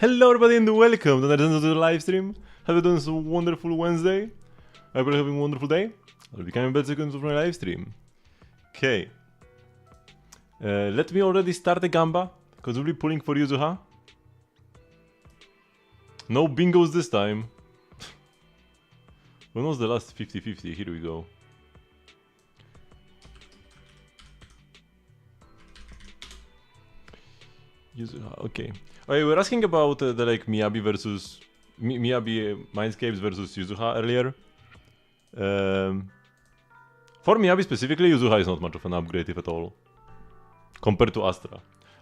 Hello everybody and welcome to the live stream. Have you done this wonderful Wednesday? I hope you're having a wonderful day. I'll be coming back seconds of my live stream. Okay. Let me already start the gamba, because we'll be pulling for Yuzuha. No bingos this time. When was the last 50-50? Here we go. Yuzuha, okay. Okay, we're asking about the like Miyabi versus Miyabi Mindscapes versus Yuzuha earlier. For Miyabi specifically, Yuzuha is not much of an upgrade if at all, compared to Astra.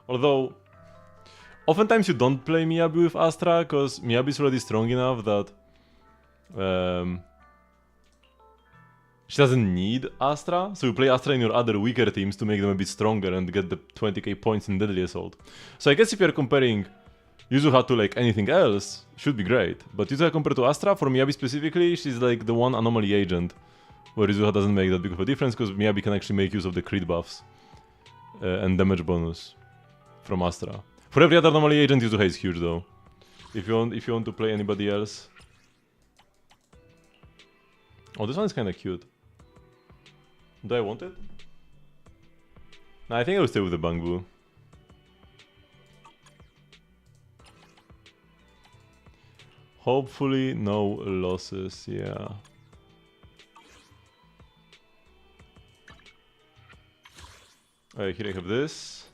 Although, oftentimes you don't play Miyabi with Astra because Miyabi is already strong enough that she doesn't need Astra, so you play Astra in your other weaker teams to make them a bit stronger and get the 20k points in Deadly Assault. So I guess if you're comparing Yuzuha to like anything else, should be great. But Yuzuha compared to Astra, for Miyabi specifically, she's like the one anomaly agent where Yuzuha doesn't make that big of a difference because Miyabi can actually make use of the crit buffs and damage bonus from Astra. For every other anomaly agent, Yuzuha is huge though. If you want to play anybody else. Oh, this one is kinda cute. Do I want it? Nah, I think I will stay with the Bangbu. Hopefully no losses, yeah. Alright, here I have this.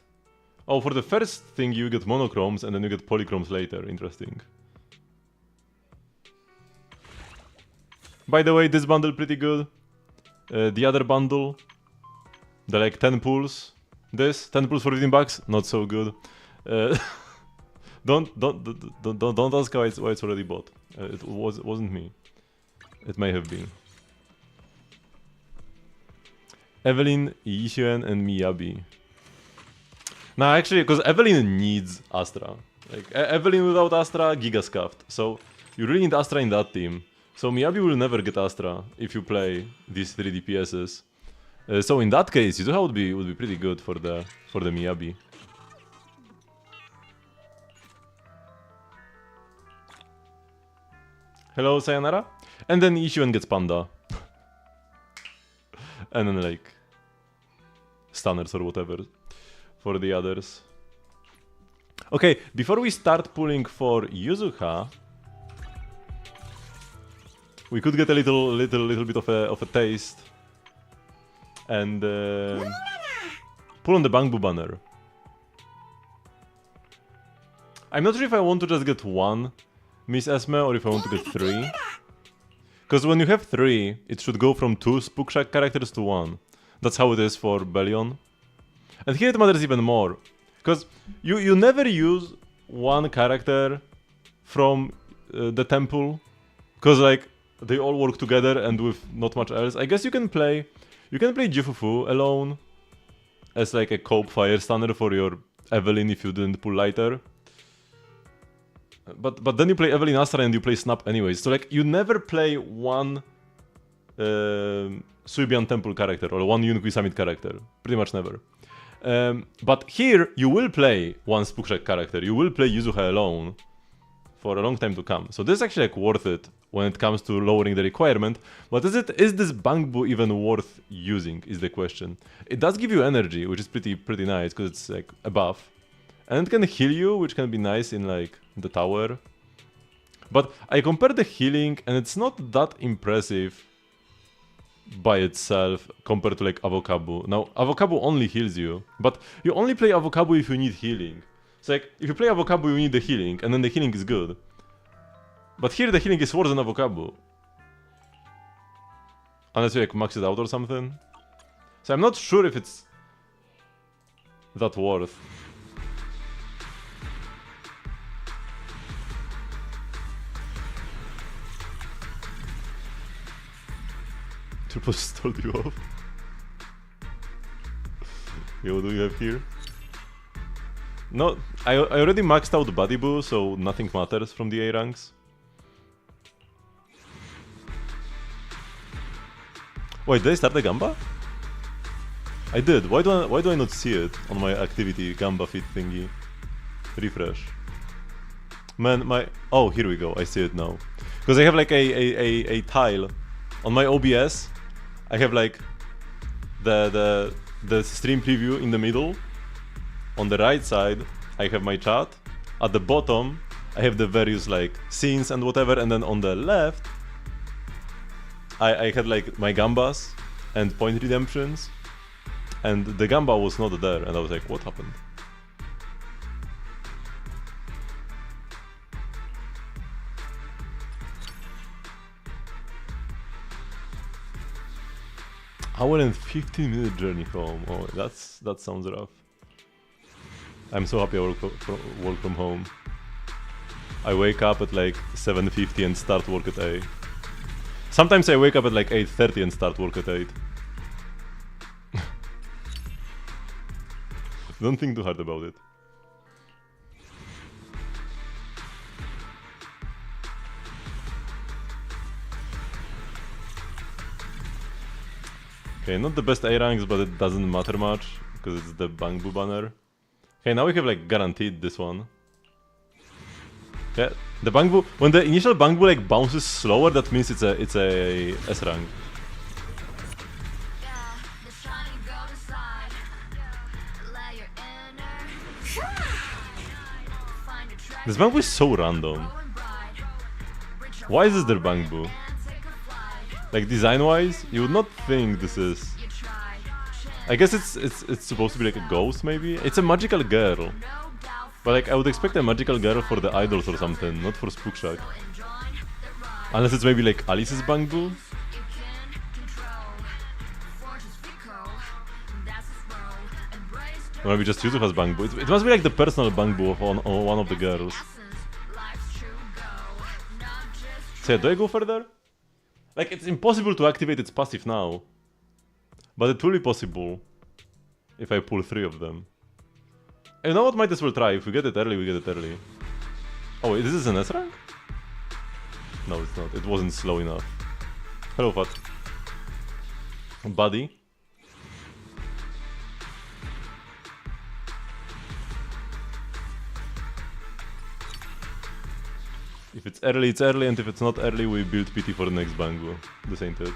Oh, for the first thing you get monochromes and then you get polychromes later, interesting. By the way, this bundle pretty good. The other bundle, the like 10 pulls. This 10 pulls for 15 bucks, not so good. Don't ask why it's already bought. It wasn't me. It may have been. Evelyn, Yixuan, and Miyabi. Nah, actually, because Evelyn needs Astra. Like Evelyn without Astra, Giga scuffed. So you really need Astra in that team. So Miyabi will never get Astra if you play these 3 DPSs. So in that case, Yuzuha would be pretty good for the Miyabi. Hello, Sayonara. And then Yixuan gets Panda. And then like stunners or whatever for the others. Okay, before we start pulling for Yuzuha, we could get a little bit of a taste and pull on the Bangbu banner. I'm not sure if I want to just get one Miss Esme or if I want to get 3. Because when you have 3, it should go from 2 Spook Shack characters to 1. That's how it is for Bellion. And here it matters even more. Because you never use one character from the temple. Because like they all work together and with not much else. I guess you can play Jifufu alone as like a cope fire stunner for your Evelyn if you didn't pull lighter. But then you play Evelyn Astra and you play Snap anyways. So like you never play one Suibian Temple character or one Yunqui Summit character. Pretty much never. But here you will play one Spook Shack character. You will play Yuzuha alone for a long time to come. So this is actually like worth it when it comes to lowering the requirement. But is this Bangbu even worth using is the question. It does give you energy, which is pretty nice because it's like a buff. And it can heal you, which can be nice in like the tower. But I compare the healing and it's not that impressive by itself compared to like Avokabu. Now, Avokabu only heals you, but you only play Avokabu if you need healing. So like, if you play Avokabu, you need the healing, and then the healing is good. But here the healing is worse than Avokabu. Unless you like max it out or something. So I'm not sure if it's that worth. Triple stalled you off. Yeah, what do we have here? No, I already maxed out Badibu, so nothing matters from the A ranks. Wait, did I start the Gamba? I did. Why do I not see it on my activity Gamba fit thingy? Refresh. Man, my... Oh, here we go. I see it now. Because I have like a tile. On my OBS, I have like the stream preview in the middle. On the right side, I have my chat. At the bottom, I have the various like scenes and whatever. And then on the left, I had like my gambas and point redemptions. And the gamba was not there. And I was like, what happened? Hour and 15-minute journey home. Oh, that sounds rough. I'm so happy I work from home. I wake up at like 7:50 and start work at 8. Sometimes I wake up at like 8:30 and start work at 8. Don't think too hard about it. Okay, not the best A ranks, but it doesn't matter much because it's the Bangbu banner. Okay, now we have like guaranteed this one. Yeah, the Bangbu, when the initial Bangbu like bounces slower, that means it's a S rank. This Bangbu is so random. Why is this their Bangbu? Like design-wise, you would not think this is. I guess it's supposed to be like a ghost, maybe. It's a magical girl, but like I would expect a magical girl for the idols or something, not for Spook Shack. Unless it's maybe like Alice's Bangbu. Or maybe just Yuzu has Bangbu. It must be like the personal Bangbu of one of the girls. So yeah, do I go further? Like, it's impossible to activate its passive now. But it will be possible if I pull 3 of them. You know what, might as well try. If we get it early, we get it early. Oh wait, this is an S rank? No, it's not. It wasn't slow enough. Hello, Fat. Buddy. If it's early, and if it's not early, we build PT for the next Bangbu. This ain't it.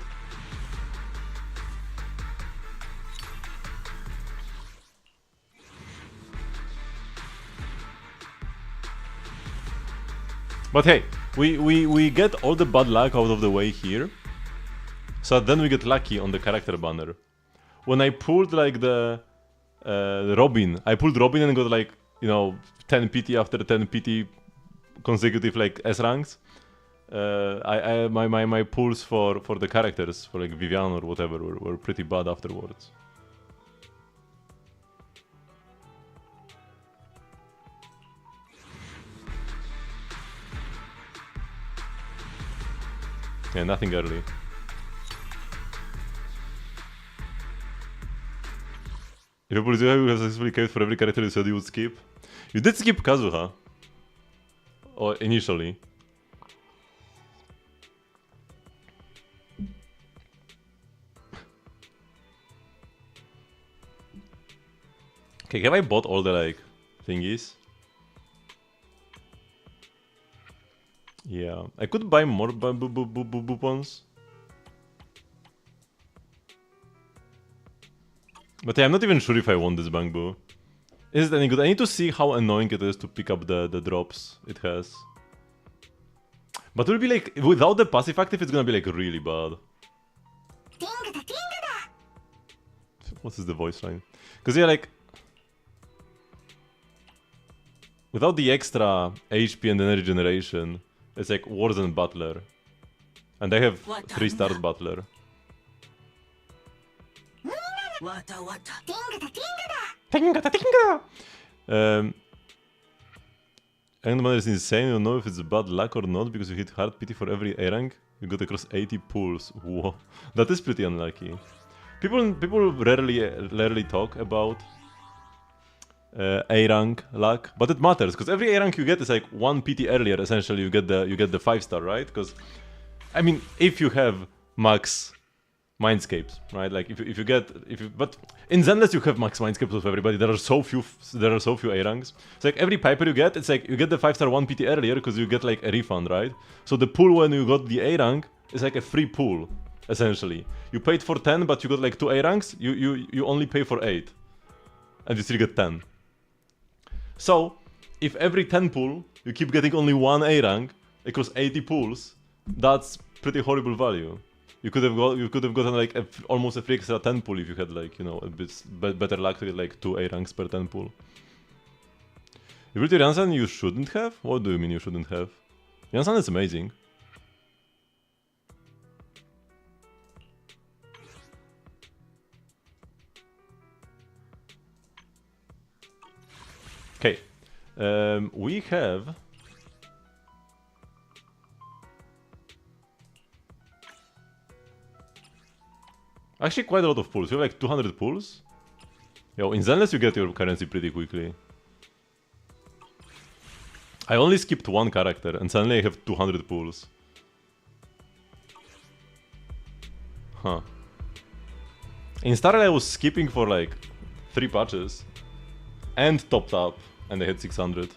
But hey, we get all the bad luck out of the way here. So then we get lucky on the character banner. When I pulled like the Robin, I pulled Robin and got like, you know, 10 PT after 10 PT consecutive like S ranks. My pulls for the characters, for like Vivian or whatever, were pretty bad afterwards. Yeah, nothing early. If you pull 0, you have successfully kept for every character you said you would skip. You did skip Kazuha. Or initially. Okay, have I bought all the like thingies? Yeah, I could buy more boopons. But yeah, I'm not even sure if I want this Bangbu. Is it any good? I need to see how annoying it is to pick up the drops it has. But it will be like, without the passive active, it's gonna be like really bad. What is the voice line? Because yeah, like, without the extra HP and energy generation, it's like worse than Butler. And I have 3 stars Butler. Endman is insane, you don't know if it's bad luck or not, because you hit hard PT for every A rank, you got across 80 pulls. Whoa, that is pretty unlucky. People rarely talk about A rank luck, but it matters, because every A rank you get is like 1 PT earlier, essentially you get the 5-star, right? Because, I mean, if you have max Mindscapes, right? Like if you but in Zenless you have max Mindscapes of everybody. There are so few A ranks. It's like every Piper you get, it's like you get the 5-star 1 PT earlier because you get like a refund, right? So the pool when you got the A rank is like a free pool, essentially. You paid for 10, but you got like 2 A ranks. You only pay for 8, and you still get 10. So if every 10 pool you keep getting only 1 A rank across 80 pools, that's pretty horrible value. You could have gotten like almost a free extra 10 pool if you had like, you know, a bit better luck to get like 2 A ranks per 10 pool. Ability Ransan you shouldn't have? What do you mean you shouldn't have? Ransan is amazing. Okay. We have... Actually, quite a lot of pools. You have like 200 pools. Yo, in Zenless you get your currency pretty quickly. I only skipped one character, and suddenly I have 200 pools. Huh. In Starlight I was skipping for like 3 patches. And topped up, and I had 600.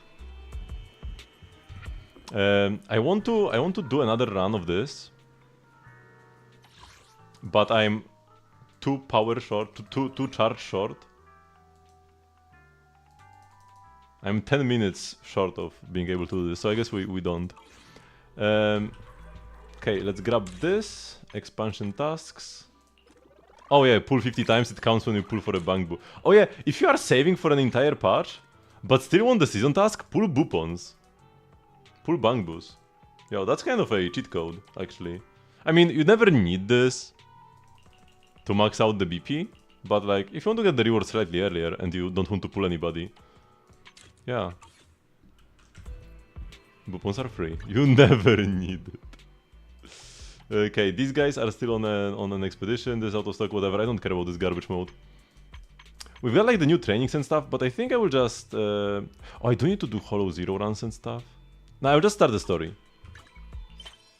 I want to do another run of this. But I'm 2 power short, 2 charge short. I'm 10 minutes short of being able to do this, so I guess we don't. Okay, let's grab this. Expansion tasks. Oh yeah, pull 50 times, it counts when you pull for a bang boo. Oh yeah, if you are saving for an entire patch, but still want the season task, pull boopons. Pull bang boos. Yo, that's kind of a cheat code, actually. I mean, you never need this to max out the BP, but like, if you want to get the reward slightly earlier and you don't want to pull anybody, yeah. Boopons are free. You never need it. Okay, these guys are still on an expedition, this out of stock, whatever, I don't care about this garbage mode. We've got like the new trainings and stuff, but I think I will just... Oh, I do need to do Hollow Zero runs and stuff. No, I'll just start the story.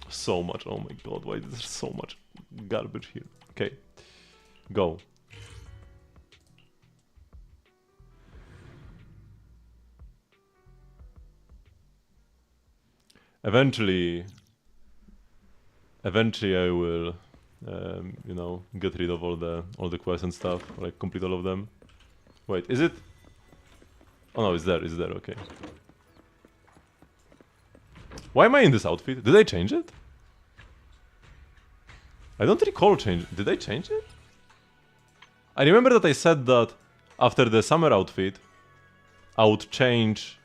So much, oh my god, why is there so much garbage here? Okay, go. Eventually I will, you know, get rid of all the quests and stuff, like complete all of them. Wait, is it? Oh no, it's there, okay. Why am I in this outfit? Did I change it? I don't recall did I change it? I remember that I said that after the summer outfit, I would change...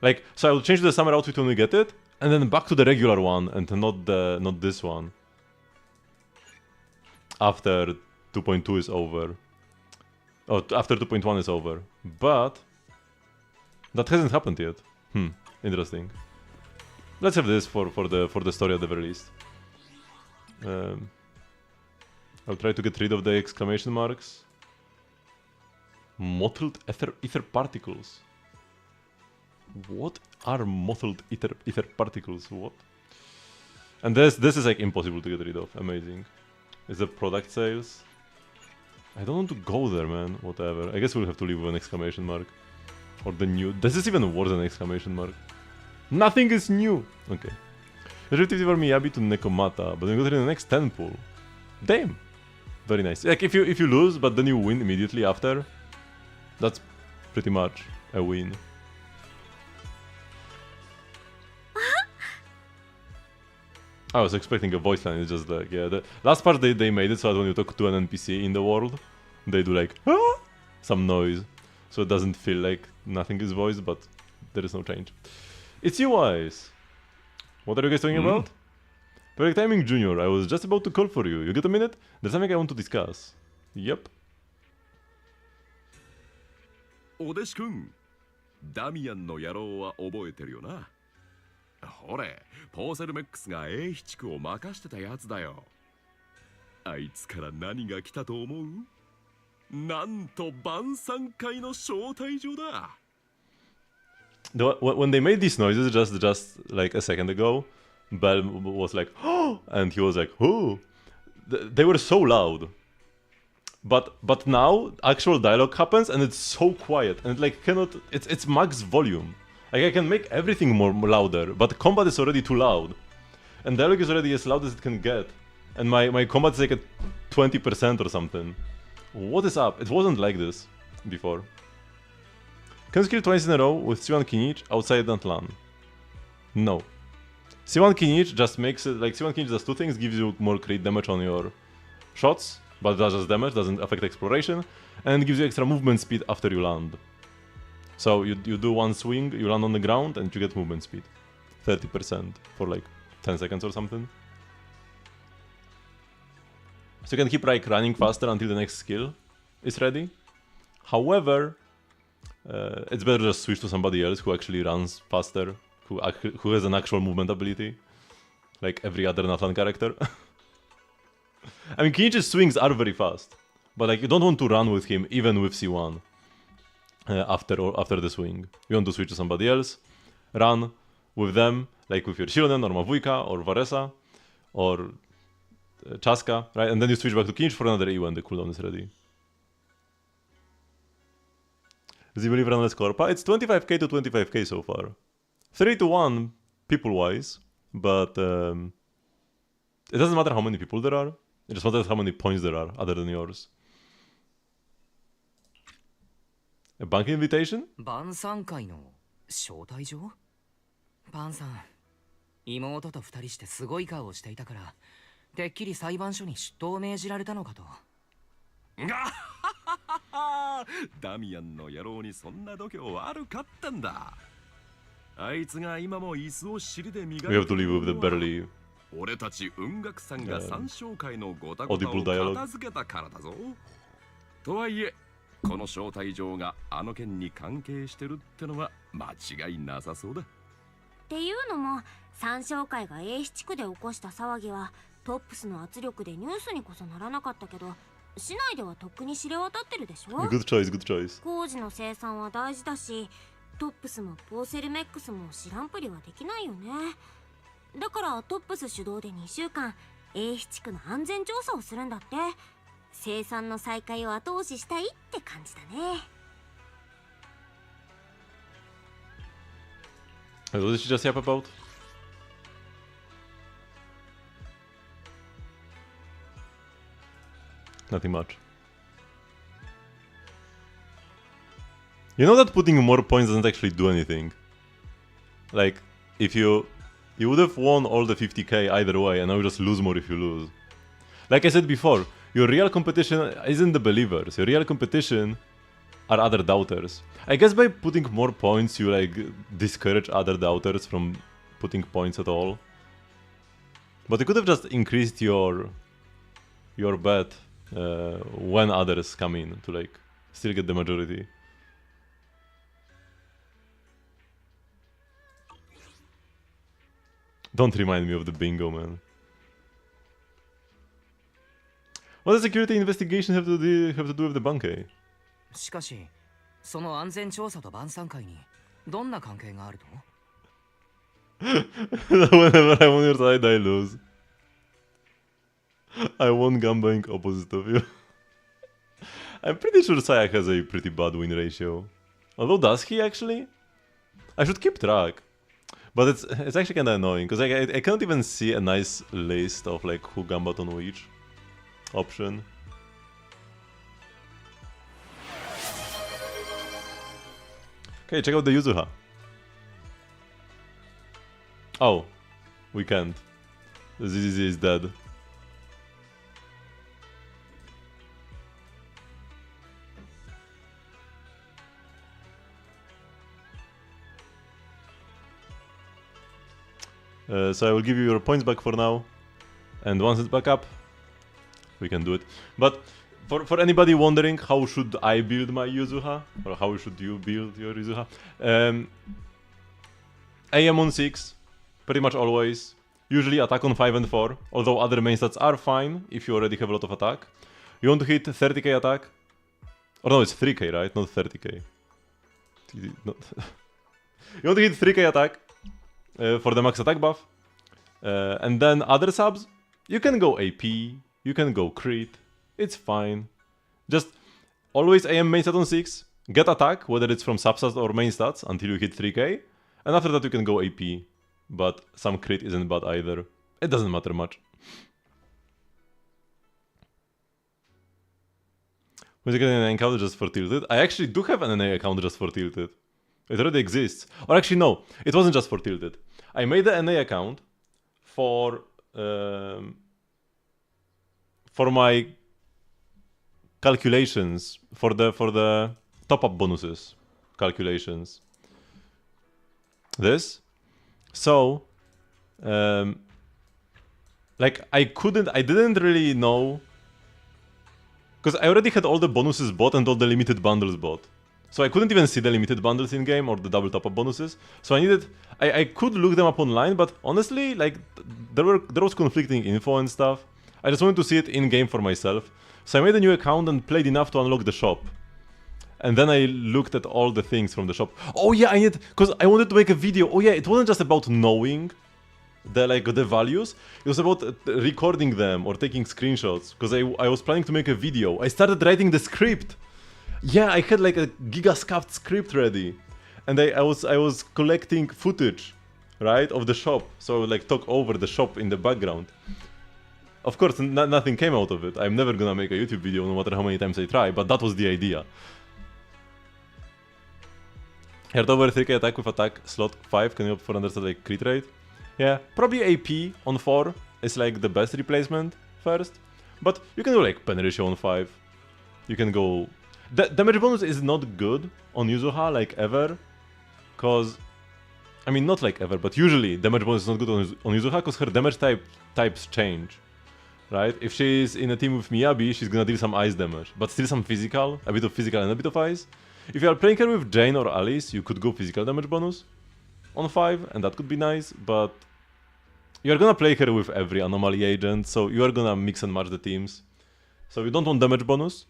Like, so I would change the summer outfit when we get it, and then back to the regular one, and not this one. After 2.2 is over. Oh, after 2.1 is over. But that hasn't happened yet. Interesting. Let's have this for the story at the very least. I'll try to get rid of the exclamation marks. Mottled ether particles. What are mottled ether particles? What? And this is like impossible to get rid of. Amazing. Is it product sales? I don't want to go there, man. Whatever. I guess we'll have to leave with an exclamation mark. Or the new... This is even worse than an exclamation mark. Nothing is new! Okay. Retrieve for Miyabi to Nekomata, but then go to the next 10 pool. Damn! Very nice. Like, if you lose, but then you win immediately after, that's pretty much a win. I was expecting a voice line, it's just like, yeah, the last part they made it so that when you talk to an NPC in the world, they do like, ah! Some noise. So it doesn't feel like nothing is voiced, but there is no change. It's you guys! What are you guys talking about? Perfect timing, Junior. I was just about to call for you. You get a minute? There's something I want to discuss. Yep. お弟子くん、ダミアンの野郎は覚えてるよな。ほれ、ポーセルメックスが A 地区を任してたやつだよ。あいつから何が来たと思う？なんと晩餐会の招待状だ。When they made these noises just like a second ago, Bell was like, oh! And he was like, oh! they were so loud. But now actual dialogue happens and it's so quiet and like cannot. It's max volume. Like I can make everything more louder, but combat is already too loud, and dialogue is already as loud as it can get, and my combat is like at 20% or something. What is up? It wasn't like this before. Can you skill twice in a row with C1 Kinich outside Antlan? No. C1 Kinich just makes it, like C1 Kinich does two things, gives you more crit damage on your shots, but does just damage, doesn't affect exploration, and gives you extra movement speed after you land. So you do one swing, you land on the ground, and you get movement speed. 30% for like 10 seconds or something. So you can keep like running faster until the next skill is ready. However, it's better just switch to somebody else who actually runs faster, who has an actual movement ability, like every other Nathan character. I mean, Kinich's swings are very fast, but like you don't want to run with him even with C1 after the swing. You want to switch to somebody else, run with them, like with your Shironen or Mavujka or Varesa or Chaska, right? And then you switch back to Kinich for another E when the cooldown is ready. Does he believe run less Corpa? It's 25k to 25k so far. 3 to 1 people-wise, but it doesn't matter how many people there are. It just matters how many points there are other than yours. A bank invitation? 晩餐会の招待状？バンさん、妹と二人してすごい顔をしていたから、てっきり裁判所に出頭を命じられたのかと。ダミアンの野郎にそんな度胸悪かったんだ。あいつが今も椅子を尻で磨いて We have to leave with the barely 俺たち雲岳さんが三将会のごたごたを片付けたからだぞ。とはいえ、この招待状があの件に関係してるってのは間違いなさそうだ。っていうのも、三将会が A 地区で起こした騒ぎはトップスの圧力でニュースにこそならなかったけど、市内ではとっくに知れ渡ってるでしょ。Good choice, good choice. 工事の生産は大事だし、トップスもポーセルメックスも知らんぷりはできないよね。だからトップス主導で2週間 A 地区の安全調査をするんだって。生産の再開を後押ししたいって感じだね。What did she just yap about? Nothing much. You know that putting more points doesn't actually do anything. Like, if you would have won all the 50k either way, and now you just lose more if you lose. Like I said before, your real competition isn't the believers. Your real competition are other doubters. I guess by putting more points, you like discourage other doubters from putting points at all. But you could have just increased your bet when others come in to like still get the majority. Don't remind me of the bingo, man. What does security investigation have to do with the Bankei? しかし、その安全調査と晩餐会にどんな関係があると？Whenever I'm on your side, I lose. I won gambling opposite of you. I'm pretty sure Sayak has a pretty bad win ratio. Although, does he actually? I should keep track. But it's actually kind of annoying, because I can't even see a nice list of like who gambled on which option. Okay, check out the Yuzuha. Oh, we can't. The ZZZ is dead. So I will give you your points back for now, and once it's back up, we can do it. But for anybody wondering how should I build my Yuzuha, or how should you build your Yuzuha, AM on 6, pretty much always. Usually attack on 5 and 4, although other main stats are fine if you already have a lot of attack. You want to hit 30k attack, or no, it's 3k, right? Not 30k. You want to hit 3k attack for the max attack buff, and then other subs, you can go AP, you can go crit. It's fine. Just always AM main stat on 6, get attack, whether it's from substats or main stats, until you hit 3k, and after that you can go AP. But some crit isn't bad either. It doesn't matter much. Was you getting an account just for Tilted? I actually do have an NA account just for Tilted. It already exists. Or actually no, it wasn't just for Tilted. I made the NA account for my calculations, for the top-up bonuses calculations. This. So, like I didn't really know, because I already had all the bonuses bought and all the limited bundles bought. So I couldn't even see the limited bundles in game or the double top-up bonuses. So I could look them up online, but honestly, like there was conflicting info and stuff. I just wanted to see it in game for myself. So I made a new account and played enough to unlock the shop. And then I looked at all the things from the shop. Oh yeah, because I wanted to make a video. Oh yeah, it wasn't just about knowing the values. It was about recording them or taking screenshots. Because I was planning to make a video. I started writing the script. Yeah, I had like a gigascuffed script ready. And I was collecting footage, right, of the shop. So I would like talk over the shop in the background. Of course, nothing came out of it. I'm never gonna make a YouTube video no matter how many times I try, but that was the idea. Heard over 3k attack with attack slot 5, can you opt for understand like crit rate? Yeah, probably AP on 4 is like the best replacement first. But you can do like pen ratio on 5. You can go... damage bonus is not good on Yuzuha like ever. Cause... I mean not like ever, but usually damage bonus is not good on Yuzuha because her damage types change. Right? If she's in a team with Miyabi, she's gonna deal some ice damage. But still some physical, a bit of physical and a bit of ice. If you are playing her with Jane or Alice, you could go physical damage bonus on 5, and that could be nice, but you're gonna play her with every anomaly agent, so you are gonna mix and match the teams. So you don't want damage bonus.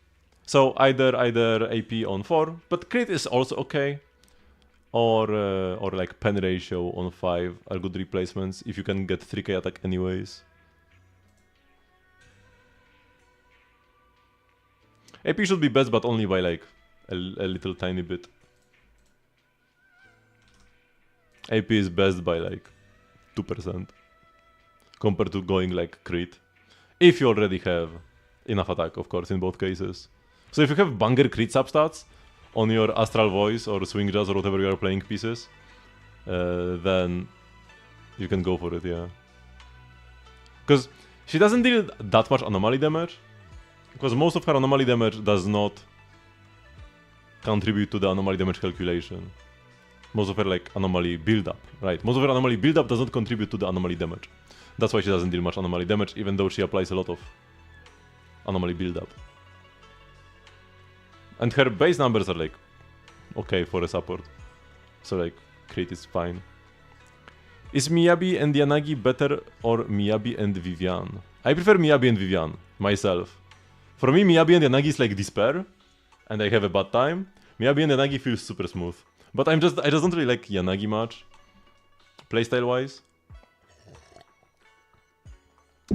So either AP on 4, but crit is also okay. Or like pen ratio on 5 are good replacements if you can get 3k attack anyways. AP should be best, but only by like a little tiny bit. AP is best by like 2% compared to going like crit. If you already have enough attack, of course, in both cases. So if you have banger crit substats on your Astral Voice or Swing Jazz or whatever you are playing pieces, then you can go for it, yeah. Because she doesn't deal that much anomaly damage. Because most of her anomaly damage does not contribute to the anomaly damage calculation. Most of her like anomaly build-up, right? Most of her anomaly build-up does not contribute to the anomaly damage. That's why she doesn't deal much anomaly damage, even though she applies a lot of anomaly build-up. And her base numbers are like okay for a support. So like crit is fine. Is Miyabi and Yanagi better or Miyabi and Vivian? I prefer Miyabi and Vivian, myself. For me, Miyabi and Yanagi is like despair, and I have a bad time. Miyabi and Yanagi feels super smooth. But I just don't really like Yanagi much, playstyle-wise.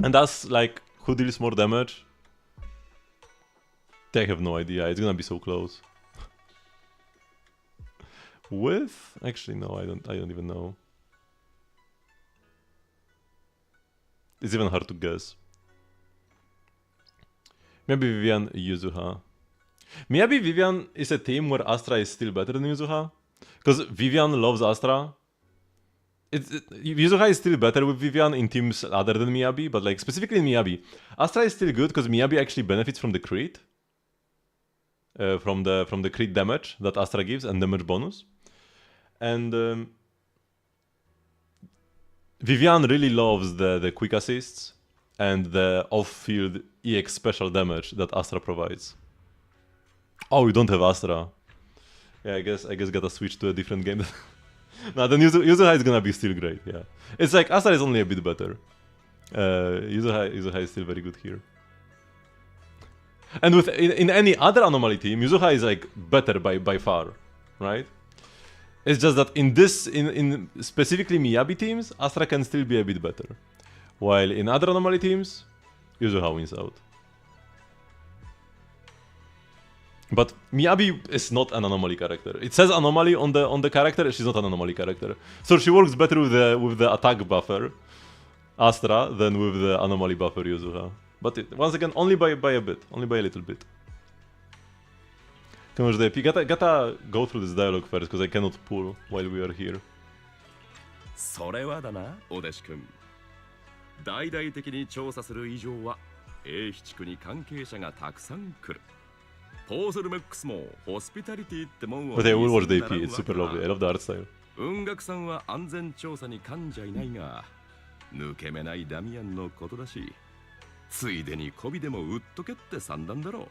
And that's like, who deals more damage? I have no idea, it's gonna be so close. With? Actually no, I don't even know. It's even hard to guess. Maybe Vivian Yuzuha. Maybe Vivian is a team where Astra is still better than Yuzuha. Because Vivian loves Astra. Yuzuha is still better with Vivian in teams other than Miyabi, but like specifically in Miyabi. Astra is still good because Miyabi actually benefits from the crit. From the crit damage that Astra gives and damage bonus. And Vivian really loves the quick assists and the off-field EX special damage that Astra provides. Oh, you don't have Astra. Yeah, I guess gotta switch to a different game. No, then Yuzuha is gonna be still great, yeah. It's like Astra is only a bit better. Yuzuha is still very good here. And in any other anomaly team, Yuzuha is like better by far, right? It's just that in specifically Miyabi teams, Astra can still be a bit better. While in other anomaly teams, Yuzuha wins out. But Miyabi is not an anomaly character. It says anomaly on the character, she's not an anomaly character. So she works better with the attack buffer, Astra, than with the anomaly buffer Yuzuha. But once again, only by a bit, only by a little bit. Gotta go through this dialogue first, because I cannot pull while we are here. それはだな、お弟子くん。大々的に調査する以上は、英七区に関係者がたくさん来る。ポーセルメックスもホスピタリティってもんを。But I will watch the AP, it's super lovely. I love the art style. 雲岳さんは安全調査に噛んじゃいないが、抜け目ないダミアンのことだし、ついでに媚びでも売っとけって算段だろ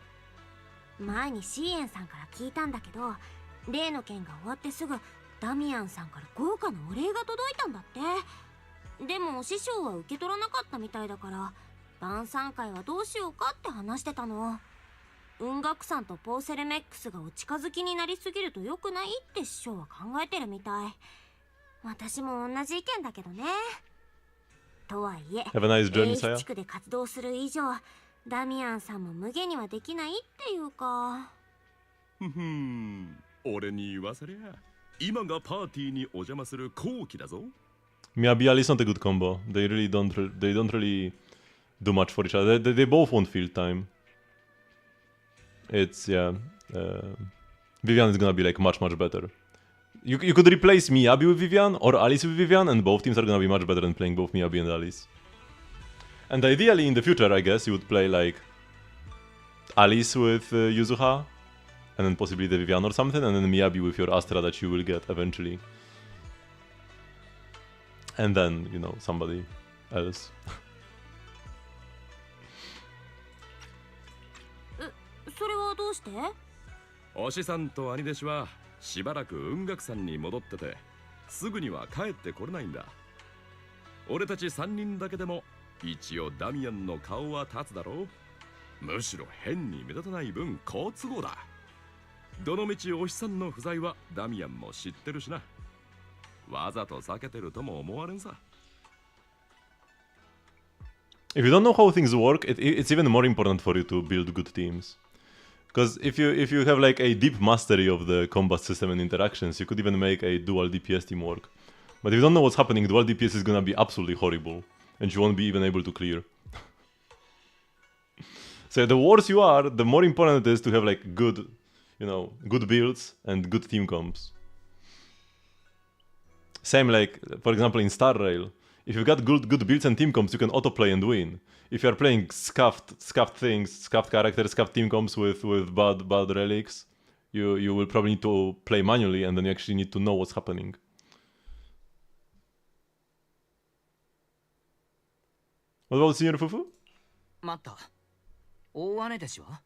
う。前にシーエンさんから聞いたんだけど、例の件が終わってすぐダミアンさんから豪華なお礼が届いたんだって。でも師匠は受け取らなかったみたいだから、晩餐会はどうしようかって話してたの。雲岳さんとポーセルメックスがお近づきになりすぎると良くないって師匠は考えてるみたい。私も同じ意見だけどね。とはいえ、Have a nice journey, Saya. 地区で活動する以上、ダミアンさんも無下にはできないっていうか。俺に言わせりゃ、今がパーティーにお邪魔する後期だぞ。Miyabi Ali is not a good combo. They don't really do much for each other. They both want field time. It's Vivian is gonna be like much better. You could replace Miyabi with Vivian or Alice with Vivian, and both teams are gonna be much better than playing both Miyabi and Alice. And ideally, in the future, I guess you would play like Alice with Yuzuha, and then possibly the Vivian or something, and then Miyabi with your Astra that you will get eventually. And then, you know, somebody else. それはどうして？お師さんと兄弟子はしばらく雲岳山に戻ってて、すぐには帰ってこれないんだ。俺たち3人だけでも一応ダミアンの顔は立つだろう。むしろ変に目立たない分好都合だ。どのみちお師さんの不在はダミアンも知ってるしな。わざと避けてるとも思われんさ。If you don't know how things work, it's even more important for you to build good teams. Because if you have like a deep mastery of the combat system and interactions, you could even make a dual DPS team work. But if you don't know what's happening, dual DPS is gonna be absolutely horrible, and you won't be even able to clear. So the worse you are, the more important it is to have like good, you know, good builds and good team comps. Same like, for example, in Star Rail, if you've got good builds and team comps, you can autoplay and win. If you are playing scuffed things, scuffed characters, scuffed team comps with bad relics, you will probably need to play manually, and then you actually need to know what's happening. What about Senior Fufu? 待った。大姉弟子は？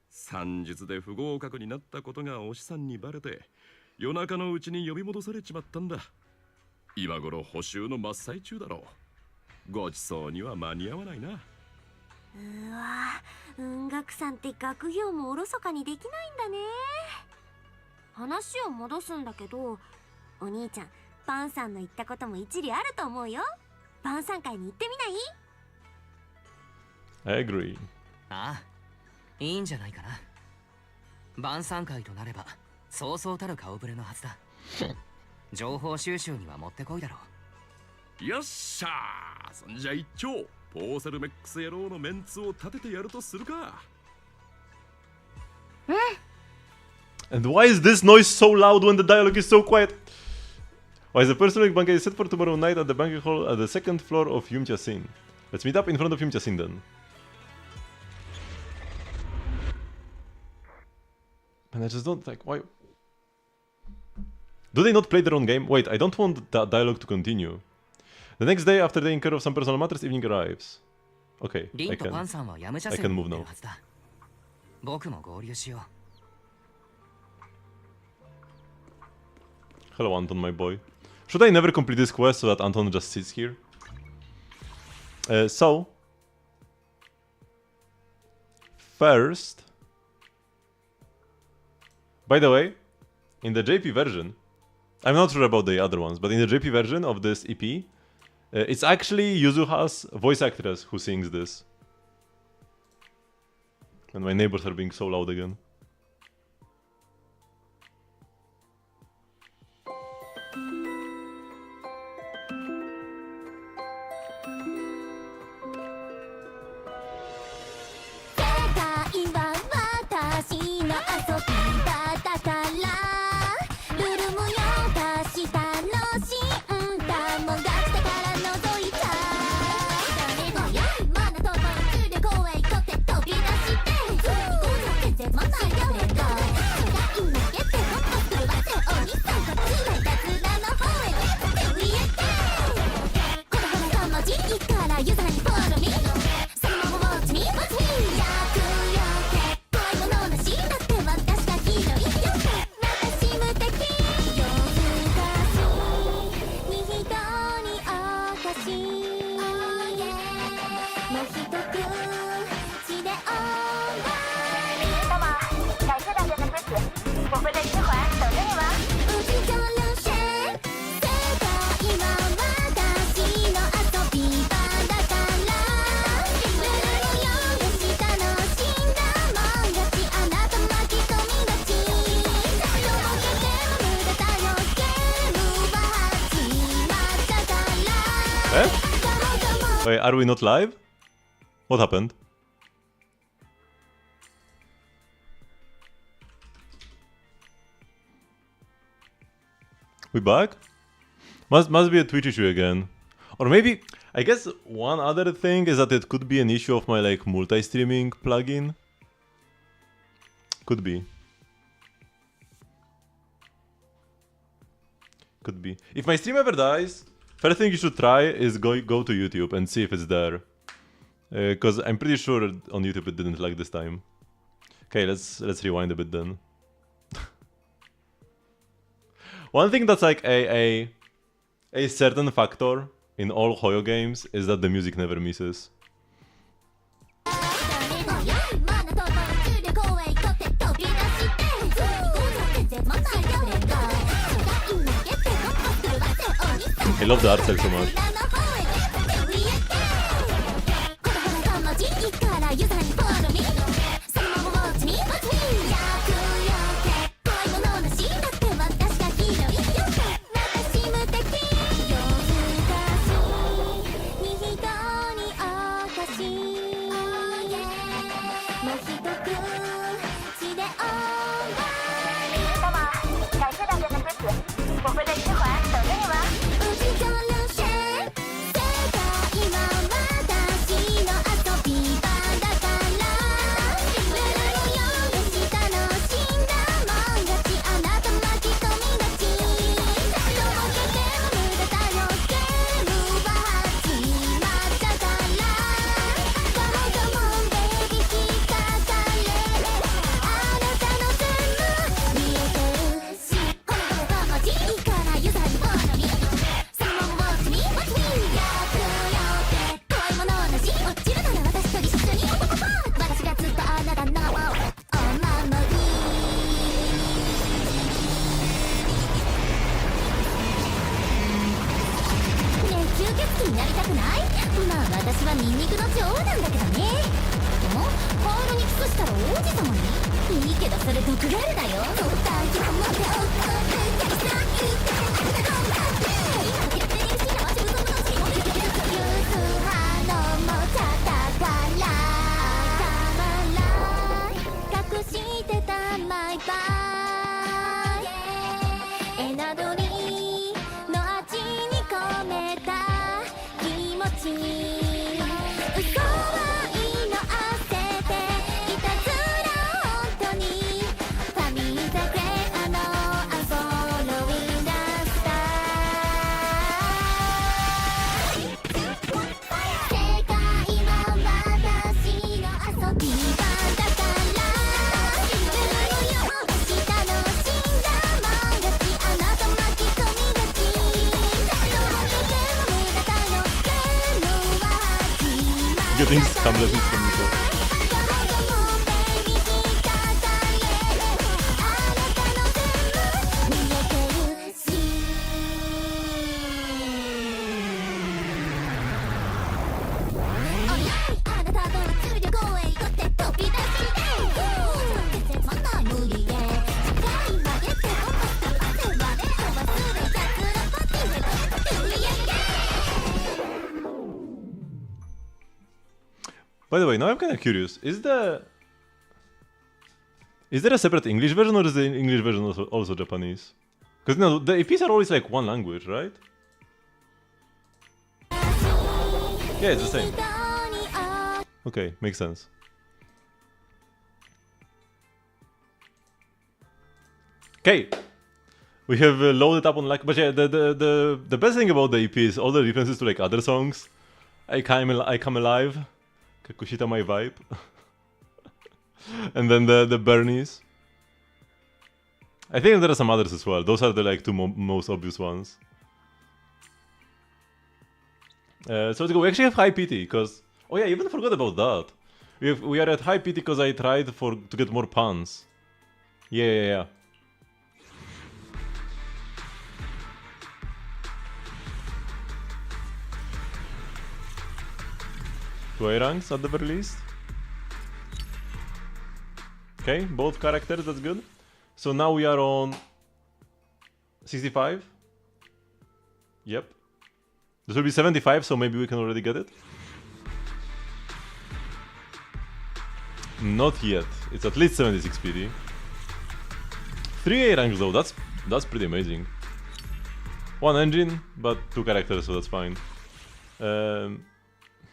算術で不合格になったことがお師さんにバレて、夜中のうちに呼び戻されちまったんだ。今頃補習の真っ最中だろう。ごちそうには間に合わないな。うわ、雲岳さんって学業もおろそかにできないんだね。話を戻すんだけど、お兄ちゃん、パンさんの言ったことも一理あると思うよ。晩餐会に行ってみない？ I agree. ああ、いいんじゃないかな。晩餐会となれば、そうそうたる顔ぶれのはずだ。情報収集にはもってこいだろう。よっしゃー、そんじゃ一丁ポーセルメックス野郎のメンツを立ててやるとするか。And why is this noise so loud when the dialogue is so quiet? Why is the personal banquet set for tomorrow night at the banquet hall at the second floor of Yumcha-sin? Let's meet up in front of Yumcha-sin then. Man, I just don't like, why? Do they not play their own game? Wait, I don't want that dialogue to continue. The next day, after taking care of some personal matters, evening arrives. Okay, I can move now. 僕も合流しよう。Hello, Anton, my boy. Should I never complete this quest so that Anton just sits here? First... By the way, in the JP version, I'm not sure about the other ones, but in the JP version of this EP, It's actually Yuzuha's voice actress who sings this. And my neighbors are being so loud again. Wait, are we not live? What happened? We back? Must be a Twitch issue again. Or maybe, I guess one other thing is that it could be an issue of my like multi-streaming plugin. Could be. Could be. If my stream ever dies, first thing you should try is go to YouTube and see if it's there. Because I'm pretty sure on YouTube it didn't lag this time. Okay, let's rewind a bit then. One thing that's like a certain factor in all Hoyo games is that the music never misses. I love the art style so much. Getting some lessons from Nico. By the way, now I'm kind of curious. Is there a separate English version, or is the English version also Japanese? Because no, the APs are always like one language, right? Yeah, it's the same. Okay, makes sense. Okay, we have loaded up on like, but yeah, the best thing about the EP is all the references to like other songs. I Come Alive, Kakushita My Vibe, and then the Bernies. I think there are some others as well. Those are the like two most obvious ones. So let's go. We actually have high PT because oh yeah, I even forgot about that. We are at high PT because I tried to get more puns. Yeah. Two A ranks at the very least. Okay, both characters, that's good. So now we are on 65. Yep. This will be 75, so maybe we can already get it. Not yet. It's at least 76 PD. 3 A ranks though, that's pretty amazing. One engine, but two characters, so that's fine.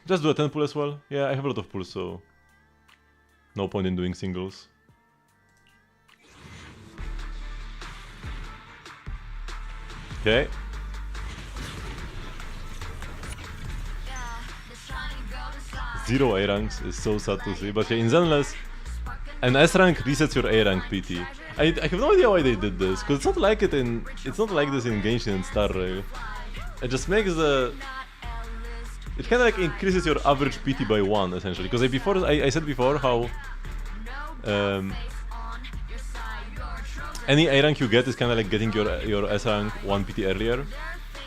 Just do a 10 pull as well. Yeah, I have a lot of pulls, so no point in doing singles. Okay. Zero A ranks is so sad to see, but yeah, in Zenless, an S rank resets your A rank PT. I have no idea why they did this, because it's not like this in Genshin and Star Rail. It just makes it kind of like increases your average PT by 1 essentially. Because I said before how any A rank you get is kind of like getting your S rank 1 PT earlier,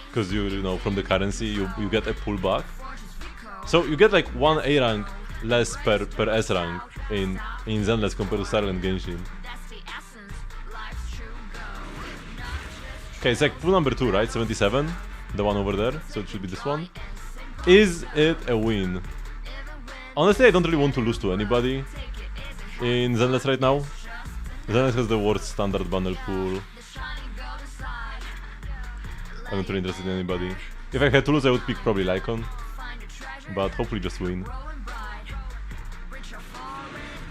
because you know from the currency you get a pullback. So you get like 1 A rank less per S rank in Zenless compared to Star Rail and Genshin. Okay, it's like pull number 2, right? 77, the one over there. So it should be this one. Is it a win? Honestly, I don't really want to lose to anybody in Zenless right now. Zenless has the worst standard bundle pool. I'm not really interested in anybody. If I had to lose, I would pick probably Lycon, but hopefully just win.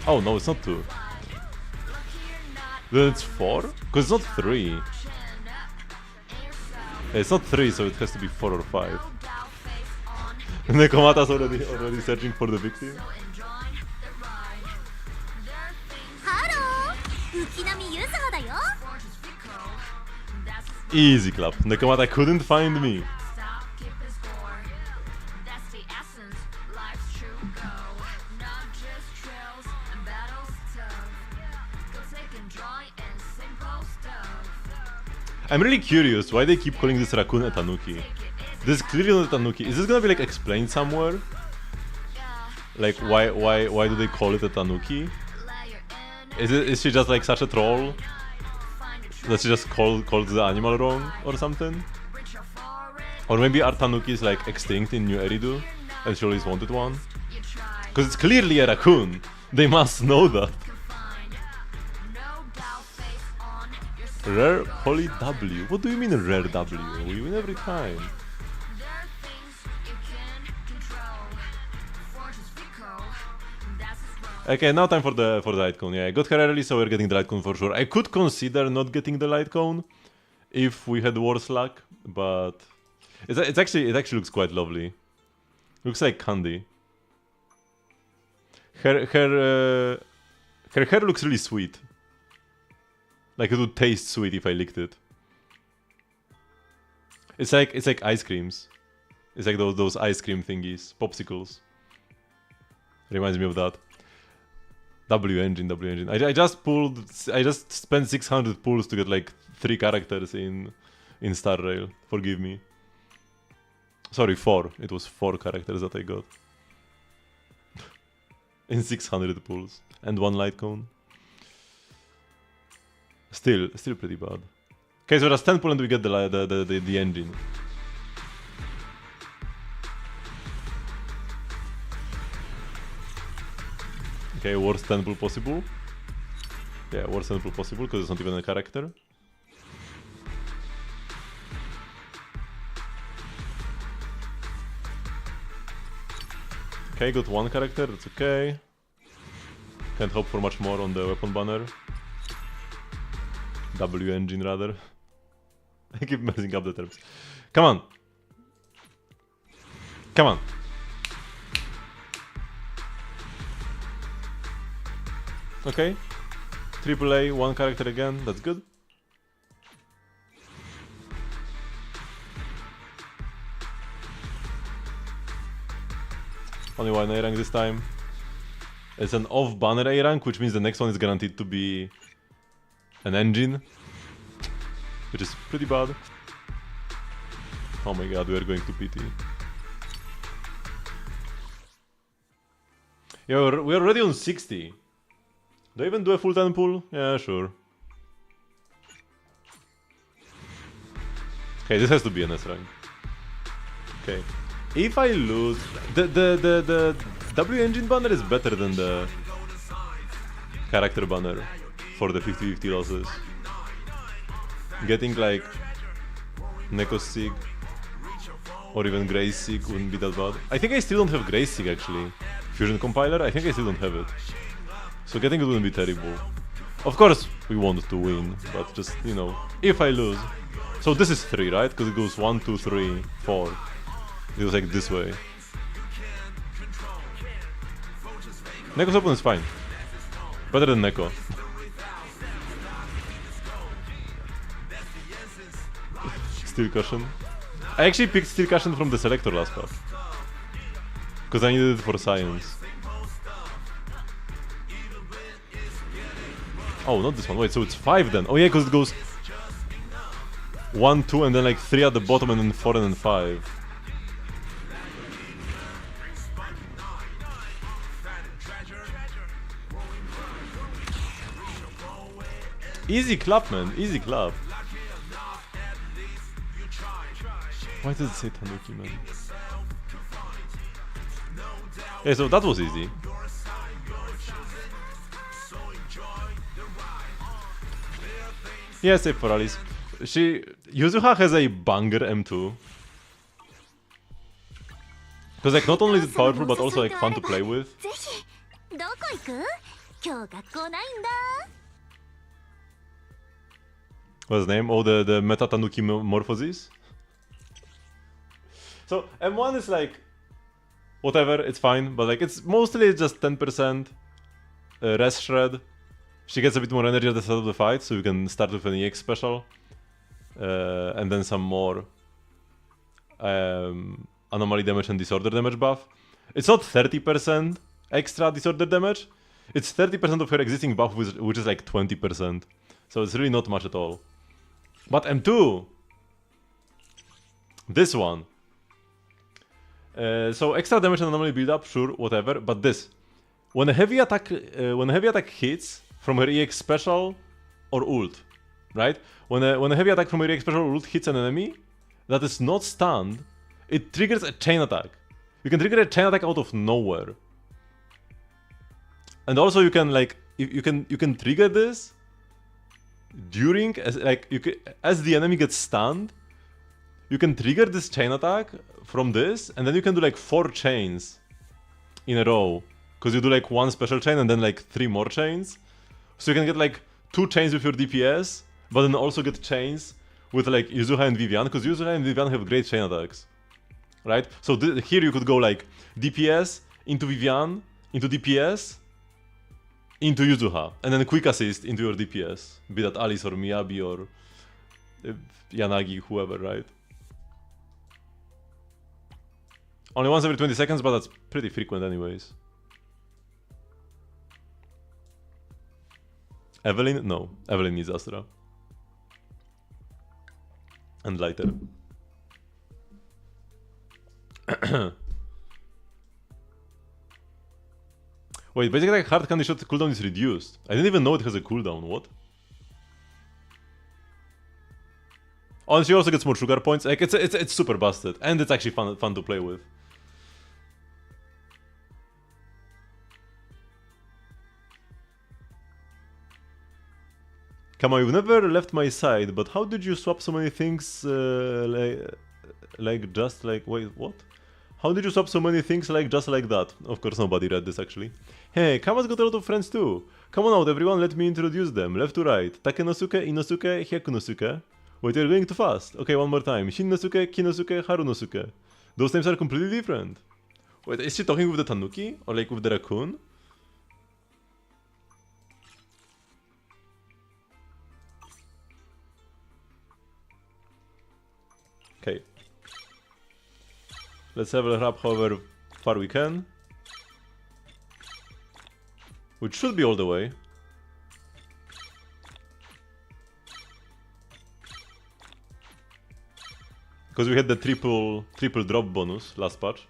Oh no, it's not 2. Then it's 4? Because it's not 3. It's not 3, so it has to be 4 or 5. Nekomata's already searching for the victim. Easy clap. Nekomata couldn't find me. I'm really curious why they keep calling this raccoon a tanuki. This is clearly not a tanuki. Is this gonna be like explained somewhere? Like why do they call it a tanuki? Is she just like such a troll that she just called the animal wrong or something? Or maybe are tanukis like extinct in New Eridu and she always wanted one? Because it's clearly a raccoon. They must know that. Rare Holy W. What do you mean rare W? We win every time. Okay, now time for the light cone. Yeah, I got her early, so we're getting the light cone for sure. I could consider not getting the light cone if we had worse luck, but it actually looks quite lovely. Looks like candy. Her hair looks really sweet. Like it would taste sweet if I licked it. It's like ice creams. It's like those ice cream thingies, popsicles. Reminds me of that. W engine. I just spent 600 pulls to get like 3 characters in Star Rail. Forgive me. Sorry, 4. It was 4 characters that I got. In 600 pulls. And 1 light cone. Still pretty bad. Okay, so that's 10 pull and we get the engine. Okay, worst 10 pull possible. Yeah, worst 10 pull possible because it's not even a character. Okay, got one character, that's okay. Can't hope for much more on the weapon banner. W engine rather. I keep messing up the terms. Come on! Come on! Okay. AAA, one character again, that's good. Only one A rank this time. It's an off-banner A rank, which means the next one is guaranteed to be an engine. Which is pretty bad. Oh my god, we are going to PT. Yeah, we're already on 60. Do I even do a full 10 pull? Yeah, sure. Okay, this has to be an S rank. Okay. If I lose... The W engine banner is better than the character banner for the 50-50 losses. Getting like Neko Sig or even Grace Sig wouldn't be that bad. I think I still don't have Grace Sig actually. Fusion compiler, I think I still don't have it. So getting it wouldn't be terrible. Of course we want to win, but just, you know, if I lose. So this is 3, right? Because it goes 1, 2, 3, 4. It goes like this way. Neko's open is fine. Better than Neko. Steel Cushion. I actually picked Steel Cushion from the selector last pack. Because I needed it for science. Oh, not this one. Wait, so it's 5 then. Oh yeah, because it goes 1, 2, and then like 3 at the bottom, and then 4 and then 5. Easy clap, man. Easy clap. Why does it say Tanuki, man? Yeah, so that was easy. Yeah, save for Alice. Yuzuha has a banger M2. Because like not only is it powerful, but also like fun to play with. What's his name? Oh, the Meta Tanuki Morphosis. So M1 is like whatever, it's fine, but like it's mostly just 10% res shred. She gets a bit more energy at the start of the fight, so you can start with an EX special. And then some more anomaly damage and disorder damage buff. It's not 30% extra disorder damage, it's 30% of her existing buff, which is like 20%. So it's really not much at all. But M2, this one. So extra damage and anomaly build up, sure, whatever. But this, when a heavy attack hits from her EX special or ult, right? When a heavy attack from her EX special or ult hits an enemy that is not stunned, it triggers a chain attack. You can trigger a chain attack out of nowhere. And also you can like you can trigger this during as the enemy gets stunned. You can trigger this chain attack from this, and then you can do like 4 chains in a row. Because you do like 1 special chain and then like 3 more chains. So you can get like 2 chains with your DPS, but then also get chains with like Yuzuha and Vivian, because Yuzuha and Vivian have great chain attacks. Right? So here you could go like DPS into Vivian, into DPS, into Yuzuha, and then quick assist into your DPS. Be that Alice or Miyabi or Yanagi, whoever, right? Only once every 20 seconds, but that's pretty frequent anyways. Evelyn? No. Evelyn needs Astra. And lighter. Wait, basically like hard candy shot cooldown is reduced. I didn't even know it has a cooldown, what? Oh, and she also gets more sugar points. Like it's super busted. And it's actually fun to play with. Come on, you've never left my side, but how did you swap so many things like just like... Wait, what? How did you swap so many things like just like that? Of course nobody read this actually. Hey, Kama's got a lot of friends too. Come on out everyone, let me introduce them. Left to right. Takenosuke, Inosuke, Hyakunosuke. Wait, you're going too fast. Okay, one more time. Shinnosuke, Kinosuke, Harunosuke. Those names are completely different. Wait, is she talking with the tanuki? Or like with the raccoon? Okay. Let's level her up however far we can. Which should be all the way. Because we had the triple drop bonus last patch.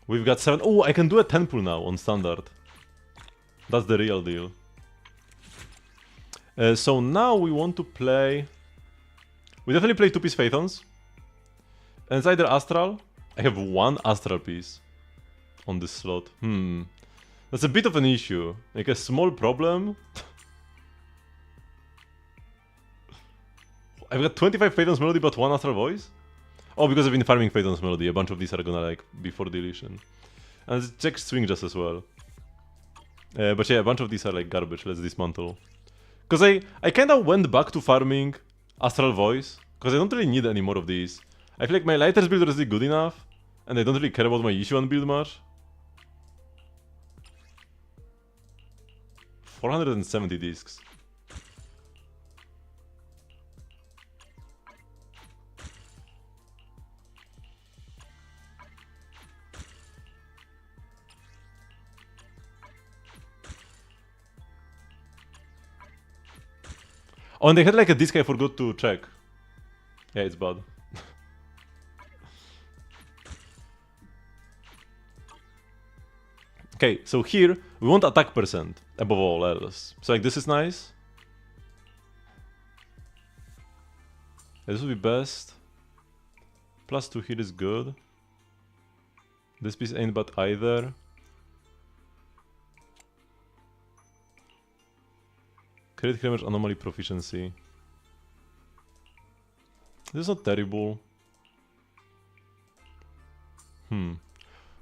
We've got 7. Oh, I can do a 10 pull now on standard. That's the real deal. So now we want to play... We definitely play 2-piece Phaethons. And it's either Astral. I have 1 Astral piece on this slot. That's a bit of an issue. Like a small problem. I've got 25 Phaethon's Melody but 1 Astral Voice? Oh, because I've been farming Phaethon's Melody. A bunch of these are gonna like before deletion. And it checks Swing Just as well. But yeah, a bunch of these are like garbage. Let's dismantle. Because I kinda went back to farming Astral Voice. Because I don't really need any more of these. I feel like my Lighters build is really good enough. And I don't really care about my Yishuan build much. 470 discs. Oh, and they had like a disc I forgot to check. Yeah, it's bad. Okay, so here we want attack percent above all else. So like this is nice. Yeah, this would be best. +2 here is good. This piece ain't bad either. Crit damage anomaly proficiency. This is not terrible. None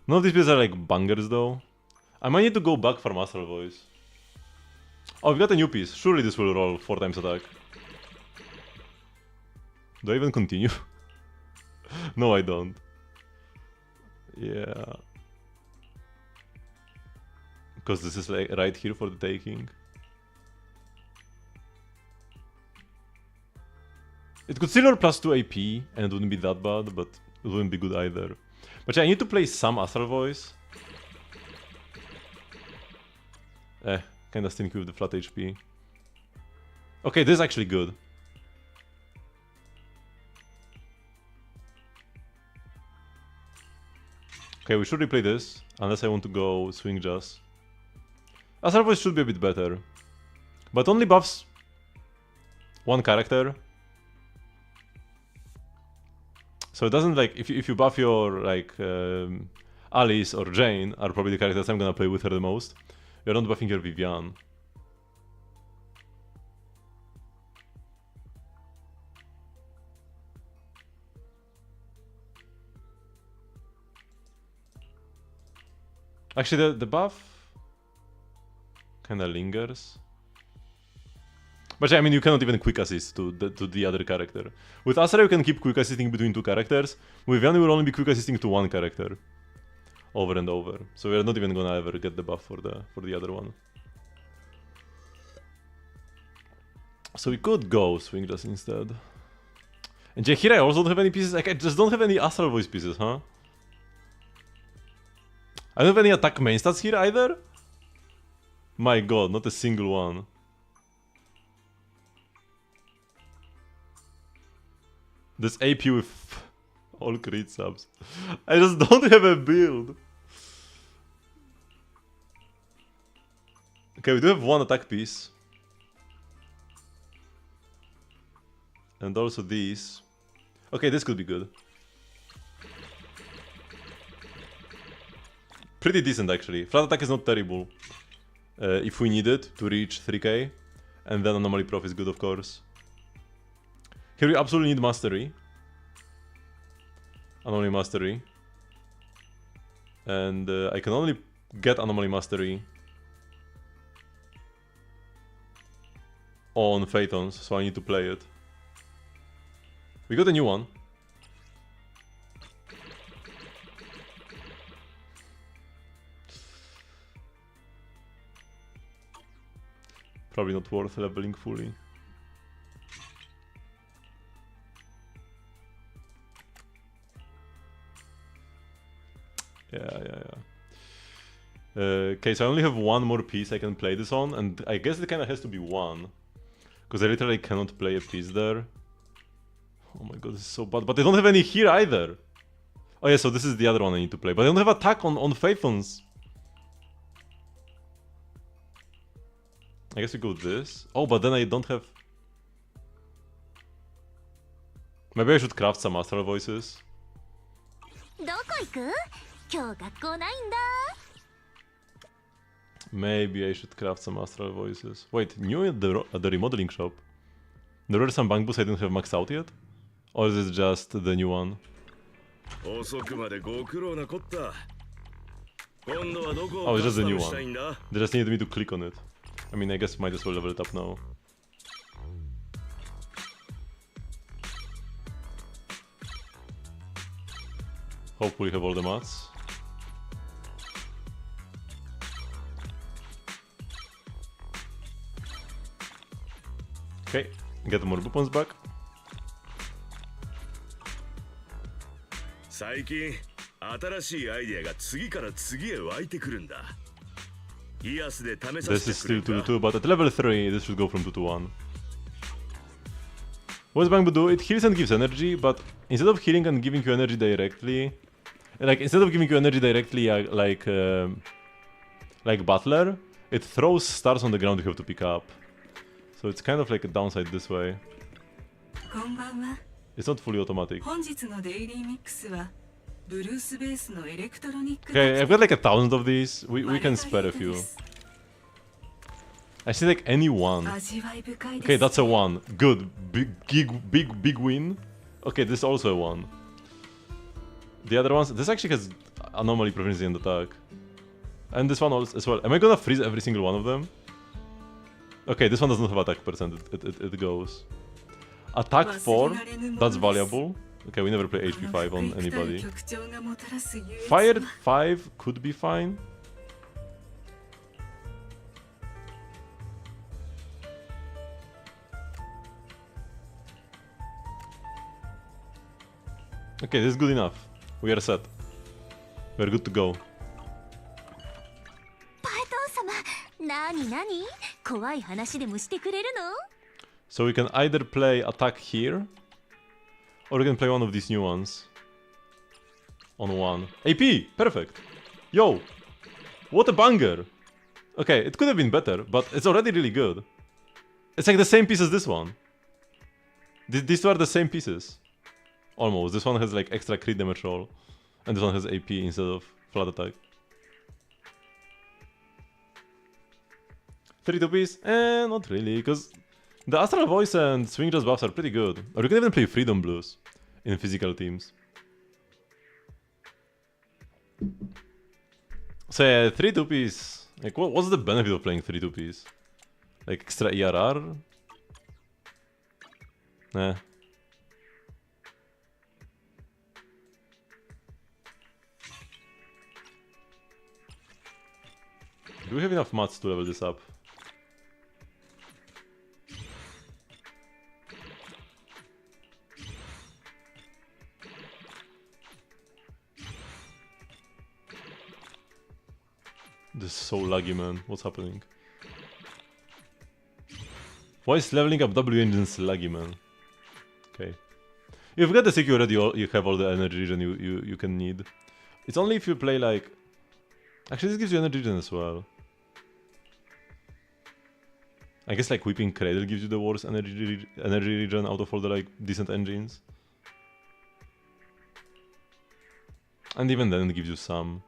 of these pieces are like bangers though. I might need to go back for Master Voice. Oh, we got a new piece. Surely this will roll 4 times attack. Do I even continue? No, I don't. Yeah. Because this is like right here for the taking. It could still roll +2 AP, and it wouldn't be that bad, but it wouldn't be good either. But yeah, I need to play some Astral Voice. Kinda stinky with the flat HP. Okay, this is actually good. Okay, we should replay this, unless I want to go Swing Just. Astral Voice should be a bit better. But only buffs 1 character. So it doesn't like, if you buff your like Alice or Jane are probably the characters I'm gonna play with her the most. You're not buffing your Vivian. Actually the buff kinda lingers. But yeah, I mean, you cannot even quick assist to the other character. With Asura, you can keep quick assisting between 2 characters. With Vivian, you will only be quick assisting to 1 character. Over and over. So we're not even gonna ever get the buff for the other one. So we could go Swing Just instead. And yeah, here I also don't have any pieces. Like, I just don't have any Astral Voice pieces, huh? I don't have any attack main stats here either? My god, not a single one. This AP with all crit subs. I just don't have a build. Okay, we do have 1 attack piece. And also these. Okay, this could be good. Pretty decent actually. Flat attack is not terrible. if we need it to reach 3k. And then Anomaly Prof is good, of course. Here we absolutely need Mastery. Anomaly Mastery. And I can only get Anomaly Mastery on Phaetons, so I need to play it. We got a new one. Probably not worth leveling fully. Yeah. Okay, so I only have one more piece I can play this on, and I guess it kind of has to be one. Because I literally cannot play a piece there. Oh my god, this is so bad. But I don't have any here either. Oh yeah, so this is the other one I need to play. But I don't have attack on Phaethons. I guess we go this. Oh, but then I don't have... Maybe I should craft some Astral Voices. どこ行く？今日学校ないんだ。 Maybe I should craft some Astral Voices. Wait, new at the remodeling shop? There were some bank boosts I didn't have maxed out yet? Or is it just the new one? 遅くまでご苦労なこった。今度はどこ Oh, を it's カ just ス the タ new ムしたい one. んだ？ They just needed me to click on it. I mean, I guess might as well level it up now. Hopefully have all the mats. Okay, get more weapons back. 最近新しいアイデアが次から次へ湧いてくるんだ。イアスで試さ This せ is てく still れ 2 to 2, but at level 3 this should go from 2 to 1. What does Bangbu do? It heals and gives energy, but instead of healing and giving you energy directly, like instead of giving you energy directly like Butler, it throws stars on the ground you have to pick up. So it's kind of like a downside this way. こんばんは。 It's not fully automatic. 本日のデイリーミックスはブルースベースのエレクトロニック Okay, I've got like 1,000 of these. We can spare a few. I see like any one. 味わい深いです。 Okay, that's a 1. Good. Big win. Okay, this is also a 1. The other ones, this actually has anomaly proficiency and attack. And this one also as well. Am I gonna freeze every single one of them? Okay, this one does not have attack percent. It goes. Attack 4, that's valuable. Okay, we never play HP 5 on anybody. 局長がもたらす優越 Fire 5 could be fine. Okay, this is good enough. We are set. We're good to go. パエトン様、なになに？怖い話でもしてくれるの？ So we can either play attack here, or we can play one of these new ones. On 1. AP! Perfect! Yo! What a banger! Okay, it could have been better, but it's already really good. It's like the same piece as this one. These two are the same pieces. Almost. This one has like extra crit damage roll, and this one has AP instead of flat attack. 3-2 piece? Not really, because the Astral Voice and Swing Just buffs are pretty good. Or you can even play Freedom Blues in physical teams. So yeah, 3-2 piece. Like, what's the benefit of playing 3-2 piece? Like extra ERR? Nah. Do we have enough mats to level this up? This is so laggy, man. What's happening? Why is leveling up W engines laggy, man? Okay. You've got the CQ already, you have all the energy regen you can need. It's only if you play like... Actually, this gives you energy regen as well. I guess like Weeping Cradle gives you the worst energy regen out of all the like decent engines. And even then it gives you some.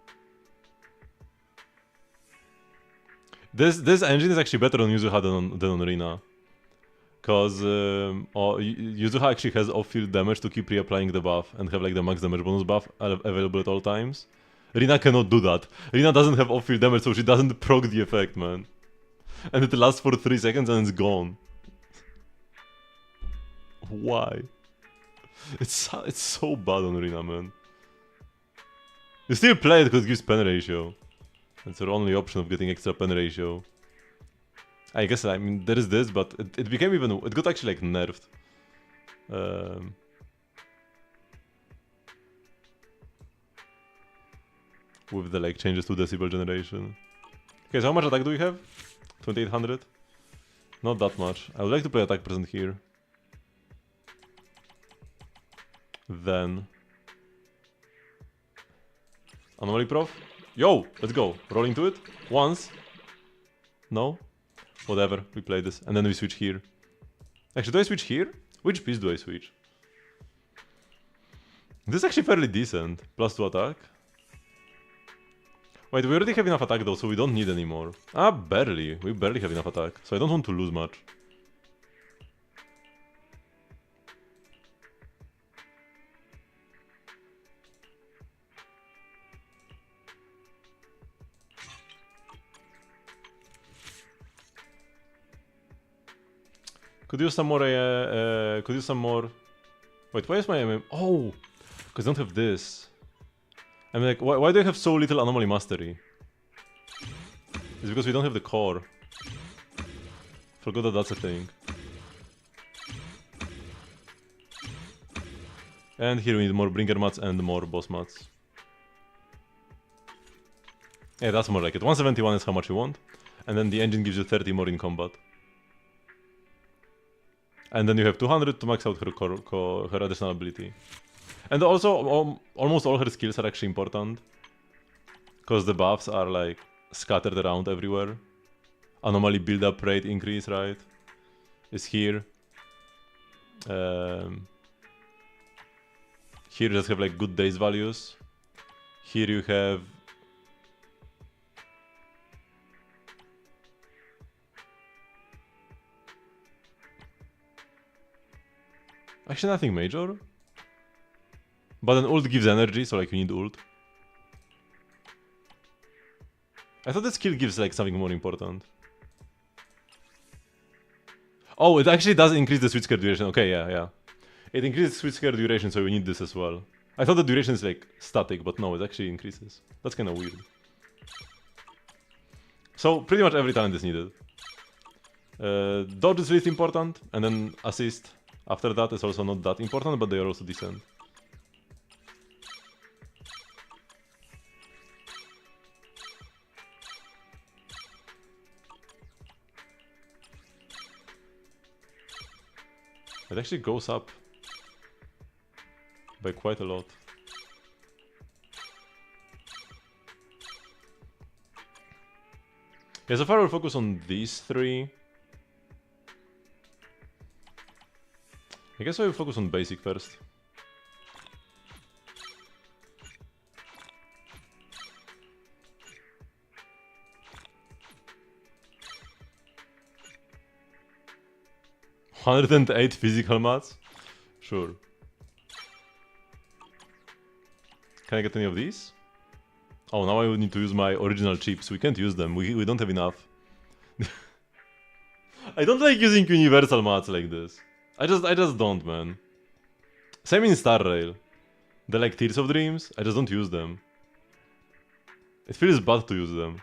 This engine is actually better on Yuzuha than on Rina. Because Yuzuha actually has off-field damage to keep reapplying the buff and have like the max damage bonus buff available at all times. Rina cannot do that. Rina doesn't have off-field damage, so she doesn't proc the effect, man. And it lasts for 3 seconds and it's gone. Why? It's so bad on Rina, man. You still play it because it gives pen ratio. It's your only option of getting extra pen ratio. I guess, I mean, there is this, but it became even... It got actually, like, nerfed. With the, like, changes to decibel generation. Okay, so how much attack do we have? 2800? Not that much. I would like to play attack present here. Then... Anomaly prof? Yo! Let's go! Roll into it. Once. No? Whatever, we play this. And then we switch here. Actually, do I switch here? Which piece do I switch? This is actually fairly decent. +2 attack. Wait, we already have enough attack though, so we don't need any more. Ah, barely. We barely have enough attack. So I don't want to lose much. Could use some more, could use some more... Wait, why is my MM... Oh! Because I don't have this. I'm like, why do I have so little Anomaly Mastery? It's because we don't have the core. Forgot that that's a thing. And here we need more Bringer mats and more boss mats. Yeah, that's more like it. 171 is how much you want. And then the engine gives you 30 more in combat. And then you have 200 to max out her additional ability. And also, almost all her skills are actually important. Because the buffs are like scattered around everywhere. Anomaly build-up rate increase, right? Is here. Here you just have like good days values. Here you have... Actually nothing major. But an ult gives energy, so like you need ult. I thought the skill gives like something more important. Oh, it actually does increase the switch scare duration. Okay, yeah. It increases switch scare duration, so we need this as well. I thought the duration is like static, but no, it actually increases. That's kind of weird. So pretty much every talent is needed. Dodge is least important, and then assist. After that is also not that important, but they are also decent. It actually goes up by quite a lot. Yeah, so far we'll focus on these three. I guess I will focus on basic first. $108 physical mats? Sure. Can I get any of these? Oh, now I would need to use my original chips. We can't use them. We don't have enough. I don't like using universal mats like this. I just don't, man. Same in Star Rail. They're like Tears of Dreams. I just don't use them. It feels bad to use them.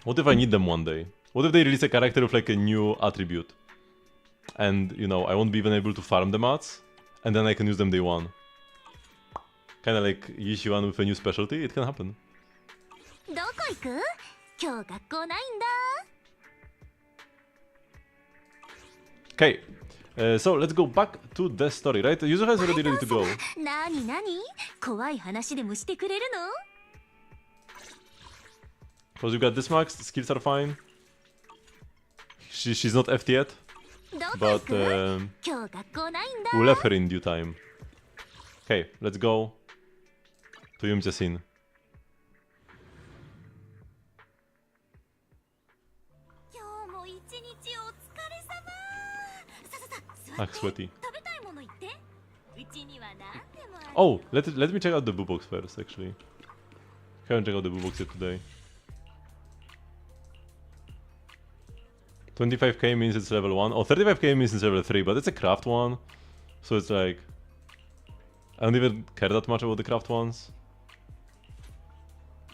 What if I need them one day? What if they release a character with like a new attribute? And, you know, I won't be even able to farm the mats. And then I can use them day one. Kinda like Yishuan with a new specialty. It can happen. Okay, so let's go back to the story, right? Yuzuha is already ready to go. Because you got this max, the skills are fine. She's not FT yet, but we'll have her in due time. Okay, let's go to Yumcha Sin. 今日一日お疲れ様。さささ、座 Ah, って sweaty. 食べたいもの言って。うちには何でもある。 Oh, let me check out the boo box first, actually. Haven't checked out the boo box yet today. 25k means it's level 1. Oh, 35k means it's level 3, but it's a craft one. So it's like... I don't even care that much about the craft ones.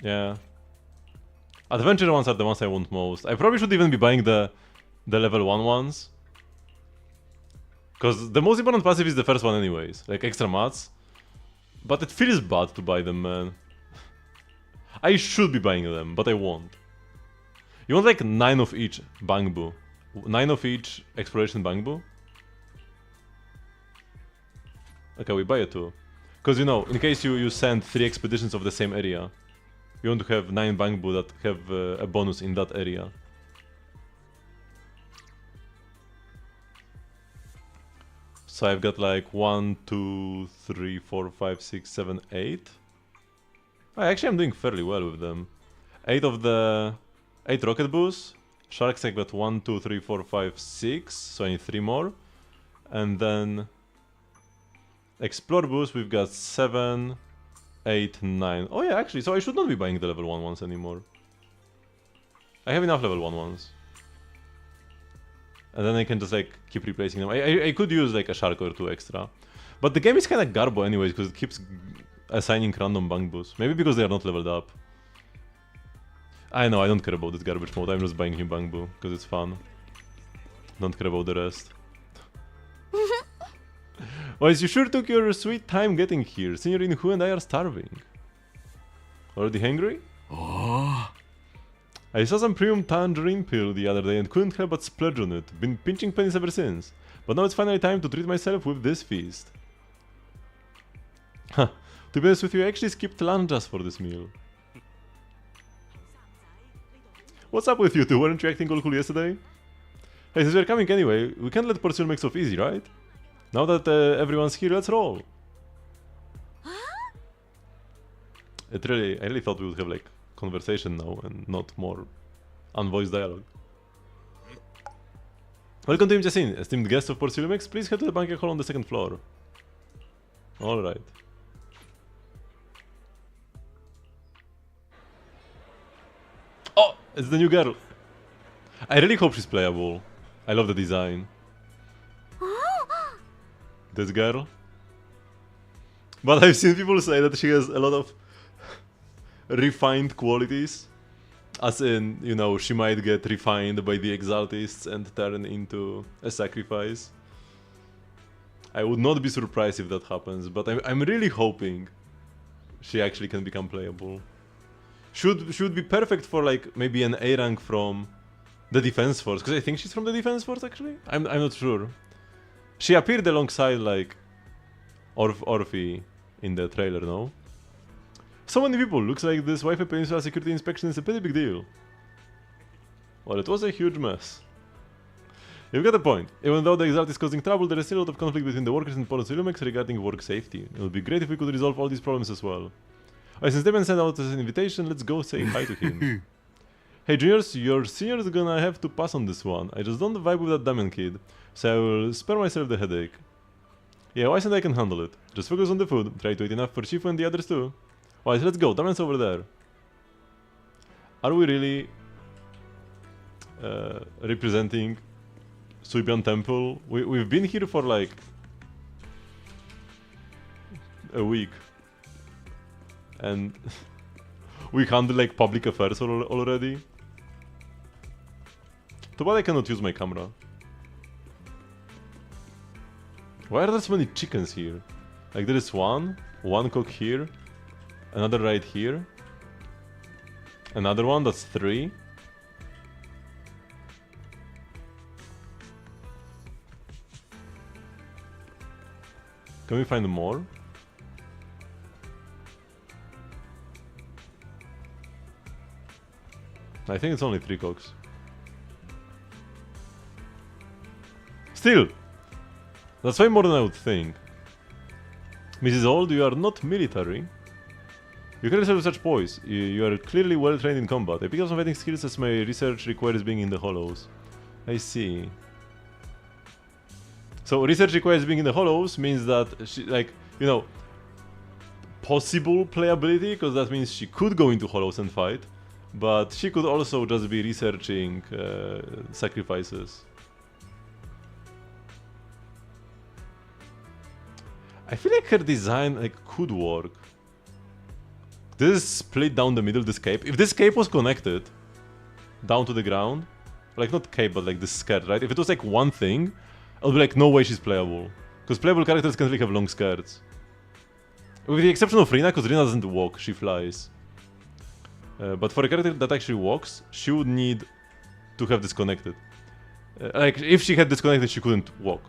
Yeah. Adventure ones are the ones I want most. I probably should even be buying the level 1 ones. Because the most important passive is the first one anyways. Like extra mats. But it feels bad to buy them, man. I should be buying them, but I won't. You want like 9 of each Bangbu. 9 of each exploration Bangbu. Okay, we buy it too. Because you know, in case you send 3 expeditions of the same area, you want to have 9 Bangbu that have a bonus in that area. So I've got like 1, 2, 3, 4, 5, 6, 7, 8. Actually, I'm doing fairly well with them. 8 of the 8 rocket boosts. Sharks, I got 1, 2, 3, 4, 5, 6. So I need 3 more. And then Explore boost, we've got 7, 8, 9. Oh yeah, actually, so I should not be buying the level 1 ones anymore. I have enough level 1 ones. And then I can just like keep replacing them. I could use like a shark or 2 extra. But the game is kinda garbo anyways, because it keeps assigning random bang boosts. Maybe because they are not leveled up. I know, I don't care about this garbage mode, I'm just buying new bang boo, because it's fun. Don't care about the rest. Boys, you sure took your sweet time getting here. Signorine Hu and I are starving. Already hungry? Oh. I saw some premium tangerine pill the other day and couldn't help but splurge on it. Been pinching pennies ever since. But now it's finally time to treat myself with this feast. Huh. To be honest with you, I actually skipped lunch just for this meal. What's up with you two? Weren't you acting all cool yesterday? Hey, since we're coming anyway, we can't let Porcel make off easy, right? Now that everyone's here, let's roll. I really thought we would have like conversation now and not more unvoiced dialogue. Welcome to Imjasin, esteemed guest of Porcilumex. Please head to the banquet hall on the 2nd floor. Alright. Oh! It's the new girl! I really hope she's playable. I love the design. This girl. But I've seen people say that she has a lot of refined qualities. As in, you know, she might get refined by the Exaltists and turn into a sacrifice. I would not be surprised if that happens, but I'm really hoping she actually can become playable. Should be perfect for like maybe an A rank from the Defense Force, because I think she's from the Defense Force actually? I'm not sure. She appeared alongside like Orphe in the trailer, no? So many people, looks like this Wi-Fi Peninsula security inspection is a pretty big deal. Well, it was a huge mess. You've got a point. Even though the Exalt is causing trouble, there is still a lot of conflict between the workers and Porcilumex regarding work safety. It would be great if we could resolve all these problems as well. Alright, since Damian sent out an invitation, let's go say hi to him. Hey juniors, your senior's gonna have to pass on this one. I just don't vibe with that Damian kid, so I will spare myself the headache. Yeah, why said I can handle it. Just focus on the food, try to eat enough for Shifu and the others too. Alright, let's go, Damian's over there. Are we really representing Suibian Temple? We've been here for like a week. And we handle like public affairs already. Too bad I cannot use my camera. Why are there so many chickens here? Like there is one cock here, another right here, another one, that's 3. Can we find more? I think it's only 3 cocks. Still! That's way more than I would think. Mrs. Old, you are not military. You carry yourself with such poise. You are clearly well trained in combat. I picked up some fighting skills as my research requires being in the hollows. I see. So research requires being in the hollows means that she, like, you know, possible playability, because that means she could go into hollows and fight, but she could also just be researching sacrifices. I feel like her design like could work. This is split down the middle, this cape. If this cape was connected down to the ground, like not cape, but like this skirt, right? If it was like one thing, I would be like, no way she's playable. Because playable characters can't really have long skirts. With the exception of Rina, because Rina doesn't walk, she flies. But for a character that actually walks, she would need to have this connected. Like, if she had disconnected, she couldn't walk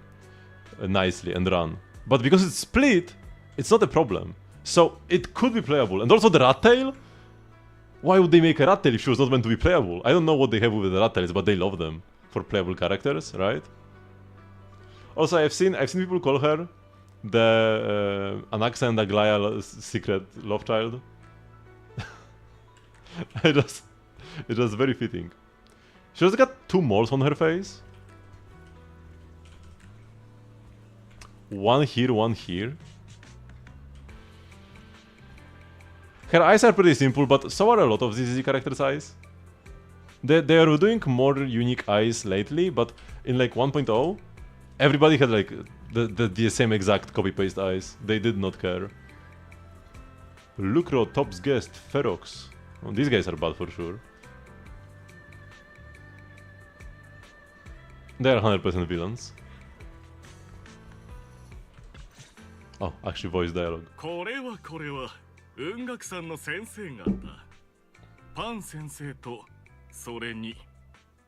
nicely and run. But because it's split, it's not a problem. So, it could be playable. And also the rat tail? Why would they make a rat tail if she was not meant to be playable? I don't know what they have with the rat tails, but they love them for playable characters, right? Also, I've seen people call her the Anaxa and Aglaya secret love child. It's just very fitting. She just got 2 moles on her face. One here, one here. Her eyes are pretty simple, but so are a lot of ZZZ characters' eyes. They are doing more unique eyes lately, but in like 1.0, everybody had like the same exact copy-paste eyes. They did not care. Lucro, Top's guest, Ferox. Oh, these guys are bad for sure. They are 100% villains. Oh, actually voice dialogue. これは雲学さんの先生方パン先生とそれに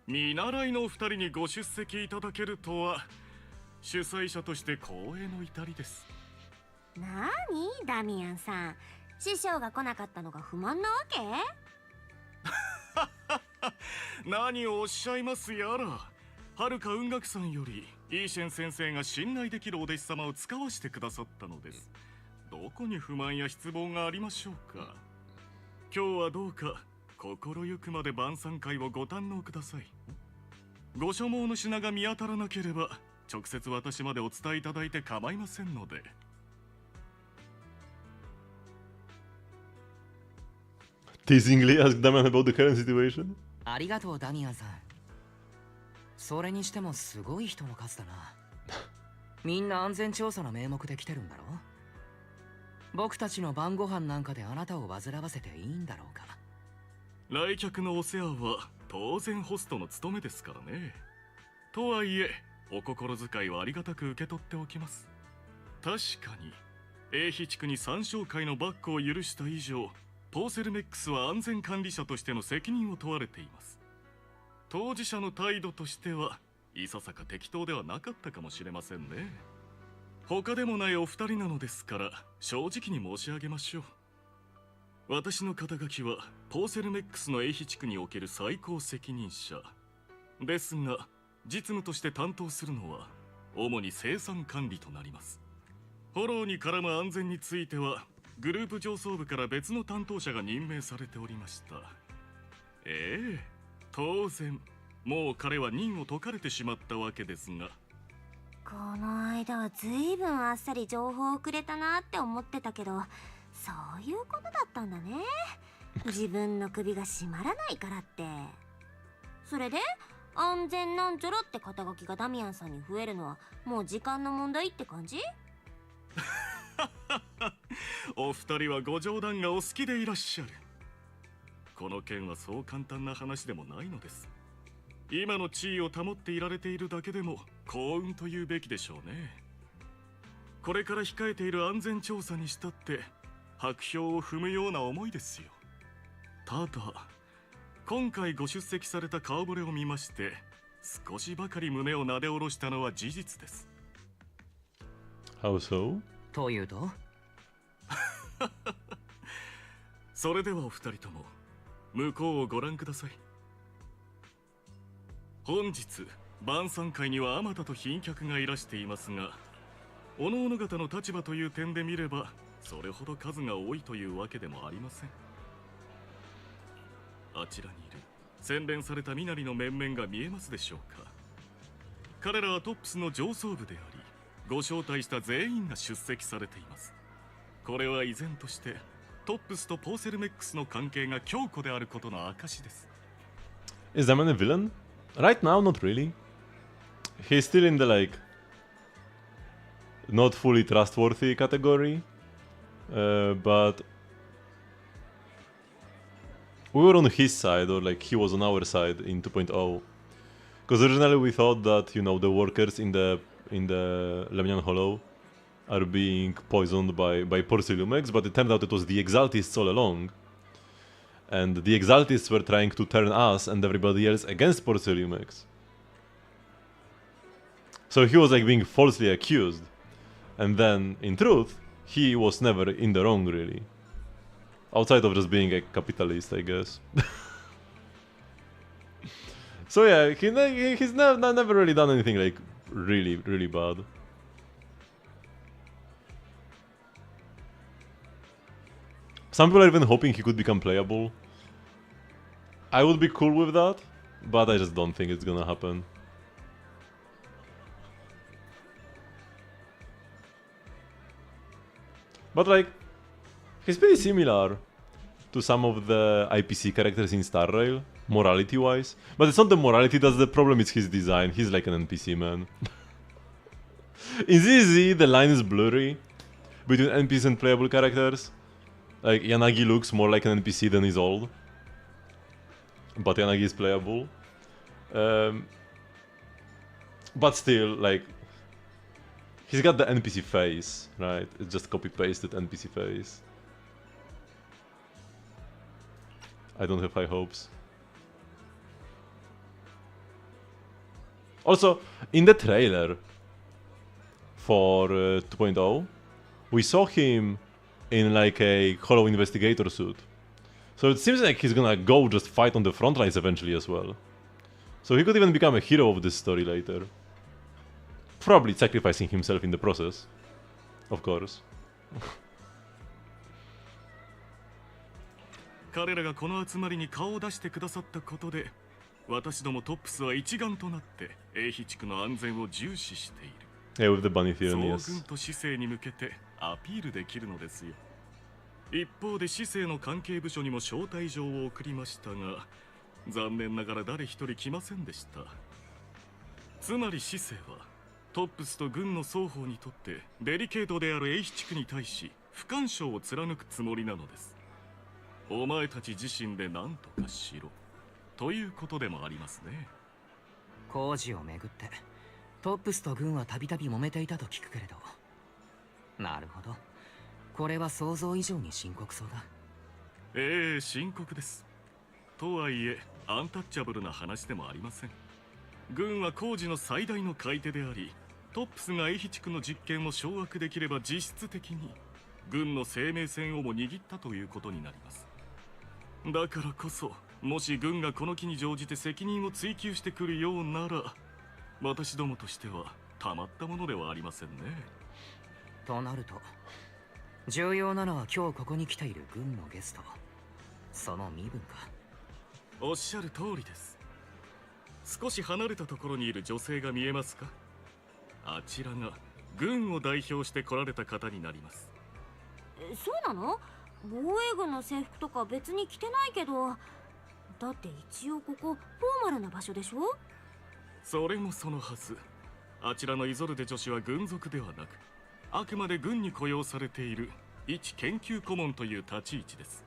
見習いのお二人にご出席いただけるとは主催者として光栄の至りです。なにダミアンさん、師匠が来なかったのが不満なわけ？何をおっしゃいますやら。はるか雲学さんよりイーシェン先生が信頼できるお弟子様を使わしてくださったのです。どこに不満や失望がありましょうか。今日はどうか心ゆくまで晩餐会をご堪能ください。ご所望の品が見当たらなければ直接私までお伝えいただいて構いませんので。Teasingly ask Damian about the current situation. ありがとうダミアンさん。それにしてもすごい人の数だな。みんな安全調査の名目で来てるんだろ。僕たちの晩ご飯なんかであなたを煩わせていいんだろうか。来客のお世話は当然ホストの務めですからね。とはいえお心遣いはありがたく受け取っておきます。確かに英飛地区に参照会のバックを許した以上、ポーセルメックスは安全管理者としての責任を問われています。当事者の態度としてはいささか適当ではなかったかもしれませんね。他でもないお二人なのですから正直に申し上げましょう。私の肩書きはポーセルメックスの英飛地区における最高責任者ですが、実務として担当するのは主に生産管理となります。フォローに絡む安全についてはグループ上層部から別の担当者が任命されておりました。当然もう彼は任を解かれてしまったわけですが、この間はずいぶんあっさり情報をくれたなって思ってたけど、そういうことだったんだね。自分の首が締まらないからって。それで安全なんちゃらって肩書きがダミアンさんに増えるのはもう時間の問題って感じ？お二人はご冗談がお好きでいらっしゃる。この件はそう簡単な話でもないのです。今の地位を保っていられているだけでも幸運というべきでしょうね。これから控えている安全調査にしたって白票を踏むような思いですよ。ただ今回ご出席された顔ぶれを見まして少しばかり胸をなで下ろしたのは事実です。 How so? というとそれではお二人とも向こうをご覧ください。本日晩餐会にはあまたと賓客がいらしていますが、おのおの方の立場という点で見ればそれほど数が多いというわけでもありません。あちらにいる洗練された身なりの面々が見えますでしょうか。彼らはトップスの上層部であり、ご招待した全員が出席されています。これは依然としてトップスとポーセルメックスの関係が強固であることの証です。 Is Daman a villain? Right now, not really. He's still in the like not fully trustworthy category, but we were on his side, or like he was on our side in 2.0. Because originally we thought that, you know, the workers in the Lemnian Hollow are being poisoned by Porciliumex, but it turned out it was the Exaltists all along. And the Exaltists were trying to turn us and everybody else against Porciliumex. So he was like being falsely accused. And then, in truth, he was never in the wrong, really. Outside of just being a capitalist, I guess. So yeah, he's never really done anything like really, really bad. Some people are even hoping he could become playable. I would be cool with that, but I just don't think it's gonna happen. But like, he's pretty similar to some of the IPC characters in Star Rail, morality-wise. But it's not the morality that's the problem, it's his design. He's like an NPC, man. In ZZZ, the line is blurry between NPCs and playable characters. Like, Yanagi looks more like an NPC than he's old. But Yanagi is playable. But still, like, he's got the NPC face, right? It's just copy-pasted NPC face. I don't have high hopes. Also, in the trailer for 2.0, we saw him in like a Hollow Investigator suit. So it seems like he's gonna go just fight on the front lines eventually as well. So he could even become a hero of this story later. Probably sacrificing himself in the process. Of course. 彼らがこの集まりに顔を出してくださったことで、私どもトップスは一丸となって英比地区の安全を重視している。Yeah, with the bunny theory, 総軍と市政に向けてアピールできるのですよ。一方で市政の関係部署にも招待状を送りましたが、残念ながら誰一人来ませんでした。つまり市政はトップスと軍の双方にとってデリケートである英比地区に対し不干渉を貫くつもりなのです。お前たち自身で何とかしろということでもありますね。工事をめぐってトップスと軍はたびたび揉めていたと聞くけれど、なるほど、これは想像以上に深刻そうだ。ええ、深刻です。とはいえアンタッチャブルな話でもありません。軍は工事の最大の買い手であり、トップスが英比地区の実権を掌握できれば実質的に軍の生命線をも握ったということになります。だからこそ、もし軍がこの機に乗じて責任を追及してくるようなら、私どもとしてはたまったものではありませんね。となると、重要なのは今日ここに来ている軍のゲスト、その身分か。おっしゃる通りです。少し離れたところにいる女性が見えますか？あちらが軍を代表して来られた方になります。そうなの？防衛軍の制服とか別に着てないけど、だって一応ここフォーマルな場所でしょ？それもそのはず。あちらのイゾルデ女子は軍属ではなく、あくまで軍に雇用されている一研究顧問という立ち位置です。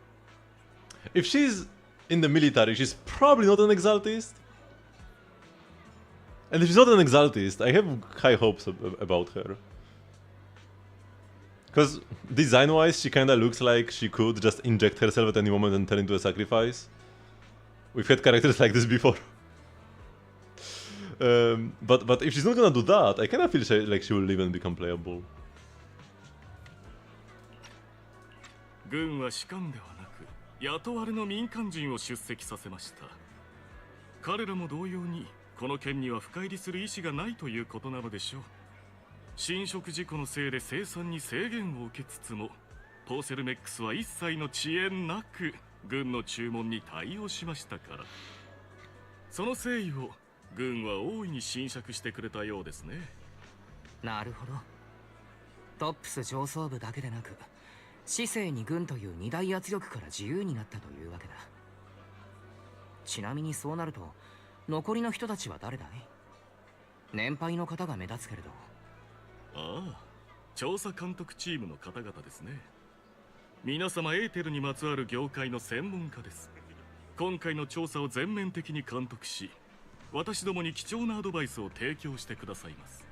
If she's in the military, she's probably not an exaltist. And if she's not an exaltist, I have high hopes about her. Because design-wise, she kinda looks like she could just inject herself at any moment and turn into a sacrifice. We've had characters like this before. But if she's not gonna do that, I kinda feel like she will live and become playable. 軍は士官ではなく雇われの民間人を出席させました。彼らも同様にこの件には深入りする意思がないということなのでしょう。侵食事故のせいで生産に制限を受けつつも、ポーセルメックスは一切の遅延なく軍の注文に対応しましたから、その誠意を軍は大いに侵釈してくれたようですね。なるほど。トップス上層部だけでなく市政に軍という二大圧力から自由になったというわけだ。ちなみにそうなると残りの人たちは誰だい？年配の方が目立つけれど。ああ、調査監督チームの方々ですね。皆様エーテルにまつわる業界の専門家です。今回の調査を全面的に監督し、私どもに貴重なアドバイスを提供してくださいます。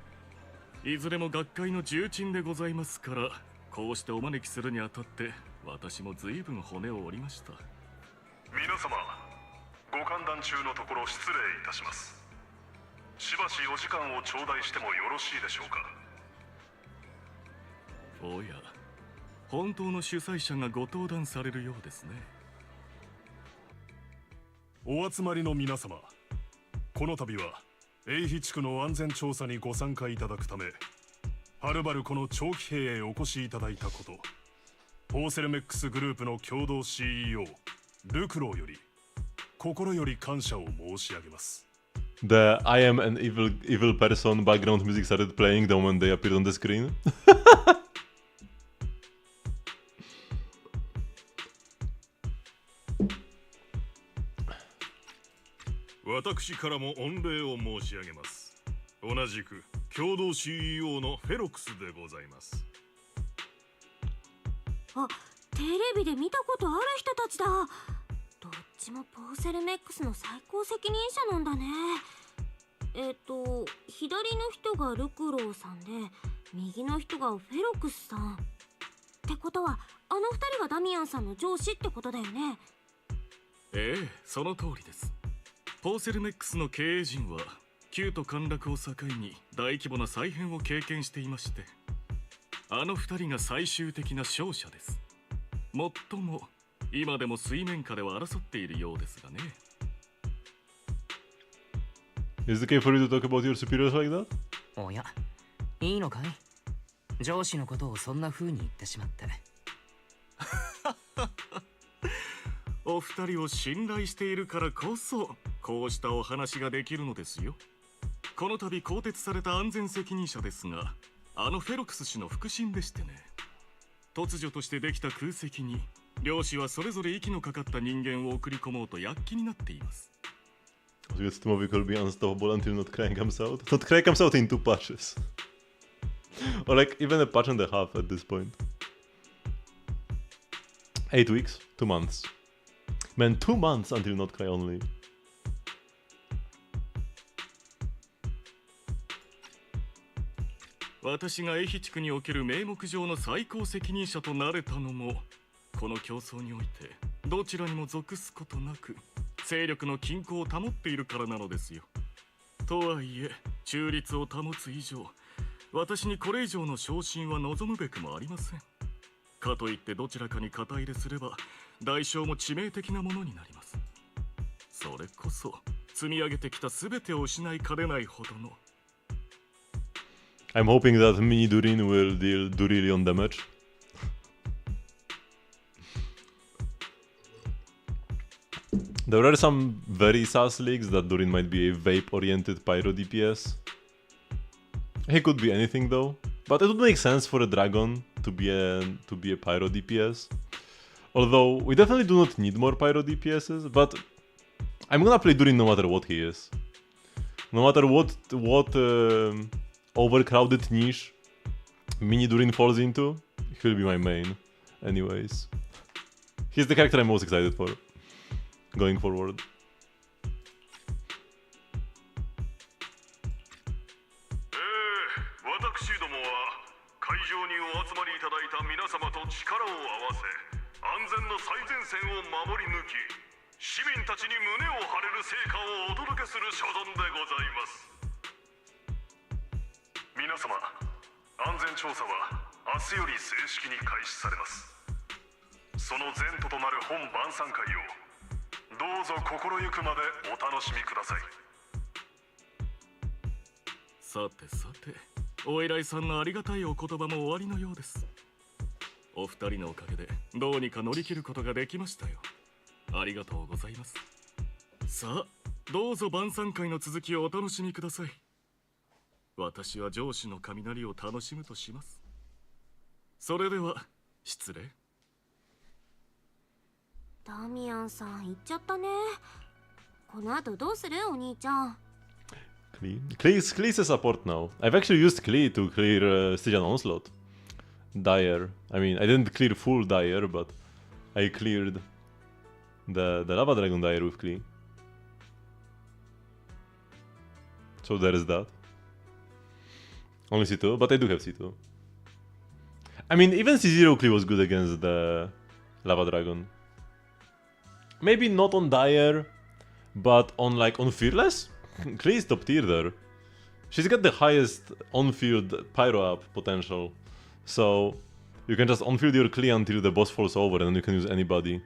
いずれも学会の重鎮でございますから、こうしてお招きするにあたって私も随分骨を折りました。皆様、ご歓談中のところ失礼いたします。しばしお時間を頂戴してもよろしいでしょうか。おや、本当の主催者がご登壇されるようですね。お集まりの皆様、この度は英比地区の安全調査にご参加いただくため、はるばるこの長期兵へお越しいただいたこと、ポーセルメックスグループの共同 CEO ルクローより心より感謝を申し上げます。The I am an evil person background music started playing the moment they appeared on the screen. 私からも御礼を申し上げます。同じく共同 CEO のフェロックスでございます。あ、テレビで見たことある人たちだ。どっちもポーセルメックスの最高責任者なんだね。左の人がルクローさんで、右の人がフェロックスさん。ってことは、あの二人がダミアンさんの上司ってことだよね。ええ、その通りです。ポーセルメックスの経営陣は旧都陥落を境に大規模な再編を経験していまして、あの二人が最終的な勝者です。もっとも今でも水面下では争っているようですがね。Is it okay for you to talk about your superiors like that? おや、いいのかい？上司のことをそんな風に言ってしまって。お二人を信頼しているからこそこうしたお話ができるのですよ。この度更迭された安全責任者ですが、あのフェロクス氏の腹心でしてね。突如としてできた空席に両氏はそれぞれ息のかかった人間を送り込もうと躍起になっています。So yes, Tomovi will be unstoppable until not Crank comes out. Not Crank comes out in 2 patches. Or like even a patch and a half at this point. 8 weeks, 2 months. Man, 2 months until not Cry only. 私がエヒ地区における名目上の最高責任者となれたのも、この競争においてどちらにも属すことなく勢力の均衡を保っているからなのですよ。とはいえ中立を保つ以上、私にこれ以上の昇進は望むべくもありません。かといってどちらかに肩入れすれば代償も致命的なものになります。それこそ積み上げてきた全てを失いかねないほどの。I'm hoping that Mini Durin will deal Durillion damage. There are some very sus leaks that Durin might be a vape-oriented pyro DPS. He could be anything though, but it would make sense for a dragon to be a pyro DPS. Although we definitely do not need more pyro DPSs, but I'm gonna play Durin no matter what he is. No matter what overcrowded niche Mini Durin falls into, he'll be my main. Anyways, he's the character I'm most excited for going forward. 私どもは会場にお集まりいただいた皆様と力を合わせ、安全の最前線を守り抜き、市民たちに胸を張れる成果をお届けする所存でございます。皆様、安全調査は明日より正式に開始されます。その前途となる本晩餐会をどうぞ心ゆくまでお楽しみください。さてさて、お偉いさんのありがたいお言葉も終わりのようです。お二人のおかげでどうにか乗り切ることができましたよ。ありがとうございます。さあ、どうぞ晩餐会の続きをお楽しみください。私は上司の雷を楽しむとします。それでは失礼。ダミアンさん行っちゃったね。この後どうするお兄ちゃん。Klee's a support now. I've actually used Klee to clear Stygian Onslaught. Dire. I mean, I didn't clear full Dire, but I cleared the Lava Dragon Dire with Klee. So there is that. Only C2, but I do have C2. I mean, even C0 Klee was good against the Lava Dragon. Maybe not on Dire, but on Fearless? Klee is top tier there. She's got the highest on-field Pyro up potential. So you can just on-field your Klee until the boss falls over and then you can use anybody.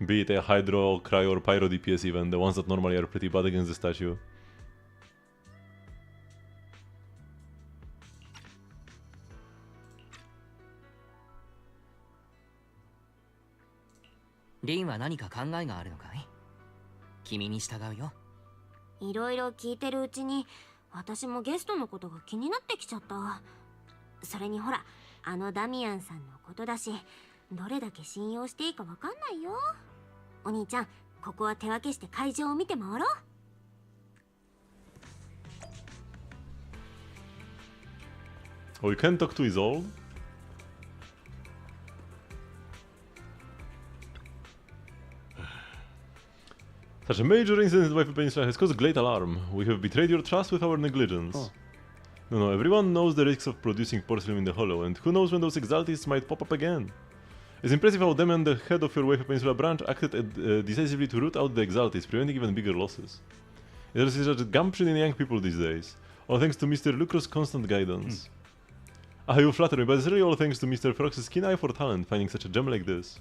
Be it a Hydro, Cryo or Pyro DPS even, the ones that normally are pretty bad against the statue. Rin は何か考えがあるのかい？君に従うよ。いろいろ聞いてるうちに私もゲストのことが気になってきちゃった。それにほら、あのダミアンさんのことだし、どれだけ信用していいかわかんないよ。お兄ちゃん、ここは手分けして会場を見て回ろう。Oh, you can't talk to his old? Such a major incident in the Wi-Fi Peninsula has caused a great alarm. We have betrayed your trust with our negligence. Oh. No, everyone knows the risks of producing porcelain in the hollow, and who knows when those exalties might pop up again. It's impressive how Demian, the head of your Wi-Fi Peninsula branch, acted decisively to root out the exalties, preventing even bigger losses. There is such gumption in young people these days, all thanks to Mr. Lucro's constant guidance. Ah, you flatter me, but it's really all thanks to Mr. Frox's keen eye for talent, finding such a gem like this.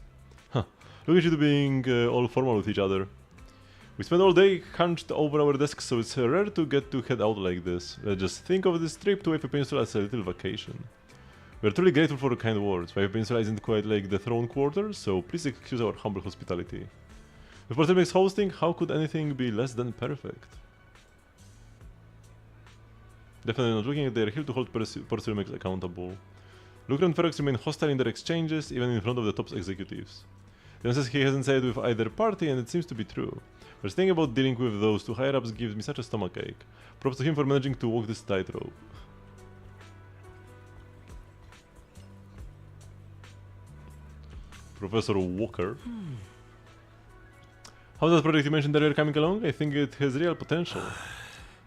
Huh, look at you two being all formal with each other. We spend all day hunched over our desks, so it's rare to get to head out like this. Just think of this trip to Wi-Fi Peninsula as a little vacation. We're truly grateful for your kind words. Wi-Fi Peninsula isn't quite like the Throne Quarters, so please excuse our humble hospitality. With Porcelmix hosting, how could anything be less than perfect? Definitely not looking at they're here to hold Porcelmix accountable. Lucre and Ferox remain hostile in their exchanges, even in front of the top executives. Then says he hasn't sided with either party, and it seems to be true. But thinking about dealing with those two higher-ups gives me such a stomachache. Props to him for managing to walk this tightrope. Professor Walker. How's that project you mentioned earlier coming along? I think it has real potential.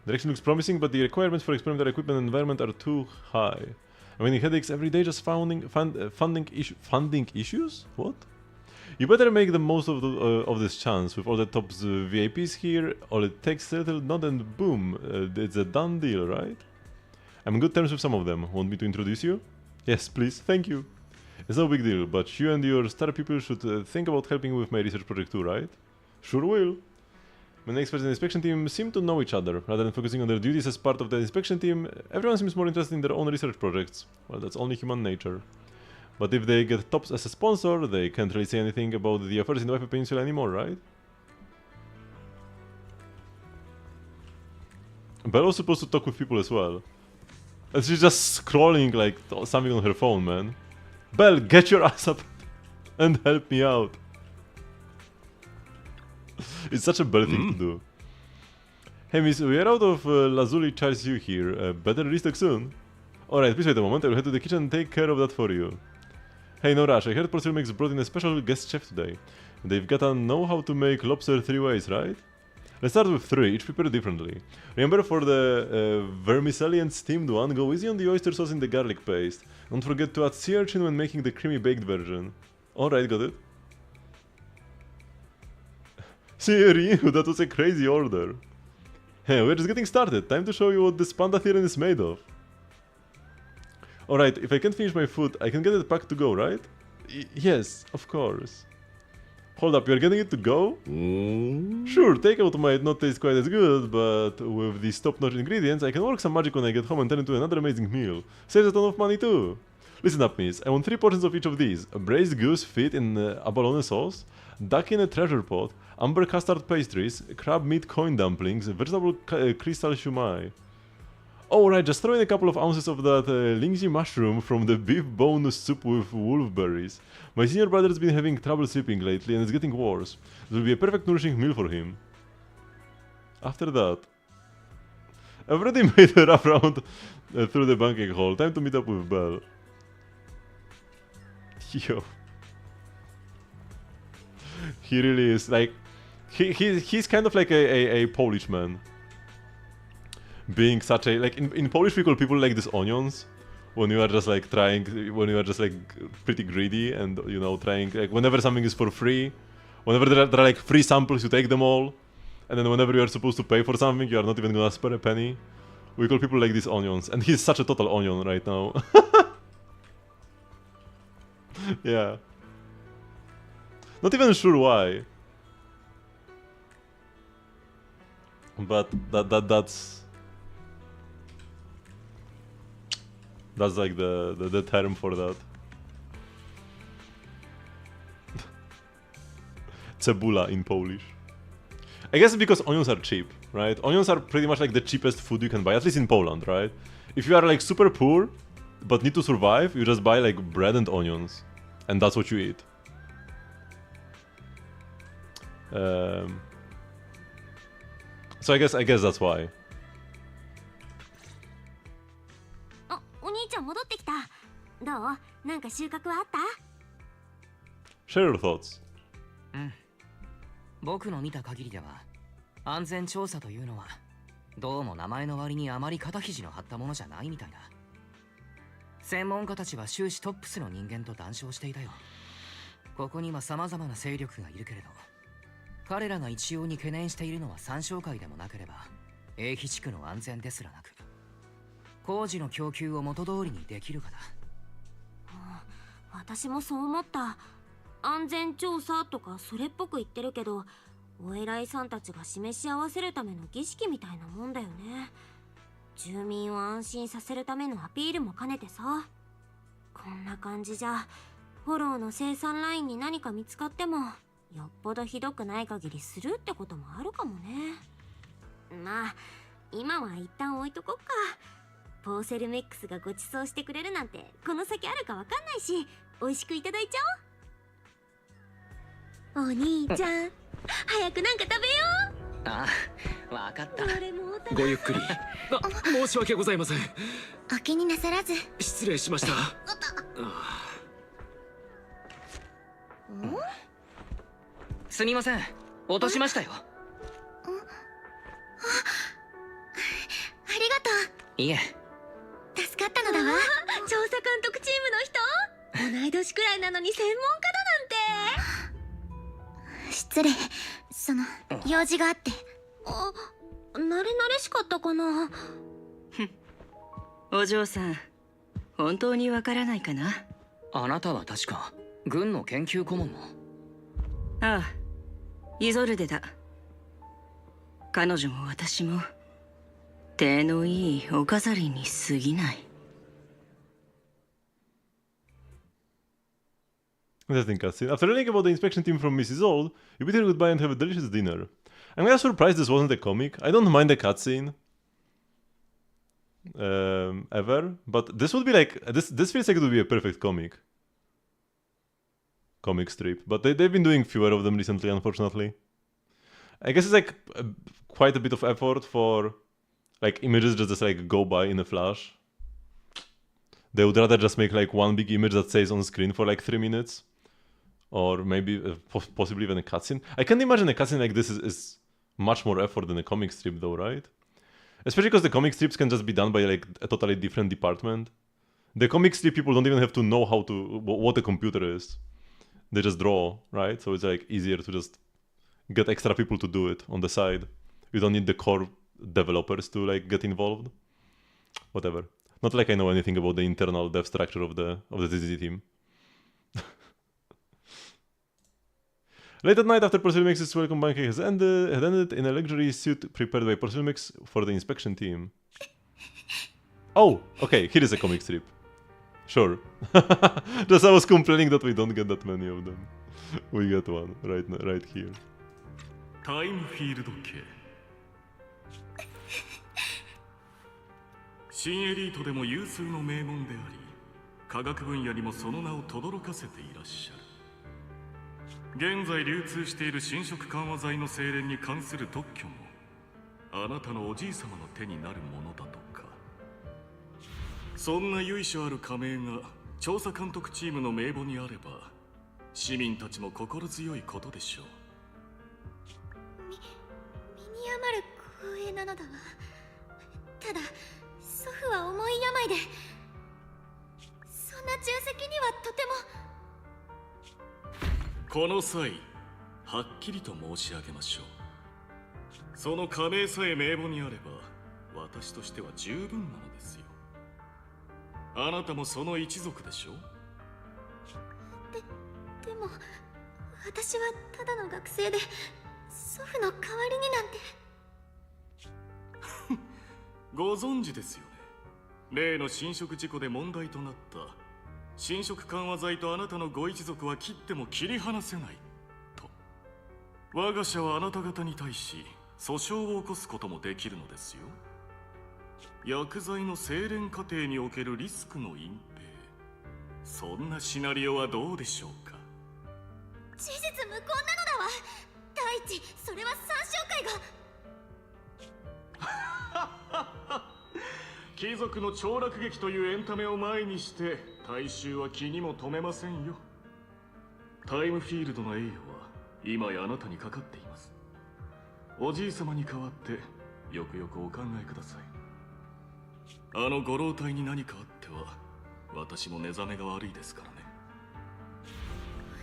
Direction looks promising, but the requirements for experimental equipment and environment are too high. I'm getting headaches every day just funding issues? What? You better make the most of this chance. With all the top VIPs here, all it takes is a little nod and boom, it's a done deal, right? I'm in good terms with some of them. Want me to introduce you? Yes, please, thank you. It's no big deal, but you and your star people should think about helping with my research project too, right? Sure will. My experts in the inspection team seem to know each other. Rather than focusing on their duties as part of the inspection team, everyone seems more interested in their own research projects. Well, that's only human nature. But if they get Tops as a sponsor, they can't really say anything about the affairs in the Wi-Fi Peninsula anymore, right? Bello's supposed to talk with people as well. And she's just scrolling like something on her phone, man. Belle, get your ass up and help me out. It's such a Belle thing to do. Hey miss, we are out of Lazuli charges you here. Better restock soon. Alright, please wait a moment, I will head to the kitchen and take care of that for you. Hey, no rush, I heard Porcelmix brought in a special guest chef today. They've gotta know how to make lobster 3 ways, right? Let's start with 3, each prepared differently. Remember, for the vermicelli and steamed one, go easy on the oyster sauce in the garlic paste. Don't forget to add sea urchin when making the creamy baked version. Alright, got it. See, Ryu, that was a crazy order. Hey, we're just getting started, time to show you what this panda theory is made of. Alright, if I can't finish my food, I can get it packed to go, right? Yes, of course. Hold up, you're getting it to go? Sure, takeout might not taste quite as good, but with these top-notch ingredients, I can work some magic when I get home and turn it into another amazing meal. Saves a ton of money too. Listen up, miss. I want 3 portions of each of these. A braised goose feet in abalone sauce, duck in a treasure pot, amber custard pastries, crab meat coin dumplings, vegetable crystal shumai. Oh right, just throw in a couple of ounces of that lingzi mushroom from the beef bone soup with wolfberries. My senior brother's been having trouble sleeping lately and it's getting worse. It will be a perfect nourishing meal for him. After that, I've already made a rough round through the banquet hall. Time to meet up with Belle. Yo. He really is like... He's kind of like a Polish man. Being such a... Like, in Polish people like these onions. When you are just like trying... When you are just like pretty greedy and, you know, trying... Like, whenever something is for free. Whenever there are like free samples, you take them all. And then whenever you are supposed to pay for something, you are not even gonna spare a penny. We call people like these onions. And he's such a total onion right now. Yeah. Not even sure why. But that's like the term for that. Cebula in Polish. I guess it's because onions are cheap, right? Onions are pretty much like the cheapest food you can buy, at least in Poland, right? If you are like super poor, but need to survive, you just buy like bread and onions. And that's what you eat. So I guess that's why. お兄ちゃん戻ってきた。どう？なんか収穫はあった？ Share your thoughts. 僕の見た限りでは安全調査というのはどうも名前の割にあまり肩肘の張ったものじゃないみたいだ。専門家たちは終始トップスの人間と談笑していたよ。ここには様々な勢力がいるけれど、彼らが一様に懸念しているのは参照会でもなければ英比地区の安全ですらなく、工事の供給を元通りにできるかだ。私もそう思った。安全調査とかそれっぽく言ってるけど、お偉いさんたちが示し合わせるための儀式みたいなもんだよね。住民を安心させるためのアピールも兼ねてさ。こんな感じじゃフォローの生産ラインに何か見つかってもよっぽどひどくない限りするってこともあるかもね。まあ今は一旦置いとこっか。ポーセルメックスがご馳走してくれるなんてこの先あるかわかんないし、美味しくいただいちゃおう。お兄ちゃん、早くなんか食べよう。ああ、わかった。ごゆっくり。申し訳ございません。お気になさらず。失礼しました。すみません、落としましたよ。ありがとう。いえ、助かったのだわ。調査監督チームの人、同い年くらいなのに専門家だなんて。失礼、用事があって。慣れ慣れしかったかな。お嬢さん、本当にわからないかな。あなたは確か軍の研究顧問の。ああ、イゾルデだ。彼女も私も手のいいお飾りに過ぎない。Interesting cutscene. After learning about the inspection team from Mrs. Old, you bid her goodbye and have a delicious dinner. I'm kinda surprised this wasn't a comic. I don't mind the cutscene. Ever. But this would be like... This feels like it would be a perfect comic strip. But they've been doing fewer of them recently, unfortunately. I guess it's like quite a bit of effort for like images just like go by in a flash. They would rather just make like one big image that stays on screen for like 3 minutes. Or maybe possibly even a cutscene. I can't imagine a cutscene like this is much more effort than a comic strip though, right? Especially because the comic strips can just be done by like a totally different department. The comic strip people don't even have to know how to what a computer is. They just draw, right? So it's like easier to just get extra people to do it on the side. You don't need the core developers to like get involved. Whatever. Not like I know anything about the internal dev structure of the ZZZ team. Late at night, after Porcilmix's welcome banquet had ended in a luxury suite prepared by Porcilmix for the inspection team. Oh, okay, here is a comic strip. Sure. Just I was complaining that we don't get that many of them. We get one right here. タイムフィールド系新エリートでも有数の名門であり、科学分野にもその名を轟かせていらっしゃる。現在流通している侵食緩和剤の精錬に関する特許もあなたのおじい様の手になるものだとか。そんな由緒ある加盟が調査監督チームの名簿にあれば市民たちも心強いことでしょう。身に余る光栄なのだわ。ただ祖父は重い病で、そんな重責にはとても。この際はっきりと申し上げましょう。その加盟さえ名簿にあれば私としては十分なのですよ。あなたもその一族でしょ。でも私はただの学生で祖父の代わりになんて。ご存知ですよね。例の侵食事故で問題となった侵食緩和剤とあなたのご一族は切っても切り離せないと。我が社はあなた方に対し訴訟を起こすこともできるのですよ。薬剤の精錬過程におけるリスクの隠蔽、そんなシナリオはどうでしょうか。事実無根なのだわ。第一、それは三小会が貴族の凋落劇というエンタメを前にして大衆は気にも留めませんよ。タイムフィールドの栄誉は今やあなたにかかっています。おじい様に代わってよくよくお考えください。あのご老体に何かあっては私も寝覚めが悪いですからね。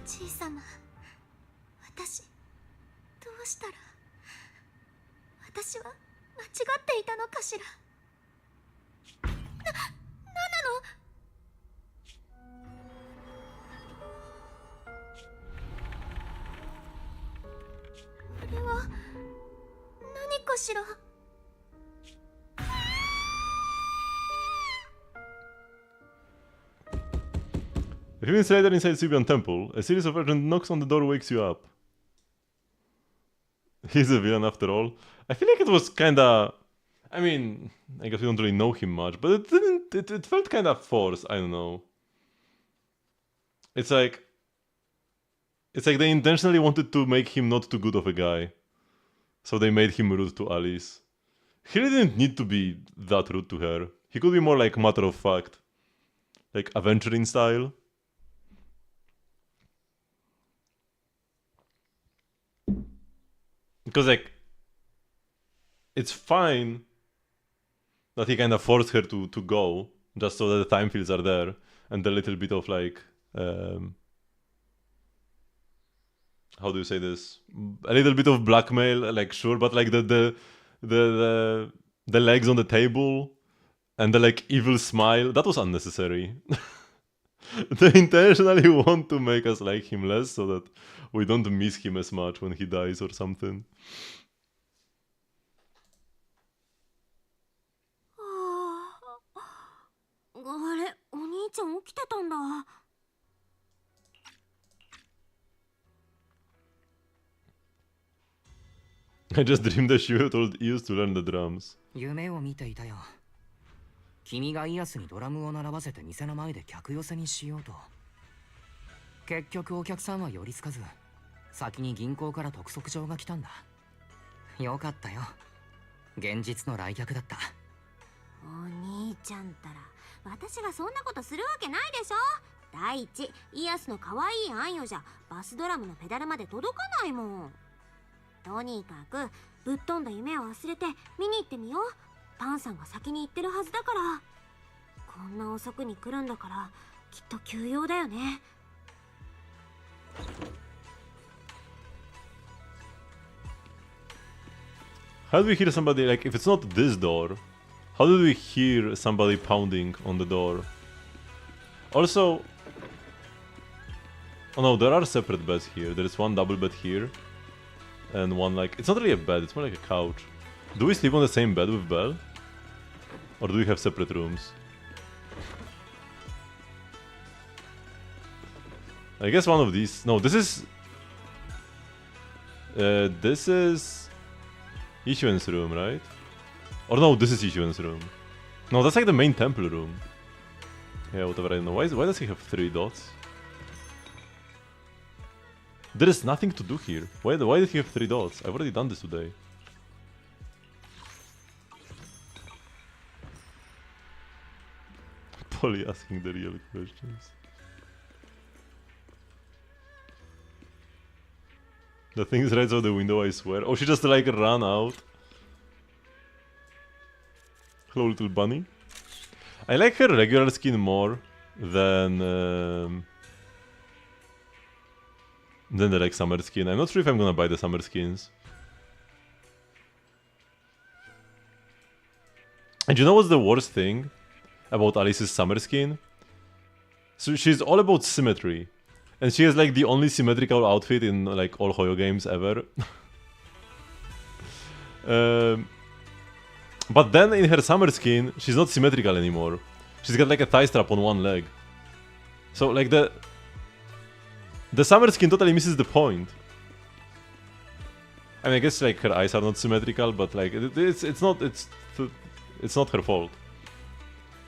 おじい様、私どうしたら。私は間違っていたのかしら。なんなの。あれは何かしら。If you're inside Sibian Temple, a series of urgent knocks on the door wakes you up. He's a villain after all. I feel like it was kinda... I mean, I guess we don't really know him much, but it didn't... It felt kinda forced, I don't know. It's like they intentionally wanted to make him not too good of a guy. So they made him rude to Alice. He really didn't need to be that rude to her. He could be more like matter of fact. Like Aventuring style. Because, like, it's fine that he kind of forced her to go, just so that the time fields are there, and a little bit of, like, how do you say this? A little bit of blackmail, like, sure, but, like, the legs on the table, and the, like, evil smile, that was unnecessary. They intentionally want to make us like him less, so that we don't miss him as much when he dies or something. あれ、お兄ちゃん起きてたんだ。I just dreamed that you told Eos to learn the drums. 夢を見ていたよ。君がイアスにドラムを並ばせて店の前で客寄せにしようと。結局お客さんは寄りつかず、先に銀行から督促状が来たんだ。よかったよ。現実の来客だった。お兄ちゃんったら私がそんなことするわけないでしょ。第一、イアスの可愛いアンヨじゃバスドラムのペダルまで届かないもん。とにかくぶっ飛んだ夢を忘れて見に行ってみよう。パンさんが先に行ってるはずだから。こんな遅くに来るんだからきっと急用だよね。How do we hear somebody, like, if it's not this door, how do we hear somebody pounding on the door? Also... Oh no, there are separate beds here. There is one double bed here. And one, like... It's not really a bed, it's more like a couch. Do we sleep on the same bed with Belle? Or do we have separate rooms? I guess one of these. No, this is Ishuen's room, right? Or no, this is Ishuen's room. No, that's like the main temple room. Yeah, whatever, I don't know. Why does he have 3 dots? There is nothing to do here. Why did he have 3 dots? I've already done this today. Polly asking the real questions. The thing's right out the window, I swear. Oh, she just like ran out. Hello, little bunny. I like her regular skin more than the like summer skin. I'm not sure if I'm gonna buy the summer skins. And you know what's the worst thing about Alice's summer skin? So she's all about symmetry. And she has like the only symmetrical outfit in like all Hoyo games ever. But then in her summer skin, she's not symmetrical anymore. She's got like a thigh strap on one leg. So like the summer skin totally misses the point. I mean, I guess like her eyes are not symmetrical, but like it's not her fault.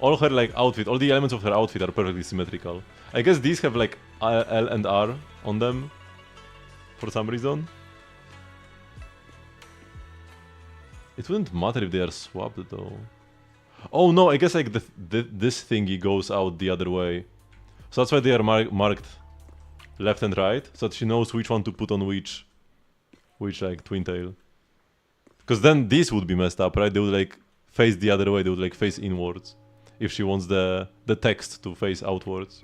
All her like outfit, all the elements of her outfit are perfectly symmetrical. I guess these have like L and R on them for some reason. It wouldn't matter if they are swapped though. Oh no, I guess like this thingy goes out the other way. So that's why they are marked left and right, so that she knows which one to put on which like twin tail. Because then these would be messed up, right? They would like face the other way, they would like face inwards. If she wants the text to face outwards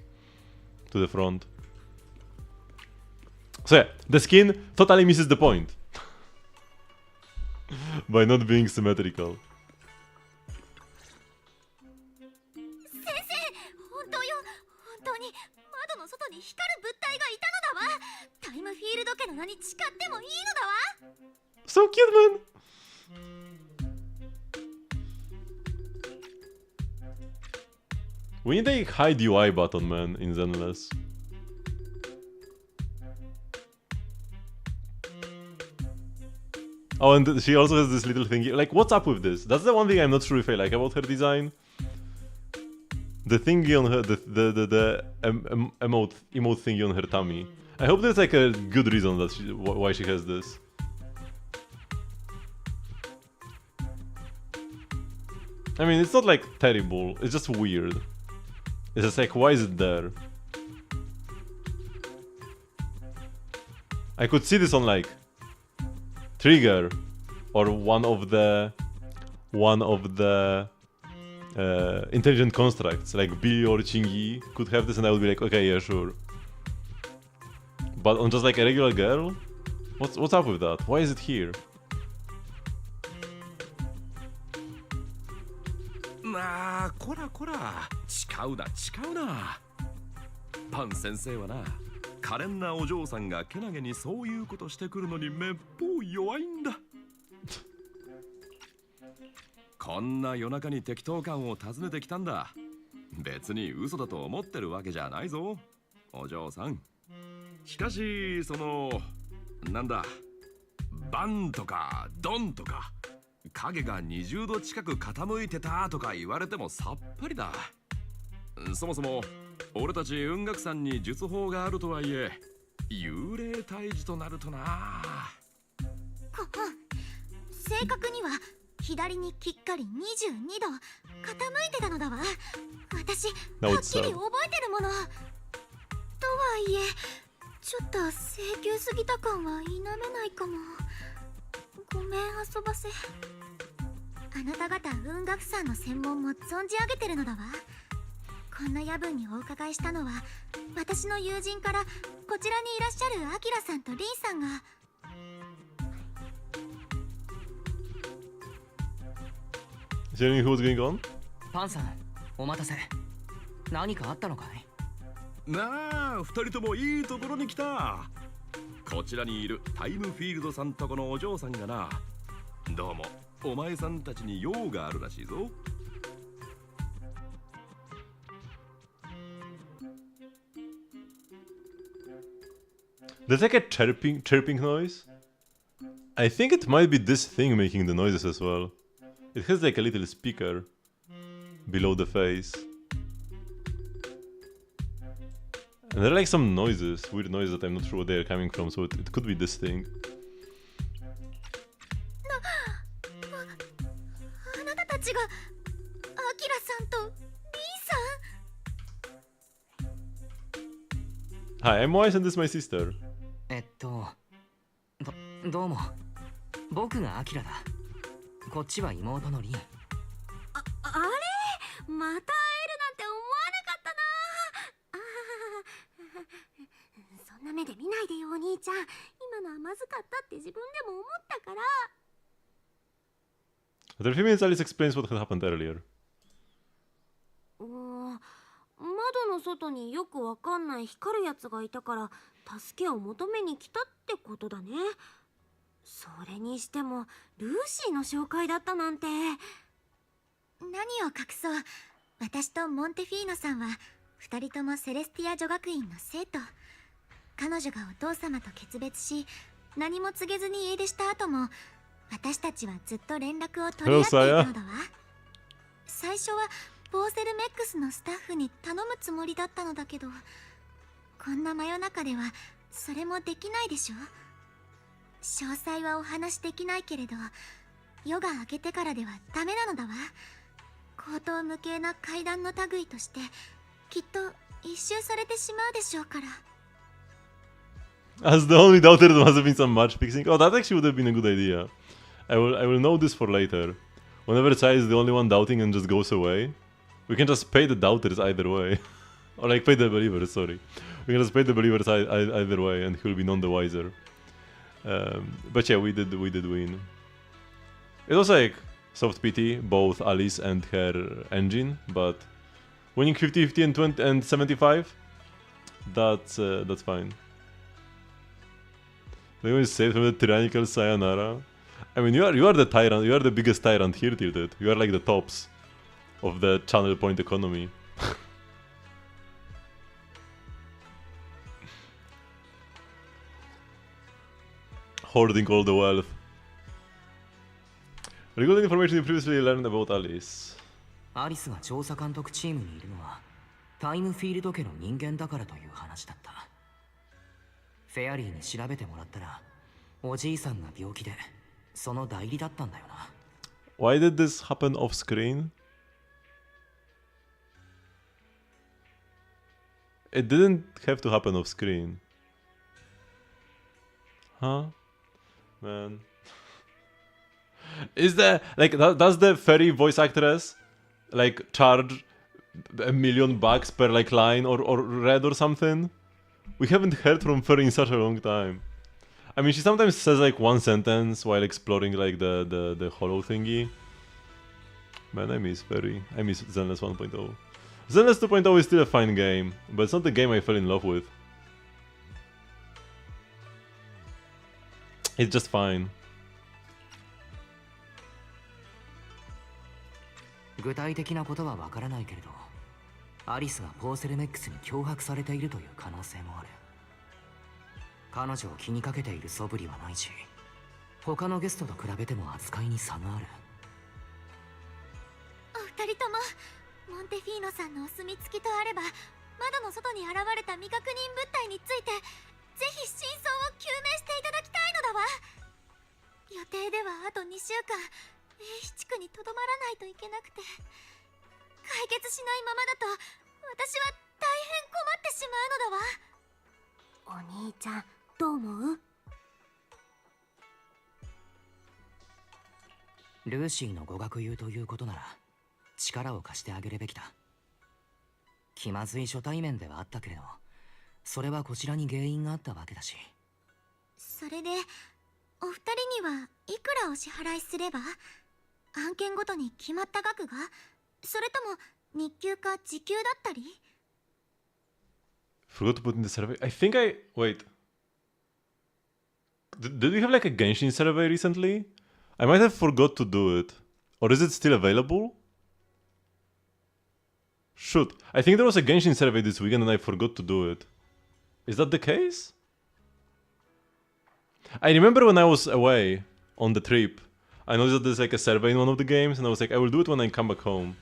to the front. So yeah, the skin totally misses the point. By not being symmetrical. タイムフィールド家の名に誓ってもいいのだわ。 So cute, man. We need a hide UI button, man, in Zenless. Oh, and she also has this little thingy. Like, what's up with this? That's the one thing I'm not sure if I like about her design. The thingy on her, the emote thingy on her tummy. I hope there's like a good reason that why she has this. I mean, it's not like terrible. It's just weird. It's just like, why is it there? I could see this on like Trigger or one of the intelligent constructs like B or Chingy could have this, and I would be like, okay, yeah, sure. But on just like a regular girl, what's up with that? Why is it here? まあこらこら誓うなパン先生はな可憐なお嬢さんがけなげにそういうことしてくるのにめっぽう弱いんだこんな夜中に適当感を訪ねてきたんだ別に嘘だと思ってるわけじゃないぞお嬢さんしかしそのなんだバンとかドンとか影が20度近く傾いてたとか言われてもさっぱりだそもそも俺たち雲岳山に術法があるとはいえ幽霊退治となるとな正確には左にきっかり22度傾いてたのだわ私はっきり覚えてるものとはいえちょっと請求すぎた感は否めないかもごめん遊ばせあなた方雲岳山の専門も存じ上げてるのだわこんな夜分にお伺いしたのは私の友人からこちらにいらっしゃるアキラさんとリンさんがSharing who's going on? パンさんお待たせ何かあったのかいなあ二人ともいいところに来たこちらにいるタイムフィールドさんとこのお嬢さんがなどうもお前さんたちに用があるらしいぞ There's like a chirping noise. I think it might be this thing making the noises as well. It has like a little speaker below the face. And there are like some noises, weird noises that I'm not sure where they're coming from, so it could be this thing. あなたたちがアキラさんとリーさん。 Hi, I'm Wise and this is my sister. どうも。僕がアキラだ。こっちは妹のリン。あれまた会えるなんて思わなかったな。そんな目で見ないでよお兄ちゃん。今のはまずかったって自分でも思ったから。 After a few minutes, Alice explains what had happened earlier. 窓の外によくわかんない光るやつがいたから助けを求めに来たってことだね。それにしてもルーシーの紹介だったなんて。何を隠そう、私とモンテフィーノさんは2人ともセレスティア女学院の生徒。彼女がお父様と決別し何も告げずに家出した後も私たちはずっと連絡を取り合っていたのだわ。最初はポーセルメックスのスタッフに頼むつもりだったのだけど、こんな真夜中ではそれもできないでしょ。詳細はお話しできないけれど夜が明けてからではダメなのだわ。高等無形な階段の類としてきっと一周されてしまうでしょうから。 As the only doubter, there must have been some match fixing. Oh, that actually would have been a good idea. I will know this for later. Whenever Chai is the only one doubting and just goes away, we can just pay the doubters either way. Or like pay the believers, sorry. We can just pay the believers either way and he'll be none the wiser. But yeah, we did win. It was like soft pity, both Alice and her engine, but winning 50-50 and 20 and 75, that's fine. They were saved from the tyrannical sayonara. I mean, you are the tyrant. You are the biggest tyrant here, Tilted. You are like the tops of the channel point economy. Hoarding all the wealth. Regarding information you previously learned about Alice. アリスが調査監督チームにいるのはタイムフィールド家の人間だからという話だった。フェアリーに調べてもらったらおじいさんが病気でその代理だったんだよな。 Why did this happen off screen? It didn't have to happen off screen. Huh? Man. Is there like does the fairy voice actress like charge $1 million per like line or read or something? We haven't heard from Fairy in such a long time. I mean, she sometimes says like one sentence while exploring like the hollow thingy. Man, I miss Fairy. I miss Zenless 1.0. Zenless 2.0 is still a fine game, but it's not the game I fell in love with. It's just fine. 具体的なことはわからないけれど、アリスがポーセルメックスに脅迫されているという可能性もある。彼女を気にかけている素振りはないし、他のゲストと比べても扱いに差がある。お二人ともモンテフィーノさんのお墨付きとあれば窓の外に現れた未確認物体についてぜひ真相を究明していただきたいのだわ。予定ではあと2週間A地区にとどまらないといけなくて、解決しないままだと私は大変困ってしまうのだわ。お兄ちゃんどう思う？ルーシーの語学友ということなら力を貸してあげるべきだ。気まずい初対面ではあったけれど、それはこちらに原因があったわけだし。それでお二人にはいくらお支払いすれば？案件ごとに決まった額が？それとも日給か時給だったり？ Forgot to put in the survey. I think I... Wait. Did we have like a Genshin survey recently? I might have forgot to do it. Or is it still available? Shoot. I think there was a Genshin survey this weekend and I forgot to do it. Is that the case? I remember when I was away on the trip, I noticed that there's like a survey in one of the games, and I was like, I will do it when I come back home.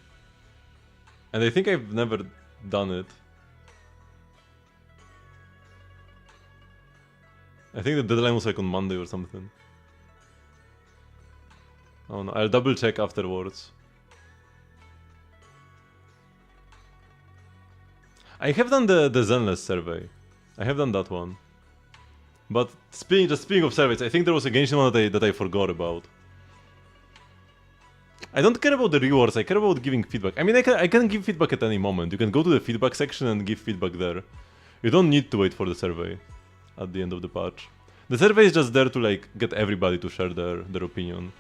And I think I've never done it. I think the deadline was like on Monday or something. Oh no, I'll double check afterwards. I have done the Zenless survey. I have done that one. But speaking of surveys, I think there was a Genshin one that I forgot about. I don't care about the rewards, I care about giving feedback. I mean, I can give feedback at any moment. You can go to the feedback section and give feedback there. You don't need to wait for the survey at the end of the patch. The survey is just there to like get everybody to share their opinion.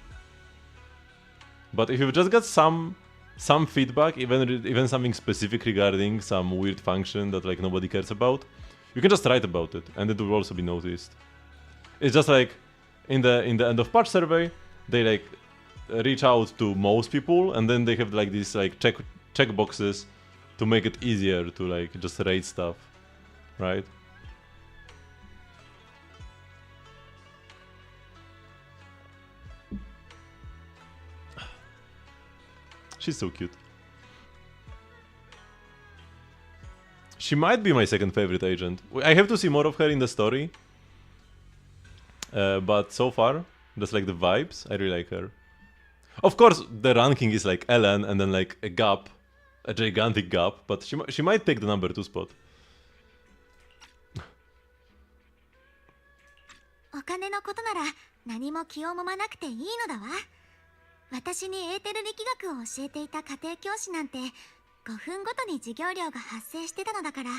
But if you've just got some feedback, even something specific regarding some weird function that like nobody cares about, you can just write about it, and it will also be noticed. It's just like in the end of patch survey, they like reach out to most people, and then they have like these like check boxes to make it easier to like just rate stuff, right? She's so cute. She might be my second favorite agent. I have to see more of her in the story. But so far, just like the vibes, I really like her. Of course, the ranking is like Ellen and then like a gap, a gigantic gap, but she might take the number 2 spot. お金のことなら何も気をもまなくていいのだわ。私にエーテル力学を教えていた家庭教師なんて5分ごとに授業料が発生してたのだから。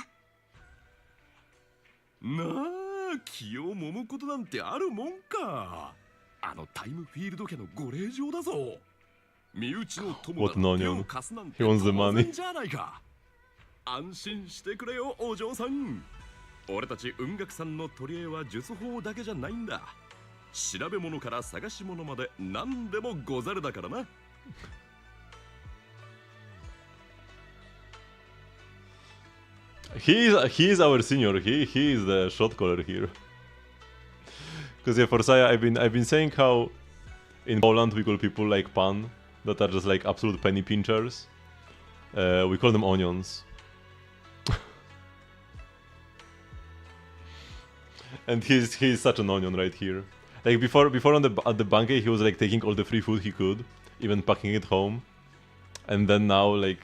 なあ、気をもむことなんてあるもんか。あのタイムフィールド家のご令嬢だぞ。身内の友達に手を貸すなんて当然じゃないか。安心してくれよ、お嬢さん。俺たち雲岳さんの取り柄は術法だけじゃないんだ。調べ物から探し物まで何でもござるだからな。He is our senior. He is the shot caller here. Because yeah, for Saya, I've been saying how in Poland we call people like pan that are just like absolute penny pinchers. We call them onions. And he's such an onion right here. Like before at the banquet, he was like taking all the free food he could, even packing it home. And then now like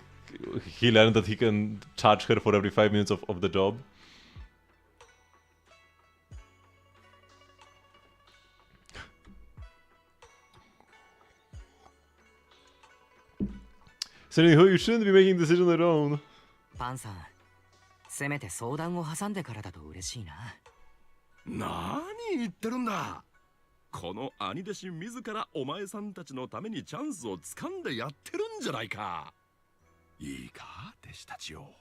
he learned that he can charge her for every 5 minutes of the job. So you shouldn't be making decisions alone. パンさん、せめて相談を挟んでからだと嬉しいな。何言ってるんだ。この兄弟子自らお前さんたちのためにチャンスをつかんでやってるんじゃないか。いいか、弟子たちよ。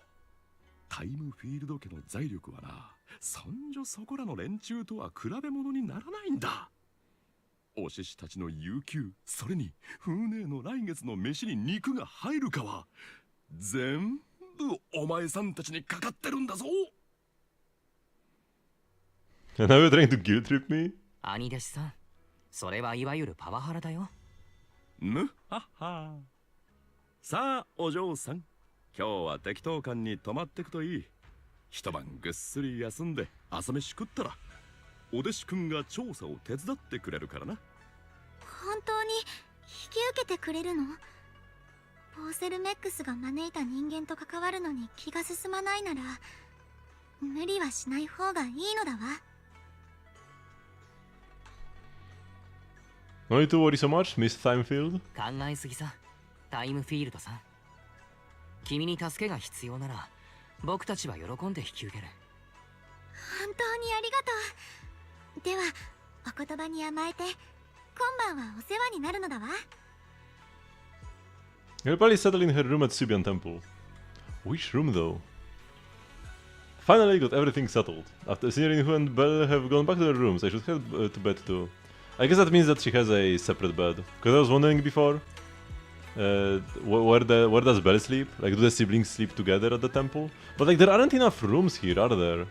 タイムフィールド家の財力はな、そんじょそこらの連中とは比べ物にならないんだ。お獅子たちの有給、それに風姉の来月の飯に肉が入るかは全部お前さんたちにかかってるんだぞ。And now you're trying to guilt trip me? 兄弟子さん、それはいわゆるパワハラだよ。むはは。さあお嬢さん、今日は適当館に泊まってくといい。一晩ぐっすり休んで朝飯食ったらお弟子くんが調査を手伝ってくれるからな。本当に引き受けてくれるの？ポーセルメックスが招いた人間と関わるのに気が進まないなら無理はしない方がいいのだわ。No need to worry so much, Miss Timefield. 考えすぎさ、タイムフィールドさん。君に助けが必要なら僕たちは喜んで引き受ける。本当にありがとう。ではお言葉に甘えて今晩はお世話になるのだわ。You'll probably settle in her room at Sibian Temple. Which room though? Finally got everything settled. After Signorin Hu and Belle have gone back to their rooms, I should head to bed too. I guess that means that she has a separate bed. Because I was wondering before, where does Belle sleep? Like, do the siblings sleep together at the temple? But like, there aren't enough rooms here, are there?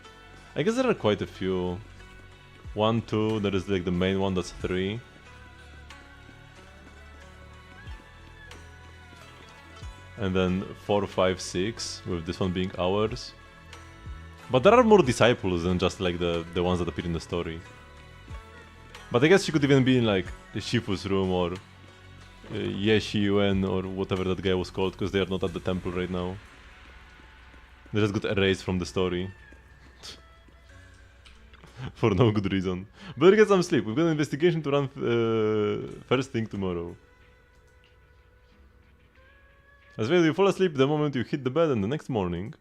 I guess there are quite a few. 1, 2, there is like the main one, that's 3. And then 4, 5, 6, with this one being ours. But there are more disciples than just like the ones that appear in the story. But I guess she could even be in like the Shifu's room or Yeshi Yuen or whatever that guy was called, because they are not at the temple right now. They just got erased from the story. For no good reason. Better get some sleep. We've got an investigation to run first thing tomorrow. As well, you fall asleep the moment you hit the bed and the next morning.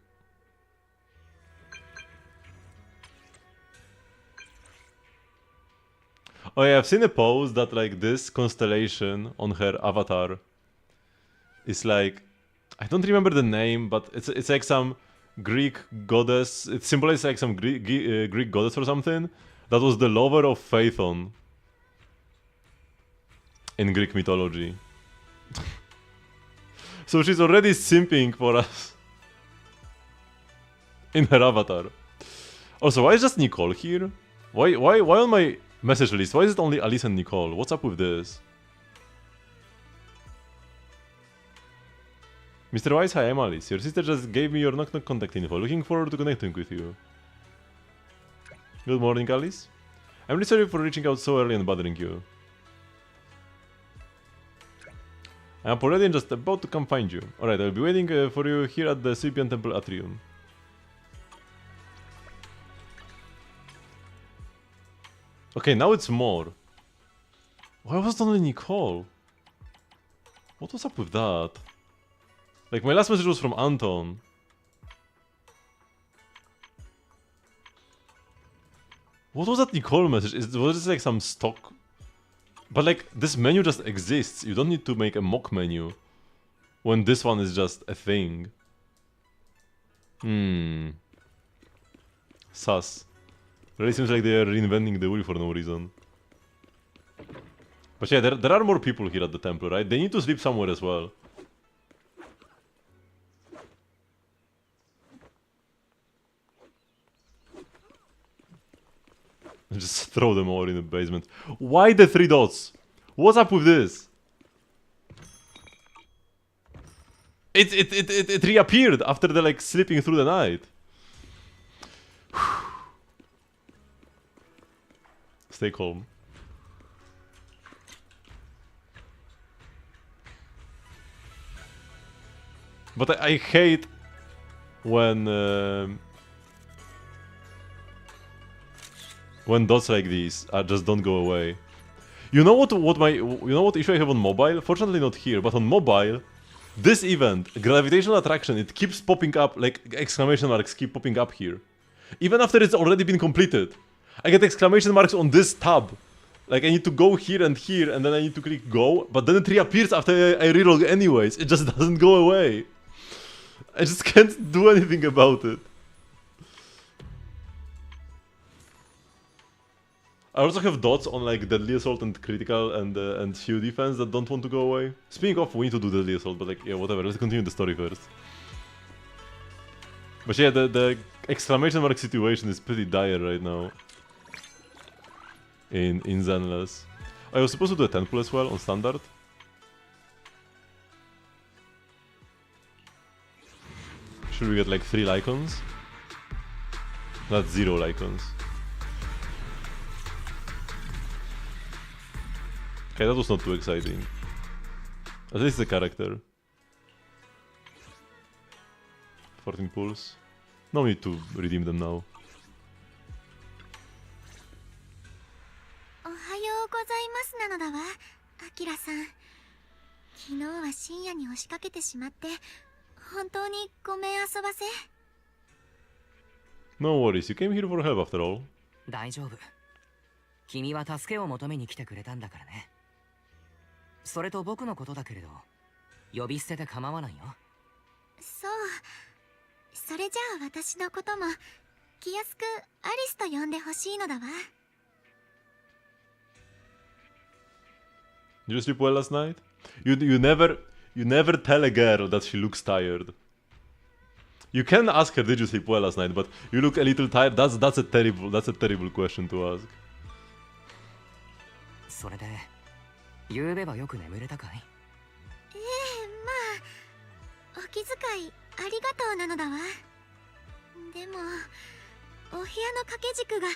Oh yeah, I've seen a pose that like this constellation on her avatar is like, I don't remember the name, but it's like some Greek goddess. It symbolizes like some Greek goddess or something that was the lover of Phaethon in Greek mythology. So she's already simping for us in her avatar. Also, why is just Nicole here? Why on my message list? Why is it only Alice and Nicole? What's up with this? Mr. Wise, hi, I'm Alice. Your sister just gave me your knock-knock contact info. Looking forward to connecting with you. Good morning, Alice. I'm really sorry for reaching out so early and bothering you. I'm up already and just about to come find you. Alright, I'll be waiting for you here at the Scipion Temple Atrium. Okay, now it's more. Why was it only Nicole? What was up with that? Like, my last message was from Anton. What was that Nicole message? Was this like some stock? But like, this menu just exists. You don't need to make a mock menu when this one is just a thing. Sus. Really seems like they are reinventing the wheel for no reason. But yeah, there are more people here at the temple, right? They need to sleep somewhere as well. Just throw them all in the basement. Why the 3 dots? What's up with this? It reappeared after the like sleeping through the night. Stay calm. But I hate when dots like these just don't go away. You know what issue I have on mobile? Fortunately not here, but on mobile, this event, gravitational attraction, it keeps popping up, like exclamation marks keep popping up here. Even after it's already been completed. I get exclamation marks on this tab. Like I need to go here, and then I need to click go, but then it reappears after I reroll anyways. It just doesn't go away. I just can't do anything about it. I also have dots on like Deadly Assault and Critical and Few Defense that don't want to go away. Speaking of, we need to do Deadly Assault, but like, yeah, whatever, let's continue the story first. But yeah, the exclamation mark situation is pretty dire right now. In Zenless. I was supposed to do a temple as well on Standard. Should we get like 3 Lycons? That's 0 Lycons. Okay, that was not too exciting. At least the character. 14 pulls. No need to redeem them now. おはようございますなのだわ、アキラさん。昨日は深夜に押しかけてしまって、本当にごめん遊ばせ。No worries, you came here for help after all. 大丈夫。君は助けを求めに来てくれたんだからね。それと僕のことだけれど、呼び捨てで構わないよ。そう。それじゃあ私のことも気安くアリスと呼んでほしいのだわ。Did you sleep well last night? You never tell a girl that she looks tired. You can ask her, did you sleep well last night? But you look a little tired. That's a terrible question to ask. それで昨べはよく眠れたかい？まあお気遣いありがとうなのだわ。でもお部屋の掛け軸が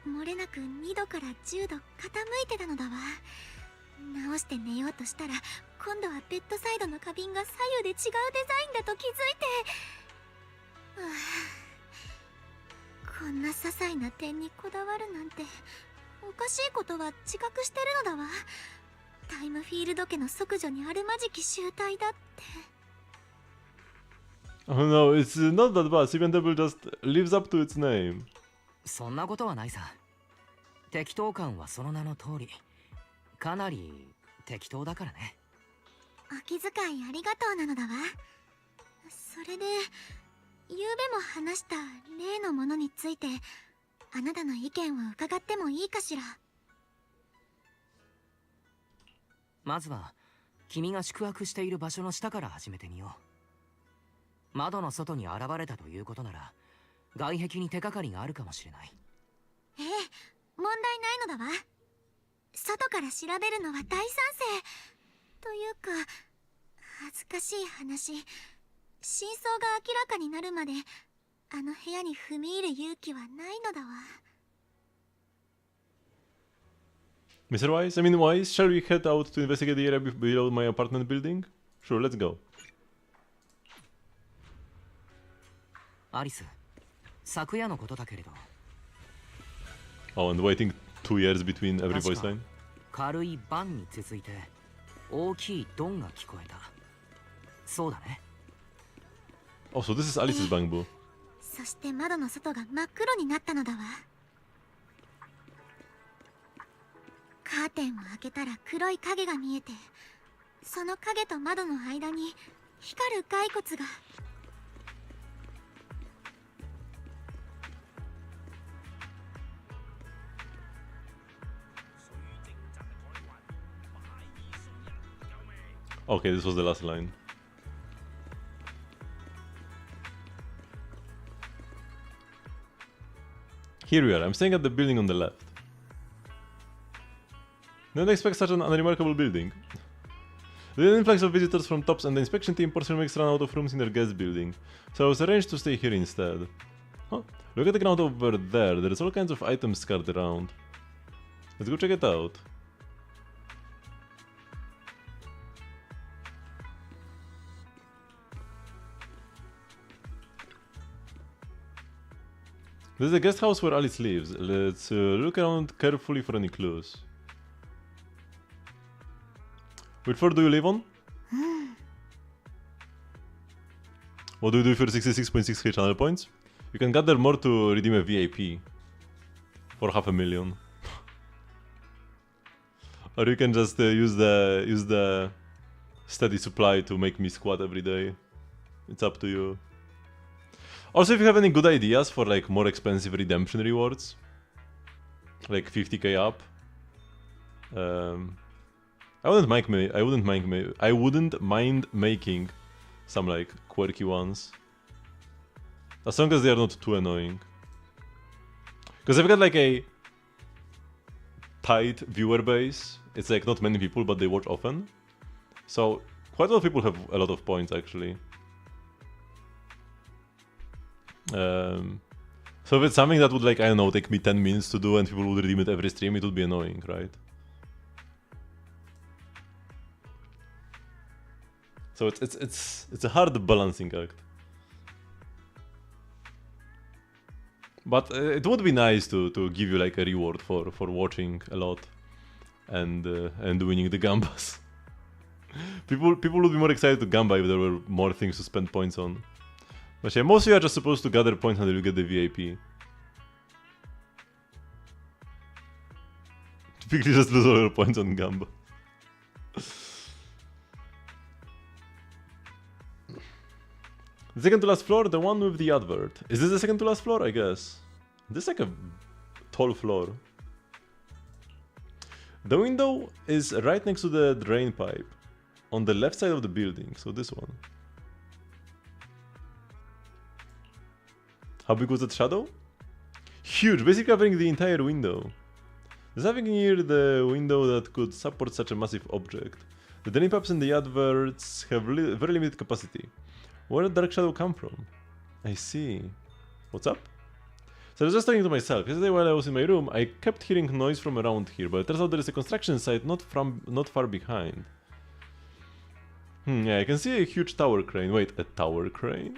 漏れなく2度から10度傾いてたのだわ。直して寝ようとしたら今度はベッドサイドの花瓶が左右で違うデザインだと気づいて、こんな些細な点にこだわるなんておかしいことは自覚してるのだわ。タイムフィールド家の即女にあるまじき集体だって。Oh no, it's not that bad. Steven Devil just lives up to its name. そんなことはないさ。適当感はその名の通り、かなり適当だからね。お気遣いありがとうなのだわ。それで昨べも話した例のものについてあなたの意見を伺ってもいいかしら。まずは君が宿泊している場所の下から始めてみよう。窓の外に現れたということなら外壁に手がかりがあるかもしれない。ええ、問題ないのだわ。外から調べるのは大賛成。というか恥ずかしい話、真相が明らかになるまであの部屋に踏み入る勇気はないのだわ。Mr. Wise? I mean, Wise, shall we head out to investigate the area below my apartment building? Sure, let's go. アリス、昨夜のことだけれど。Oh, and waiting 2 years between every voice line? 軽いバンに続いて大きいドンが聞こえた。そうだね。Oh, so this is Alice's bang boo. そして窓の外が真っ黒になったのだわ。カーテンを開けたら黒い影が見えて、その影と窓の間に光る骸骨が。Okay, this was the last line. Here we are. I'm staying at the building on the left. Didn't expect such an unremarkable building. The influx of visitors from TOPS and the inspection team portion makes run out of rooms in their guest building, so I was arranged to stay here instead. Huh? Look at the ground over there. There's all kinds of items scattered around. Let's go check it out. There's a guest house where Alice lives. Let's look around carefully for any clues. Which floor do you live on? What do you do for 66.6k channel points? You can gather more to redeem a VIP. For 500,000. Or you can just use the steady supply to make me squat every day. It's up to you. Also, if you have any good ideas for like more expensive redemption rewards, like 50k up, I wouldn't mind making some like quirky ones, as long as they are not too annoying. Because I've got like a tight viewer base. It's like not many people, but they watch often, so quite a lot of people have a lot of points actually. So if it's something that would like, I don't know, take me 10 minutes to do and people would redeem it every stream, it would be annoying, right? So it's a hard balancing act. But it would be nice to give you like a reward for watching a lot and winning the gambas. people would be more excited to gamba if there were more things to spend points on. But yeah, most of you are just supposed to gather points until you get the VIP. Typically just lose all your points on Gamba. The second to last floor, the one with the advert. Is this the second to last floor? I guess. This is like a tall floor. The window is right next to the drain pipe. On the left side of the building, so this one. How big was that shadow? Huge, basically covering the entire window. There's nothing near the window that could support such a massive object. The daily pubs in the adverts have very limited capacity. Where did Dark Shadow come from? I see. What's up? So I was just talking to myself. Yesterday while I was in my room, I kept hearing noise from around here, but it turns out there is a construction site not far behind. Yeah, I can see a huge tower crane. Wait, a tower crane?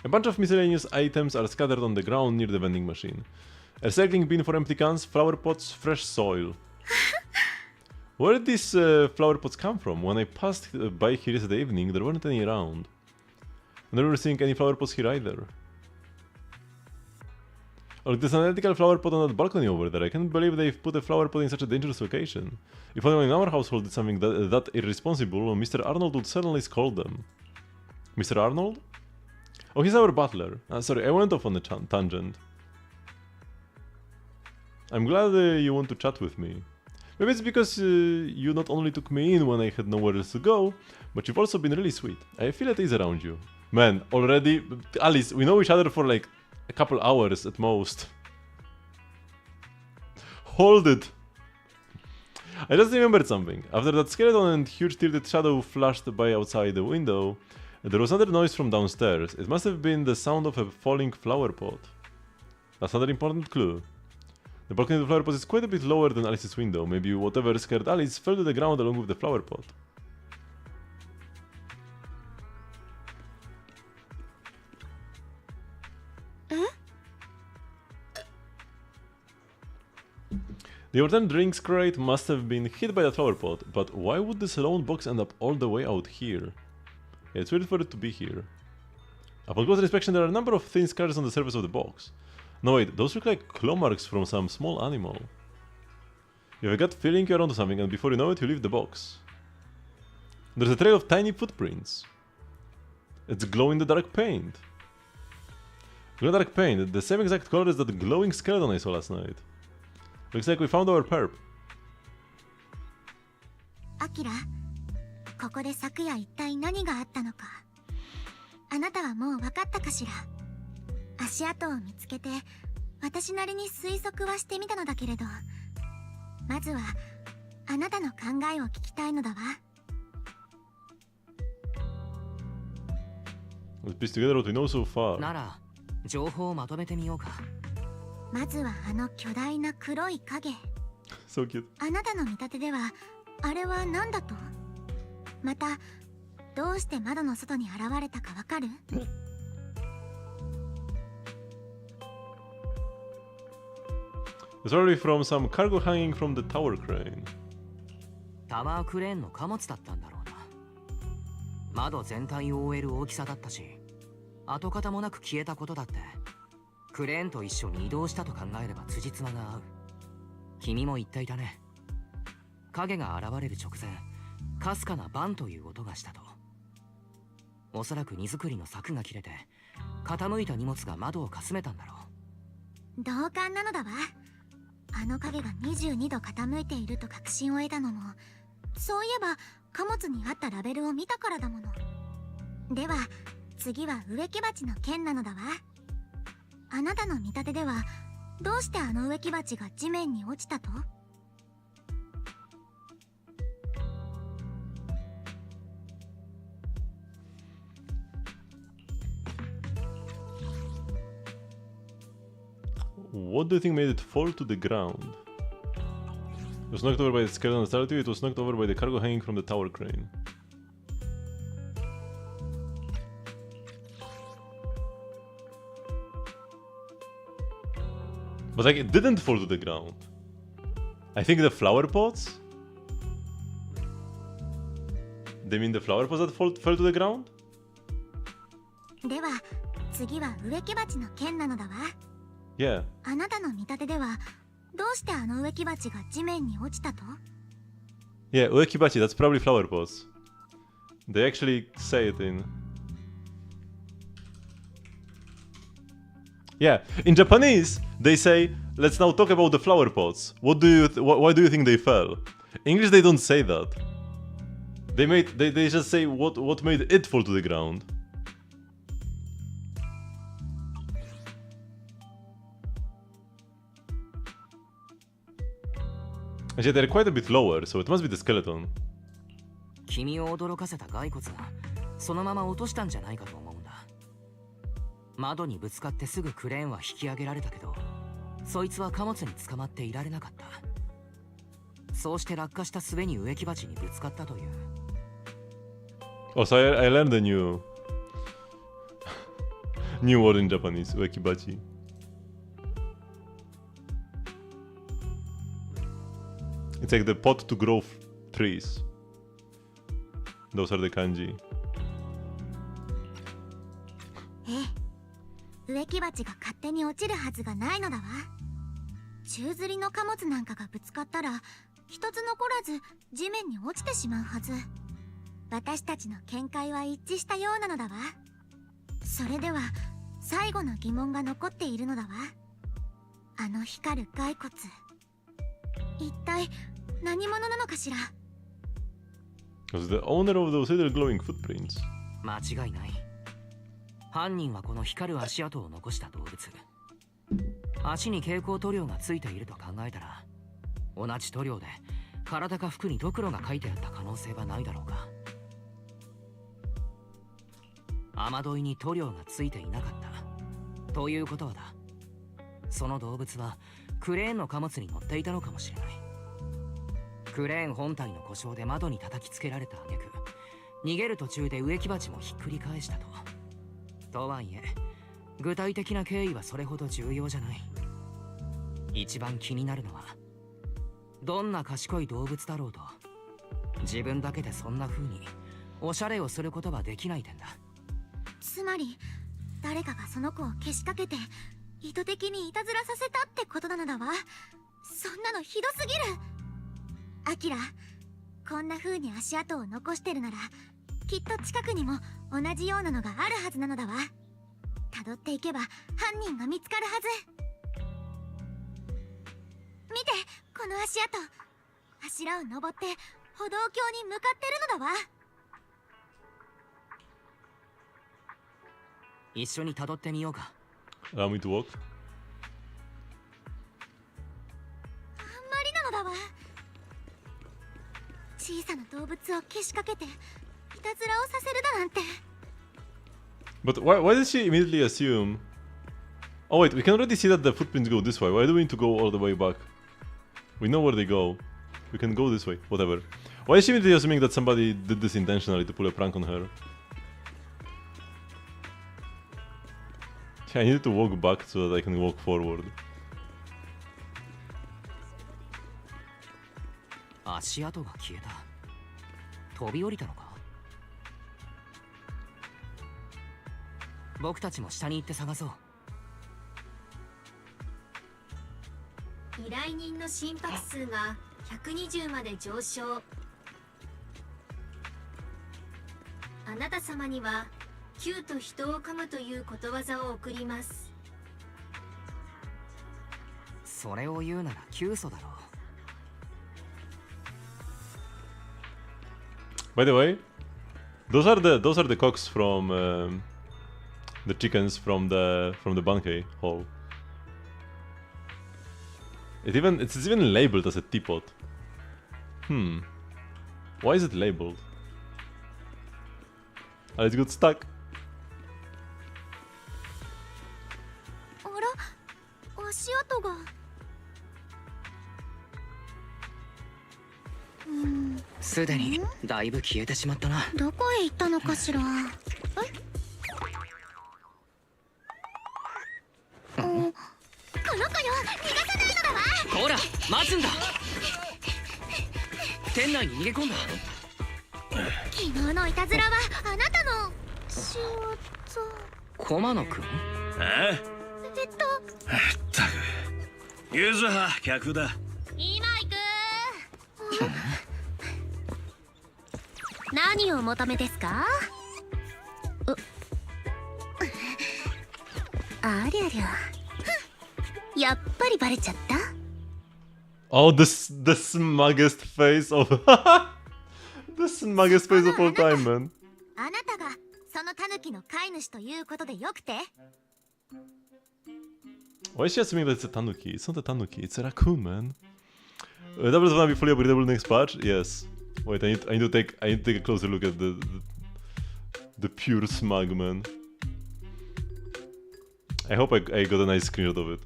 A bunch of miscellaneous items are scattered on the ground near the vending machine. A recycling bin for empty cans, flower pots, fresh soil. Where did these flower pots come from? When I passed by here yesterday evening, there weren't any around. I never seeing any flower pots here either. Oh, there's an identical flower pot on that balcony over there. I can't believe they've put a flower pot in such a dangerous location. If anyone in our household did something that irresponsible, Mr. Arnold would certainly scold them. Mr. Arnold? Oh, he's our butler. Sorry, I went off on a tangent. I'm glad you want to chat with me. Maybe it's because you not only took me in when I had nowhere else to go, but you've also been really sweet. I feel at ease around you. Man, already... Alice, we know each other for like a couple hours at most. Hold it! I just remembered something. After that skeleton and huge tilted shadow flashed by outside the window, there was another noise from downstairs. It must have been the sound of a falling flower pot. That's another important clue. The balcony of the flower pot is quite a bit lower than Alice's window. Maybe whatever scared Alice fell to the ground along with the flower pot. The overturned drinks crate must have been hit by the flower pot, but why would this lone box end up all the way out here? Yeah, it's weird for it to be here. Upon closer inspection, there are a number of thin scratches on the surface of the box. No wait, those look like claw marks from some small animal. You have a gut feeling you're onto something, and before you know it, you leave the box. There's a trail of tiny footprints. It's glow-in-the-dark paint. Glow-in-the-dark paint, the same exact color as that glowing skeleton I saw last night. Looks like we found our perp. アキラ、ここで昨夜一体何があったのか。あなたはもう分かったかしら。足跡を見つけて、私なりに推測はしてみたのだけれど、まずはあなたの考えを聞きたいのだわ。Let's piece together what we know so far. なら、情報をまとめてみようか。まずはあの巨大な黒い影。So cute. あなたの見立てでは、あれは何だと？また、どうして窓の外に現れたかわかる？It's probably from some cargo hanging from the tower crane. タワークレーンの貨物だったんだろうな。窓全体を覆える大きさだったし、跡形もなく消えたことだって、クレーンと一緒に移動したと考えれば辻褄が合う。君も言っていたね。影が現れる直前、かすかなバンという音がしたと。おそらく荷造りの柵が切れて、傾いた荷物が窓をかすめたんだろう。同感なのだわ。あの影が22度傾いていると確信を得たのも、そういえば貨物にあったラベルを見たからだもの。では次は植木鉢の件なのだわ。あなたの見立てではどうしてあの植木鉢が地面に落ちたと？What do you think made it fall to the ground? It was knocked over by the skeleton statue, it was knocked over by the cargo hanging from the tower crane. But like, it didn't fall to the ground. I think the flower pots? They mean the flower pots that fell to the ground? では次は植木鉢の件なのだわ。Yeah. あなたの見立てではどうしてあの植木鉢が地面に落ちたと Yeah, uekibachi, that's probably flower pots. They actually say it in... Yeah, in Japanese, they say, let's now talk about the flower pots. Why do you think they fell? English, they don't say that. They just say what made it fall to the ground. Actually, they're quite a bit lower, so it must be the skeleton. 君を驚かせた骸骨がそのまま落としたんじゃないかと思うんだ。窓にぶつかってすぐクレーンは引き上げられたけど、そいつは貨物に捕まっていられなかった。そうして落下した末に植木鉢にぶつかったという。Oh, so I learned a new word in Japanese, uekibachi. It's like the pot to grow trees. Those are the kanji. 植木鉢が勝手に落ちるはずがないのだわ。宙吊りの貨物なんかがぶつかったら一つ残らず地面に落ちてしまうはず。私たちの見解は一致したようなのだわ。それでは最後の疑問が残っているのだわ。あの光る骸骨、一体何者なのかしら。 Was the owner of those little glowing footprints? 間違いない。犯人はこの光る足跡を残した動物。足に蛍光塗料がついていると考えたら、同じ塗料で体か服にドクロが書いてあった可能性はないだろうか。雨どいに塗料がついていなかったということはだ、その動物はクレーンの貨物に乗っていたのかもしれない。クレーン本体の故障で窓に叩きつけられた挙句、逃げる途中で植木鉢もひっくり返したと。とはいえ具体的な経緯はそれほど重要じゃない。一番気になるのは、どんな賢い動物だろうと自分だけでそんな風におしゃれをすることはできない点だ。つまり誰かがその子をけしかけて意図的にいたずらさせたってことなのだわ。そんなのひどすぎる。アキラ、こんな風に足跡を残してるならきっと近くにも同じようなのがあるはずなのだわ。辿っていけば犯人が見つかるはず。見て、この足跡。柱を登って歩道橋に向かってるのだわ。一緒に辿ってみようか。Allow me to walk. あんまりなのだわ。小さな動物をけしかけていたずらをさせるだなんて。 But why did she immediately assume? Oh wait, we can already see that the footprints go this way. Why do we need to go all the way back? We know where they go. We can go this way, whatever. Why is she immediately assuming that somebody did this intentionally to pull a prank on her? I need to walk back so that I can walk forward. 足跡が消えた。飛び降りたのか。僕たちも下に行って探そう。依頼人の心拍数が120まで上昇。あなた様にはQと人を噛むということわざを送ります。それを言うなら急素だろう。By the way, those are the cocks from the chickens from the Bankei hall. It's even labeled as a teapot. Why is it labeled? Oh, it's got stuck. あら、足跡が。すでにだいぶ消えてしまったな。どこへ行ったのかしら。この子よ、逃がさないのだわ。ほら、待つんだ。店内に逃げ込んだ。昨日のいたずらはあなたの仕業。駒野くん？ったく、ゆずは客だ。今行く。何をお求めですか？ありゃりゃ。やっぱりバレちゃった？ Oh, the smuggest face of the smuggest face of all time, man. あなたがそのタヌキの飼い主ということでよくて。 Why is she assuming that it's a tanuki? It's not a tanuki, it's a raccoon, man. Doubles wanna be fully upgradable next patch? Yes. Wait, I need to take a closer look at the pure smug, man. I hope I got a nice screenshot of it.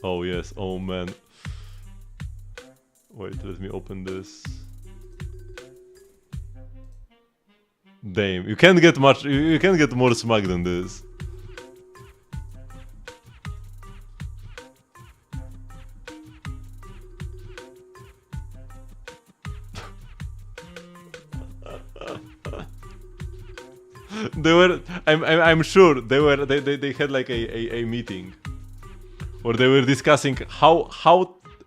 Oh yes, oh man. Wait, let me open this. Damn, you can't get much, you can't get more smug than this. They were, I'm sure they had like a meeting where they were discussing how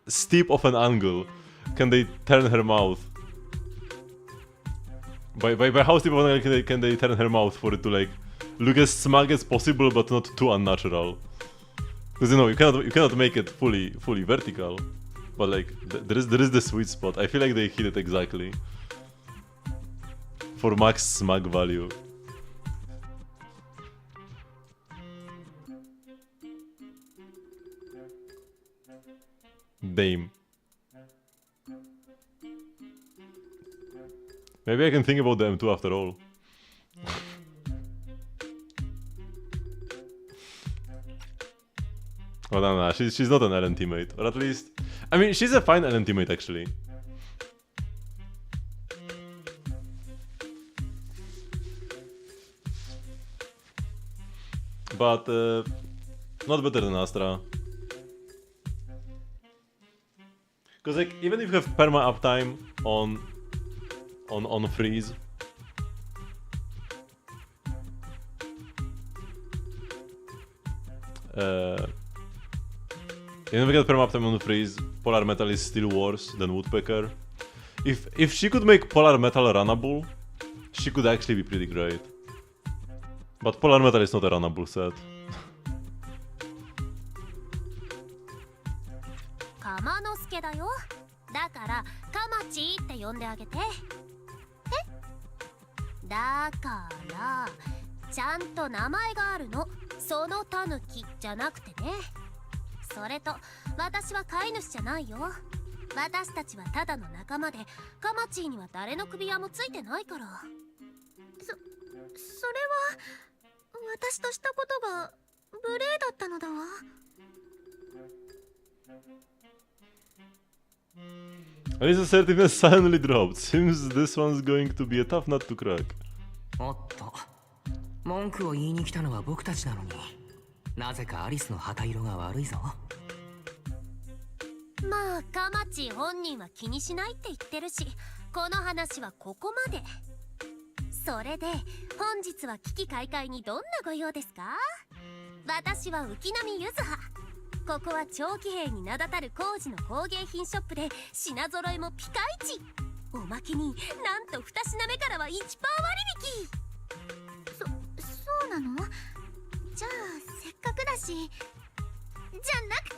steep of an angle can they turn her mouth. By how steep of an angle can they turn her mouth for it to like look as smug as possible but not too unnatural. Because you know you cannot make it fully vertical, but like there is the sweet spot. I feel like they hit it exactly for max smug value. Damn. Maybe I can think about the M2 after all. Oh no, she's not an Ellen teammate, or at least, I mean, she's a fine Ellen teammate actually. But not better than Astra. Because like even if you have perma uptime on freeze, even if you get perma uptime on freeze, Polar Metal is still worse than Woodpecker. If she could make Polar Metal runnable, she could actually be pretty great. But Polar Metal is not a runnable set. カマノスケだよ。だからカマチって呼んであげて。だからちゃんと名前があるの。そのタヌキじゃなくてね。それと私は飼い主じゃないよ。私たちはただの仲間で、カマチーには誰の首輪もついてないから。それは私としたことが無礼だったのだわ。His assertiveness suddenly dropped. Seems this one's going to be a tough nut to crack. おっと、文句を言いに来たのは僕たちなのに、なぜかアリスの旗色が悪いぞ。まあカマチ本人は気にしないって言ってるし、この話はここまで。それで本日は危機開会にどんなご用ですか？私は浮波ゆずは。ここは長期兵に名だたる工事の工芸品ショップで品揃えもピカイチ。おまけになんと2品目からは 1% 割引。そうなの？じゃあせっかくだし。じゃなくて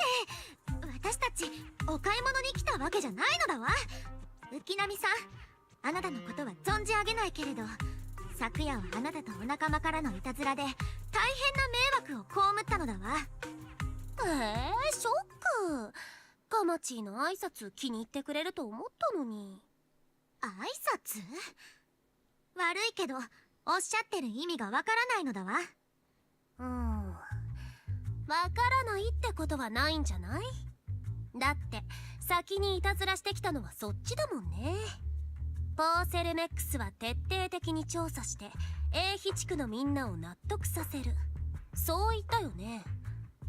私たちお買い物に来たわけじゃないのだわ。浮波さん、あなたのことは存じ上げないけれど、昨夜はあなたとお仲間からのいたずらで大変な迷惑を被ったのだわ。ショック。カマチーの挨拶気に入ってくれると思ったのに。挨拶？悪いけどおっしゃってる意味がわからないのだわ。わからないってことはないんじゃない？だって先にいたずらしてきたのはそっちだもんね。ポーセルメックスは徹底的に調査して英比地区のみんなを納得させる。そう言ったよね。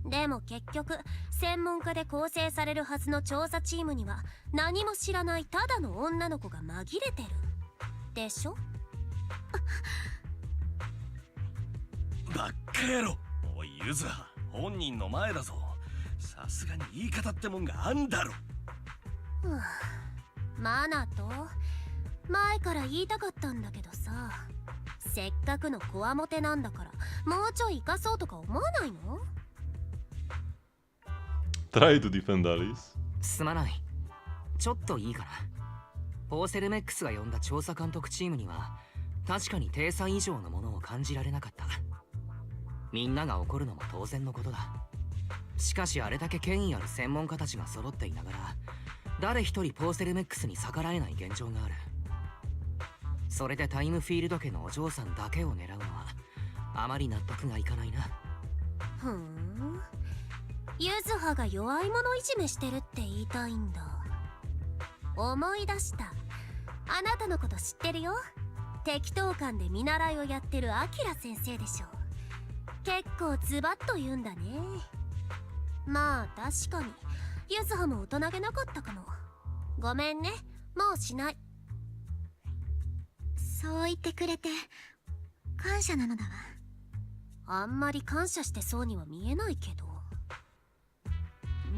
でも結局専門家で構成されるはずの調査チームには何も知らないただの女の子が紛れてるでしょ。バッカ野郎。おいユズハ、本人の前だぞ。さすがに言い方ってもんがあんだろ。マナと前から言いたかったんだけどさ、せっかくのコアモテなんだからもうちょい生かそうとか思わないの？Try to defend Alice. すまない。ちょっといいかな。ポーセルメックスが呼んだ調査監督チームには確かに体裁以上のものを感じられなかった。みんなが怒るのも当然のことだ。しかしあれだけ権威ある専門家たちが揃っていながら誰一人ポーセルメックスに逆らえない現状がある。それでタイムフィールド家のお嬢さんだけを狙うのはあまり納得がいかないな。ふん、ユズハが弱い者いじめしてるって言いたいんだ。思い出した。あなたのこと知ってるよ。適当感で見習いをやってるアキラ先生でしょ。結構ズバッと言うんだね。まあ確かにユズハも大人げなかったかも。ごめんね、もうしない。そう言ってくれて感謝なのだわ。あんまり感謝してそうには見えないけど。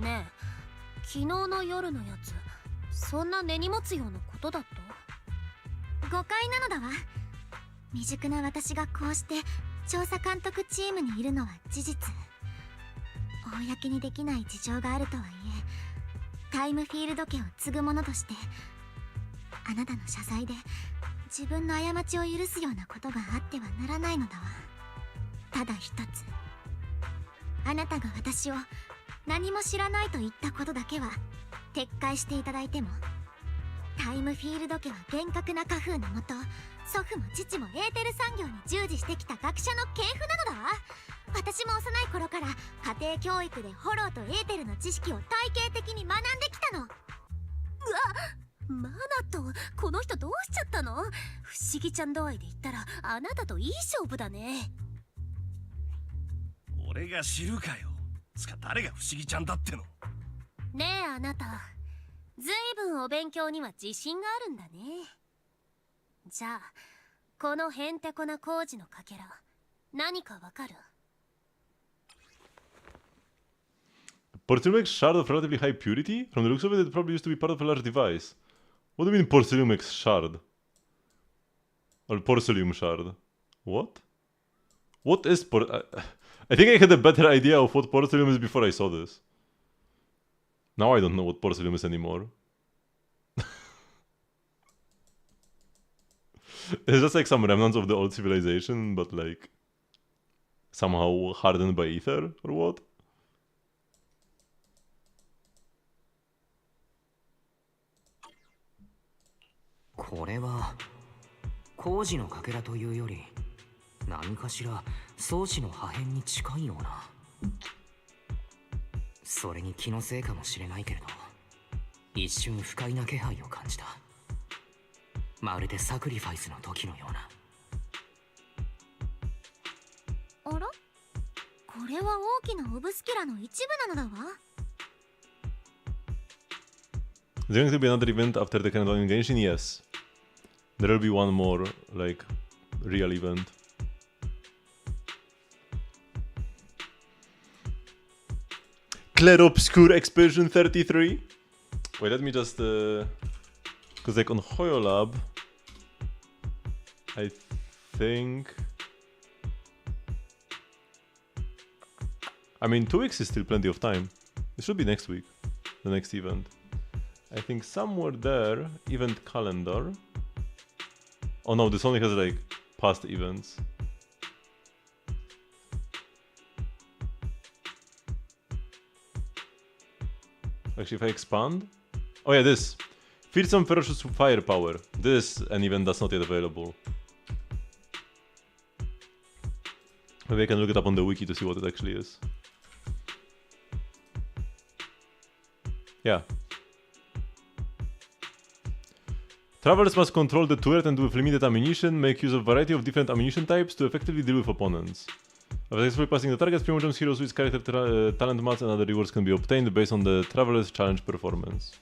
ねえ、昨日の夜のやつそんな根に持つようなことだった？誤解なのだわ。未熟な私がこうして調査監督チームにいるのは事実。公にできない事情があるとはいえ、タイムフィールド家を継ぐ者としてあなたの謝罪で自分の過ちを許すようなことがあってはならないのだわ。ただ一つ、あなたが私を何も知らないと言ったことだけは撤回していただいても。タイムフィールド家は厳格な家風のもと、祖父も父もエーテル産業に従事してきた学者の系譜なのだわ。私も幼い頃から家庭教育でホローとエーテルの知識を体系的に学んできたの。うわ、マナとこの人どうしちゃったの？不思議ちゃん度合いで言ったらあなたといい勝負だね。俺が知るかよ。つか誰が不思議ちゃんだっての。ねえあなた、ずいぶんお勉強には自信があるんだね。じゃあこのへんてこな工事のかけら何かわかる？Porcellum shard of relatively high purity? From the looks of it, it probably used to be part of a large device. What do you mean Porcellum shard? Or Porcellum shard? What? What is I think I had a better idea of what Porcellum is before I saw this. Now I don't know what Porcellum is anymore. It's just like some remnants of the old civilization, but like somehow hardened by ether, or what? This is工事のかけらというより何かしら装置の破片に近いような。それに気のせいかもしれないけれど、一瞬不快な気配を感じた。まるでサクリファイスの時のような。あら、これは大きなオブスキュラの一部なのだわ。There's going to be another event after the Canada Invasion? Yes. There will be one more, like, real event. Clarobscure Expedition 33? Wait, let me just... Because, like, on Hoyolab... I think... I mean, 2 weeks is still plenty of time. It should be next week, the next event. I think somewhere there, event calendar... Oh no, this only has like past events. Actually, if I expand... Oh yeah, this. Fearsome Ferocious Firepower. This is an event that's not yet available. Maybe I can look it up on the wiki to see what it actually is. Yeah. Travelers must control the turret and with limited ammunition, make use of a variety of different ammunition types to effectively deal with opponents. After successfully passing the target, Primo Jones heroes with character talent mats and other rewards can be obtained based on the Traveler's challenge performance.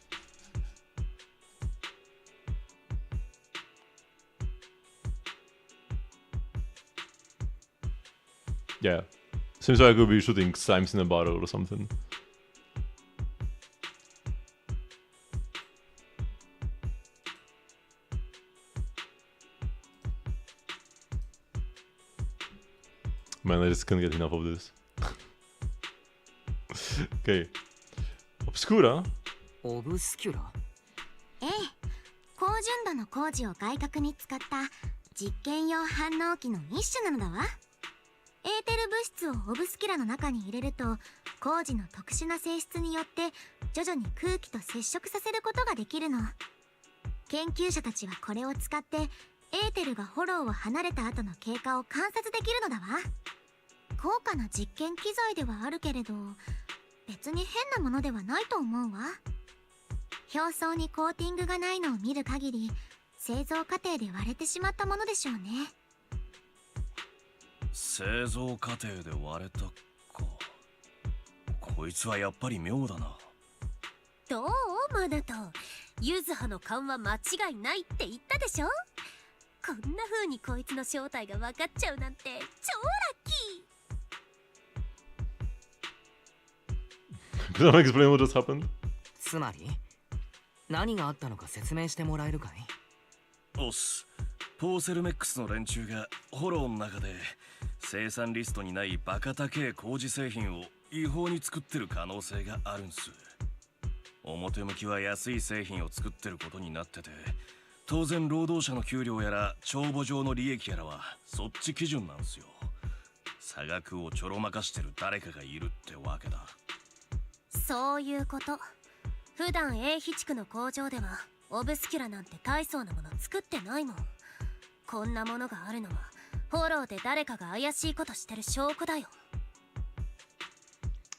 Yeah. Seems like I could be shooting slimes in a barrel or something. Man, I just can't get enough of this. Okay. Obscura? Obscura? ええ、高純度の工事を外角に使った実験用反応機の一種なのだわ。エーテル物質をオブスキュラの中に入れると工事の特殊な性質によって徐々に空気と接触させることができるの。研究者たちはこれを使ってエーテルがホローを離れた後の経過を観察できるのだわ。高価な実験機材ではあるけれど、別に変なものではないと思うわ。表層にコーティングがないのを見る限り、製造過程で割れてしまったものでしょうね。製造過程で割れたか。こいつはやっぱり妙だな。どうマナト、ユズハの勘は間違いないって言ったでしょ。こんな風にこいつの正体が分かっちゃうなんて超ラッキー。 Could I explain what just happened? つまり何があったのか説明してもらえるかい？オス、ポーセルメックスの連中がホローの中で生産リストにないバカ高え工事製品を違法に作ってる可能性があるんす。表向きは安い製品を作ってることになってて、当然労働者の給料やら帳簿上の利益やらはそっち基準なんすよ。差額をちょろまかしてる誰かがいるってわけだ。そういうこと。普段英飛地区の工場ではオブスキュラなんて大層なもの作ってないもん。こんなものがあるのはフォローで誰かが怪しいことしてる証拠だよ。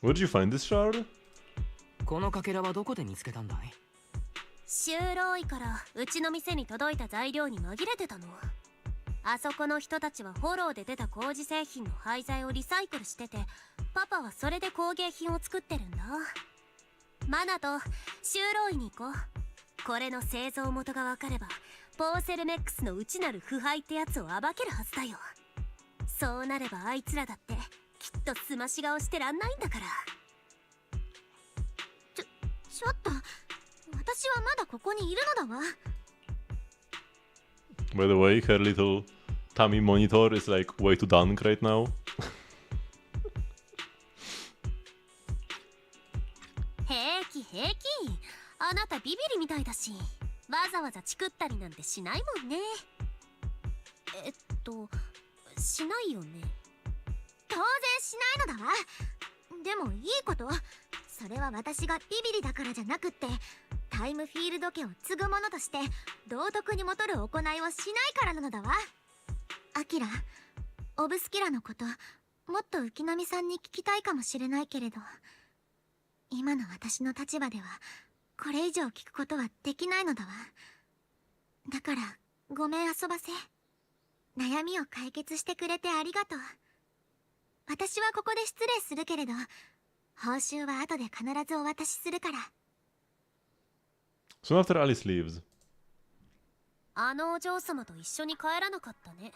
Where did you find this shard? このかけらはどこで見つけたんだい？就労医からうちの店に届いた材料に紛れてたの。あそこの人たちはフォローで出た工事製品の廃材をリサイクルしてて、パパはそれで工芸品を作ってるんだ。マナと就労医に行こう。これの製造元が分かればポーセルメックスの内なる腐敗ってやつを暴けるはずだよ。そうなればあいつらだってきっとすまし顔してらんないんだから。ちょっと、私はまだここにいるのだわ。By the way, her little tummy monitor is like way too dunk right now. 平気平気、あなたビビリみたいだし、わざわざチクったりなんてしないもんね。しないよね。当然しないのだわ。でもいいこと、それは私がビビリだからじゃなくって、タイムフィールド家を継ぐ者として道徳に戻る行いをしないからなのだわ。アキラ、オブスキュラのこともっと浮波さんに聞きたいかもしれないけれど、今の私の立場ではこれ以上聞くことはできないのだわ。だからごめん、遊ばせ。悩みを解決してくれてありがとう。私はここで失礼するけれど、報酬は後で必ずお渡しするから。So after Alice leaves. あのお嬢様と一緒に帰らなかったね。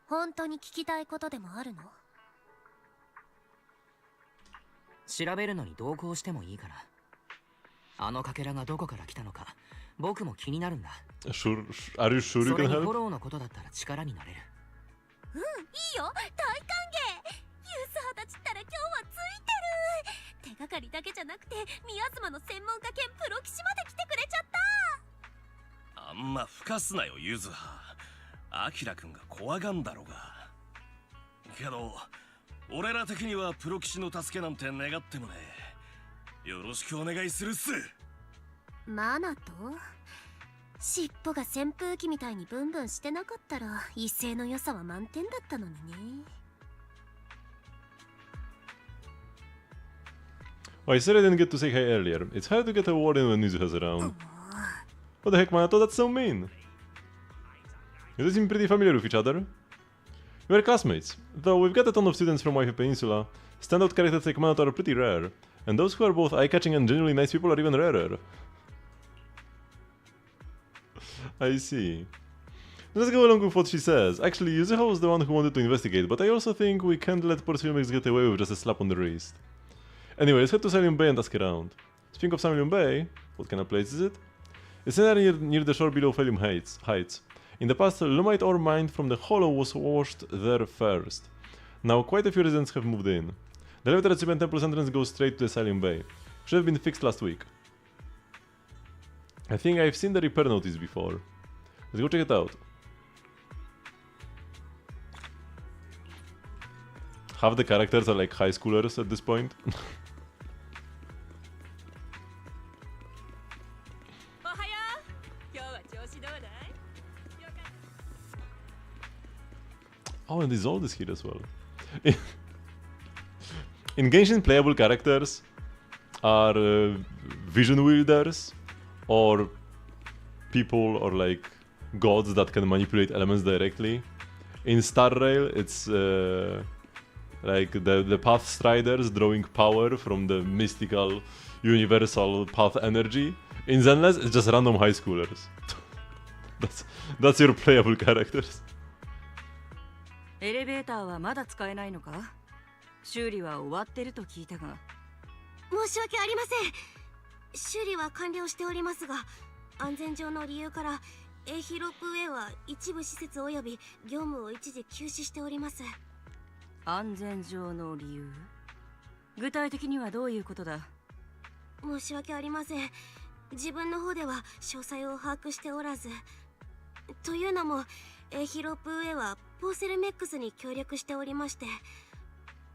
本当に聞きたいことでもあるの？調べるのに同行してもいいかな。あのかけらがどこから来たのか僕も気になるんだ。Sure, are you sure you それ can に help? フォローのことだったら力になれる。うん、いいよ、大歓迎。ユスハたちったら今日はついてる。手がかりだけじゃなくて宮妻の専門家兼プロ棋士まで来てくれちゃった。あんまふかすなよユズハ。アキラくんが怖がんだろうが。けど俺ら的にはプロ棋士の助けなんて願ってもね。よろしくお願いするっす。マナと尻尾が扇風機みたいにブンブンしてなかったら威勢の良さは満点だったのにね。I said I didn't get to say hi earlier. It's hard to get a word in when Nizuha's around. What the heck, Manato? That's so mean. You seem pretty familiar with each other. We're classmates. Though we've got a ton of students from Waifu Peninsula, standout characters like Manato are pretty rare. And those who are both eye-catching and genuinely nice people are even rarer. I see. Let's go along with what she says. Actually, Yuzuha was the one who wanted to investigate, but I also think we can't let Porcelain get away with just a slap on the wrist. Anyway, let's head to Salium Bay and ask around. Speaking of Salium Bay, what kind of place is it? It's near the shore below Felium Heights. In the past, Lumite ore mined from the hollow was washed there first. Now quite a few residents have moved in. The elevator at Serpent Temple's entrance goes straight to the Salium Bay. Should have been fixed last week. I think I've seen the repair notice before. Let's go check it out. half the characters are like high schoolers at this point. Oh, and Isolde is here as well. In Genshin, playable characters are vision wielders or people or like gods that can manipulate elements directly. In Star Rail, it's like the Path Striders drawing power from the mystical, universal path energy. In Zenless, it's just random high schoolers. that's your playable characters. エレベーターはまだ使えないのか？修理は終わってると聞いたが。申し訳ありません。修理は完了しておりますが、安全上の理由からエヒロープウェイは一部施設及び業務を一時休止しております。安全上の理由？具体的にはどういうことだ？申し訳ありません。自分の方では詳細を把握しておらず。というのも、エヒロープウェイはポーセルメックスに協力しておりまして、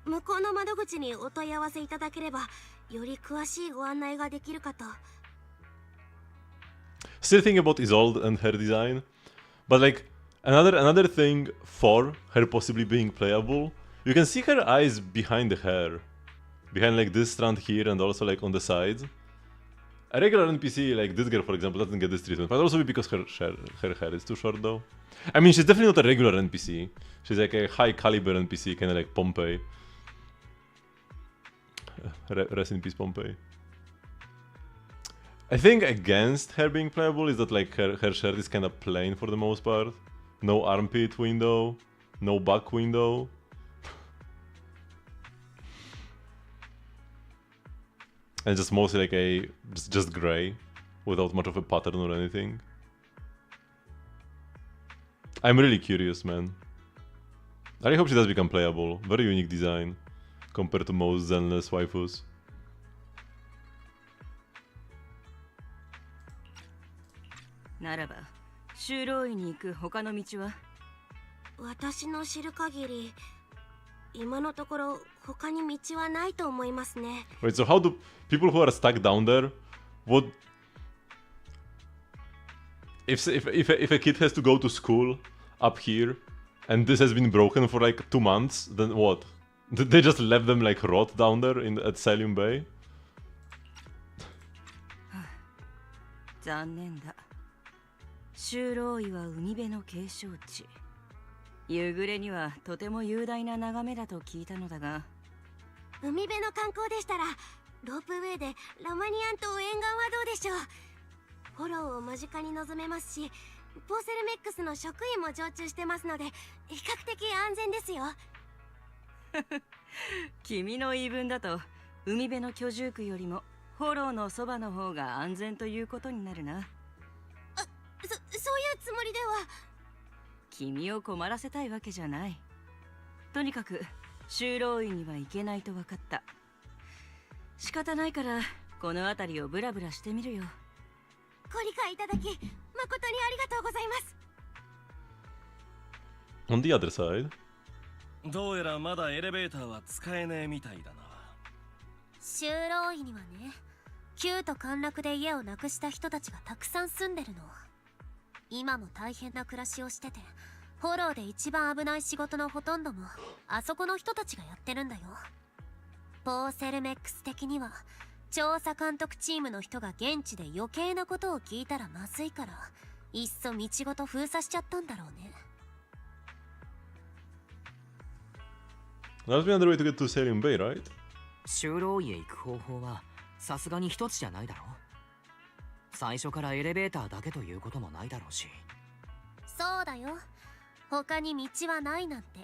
向こうの窓口にお問い合わせいただければ、より詳しいご案内ができるかと。Still thinking about Isolde and her design, but like another thing for her possibly being playable, you can see her eyes behind the hair, behind like this strand here and also like on the sides. A regular NPC like this girl, for example, doesn't get this treatment, but also because her hair is too short though. I mean, she's definitely not a regular NPC. She's like a high caliber NPC, kind of like Pompey. Rest in peace, Pompey. I think against her being playable is that like her shirt is kind of plain for the most part. No armpit window, no back window. And just mostly like a just gray, without much of a pattern or anything. I'm really curious, man. I really hope she does become playable. Very unique design compared to most Zenless waifus. ならば、修道院に行く他の道は？私の知る限り、今のところ他に道はないと思いますね。Wait, so how do people who are stuck down there, what if a kid has to go to school up here and this has been broken for like 2 months, then what? Did they just left them like rot down there at Salium Bay? 残念だ。修道院は海辺の景勝地。夕暮れにはとても雄大な眺めだと聞いたのだが。海辺の観光でしたら、ロープウェイでラマニアン島沿岸はどうでしょう。フォローを間近に望めますし、ポーセルメックスの職員も常駐してますので、比較的安全ですよ。君の言い分だと、海辺の居住区よりもフォローのそばの方が安全ということになるな。そういうつもりでは。君を困らせたいわけじゃない。とにかく修道院には行けないと分かった。仕方ないからこの辺りをブラブラしてみるよ。ご理解いただき誠にありがとうございます。 On the other side. どうやらまだエレベーターは使えねえみたいだな。修道院にはね、旧と陥落で家をなくした人たちがたくさん住んでるの。今も大変な暮らしをしてて、フォローで一番危ない仕事のほとんどもあそこの人たちがやってるんだよ。ポーセルメックス的には調査監督チームの人が現地で余計なことを聞いたらまずいから、いっそ道ごと封鎖しちゃったんだろうね。That'll be another way to get to Salium Bay, right? 修道院へ行く方法はさすがに一つじゃないだろう。最初からエレベーターだけということもないだろうし。そうだよ。他に道はないなんて、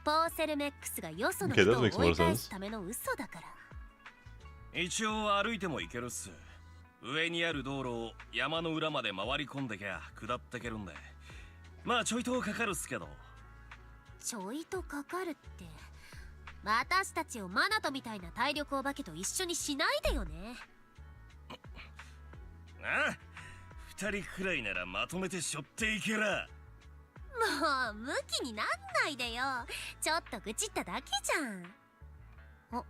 ポーセルメックスがよその人を追い返すための嘘だから。一応歩いても行けるっす。上にある道路を山の裏まで回り込んできゃ下ってけるんで、まあちょいとかかるっすけど。ちょいとかかるって、私たちをマナトみたいな体力お化けと一緒にしないでよね。ああ、2人くらいならまとめて背負っていけら。もうムキになんないでよ。ちょっと愚痴っただけじゃん。あ、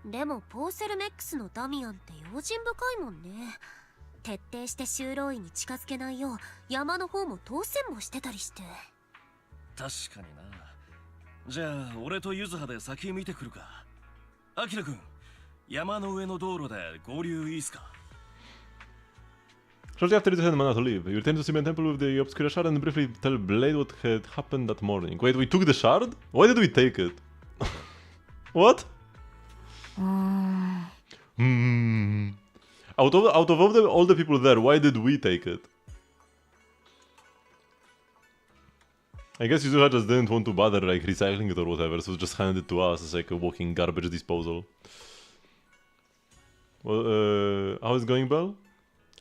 でもポーセルメックスのダミアンって用心深いもんね。徹底して修道院に近づけないよう山の方も当選もしてたりして。確かにな。じゃあ俺とゆずはで先見てくるか。アキラくん、山の上の道路で合流いいっすか。Shortly after it had mana to leave, you return to Simeon Temple with the obscure shard and briefly tell Blade what had happened that morning. Wait, we took the shard? Why did we take it? What? Out of all the people there, why did we take it? I guess Yuzuha just didn't want to bother like recycling it or whatever, so just handed it to us as like a walking garbage disposal. Well, how is it going, Bell?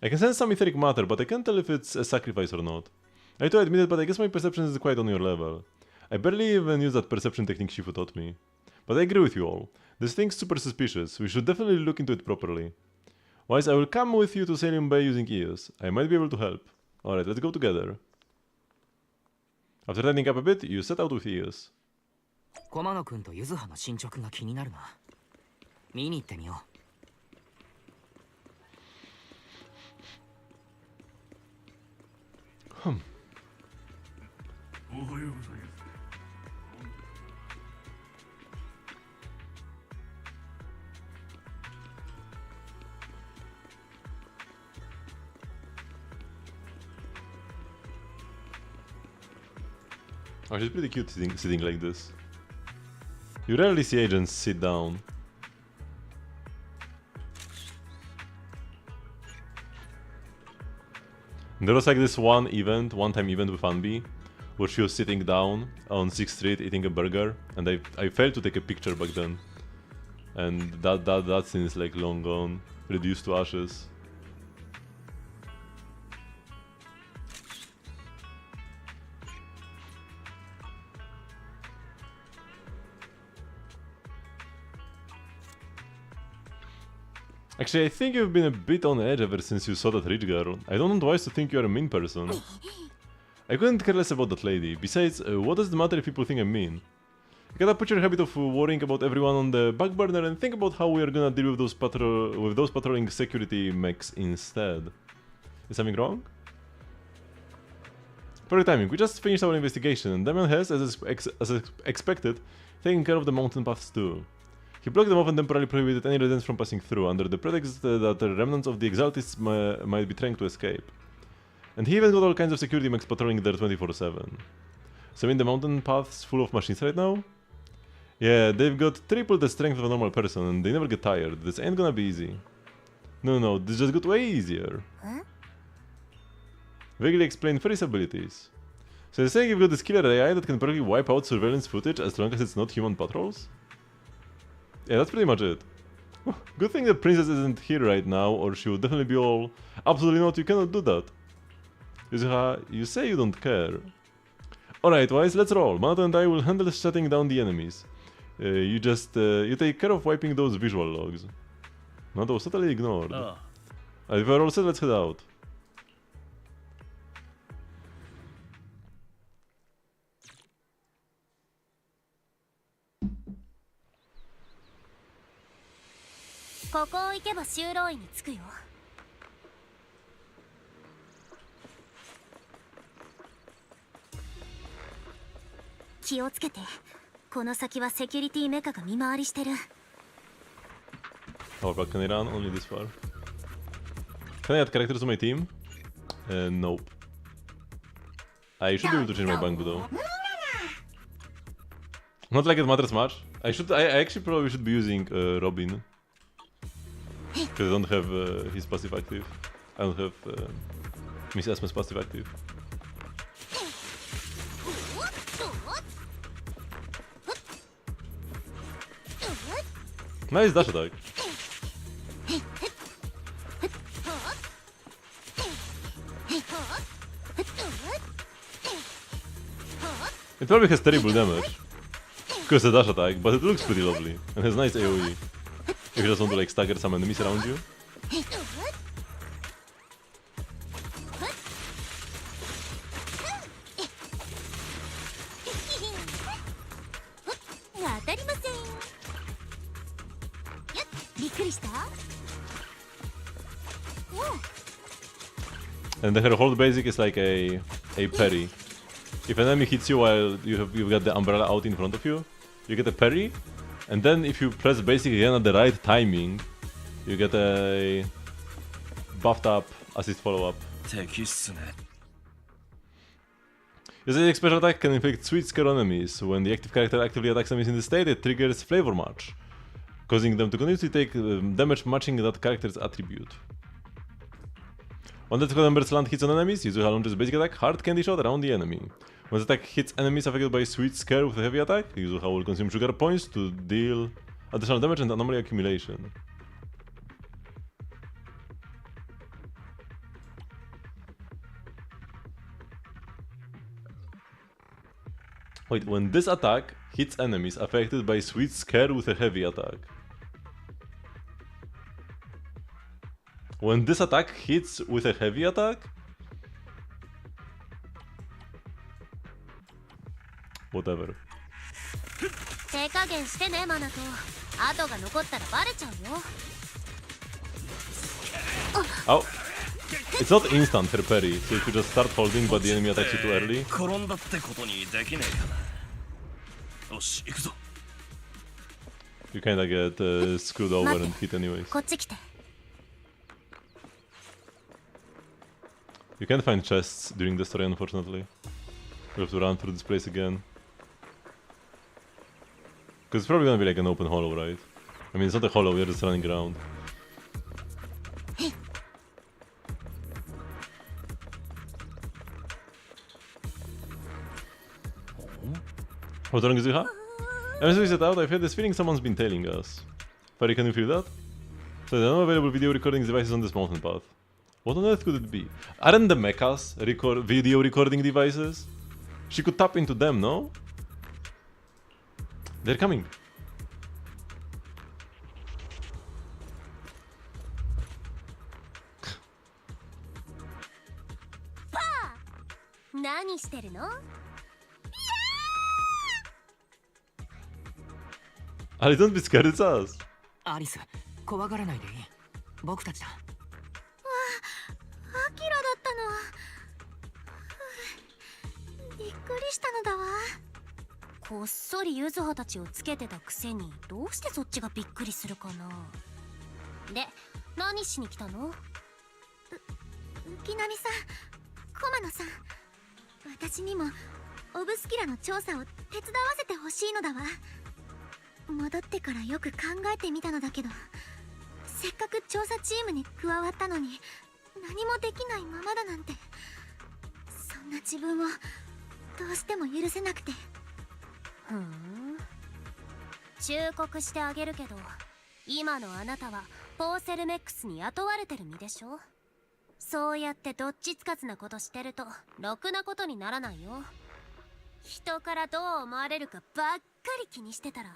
I can sense some etheric matter, but I can't tell if it's a sacrifice or not. I do admit it, but I guess my perception is quite on your level. I barely even use that perception technique Shifu taught me. But I agree with you all. This thing's super suspicious. We should definitely look into it properly. Wise, I will come with you to Sailium Bay using Eos. I might be able to help. Alright, let's go together. After tidying up a bit, you set out with Eos. 駒野くんとゆずはの進捗が気になるな。見に行ってみよう。おはようございます。Oh, she's pretty cute sitting like this. You rarely see agents sit down. There was like this one-time event with Anbi, where she was sitting down on 6th Street eating a burger, and I failed to take a picture back then. And that scene is like long gone, reduced to ashes. Actually, I think you've been a bit on edge ever since you saw that rich girl. I don't want Wise to think you're a mean person. I couldn't care less about that lady. Besides, what does it matter if people think I'm mean? You gotta put your habit of worrying about everyone on the back burner and think about how we are gonna deal with those patrolling security mechs instead. Is something wrong? Perfect timing. We just finished our investigation, and Damian has, as expected, taken care of the mountain paths too. He blocked them off and temporarily prohibited any residents from passing through, under the pretext that the remnants of the Exaltists might be trying to escape. And he even got all kinds of security mechs patrolling there 24/7. So in the mountain paths full of machines right now? Yeah, they've got triple the strength of a normal person and they never get tired. This ain't gonna be easy. No, this just got way easier. Huh? Vaguely explain Ferry's abilities. So you're saying you've got this killer AI that can probably wipe out surveillance footage as long as it's not human patrols? Yeah, that's pretty much it. Good thing the princess isn't here right now, or she would definitely be all, absolutely not, you cannot do that. Yuzuha, you say you don't care. Alright, Wise, let's roll. Manato and I will handle shutting down the enemies. You take care of wiping those visual logs. Manato was totally ignored. If we're all set, let's head out.ここを行けば修道院に着くよ。気をつけて。この先はセキュリティメカが見回りしてる。How far can I run? Only this far. Can I add characters to my team? Nope. I should be able to change my bank though. Not like it matters much. I actually probably should be using Robin. Because I don't have his passive active. I don't have Miss Esme's passive active. Nice dash attack. It probably has terrible damage because it's a dash attack, but it looks pretty lovely and has nice AoE. If you just want to like stagger some enemies around you. びっくりした？ And her hold basic is like a parry. If an enemy hits you while you've got the umbrella out in front of you, you get a parry, and then if you press basic again at the right timing, you get a buffed up assist follow up. Your special attack can inflict sweet scare on enemies. When the active character actively attacks enemies in the state, it triggers Flavor Match, causing them to continuously take damage matching that character's attribute. When the numbers land hits on enemies, Yuzuha launches basic attack Hard Candy Shot around the enemy. When the attack hits enemies affected by Sweet Scare with a heavy attack, Yuzuha will consume sugar points to deal additional damage and anomaly accumulation. Wait, when this attack hits enemies affected by Sweet Scare with a heavy attack. When this attack hits with a heavy attack? Whatever. 手加減してね、マナト。跡が残ったらバレちゃうよ。Oh. It's not instant her parry, so if you just start holding but the enemy attacks you too early. 転んだってことにできねえかな。よし、行くぞ。You kinda get screwed over and hit anyways. こっち来て。You can't find chests during the story, unfortunately. You have to run through this place again. Because it's probably gonna be like an open hollow, right? I mean, it's not a hollow, you're just running around. What's wrong, Yuzuha? As we set out, I've had this feeling someone's been tailing us. Fairy, can you feel that? So there are no available video recording devices on this mountain path. What on earth could it be? Aren't the mechas video recording devices? She could tap into them, no? They're coming. Pa! 何してるの? Ali, don't be scared, it's us. アリス、怖がらないでいい。僕たちだ。アキラだったの。びっくりしたのだわ。こっそりユズハたちをつけてたくせに、どうしてそっちがびっくりするかな。で、何しに来たの？浮波さん、駒野さん、私にもオブスキラの調査を手伝わせてほしいのだわ。戻ってからよく考えてみたのだけど、せっかく調査チームに加わったのに何もできないままだなんて、そんな自分をどうしても許せなくて。ふん、忠告してあげるけど、今のあなたはポーセルメックスに雇われてる身でしょ。そうやってどっちつかずなことしてるとろくなことにならないよ。人からどう思われるかばっかり気にしてたら、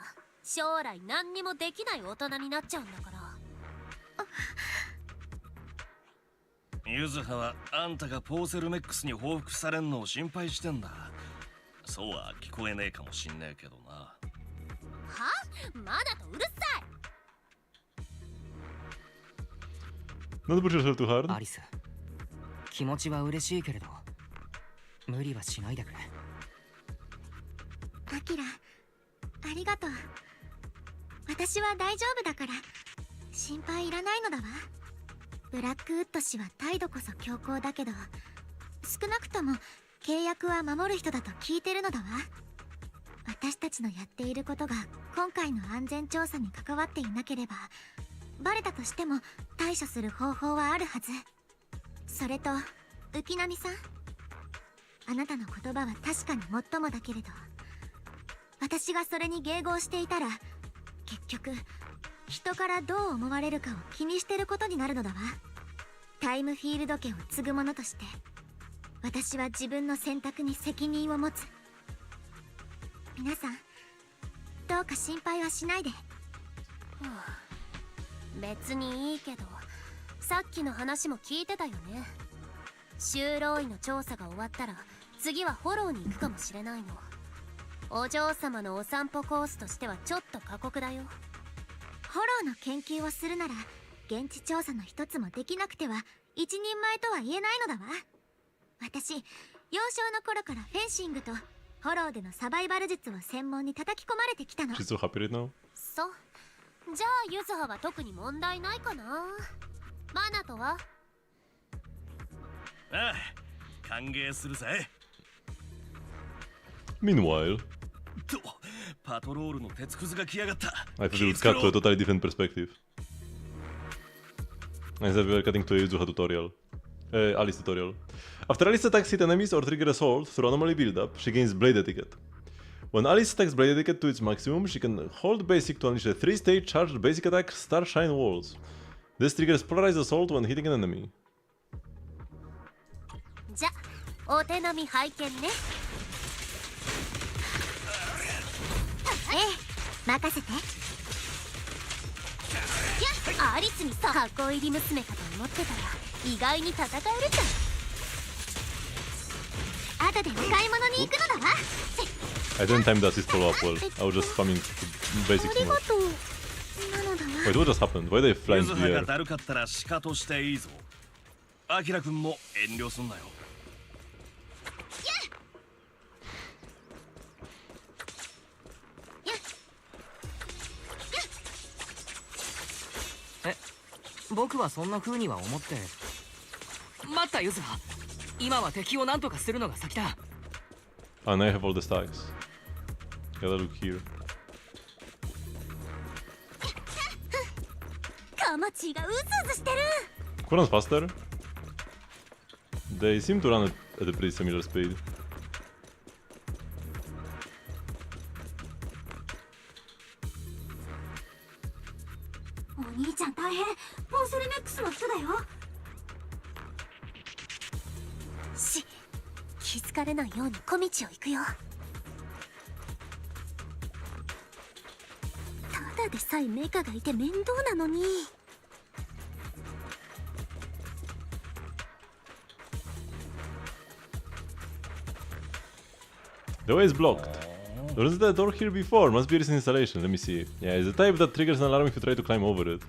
将来何にもできない大人になっちゃうんだから。ユズハはあんたがポーセルメックスに報復されんのを心配してんだ。そうは聞こえねえかもしんねえけどな。は？まだとうるさい。 Don't push yourself too hard. アリス、気持ちは嬉しいけれど、無理はしないでくれ。アキラ、ありがとう。私は大丈夫だから心配いらないのだわ。ブラックウッド氏は態度こそ強硬だけど、少なくとも契約は守る人だと聞いてるのだわ。私たちのやっていることが今回の安全調査に関わっていなければ、バレたとしても対処する方法はあるはず。それと浮波さん、あなたの言葉は確かにもっともだけれど、私がそれに迎合していたら、結局人からどう思われるかを気にしてることになるのだわ。タイムフィールド家を継ぐ者として、私は自分の選択に責任を持つ。皆さん、どうか心配はしないで。別にいいけど、さっきの話も聞いてたよね。修道院の調査が終わったら、次はフォローに行くかもしれないの。お嬢様のお散歩コースとしてはちょっと過酷だよ。ホローの研究をするなら現地調査の一つもできなくては一人前とは言えないのだわ。私、幼少の頃からフェンシングとホローでのサバイバル術を専門に叩き込まれてきたの。 She's so happy right now. そう。じゃあユズハは特に問題ないかな。マナとは？ああ、歓迎するぜ。 Meanwhile, と、パトロールの鉄くずが来やがった。 I thought we would cut to a totally different perspective. Instead we are cutting to a Yuzuha tutorial. Alice tutorial. After Alice attacks hit enemies or trigger assault through anomaly build-up, she gains Blade Etiquette. When Alice attacks Blade Etiquette to its maximum, she can hold basic to unleash a 3-stage charged basic attack Starshine Walls. This triggers polarized assault when hitting an enemy. じゃ、お手並み拝見ね。ええ、任せて。アリスにさ、箱入り娘かと思ってたら意外に戦えるじゃん。後でお買い物に行くのだわ。 I didn't time the assist follow up well. I was just spamming basics too much. Wait, what just happened? Why did they fly into the ユズハが air? だるかったらシカとしていいぞ。アキラ君も遠慮すんなよ。僕はそんな風には思って。待ったユズハ、今は敵を何とかするのが先だ。 And I have all the stacks. Gotta look here. カマチがうずうずしてる。 Who runs faster? They seem to run at a pretty similar speed. お兄ちゃん大変。ポーセルメックスの人だよ。気づかれないように小道を行くよ。ただでさえメカがいて面倒なのに。The way is blocked. There isn't a door here before. Must be recent installation. Let me see. Yeah, it's the type that triggers an alarm if you try to climb over it.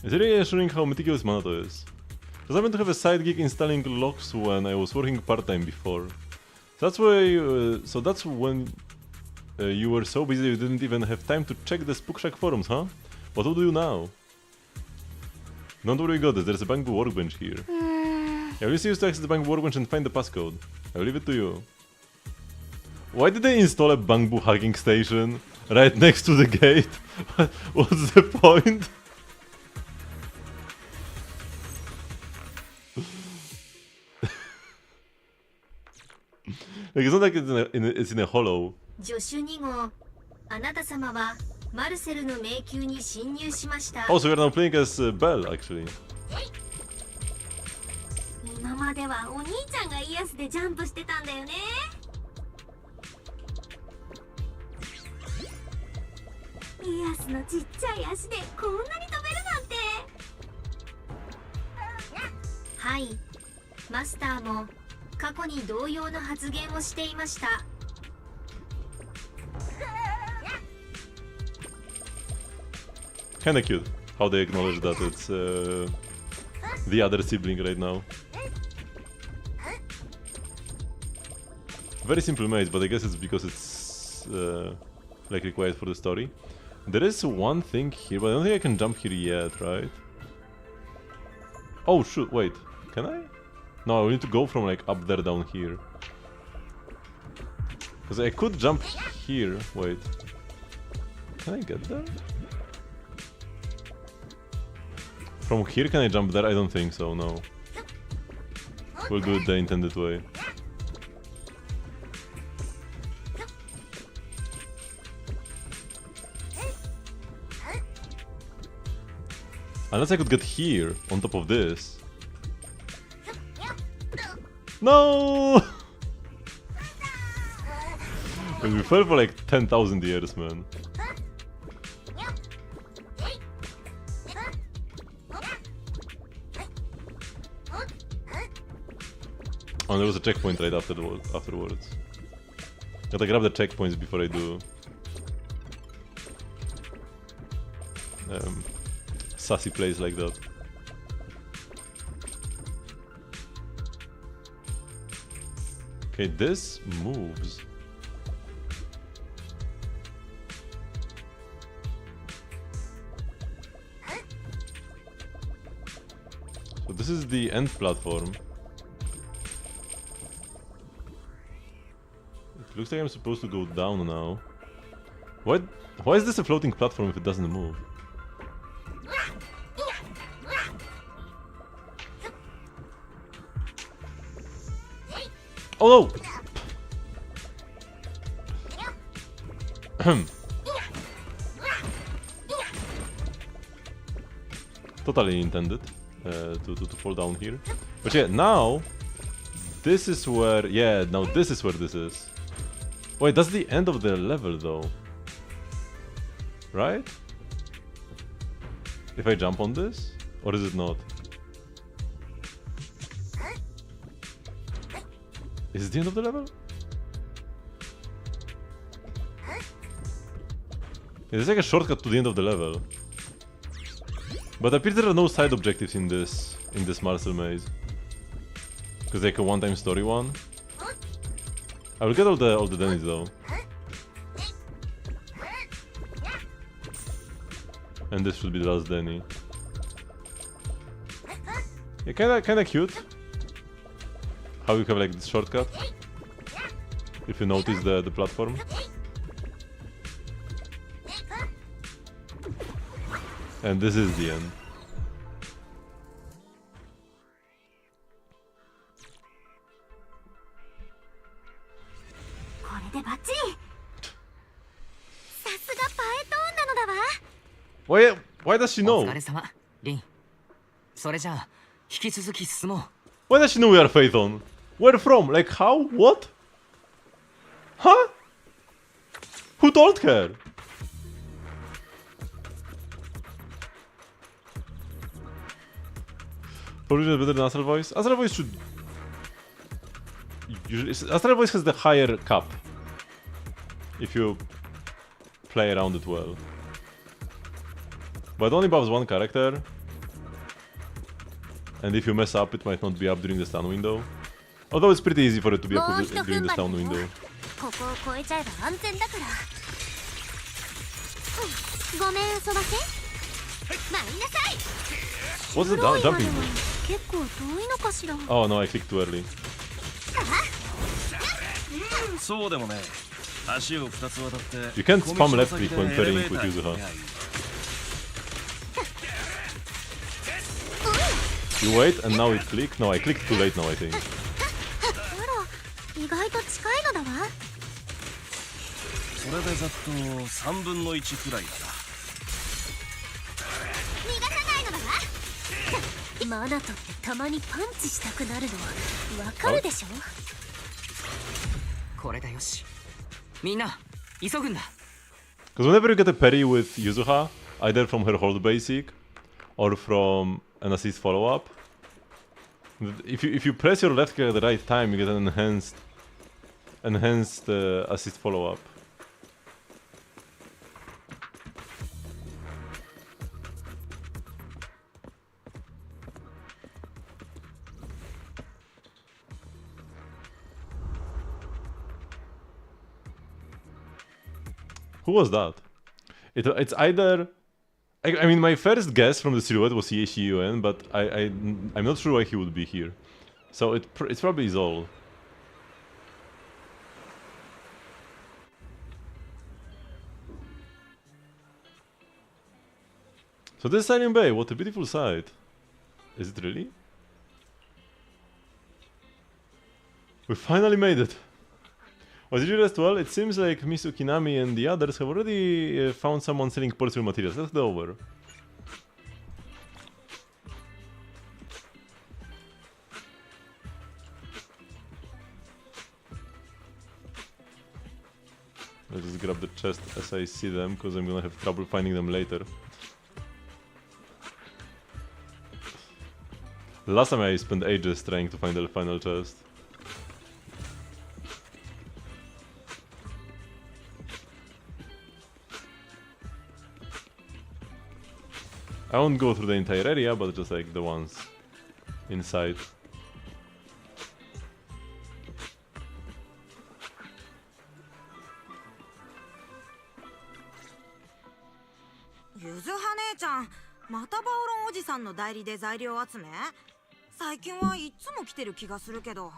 It's really reassuring how meticulous Manato is. Just happened to have a side gig installing locks when I was working part-time before. That's why. So that's when you were so busy you didn't even have time to check the Spookshack forums, huh? What will do now? Don't worry, got this. There's a Bangbu workbench here. Yeah, we'll use to access the Bangbu workbench and find the passcode. I'll leave it to you. Why did they install a Bangbu hacking station right next to the gate? What's the point? Like, it's not like it's in a hollow. 助手2号、あなた様はマルセルの迷宮に侵入しました。 Oh, so we're now playing as Belle, actually. 今まではお兄ちゃんがイエスでジャンプしてたんだよね。イエスのちっちゃい足でこんなに飛べるなんて。はい、マスターも過去に同様の発言をしていました。Kinda cute how they acknowledge that it's the other sibling right now. Very simple maze, but I guess it's because it's like required for the story. There is one thing here, but I don't think I can jump here yet, right? Oh shoot, wait, can I? No, we need to go from like up there down here. Because I could jump here, wait. Can I get there? From here can I jump there? I don't think so, no. We'll do it the intended way. Unless I could get here, on top of this. No! But we fell for like 10,000 years, man. Oh, there was a checkpoint right afterwards. Gotta grab the checkpoints before I do. sassy plays like that. Okay, this moves. So this is the end platform. It looks like I'm supposed to go down now. Why is this a floating platform if it doesn't move? Oh no! Totally intended to fall down here. But yeah, now this is where, yeah, now this is where this is. Wait, that's the end of the level though. Right? If I jump on this? Or is it not? Is it the end of the level? It's like a shortcut to the end of the level. But I appears there are no side objectives in this Marcel maze. Because like a one-time story one. I will get all the Dennies though. And this should be the last Denny. Yeah, kinda cute. How you have like this shortcut. If you notice the platform. And this is the end. Why does she know? Why does she know we are Phaethon? Where from? Like how? What? Huh? Who told her? Probably better than Astral Voice. Astral Voice should usually, Astral Voice has the higher cap if you play around it well. But it only buffs one character. And if you mess up, it might not be up during the stun window. Although it's pretty easy for it to be up during the stun window. What's the jumping move? Oh no, I clicked too early. You can't spam left click when parrying with Yuzuha. You wait and now it clicked? No, I clicked too late now I think. Because whenever you get a parry with Yuzuha, either from her hold basic or from an assist follow-up, if you press your left click at the right time, you get an enhanced assist follow-up. Who was that? It's either... I mean, my first guess from the silhouette was Yun, but I'm not sure why he would be here. So it's probably Zol. So this is Silent Bay, what a beautiful sight. Is it really? We finally made it. Well, did you rest well? It seems like Miss Ukinami and the others have already found someone selling porcelain materials. Let's go over. Let's just grab the chest as I see them, because I'm gonna have trouble finding them later. Last time I spent ages trying to find the final chest. I won't go through the entire area, but just like the ones inside.ゆずは姉ちゃん、またバオロンおじさんの代理で材料集め？最近はいつも来てる気がするけど。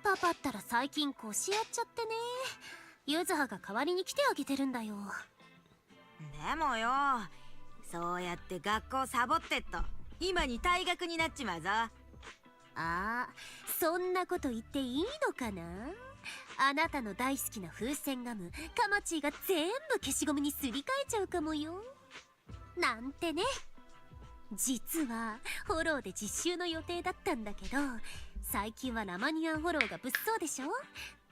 パパったら最近腰やっちゃってね。ゆずはが代わりに来てあげてるんだよ。でもよ、そうやって学校サボってっと今に退学になっちまうぞ。そんなこと言っていいのかな。あなたの大好きな風船ガムカマチーが全部消しゴムにすり替えちゃうかもよ。なんてね。実はフォローで実習の予定だったんだけど、最近はラマニアンフォローが物騒でしょ。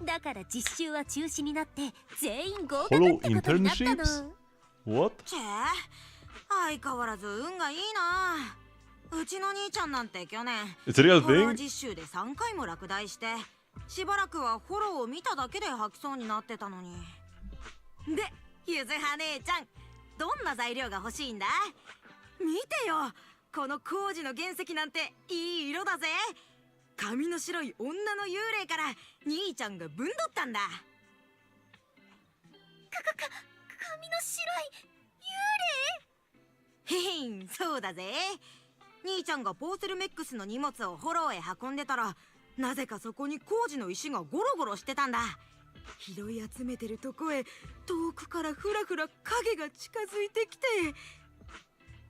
だから実習は中止になって全員合格ってことになったの。What? 相変わらず運がいいな。うちの兄ちゃんなんて去年 It's a real フォロー thing? 実習で3回も落第して、しばらくはフォローを見ただけで吐きそうになってたのに。で、ゆずは姉ちゃん、どんな材料が欲しいんだ？見てよ、この工事の原石なんていい色だぜ。髪の白い女の幽霊から兄ちゃんがぶんどったんだ。髪の白いへへん、そうだぜ。兄ちゃんがポーセルメックスの荷物をフォローへ運んでたら、なぜかそこに工事の石がゴロゴロしてたんだ。拾い集めてるとこへ遠くからふらふら影が近づいてきて、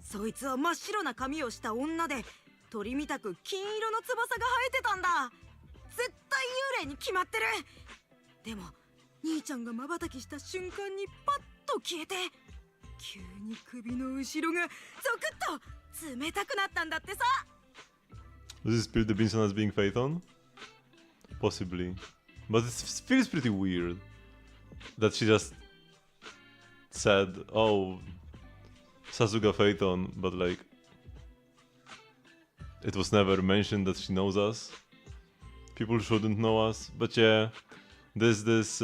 そいつは真っ白な髪をした女で、鳥みたく金色の翼が生えてたんだ。絶対幽霊に決まってる。でも兄ちゃんが瞬きした瞬間にパッと消えて、急に首の後ろがゾクッと冷たくなったんだってさ。 Does it spill the beans on us being Phaethon? Possibly. But it feels pretty weird that she just said, oh, Sasuga Phaethon, but like it was never mentioned that she knows us. People shouldn't know us, but yeah, there's this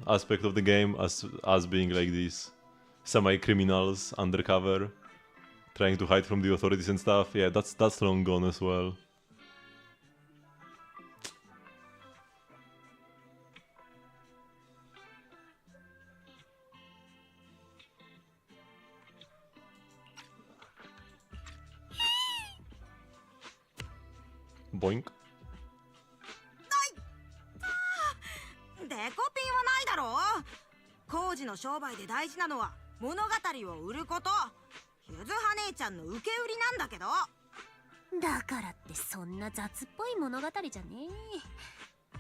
aspect of the game as us being like these semi-criminals undercover, trying to hide from the authorities and stuff. Yeah, that's long gone as well. Boink. デコピンはないだろう。工事の商売で大事なのは物語を売ること。ゆずは姉ちゃんの受け売りなんだけど。だからってそんな雑っぽい物語じゃねえ。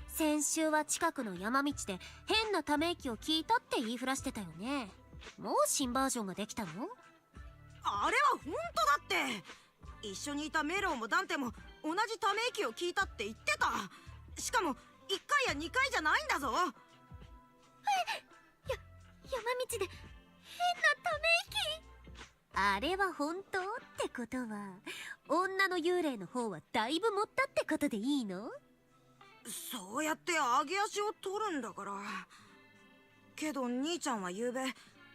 先週は近くの山道で変なため息を聞いたって言いふらしてたよね。もう新バージョンができたの？あれは本当だって。一緒にいたメロウもダンテも同じため息を聞いたって言ってた。しかも1回や2回じゃないんだぞ。山道で変なため息。あれは本当ってことは、女の幽霊の方はだいぶ盛ったってことでいいの？そうやって上げ足を取るんだから。けど兄ちゃんは昨べ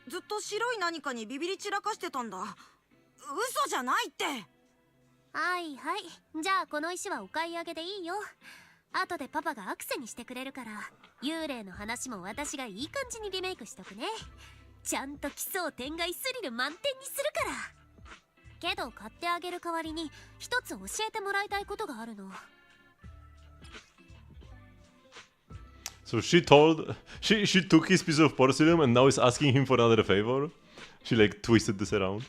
ずっと白い何かにビビり散らかしてたんだ。嘘じゃないって。はいはい、じゃあこの石はお買い上げでいいよ。後でパパがアクセにしてくれるから、幽霊の話も私がいい感じにリメイクしとくね。ちゃんと奇想天外スリル満点にするから。けど買ってあげる代わりに一つ教えてもらいたいことがあるの。So she took his piece of porcelain and now is asking him for another favor. She like twisted this around.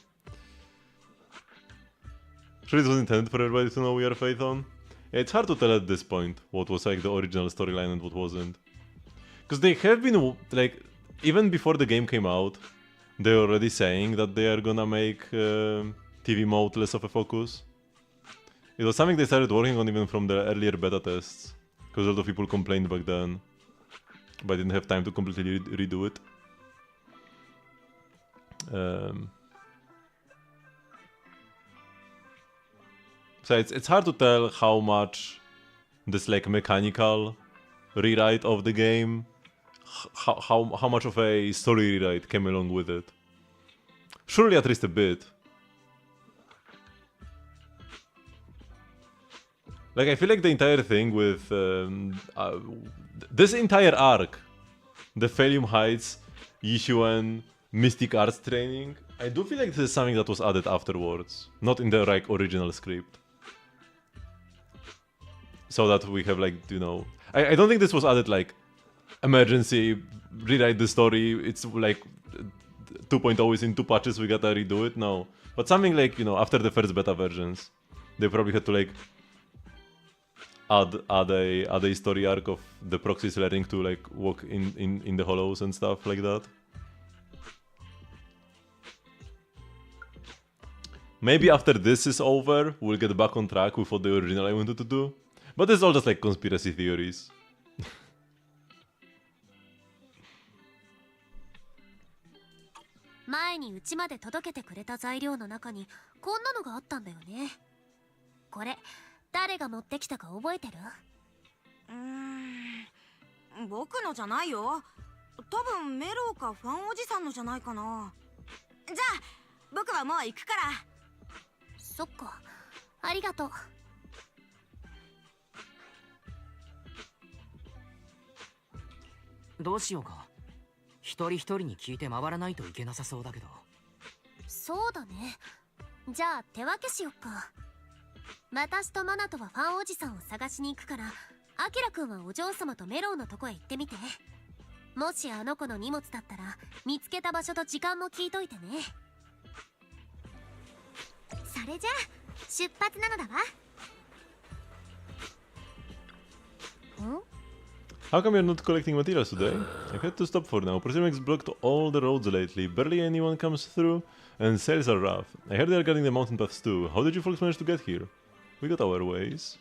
Sure, it was intended for everybody to know we are Phaethon. Yeah, it's hard to tell at this point what was like the original storyline and what wasn't. Because they have been like, even before the game came out, they're already saying that they are gonna make TV mode less of a focus. It was something they started working on even from the earlier beta tests, because a lot of people complained back then, but I didn't have time to completely redo it. So it's hard to tell how much this like mechanical rewrite of the game, how much of a story rewrite came along with it. Surely at least a bit. Like, I feel like the entire thing with this entire arc, the Phalium Heights, Yishuen, Mystic Arts training, I do feel like this is something that was added afterwards, not in the like original script. So that we have like, you know, I don't think this was added like emergency, rewrite the story, it's like 2.0 is in 2 patches, we gotta redo it. No, but something like, you know, after the first beta versions, they probably had to like add a story arc of the proxies learning to like walk in the hollows and stuff like that. Maybe after this is over, we'll get back on track with what the original I wanted to do. But it's all just like conspiracy theories. 前にうちまで届けてくれた材料の中にこんなのがあったんだよね。これ誰が持ってきたか覚えてる？僕のじゃないよ。多分メロかファンおじさんのじゃないかな。じゃあ僕はもう行くから。そっか、ありがとう。どうしようか。一人一人に聞いて回らないといけなさそうだけど。そうだね。じゃあ手分けしよっか。私とマナトはファンおじさんを探しに行くから、アキラくんはお嬢様とメロウのとこへ行ってみて。もしあの子の荷物だったら見つけた場所と時間も聞いといてね。それじゃあ出発なのだわ。How come you're not collecting materials today? I've had to stop for now. Proximix blocked all the roads lately. Barely anyone comes through, and sales are rough. I heard they're guarding the mountain paths too. How did you folks manage to get here? We got our ways.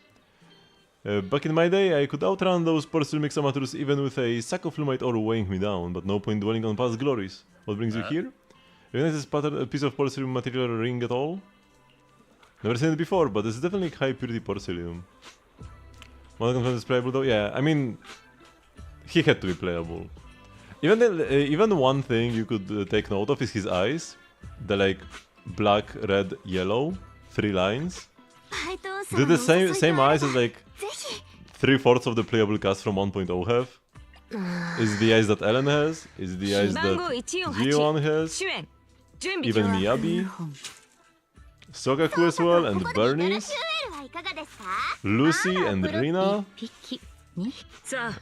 Back in my day, I could outrun those Proximix amateurs even with a sack of lumite ore weighing me down, but no point dwelling on past glories. What brings you here? You know this piece of porcelain material ring at all? Never seen it before, but it's definitely high purity porcelain. One confirmed is playable though? Yeah, I mean, he had to be playable. Even one thing you could take note of is his eyes. The like black, red, yellow, 3 lines. Do the same eyes as like 3/4 of the playable cast from 1.0 have? Is the eyes that Ellen has? Is the eyes that G1 has? Even Miyabi? Sogaku as well, and Bernice? Lucy and Rina?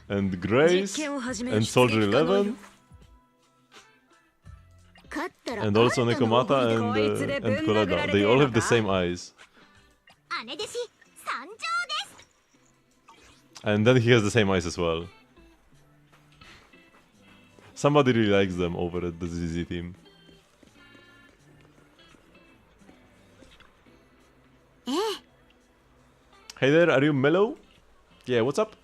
And Grace? And Soldier 11? And also Nekomata and Kolada. They all have the same eyes. And then he has the same eyes as well. Somebody really likes them over at the ZZZ team. Hey there, are you Mellow? Yeah, what's up?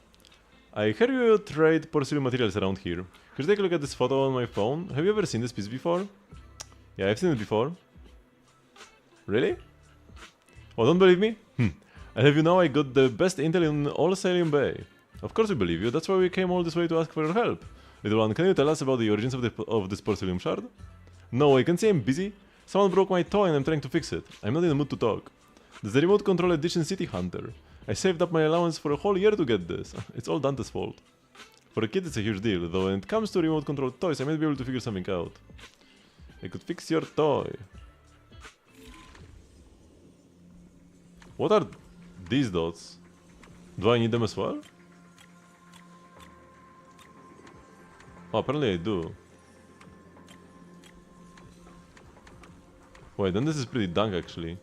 I heard you trade porcelain materials around here. Could you take a look at this photo on my phone? Have you ever seen this piece before? Yeah, I've seen it before. Really? Oh, don't believe me? And have you know I got the best intel in all Saline Bay. Of course we believe you, that's why we came all this way to ask for your help. Little one, can you tell us about the origins of this porcelain shard? No, I can see I'm busy. Someone broke my toy and I'm trying to fix it. I'm not in the mood to talk. There's the remote control edition City Hunter. I saved up my allowance for a whole year to get this. It's all Dante's fault. For a kid it's a huge deal, though when it comes to remote control toys I might be able to figure something out. I could fix your toy. What are these dots? Do I need them as well? Oh, apparently I do. Wait, then this is pretty dunk actually.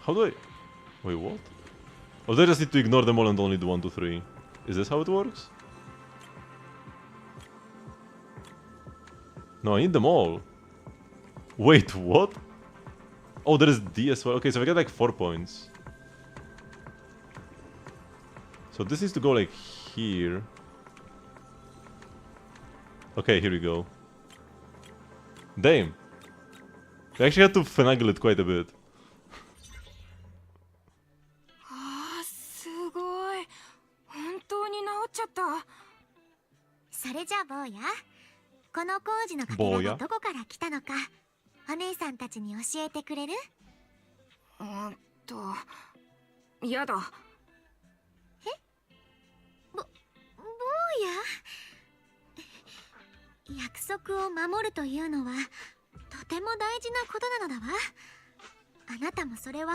How do I... Wait, what? Oh, they just need to ignore them all and only do 1, 2, 3. Is this how it works? No, I need them all. Wait, what? Oh, there is D as well. Okay, so I get like 4 points. So this needs to go like here. Okay, here we go. Damn. I actually had to finagle it quite a bit. それじゃあ坊や、この工事のかけらがどこから来たのかお姉さんたちに教えてくれる？やだ。坊や、約束を守るというのはとても大事なことなのだわ。あなたもそれは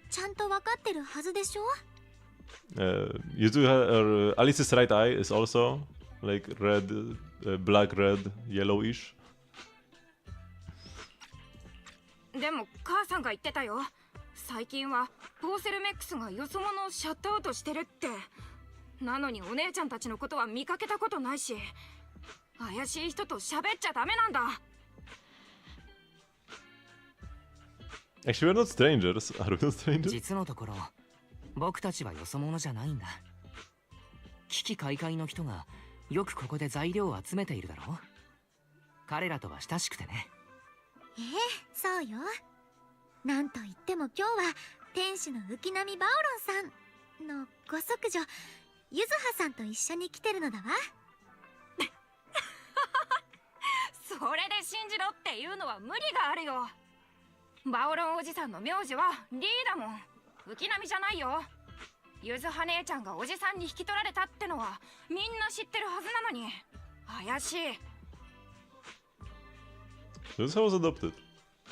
ちゃんと分かってるはずでしょ？ Alice's right eye is also like red, black, red, yellowish. でも母さんが言ってたよ。最近はポーセルメックスがよそ者をシャットアウトしてるって。なのにお姉ちゃんたちのことは見かけたことないし、怪しい人と喋っちゃダメなんだ。Actually, we're not strangers. Are we not strangers? 実のところ、僕たちはよそ者じゃないんだ。危機開会の人がよくここで材料を集めているだろう。彼らとは親しくてね。そうよ。なんといっても今日は天使の浮波バオロンさんのご息女ゆずはさんと一緒に来てるのだわ。それで信じろっていうのは無理があるよ。バオロンおじさんの名字はリーだもん。浮波じゃないよ。ゆずは姉ちゃんがおじさんに引き取られたってのはみんな知ってるはずなのに怪しい。This was adopted.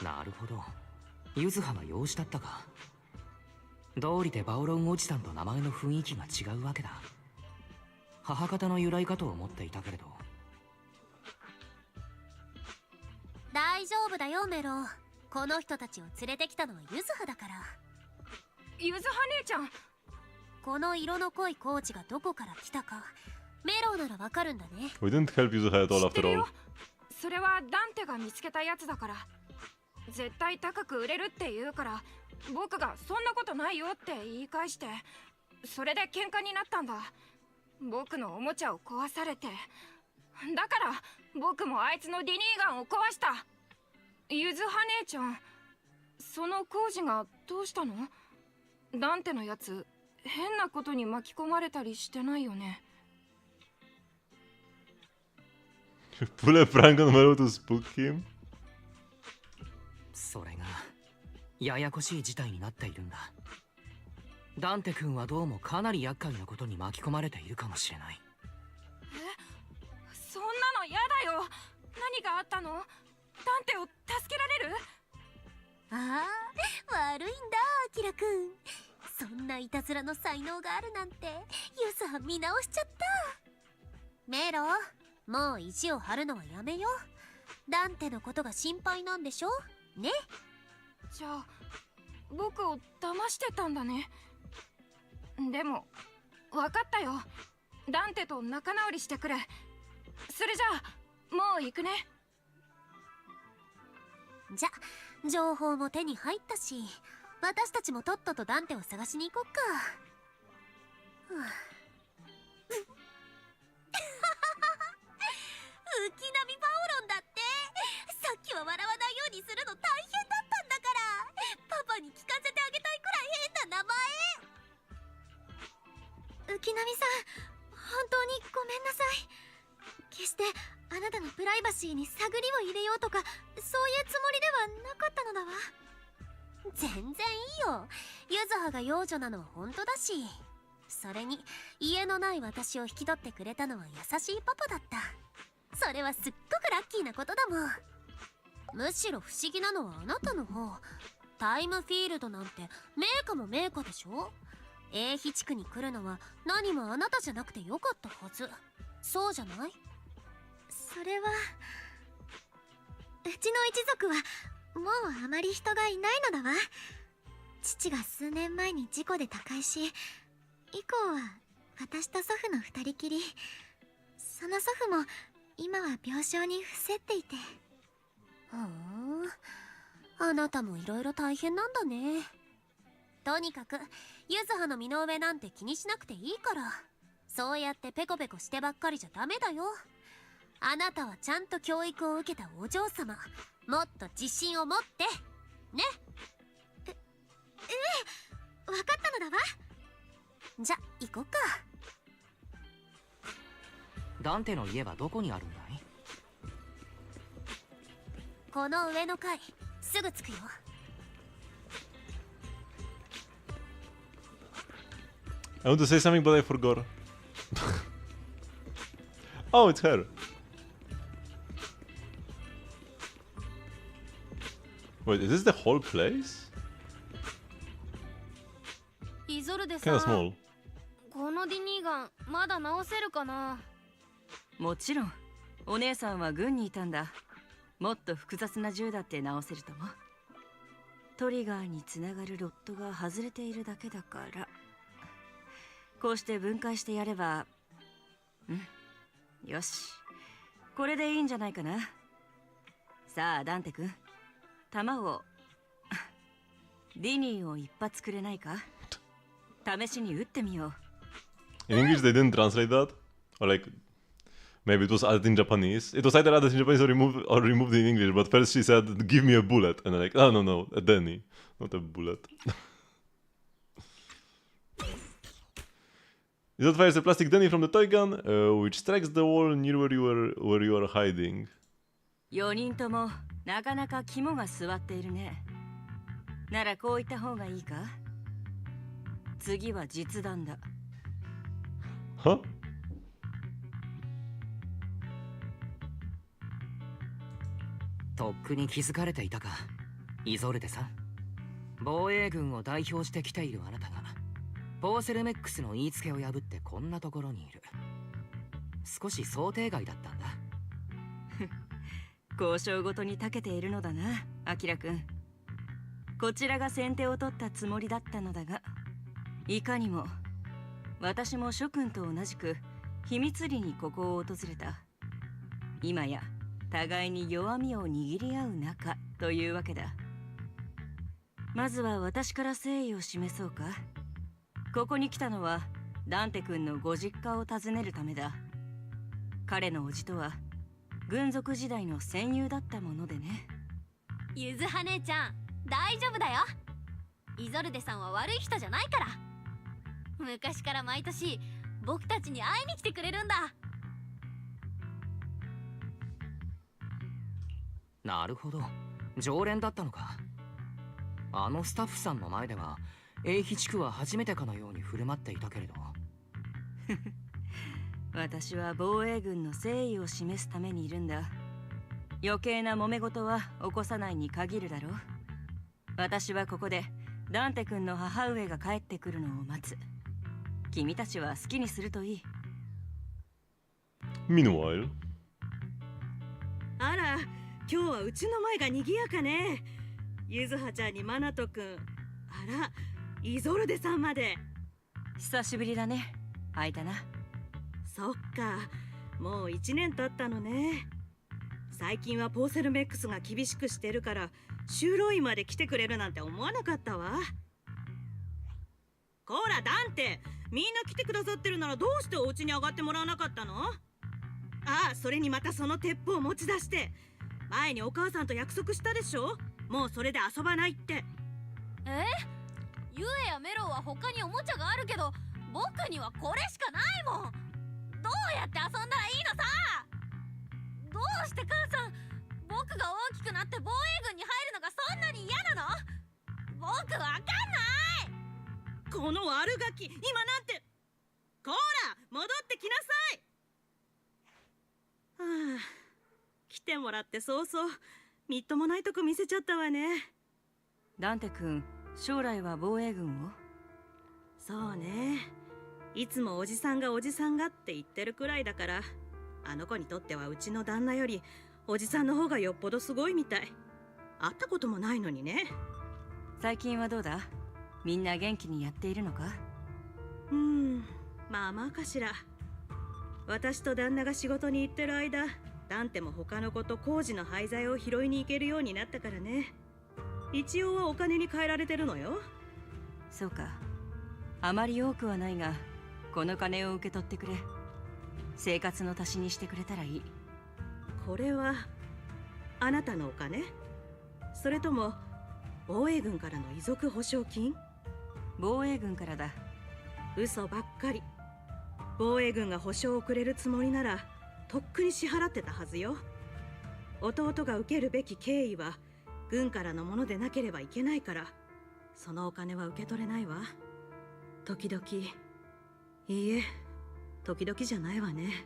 なるほど。ゆずはが養子だったか。道理でバオロンおじさんと名前の雰囲気が違うわけだ。母方の由来かと思っていたけれど。大丈夫だよメロ。この人たちを連れてきたのはゆずはだから。ゆずは姉ちゃん。この色の濃いコーチがどこから来たかメロならわかるんだね。 We didn't help Yuzuha at all after all. それはダンテが見つけたやつだから。絶対高く売れるって言うから僕がそんなことないよって言い返して、それで喧嘩になったんだ。僕のおもちゃを壊されて、だから僕もあいつのディニーガンを壊した。ゆずは姉ちゃん、その工事がどうしたの？ダンテのやつ変なことに巻き込まれたりしてないよね。Pull a prank on Melo to spook him? それがややこしい事態になっているんだ。ダンテ君はどうもかなり厄介なことに巻き込まれているかもしれない。そんなのやだよ。何があったの？ダンテを助けられる？ああ、悪いんだアキラくん。そんないたずらの才能があるなんてゆずは見直しちゃった。メロ、もう意地を張るのはやめよう。ダンテのことが心配なんでしょね。じゃあ僕を騙してたんだね。でも分かったよ。ダンテと仲直りしてくれ。それじゃあもう行くね。じゃ、情報も手に入ったし、私たちもとっととダンテを探しに行こっか。浮波バオロンだって。さっきは笑わないようにするの大変だったんだから。パパに聞かせてあげたいくらい変な名前。浮波さん、本当にごめんなさい。決してあなたのプライバシーに探りを入れようとかそういうつもりではなかったのだわ。全然いいよ。ゆずはが養女なのは本当だし、それに家のない私を引き取ってくれたのは優しいパパだった。それはすっごくラッキーなことだもん。むしろ不思議なのはあなたの方。タイムフィールドなんて名家も名家でしょ。英飛地区に来るのは何もあなたじゃなくてよかったはず。そうじゃない？それはうちの一族はもうあまり人がいないのだわ。父が数年前に事故で他界し、以降は私と祖父の二人きり。その祖父も今は病床に伏せっていて。あなたもいろいろ大変なんだね。とにかくゆずはの身の上なんて気にしなくていいから。そうやってペコペコしてばっかりじゃダメだよ。あなたはちゃんと教育を受けたお嬢様。もっと自信を持ってね。分かったのだわ。じゃ、行こうか。ダンテの家はどこにあるんだい？この上の階、すぐ着くよ。I want to say something, but I forgot. Oh, it's her. Wait, is this the whole place? イゾルデ Kinda さん、 small. このディニーガンまだ直せるかな？もちろん。お姉さんは軍にいたんだ。もっと複雑な銃だって直せるとも。トリガーにつながるロットが外れているだけだから、こうして分解してやれば、よし、これでいいんじゃないかな。さあダンテ君、弾をディニーを一発くれないか？試しに撃ってみよう。 In English they didn't translate that? Or like, maybe it was added in Japanese. It was either added in Japanese or removed in English, but first she said, give me a bullet. And I'm like, oh no, a Denny, not a bullet. It fires a plastic Denny from the toy gun, which strikes the wall near where you are hiding. 4人ともなかなか肝が据わっているね。ならこういった方がいいか？次は実弾だ。は？とっくに気づかれていたか、イゾルデさん。防衛軍を代表して来ているあなたがポーセルメックスの言いつけを破ってこんなところにいる。少し想定外だったんだ。交渉ごとに長けているのだな、アキラくん。こちらが先手を取ったつもりだったのだが、いかにも私も諸君と同じく秘密裏にここを訪れた。今や互いに弱みを握り合う仲というわけだ。まずは私から誠意を示そうか。ここに来たのはダンテ君のご実家を訪ねるためだ。彼の叔父とは軍属時代の戦友だったものでね。ゆずは姉ちゃん、大丈夫だよ。イゾルデさんは悪い人じゃないから。昔から毎年僕たちに会いに来てくれるんだ。なるほど、常連だったのか。あのスタッフさんの前では英比地区は初めてかのように振る舞っていたけれど。私は防衛軍の誠意を示すためにいるんだ。余計な揉め事は起こさないに限るだろう。私はここでダンテ君の母上が帰ってくるのを待つ。君たちは好きにするといい。 Meanwhile. あら、今日はうちの前が賑やかね。ゆずはちゃんにマナト君、あら、イゾルデさんまで。久しぶりだね。会えたな。そっか、もう1年経ったのね。最近はポーセルメックスが厳しくしてるから修道院まで来てくれるなんて思わなかったわ。こらダンテ、みんな来てくださってるならどうしてお家に上がってもらわなかったの？ああ、それにまたその鉄砲持ち出して。前にお母さんと約束したでしょ、もうそれで遊ばないって。ユエやメロは他におもちゃがあるけど僕にはこれしかないもん。どうやって遊んだらいいのさ。どうして母さん、僕が大きくなって防衛軍に入るのがそんなに嫌なの？僕わかんない。この悪ガキ、今なんて。こら戻ってきなさい。はあ、来てもらって早々みっともないとこ見せちゃったわね。ダンテ君、将来は防衛軍を？そうね、いつもおじさんがおじさんがって言ってるくらいだから、あの子にとってはうちの旦那よりおじさんの方がよっぽどすごいみたい。会ったこともないのにね。最近はどうだ？みんな元気にやっているのか？まあまあかしら。私と旦那が仕事に行ってる間、ダンテも他の子と工事の廃材を拾いに行けるようになったからね。一応はお金に換えられてるのよ。そうか。あまり多くはないが、この金を受け取ってくれ。生活の足しにしてくれたらいい。これはあなたのお金？それとも防衛軍からの遺族保証金？防衛軍からだ。嘘ばっかり。防衛軍が保証をくれるつもりならとっくに支払ってたはずよ。弟が受けるべき敬意は軍からのものでなければいけないから、そのお金は受け取れないわ。時々、いいえ、時々じゃないわね。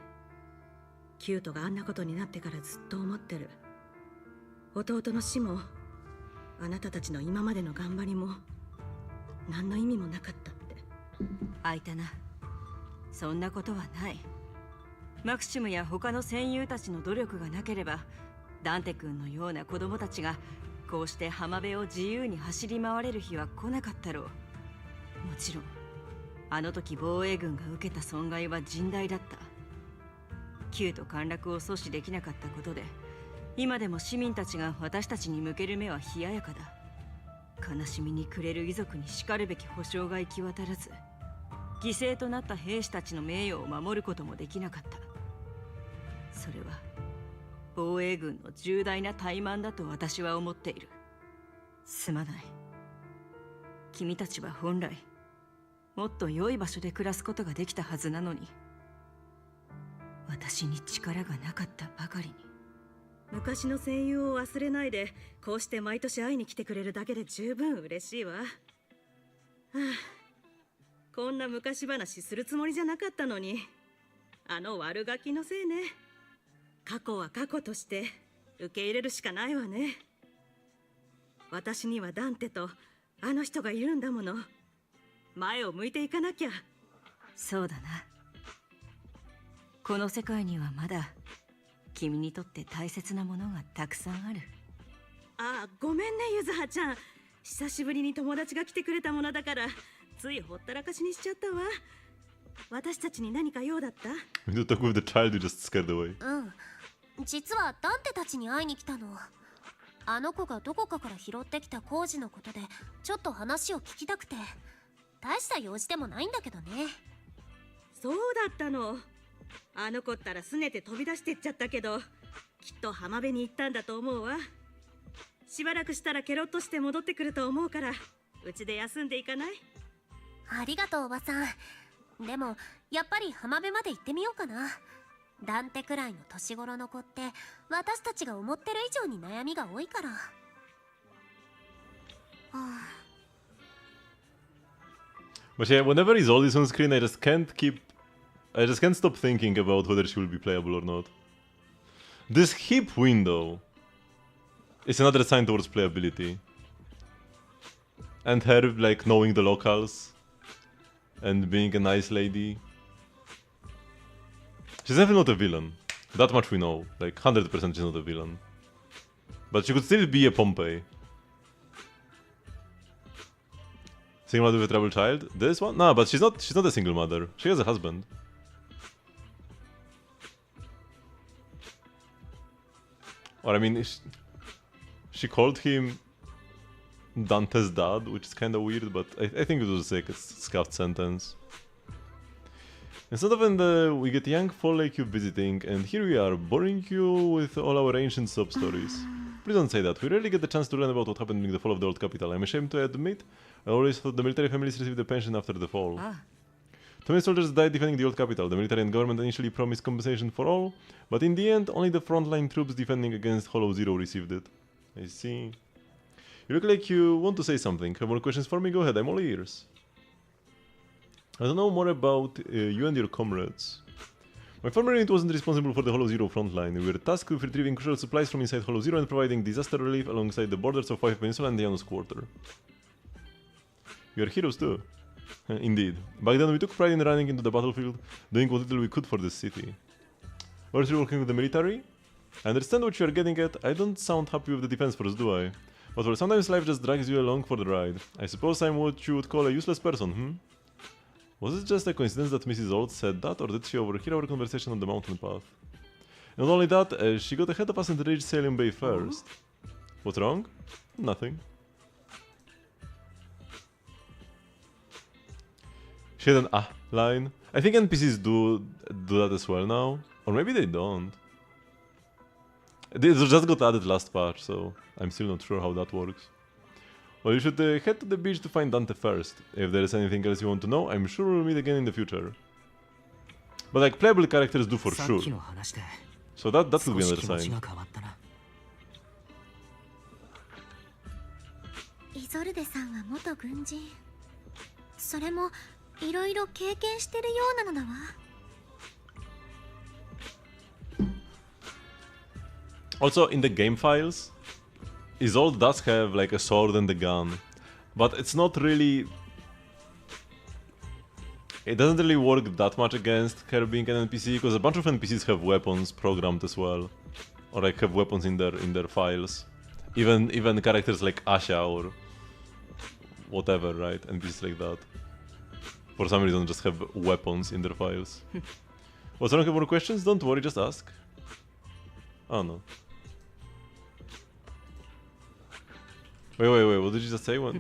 キュートがあんなことになってからずっと思ってる。弟の死もあなたたちの今までの頑張りも何の意味もなかったって。あいたな。そんなことはない。マクシムや他の戦友たちの努力がなければ、ダンテ君のような子供たちがこうして浜辺を自由に走り回れる日は来なかったろう。もちろんあの時防衛軍が受けた損害は甚大だった。キュート陥落を阻止できなかったことで、今でも市民たちが私たちに向ける目は冷ややかだ。悲しみに暮れる遺族にしかるべき保障が行き渡らず、犠牲となった兵士たちの名誉を守ることもできなかった。それは防衛軍の重大な怠慢だと私は思っている。すまない。君たちは本来もっと良い場所で暮らすことができたはずなのに、私に力がなかったばかりに。昔の戦友を忘れないで、こうして毎年会いに来てくれるだけで十分嬉しいわ。はあ、こんな昔話するつもりじゃなかったのに、あの悪ガキのせいね。過去は過去として受け入れるしかないわね。私にはダンテとあの人がいるんだもの。前を向いていかなきゃ。そうだな。この世界にはまだ君にとって大切なものがたくさんある。ああ、ごめんねゆずはちゃん。久しぶりに友達が来てくれたものだからついほったらかしにしちゃったわ。私たちに何か用だった？ We need to talk with the child you just scared away. 実はダンテたちに会いに来たの。あの子がどこかから拾ってきた工事のことでちょっと話を聞きたくて。大した用事でもないんだけどね。そうだったの。あの子ったらすねて飛び出してっちゃったけど、きっと浜辺に行ったんだと思うわ。しばらくしたらケロッとして戻ってくると思うから、うちで休んでいかない？ありがとうおばさん。でもやっぱり浜辺まで行ってみようかな。ダンテくらいの年頃の子って私たちが思ってる以上に悩みが多いから。But yeah, whenever Isolde is on screen, I just can't stop thinking about whether she will be playable or not. This hip window is another sign towards playability. And her, like, knowing the locals and being a nice lady. She's definitely not a villain. That much we know. Like, 100% she's not a villain. But she could still be a Pompey. Single mother with a troubled child? This one? No, but she's not a single mother. She has a husband. Or I mean, she called him Dante's dad, which is kind of weird, but I think it was like a scuffed sentence. Instead of we get young fall like you visiting, and here we are, boring you with all our ancient sub-stories. Please don't say that. We rarely get the chance to learn about what happened during the fall of the old capital. I'm ashamed to admit, I always thought the military families received a pension after the fall. Too many soldiers died defending the old capital. The military and government initially promised compensation for all, but in the end, only the frontline troops defending against Hollow Zero received it. I see. You look like you want to say something. Have more questions for me? Go ahead, I'm all ears. I don't know more about you and your comrades. My former unit wasn't responsible for the Hollow Zero frontline. We were tasked with retrieving crucial supplies from inside Hollow Zero and providing disaster relief alongside the borders of Five Peninsula and the Janus Quarter. You are heroes too. Indeed. Back then we took pride in running into the battlefield, doing what little we could for this city. We're still working with the military? I understand what you are getting at. I don't sound happy with the defense force, do I? But well, sometimes life just drags you along for the ride. I suppose I'm what you would call a useless person, hmm? Was it just a coincidence that Mrs. Old said that, or did she overhear our conversation on the mountain path? And not only that, she got ahead of us and reached Salim Bay first. What's wrong? Nothing. She had an line. I think NPCs do that as well now. Or maybe they don't. They just got added last patch, so I'm still not sure how that works. Well, you should head to the beach to find Dante first. If there is anything else you want to know, I'm sure we'll meet again in the future. But like playable characters do for さっ sure. きの話で So that could be 少し another 気持ち sign. が変わったな。イゾルデさんは元軍人。それもいろいろ経験してるようなのだわ。Also, in the game files, Isolde does have like a sword and a gun, but it's not really. It doesn't really work that much against her being an NPC because a bunch of NPCs have weapons programmed as well, or like have weapons in their files. Even characters like Asha or whatever, right? NPCs like that. For some reason, just have weapons in their files. Was there more questions? Don't worry, just ask. Oh no. Wait, what did you just say? Well,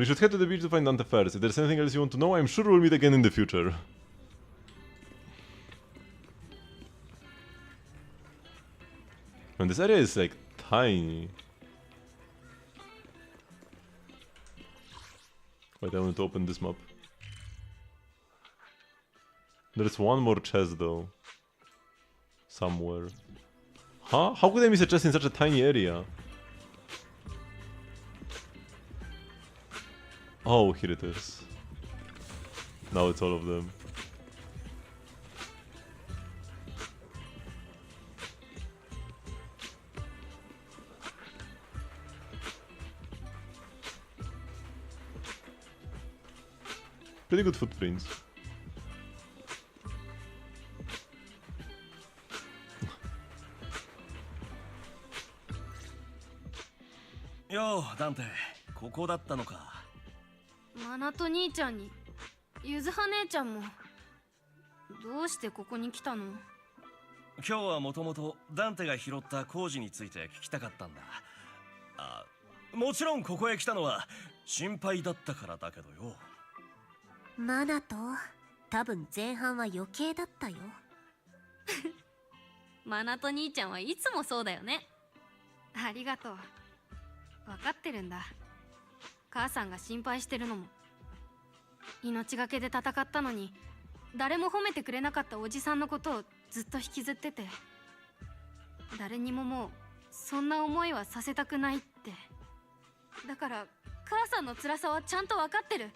you should head to the beach to find Dante first. If there's anything else you want to know, I'm sure we'll meet again in the future. And this area is like tiny. Wait, I want to open this map. There's one more chest though. Somewhere. Huh? How could I miss a chest in such a tiny area? Oh, here it is. Now it's all of them. Pretty good footprints. Yo, Dante, ここだったのか。マナと兄ちゃんにゆずは姉ちゃんもどうしてここに来たの？今日はもともとダンテが拾った工事について聞きたかったんだ。あ、もちろんここへ来たのは心配だったからだけどよ。マナと多分前半は余計だったよ。マナと兄ちゃんはいつもそうだよね。ありがとう。分かってるんだ。母さんが心配してるのも。命がけで戦ったのに誰も褒めてくれなかったおじさんのことをずっと引きずってて、誰にももうそんな思いはさせたくないって。だから母さんの辛さはちゃんと分かってる。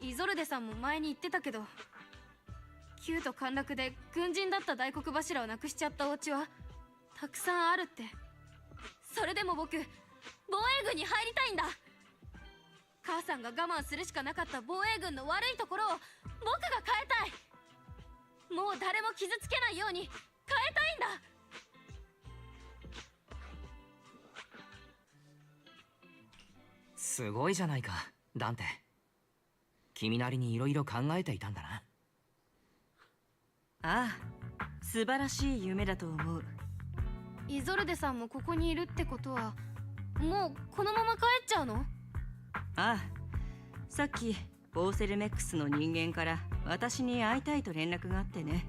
イゾルデさんも前に言ってたけど、キューと陥落で軍人だった大黒柱を亡くしちゃったお家はたくさんあるって。それでも僕防衛軍に入りたいんだ。母さんが我慢するしかなかった防衛軍の悪いところを僕が変えたい。もう誰も傷つけないように変えたいんだ。すごいじゃないか、ダンテ。君なりにいろいろ考えていたんだな。ああ、素晴らしい夢だと思う。イゾルデさんもここにいるってことはもうこのまま帰っちゃうの？ああ、さっきボーセルメックスの人間から私に会いたいと連絡があってね。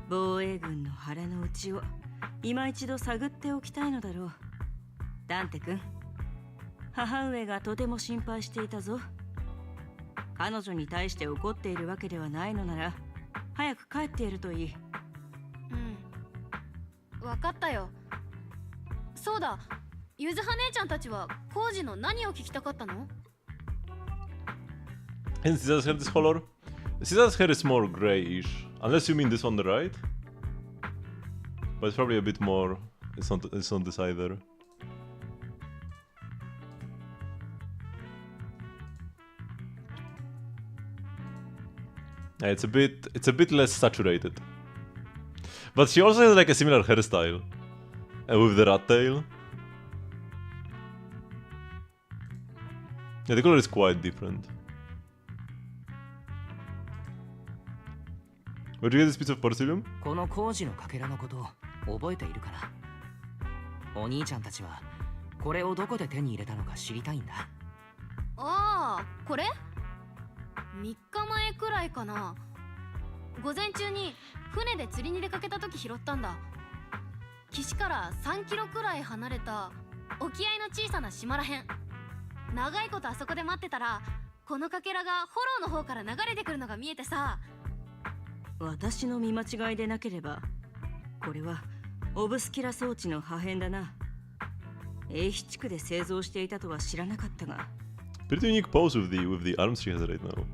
防衛軍の腹の内を今一度探っておきたいのだろう。ダンテ君、母上がとても心配していたぞ。彼女に対して怒っているわけではないのなら早く帰っているといい。うん、分かったよ。そうだ、ゆずは姉ちゃんたちは工事の何を聞きたかったの？ And Caesar's hair this color? Caesar's hair is more grayish, unless you mean this on the right. But it's probably a bit more. It's not this either. Yeah, it's a bit less saturated. But she also has like a similar hairstyle. With the rat tail. Yeah, the color is quite different. Where'd you get this piece of porcelain? この工事のかけらのことを覚えているかな？お兄ちゃんたちはこれをどこで手に入れたのか知りたいんだ。ああ、これ3日前くらいかな。午前中に船で釣りに出かけた時拾ったんだ。岸から3キロくらい離れた沖合の小さな島らへん。長いことあそこで待ってたらこのかけらがフォローの方から流れてくるのが見えてさ。私の見間違いでなければ、これはオブスキュラ装置の破片だな。英比地区で製造していたとは知らなかったが。Pretty unique pose with the arms she has right now.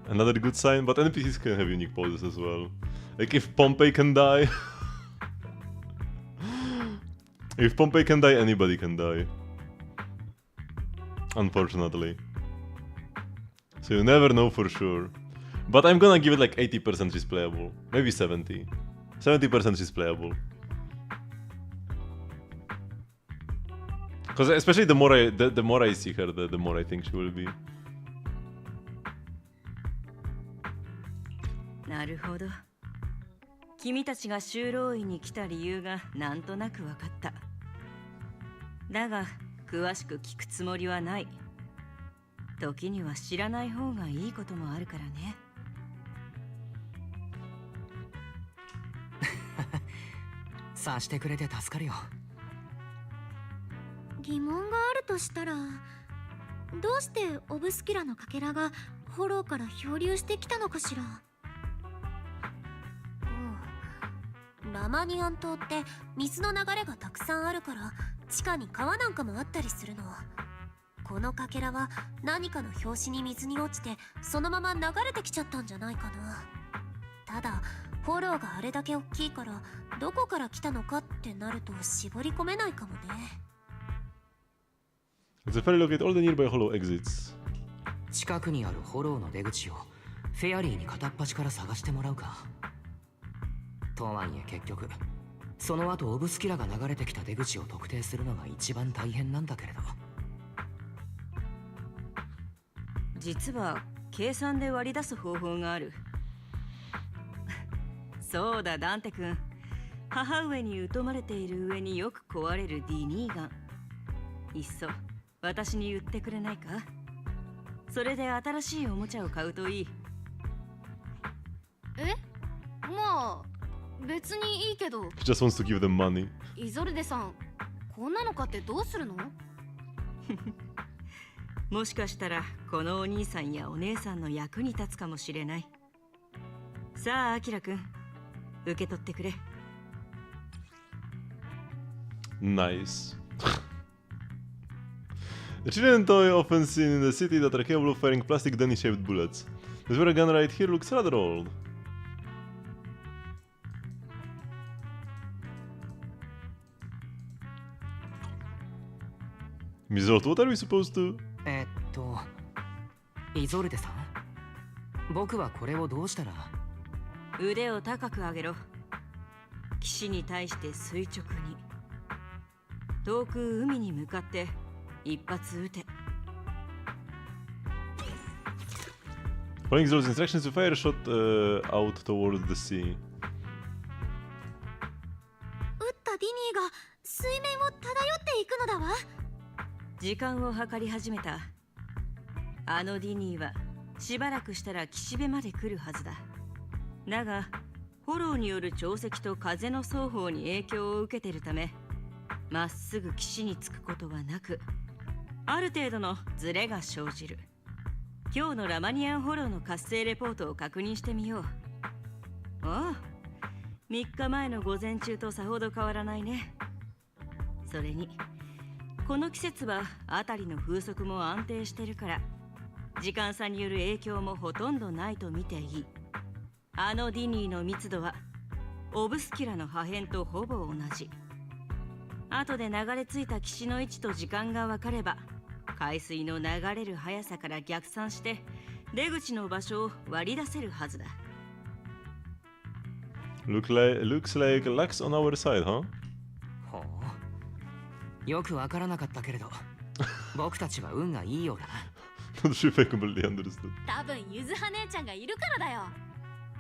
Another good sign, but NPCs can have unique poses as well. Like if Pompey can die. If Pompey can die, anybody can die. Unfortunately. So you never know for sure. But I'm gonna give it like 80% she's playable. Maybe 70. 70% she's playable. Because especially the more I see her, the more I think she will be. なるほど。君たちが修道院に来た理由がなんとなく分かった。だが詳しく聞くつもりはない。時には知らない方がいいこともあるからね。察してくれて助かるよ。疑問があるとしたら、どうしてオブスキュラのかけらがフォローから漂流してきたのかしら。ラマニアン島って水の流れがたくさんあるから地下に川なんかもあったりするの。このかけらは何かの拍子に水に落ちてそのまま流れてきちゃったんじゃないかな。ただフォローがあれだけ大きいからどこから来たのかってなると絞り込めないかもね。The ferry locate all the nearby hollow exits. 近くにあるホローの出口をフェアリーに片っ端から探してもらうか。とはいえ結局その後オブスキュラが流れてきた出口を特定するのが一番大変なんだけれど。実は計算で割り出す方法がある。そうだダンテ君、母上に疎まれている上によく壊れるディニーガン、いっそ私に言ってくれないか。それで新しいおもちゃを買うといい。え、まあ別にいいけど。She just wants to give them money. イゾルデさん、こんなの買ってどうするの？もしかしたらこのお兄さんやお姉さんの役に立つかもしれない。さあアキラ君、受け取ってくれ。Nice. A children toy often seen in the city that are capable of firing plastic Denny-shaped bullets. This very gun right here looks rather old. Mizolt, what are we supposed to? イゾルデさん、僕はこれをどうしたら。腕を高く上げろ。岸に対して垂直に。遠く海に向かって一発撃て。Following those instructions to fire a shot out towards the sea. 撃ったディニーが水面を漂っていくのだわ。時間を計り始めた。あのディニーはしばらくしたら岸辺まで来るはずだ。だがフォローによる潮汐と風の双方に影響を受けているため、まっすぐ岸に着くことはなく、ある程度のズレが生じる。今日のラマニアンフォローの活性レポートを確認してみよう。ああ、3日前の午前中とさほど変わらないね。それにこの季節は辺りの風速も安定してるから、時間差による影響もほとんどないと見ていい。あのディニーの密度はオブスキュラの破片とほぼ同じ。後で流れ着いた岸の位置と時間が分かれば、海水の流れる速さから逆算して出口の場所を割り出せるはずだ。Looks like luck's on our side, huh? ほう、よくわからなかったけれど僕たちは運がいいようだな。Not sure if I completely understood. 多分ゆずは姉ちゃんがいるからだよ。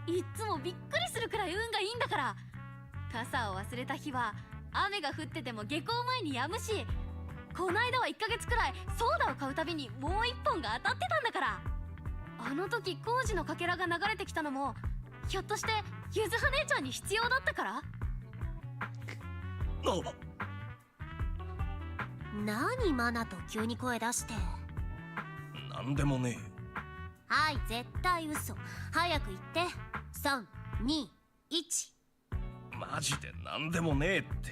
いっつもびっくりするくらい運がいいんだから。傘を忘れた日は雨が降ってても下校前に止むし、こないだは1ヶ月くらいソーダを買うたびにもう1本が当たってたんだから。あの時工事のかけらが流れてきたのもひょっとしてゆずは姉ちゃんに必要だったから。何マナと急に声出して。なんでもねはい、絶対嘘。早く言って。3、2、1。え。マジでなんでもねえって。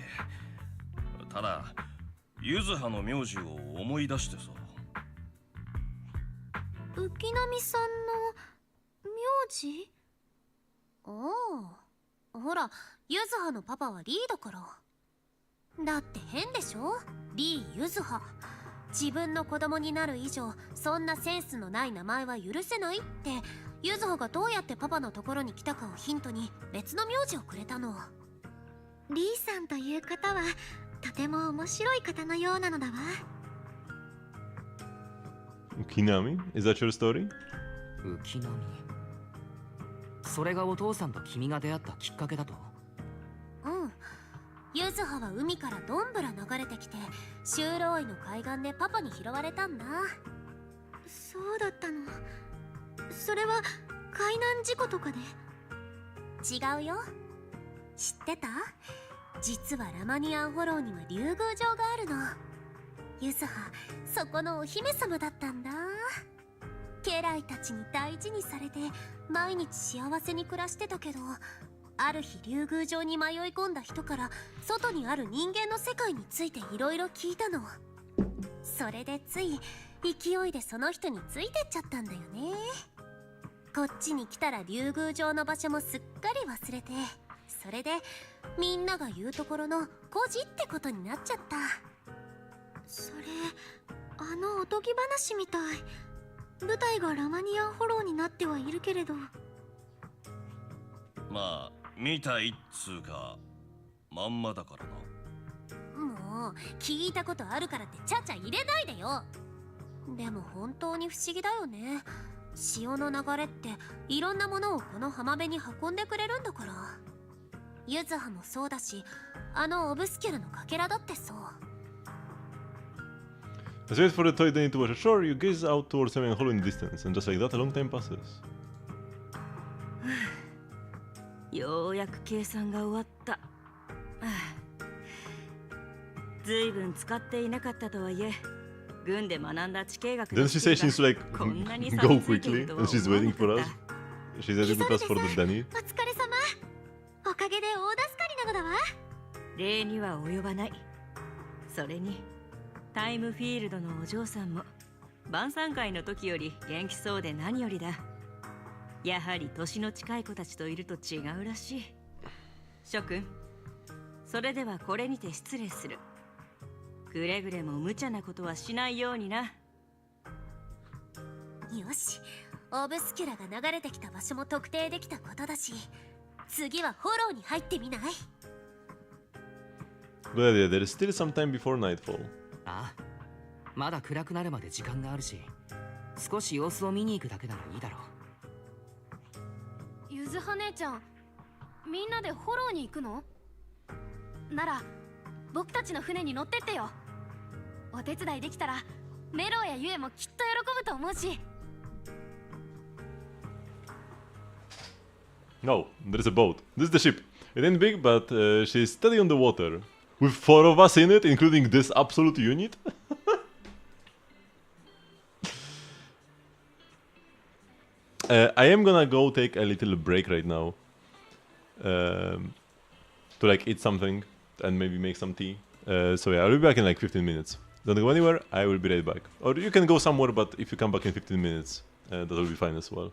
ただゆずはの名字を思い出してさ。浮波さんの名字？おお、ほら、ゆずはのパパはリーだから。だって変でしょ、リー・ゆずは。自分の子供になる以上そんなセンスのない名前は許せないってゆずはがどうやってパパのところに来たかをヒントに別の名字をくれたの。リーさんという方はとても面白い方のようなのだわ。Kinami? Is that your story? 浮波。それがお父さんと君が出会ったきっかけだと？うん。ゆずはは海からどんぶら流れてきて修道院の海岸でパパに拾われたんだ。そうだったの。それは海難事故とかで？違うよ。知ってた？実はラマニアンホローには竜宮城があるの。ゆずはそこのお姫様だったんだ。家来たちに大事にされて毎日幸せに暮らしてたけど、ある日竜宮城に迷い込んだ人から外にある人間の世界についていろいろ聞いたの。それでつい勢いでその人についてっちゃったんだよね。こっちに来たら竜宮城の場所もすっかり忘れて、それでみんなが言うところの孤児ってことになっちゃった。それあのおとぎ話みたい。舞台がラマニアンホローになってはいるけれど。まあ見たいっつうかまんまだからな。もう聞いたことあるからってちゃちゃ入れないでよ。でも本当に不思議だよね。潮の流れっていろんなものをこの浜辺に運んでくれるんだから。ゆずはもそうだし、あのオブスキュラのかけらだってそう。As you wait for the toy Danny to wash ashore, you gaze out towards Seven Hollow in the distance, and just like that, a long time passes. ようやく計算が終わった。ずいぶん使っていなかったとはいえ、軍で学んだ地形学 Then she says she's like, go quickly, and she's waiting for us. She's waiting with us for the Danny. お疲れ様。おかげで大助かりなのだわ。礼には及ばない。それにタイムフィールドのお嬢さんも晩餐会の時より元気そうで何よりだ。やはり年の近い子たちといると違うらしい。諸君、それではこれにて失礼する。くれぐれも無茶なことはしないようにな。よし、オブスキュラが流れてきた場所も特定できたことだし、次はフォローに入ってみない？ But yeah, there is still some time before nightfall. ああ、まだ暗くなるまで時間があるし、少し様子を見に行くだけならいいだろう。ゆずは姉ちゃん、みんなでフォローに行くの？なら僕たちの船に乗ってってよ。お手伝いできたらメロウやユエもきっと喜ぶと思うし。No, there's a boat. This is the ship. It ain't big, but she's steady on the water. With 4 of us in it, including this absolute unit. I am gonna go take a little break right now. To like eat something and maybe make some tea. So yeah, I'll be back in like 15 minutes. Don't go anywhere, I will be right back. Or you can go somewhere, but if you come back in 15 minutes, that will be fine as well.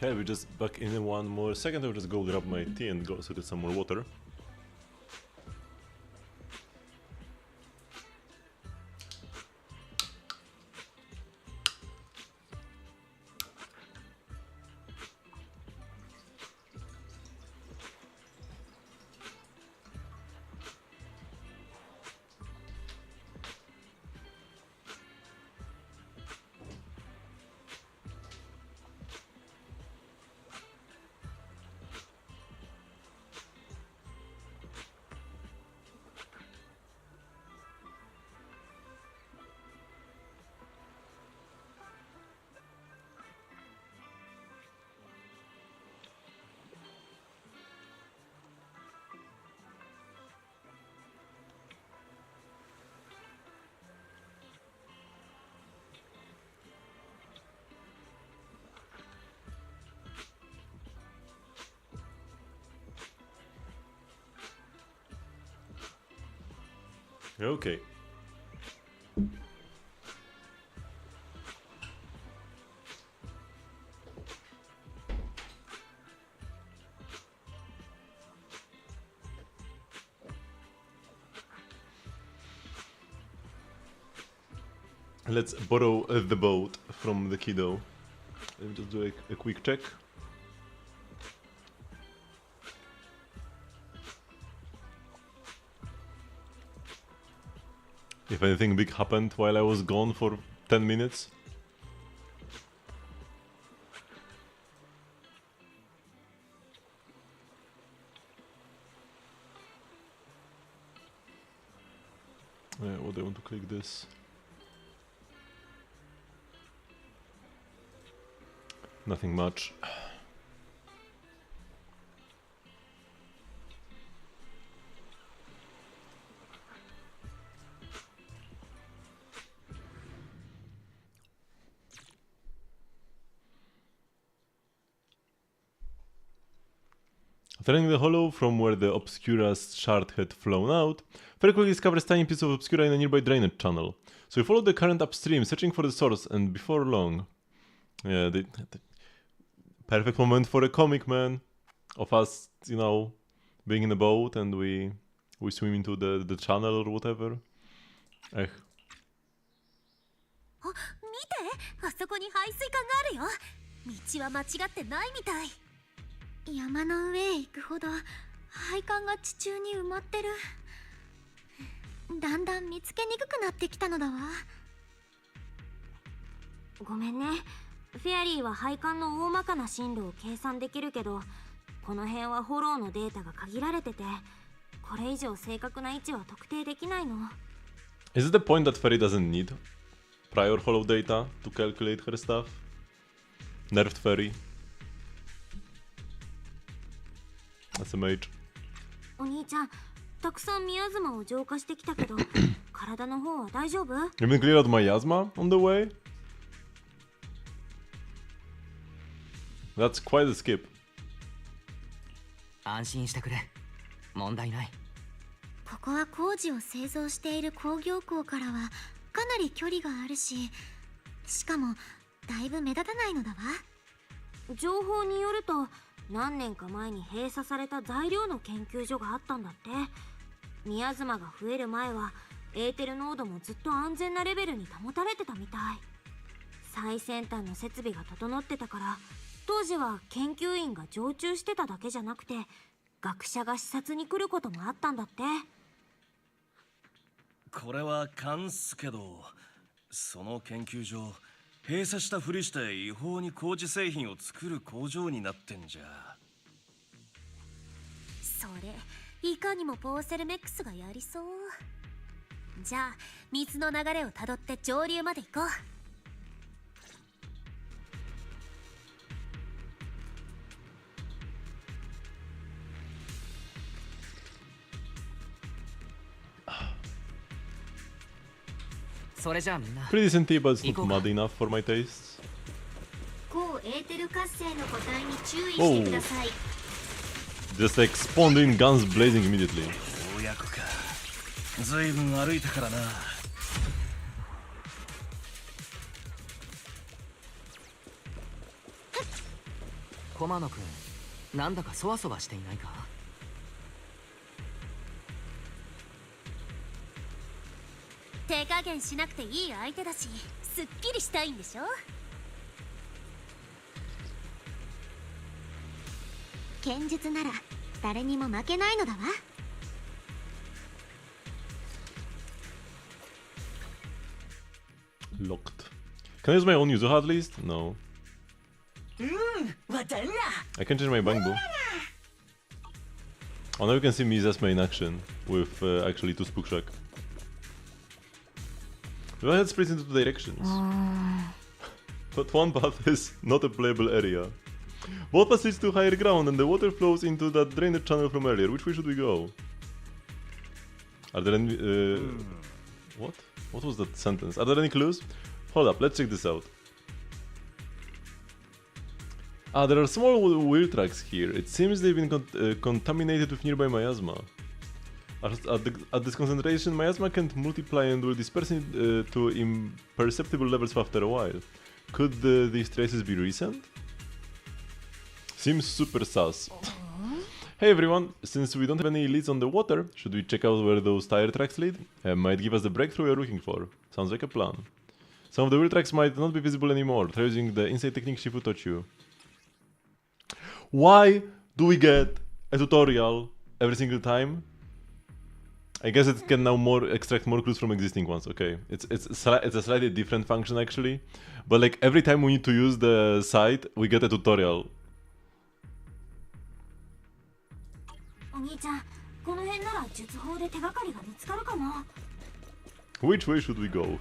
Okay, we just back in 1 more second. I'll just go grab my tea and go get some more water. Okay. Let's borrow the boat from the kiddo. Let me just do a quick check. If anything big happened while I was gone for 10 minutes. What do I want to click this? Nothing much. Turning the hollow from where the Obscura's shard had flown out, very quickly discovers a tiny piece of Obscura in a nearby drainage channel. So we follow the current upstream, searching for the source, and before long... Yeah, the perfect moment for a comic, man. Of us, you know, being in a boat and we swim into the channel or whatever. Ech. あ、見て、あそこに排水管があるよ。道は間違ってないみたい。山の上へ行くほど配管が地中に埋まってる。だんだん見つけにくくなってきたのだわ。ごめんね。フェアリーは配管の大まかな進路を計算できるけど、この辺はフォローのデータが限られてて、これ以上正確な位置は特定できないの。Is it the point that Fairy doesn't need prior hollow data to calculate her stuff? Nerfed Fairy. That's a mage. お兄ちゃん、たくさんミヤズマを浄化してきたけど、体の方は大丈夫？ You been clear out my asthma on the way? That's quite a skip. 安心してくれ。問題ない。ここは工事を製造している工業港からはかなり距離があるし、しかもだいぶ目立たないのだわ。情報によると、何年か前に閉鎖された材料の研究所があったんだって。ミヤズマが増える前はエーテル濃度もずっと安全なレベルに保たれてたみたい。最先端の設備が整ってたから、当時は研究員が常駐してただけじゃなくて、学者が視察に来ることもあったんだって。これは勘っすけど、その研究所閉鎖したふりして違法に工事製品を作る工場になってんじゃ。それいかにもポーセルメックスがやりそう。じゃあ水の流れをたどって上流まで行こう。それじゃあみんな。 Pretty decent tea, but it's not muddy enough for my tastes. 高エーテル活性の個体に注意してください。Just like spawned in guns blazing immediately. 親子か。ずいぶん歩いたからな。駒野くん、なんだかそわそわしていないか？手加減しなくていい相手だし、すっきりしたいんでしょ？剣術なら誰にも負けないのだわ。Locked. Can I use my own Yuzuha at least? No. I can change my Bangbu. Oh, now you can see Mizasma in action with actually 2 Spookshack. The head splits into 2 directions. But one path is not a playable area. Both paths leads to higher ground and the water flows into that drainage channel from earlier. Which way should we go? Are there any... What? What was that sentence? Are there any clues? Hold up, let's check this out. Ah, there are small wheel tracks here. It seems they've been contaminated with nearby miasma. At this concentration, miasma can't multiply and will disperse to imperceptible levels after a while. Could these traces be recent? Seems super sus. Hey everyone, since we don't have any leads on the water, should we check out where those tire tracks lead? Might give us the breakthrough we're looking for. Sounds like a plan. Some of the wheel tracks might not be visible anymore. Try using the insight technique Shifu taught you. Why do we get a tutorial every single time? I guess it can now extract more clues from existing ones. Okay, it's a slightly different function actually, but like every time we need to use the site, we get a tutorial. Which way should we go?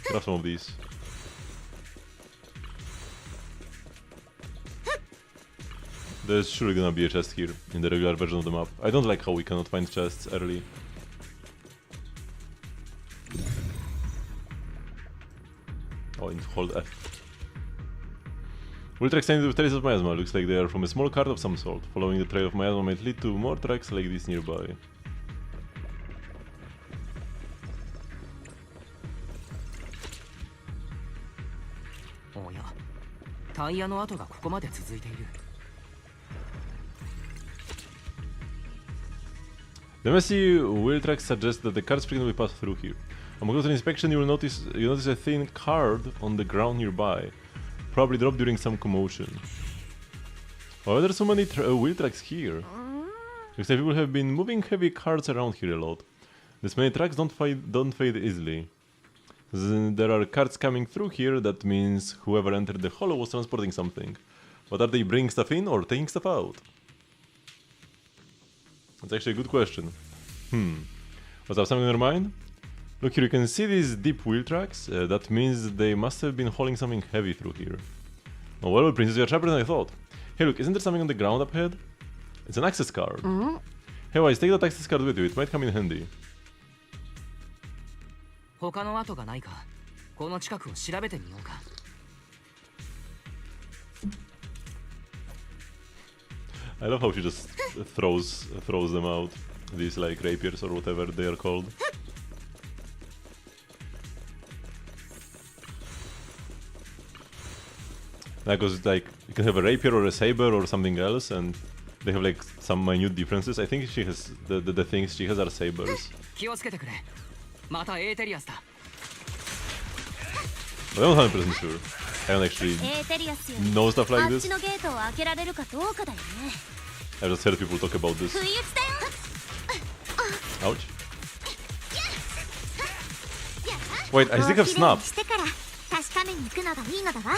Grab some of these. There's surely gonna be a chest here in the regular version of the map. I don't like how we cannot find chests early. Oh, and hold F. Wheel tracks ended with traces of miasma. Looks like they are from a small cart of some sort. Following the trail of miasma might lead to more tracks like this nearby. Oh yeah. タイヤの跡がここまで続いている。The messy wheel tracks suggest that the cart's frequently pass through here. On closer inspection, you notice a thin card on the ground nearby, probably dropped during some commotion. Why are there so many wheel tracks here? Looks like people have been moving heavy carts around here a lot. This many tracks don't fade easily. There are carts coming through here. That means whoever entered the hollow was transporting something. But are they bringing stuff in or taking stuff out? That's actually a good question. Was there something in your mind? Look here, you can see these deep wheel tracks. That means they must have been hauling something heavy through here. Oh well, Princess, you're sharper than I thought. Hey look, isn't there something on the ground up ahead? It's an access card. Hey Wise, take that access card with you, it might come in handy. 他の跡がないか、この近くを調べてみようか。I love how she just throws them out. These like rapiers or whatever they are called. Because like you can have a rapier or a saber or something else, and they have like some minute differences. I think she has the things she has are sabers. 気をつけてくれ。またエーテリアスだ。I'm not 100% sure. I don't actually know stuff like this. I just heard people talk about this. Ouch. Wait, I still have snap.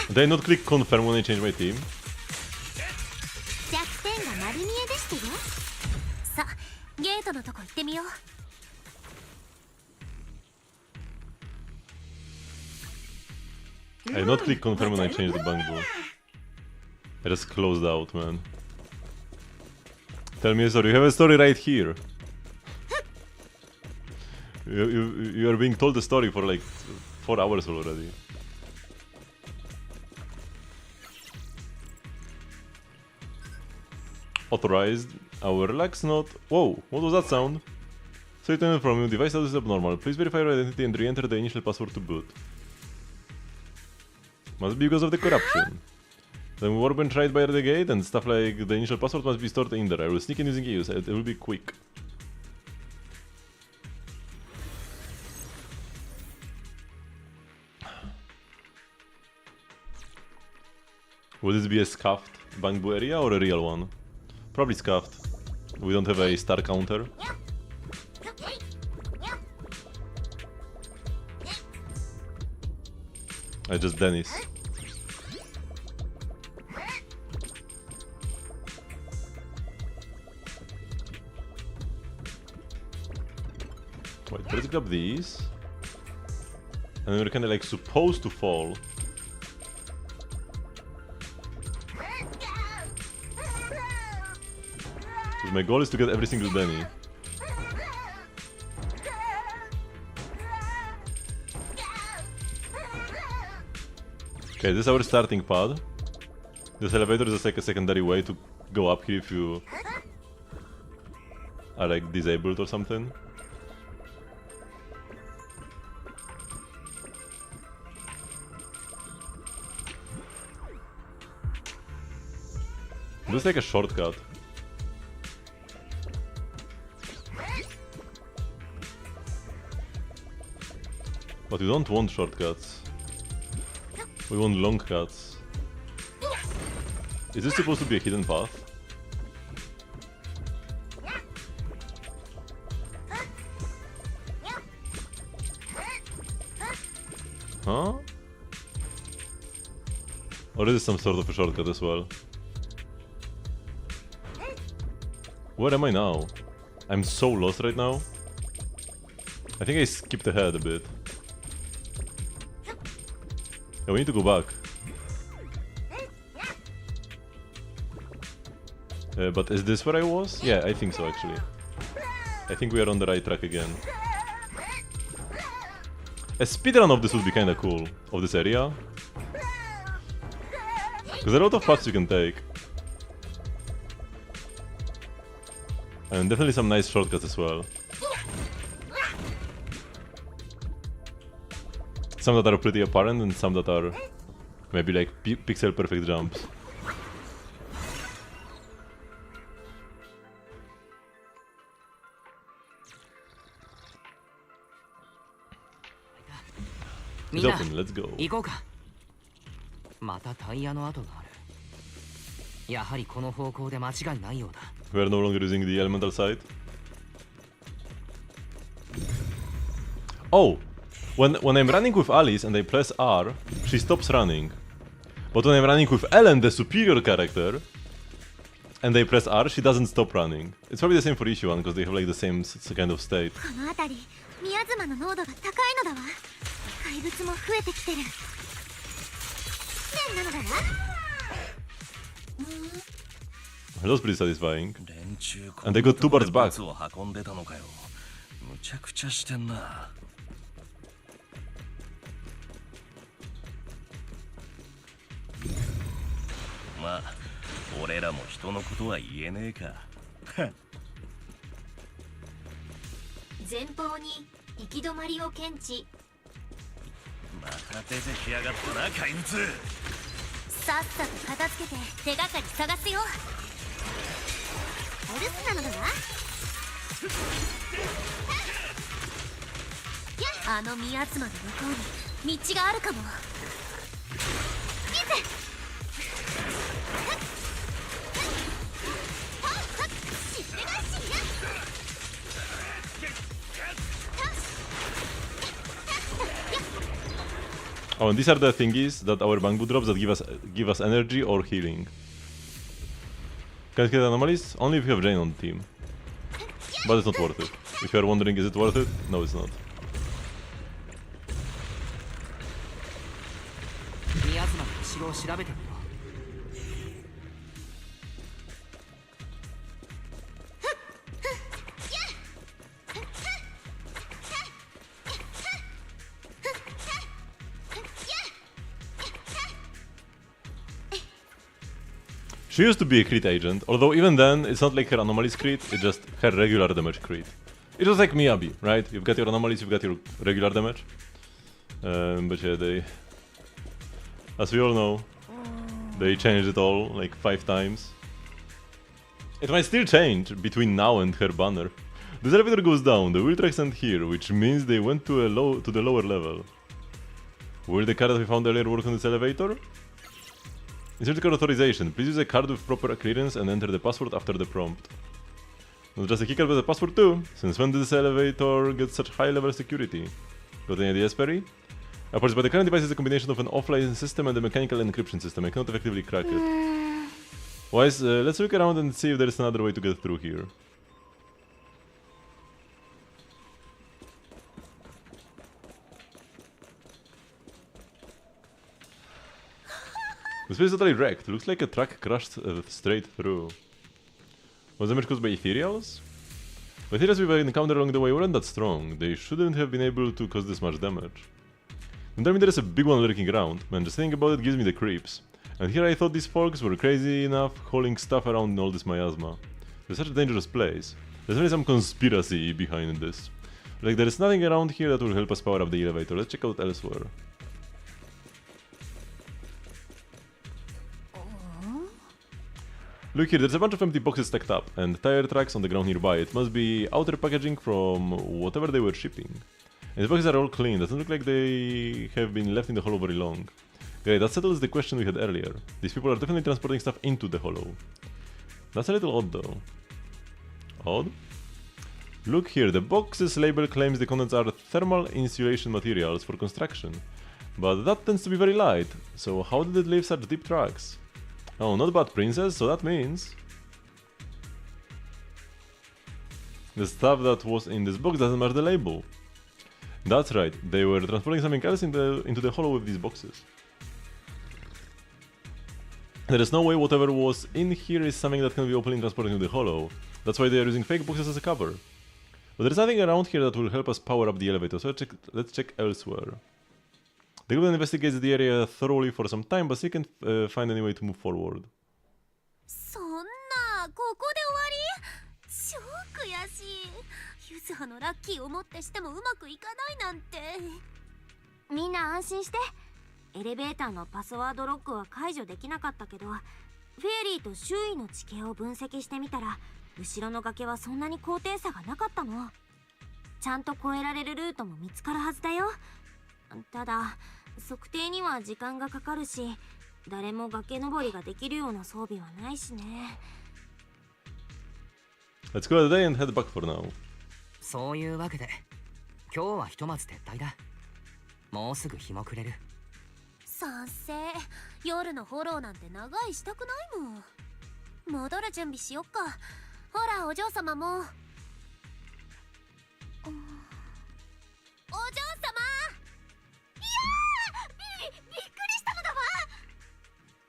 Did I not click confirm when I change my team? I did not click confirm when I changed the bangbo. I just closed out, man. Tell me a story. You have a story right here. You are being told the story for like 4 hours already. Authorized. Our relax note. Whoa, what was that sound? So you from your device status is abnormal. Please verify your identity and re-enter the initial password to boot. Must be because of the corruption. The warband tried by the gate and stuff like the initial password must be stored in there. I will sneak in using EUs. It will be quick. Will this be a scuffed Bangbu area or a real one? Probably scuffed. We don't have a star counter. Just Dennis. Wait, let's grab these. And then we're kinda like supposed to fall. So my goal is to get every single Denny. Okay, this is our starting pad. This elevator is like a secondary way to go up here if you are like disabled or something. This is like a shortcut. But we don't want shortcuts. We want long cuts. Is this supposed to be a hidden path? Huh? Or is this some sort of a shortcut as well? Where am I now? I'm so lost right now. I think I skipped ahead a bit. Yeah, we need to go back. But is this where I was? Yeah, I think so actually. I think we are on the right track again. A speedrun of this would be kinda cool, of this area. Because there are a lot of paths you can take. And definitely some nice shortcuts as well. Some that are pretty apparent and some that are maybe like pixel perfect jumps. It's open, let's go. 行こうか。またタイヤの跡がある。やはりこの方向で間違いないようだ。We are no longer using the elemental side. Oh! When I'm running with Alice and I press R, she stops running. But when I'm running with Ellen, the superior character, and I press R, she doesn't stop running. It's probably the same for issue 1, because they have like the same kind of state. この辺り、宮妻の濃度が高いのだわ。怪物も増えてきてる。変なのだわ。That was pretty satisfying. And they got 2 bars back. むちゃくちゃしてんな。まあ、俺らも人のことは言えねえか。前方に行き止まりを検知。また出てきやがったな、怪物。さっさと片付けて手がかり探すよ。お留守なのだわ。あの宮妻の向こうに道があるかも。見て。Oh, and these are the thingies that our Bangbu drops that give us energy or healing. Can I get anomalies? Only if you have Jane on the team. But it's not worth it. If you are wondering, is it worth it? No, it's not. She used to be a crit agent, although even then, it's not like her anomalies crit, it's just her regular damage crit. It was like Miyabi, right? You've got your anomalies, you've got your regular damage. But yeah, As we all know, they changed it all like 5 times. It might still change between now and her banner. This elevator goes down, the wheel tracks end here, which means they went to the lower level. Will the card that we found earlier work on this elevator? Insert the card authorization. Please use a card with proper clearance and enter the password after the prompt. Not just a keycard but a password too, since when did this elevator get such high level security? Got any ideas, Perry? Apart, but the current device is a combination of an offline system and a mechanical encryption system. I cannot effectively crack it. Wise, let's look around and see if there is another way to get through here. This place is totally wrecked. Looks like a truck crashed straight through. Was the damage caused by ethereals? The ethereals we've encountered along the way weren't that strong. They shouldn't have been able to cause this much damage. Don't tell me there is a big one lurking around. Man, just thinking about it gives me the creeps. And here I thought these folks were crazy enough hauling stuff around in all this miasma. It's such a dangerous place. There's really some conspiracy behind this. Like, there is nothing around here that will help us power up the elevator. Let's check out elsewhere. Look here, there's a bunch of empty boxes stacked up, and tire tracks on the ground nearby. It must be outer packaging from whatever they were shipping. And the boxes are all clean, doesn't look like they have been left in the hollow very long. Okay, that settles the question we had earlier. These people are definitely transporting stuff into the hollow. That's a little odd though. Odd? Look here, the box's label claims the contents are thermal insulation materials for construction. But that tends to be very light, so how did it leave such deep tracks? Oh, not bad, princess, so that means the stuff that was in this box doesn't match the label. That's right, they were transporting something else into the hollow with these boxes. There is no way whatever was in here is something that can be openly transported into the hollow. That's why they are using fake boxes as a cover. But there is nothing around here that will help us power up the elevator, so let's check elsewhere. The group investigates the area thoroughly for some time, but still can't find any way to move forward. そんなここで終わり？超悔しい。ユズハのラッキーをもってしてもうまくいかないなんて。みんな安心して。エレベーターのパスワードロックは解除できなかったけど、フェアリーと周囲の地形を分析してみたら、後ろの崖はそんなに高低差がなかったの。ちゃんと越えられるルートも見つかるはずだよ。ただ測定には時間がかかるし、誰も崖登りができるような装備はないしね。Let's call it a day and head back for now. そういうわけで、今日はひとまず撤退だ。もうすぐ日も暮れる。賛成。夜のフォローなんて長居したくないもん。戻る準備しよっか。ほらお嬢様も。お嬢様。びっくりしたのだわ。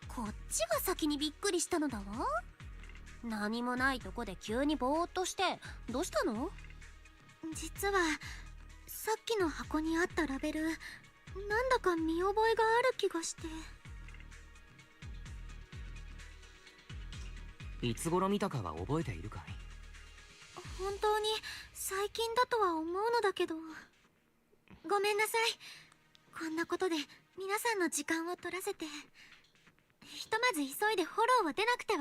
こっちが先にびっくりしたのだわ。何もないとこで急にぼーっとしてどうしたの？実はさっきの箱にあったラベル、なんだか見覚えがある気がして。いつ頃見たかは覚えているかい？本当に最近だとは思うのだけど。ごめんなさい。こんなことで皆さんの時間を取らせて。ひとまず急いでフォローを出なくては。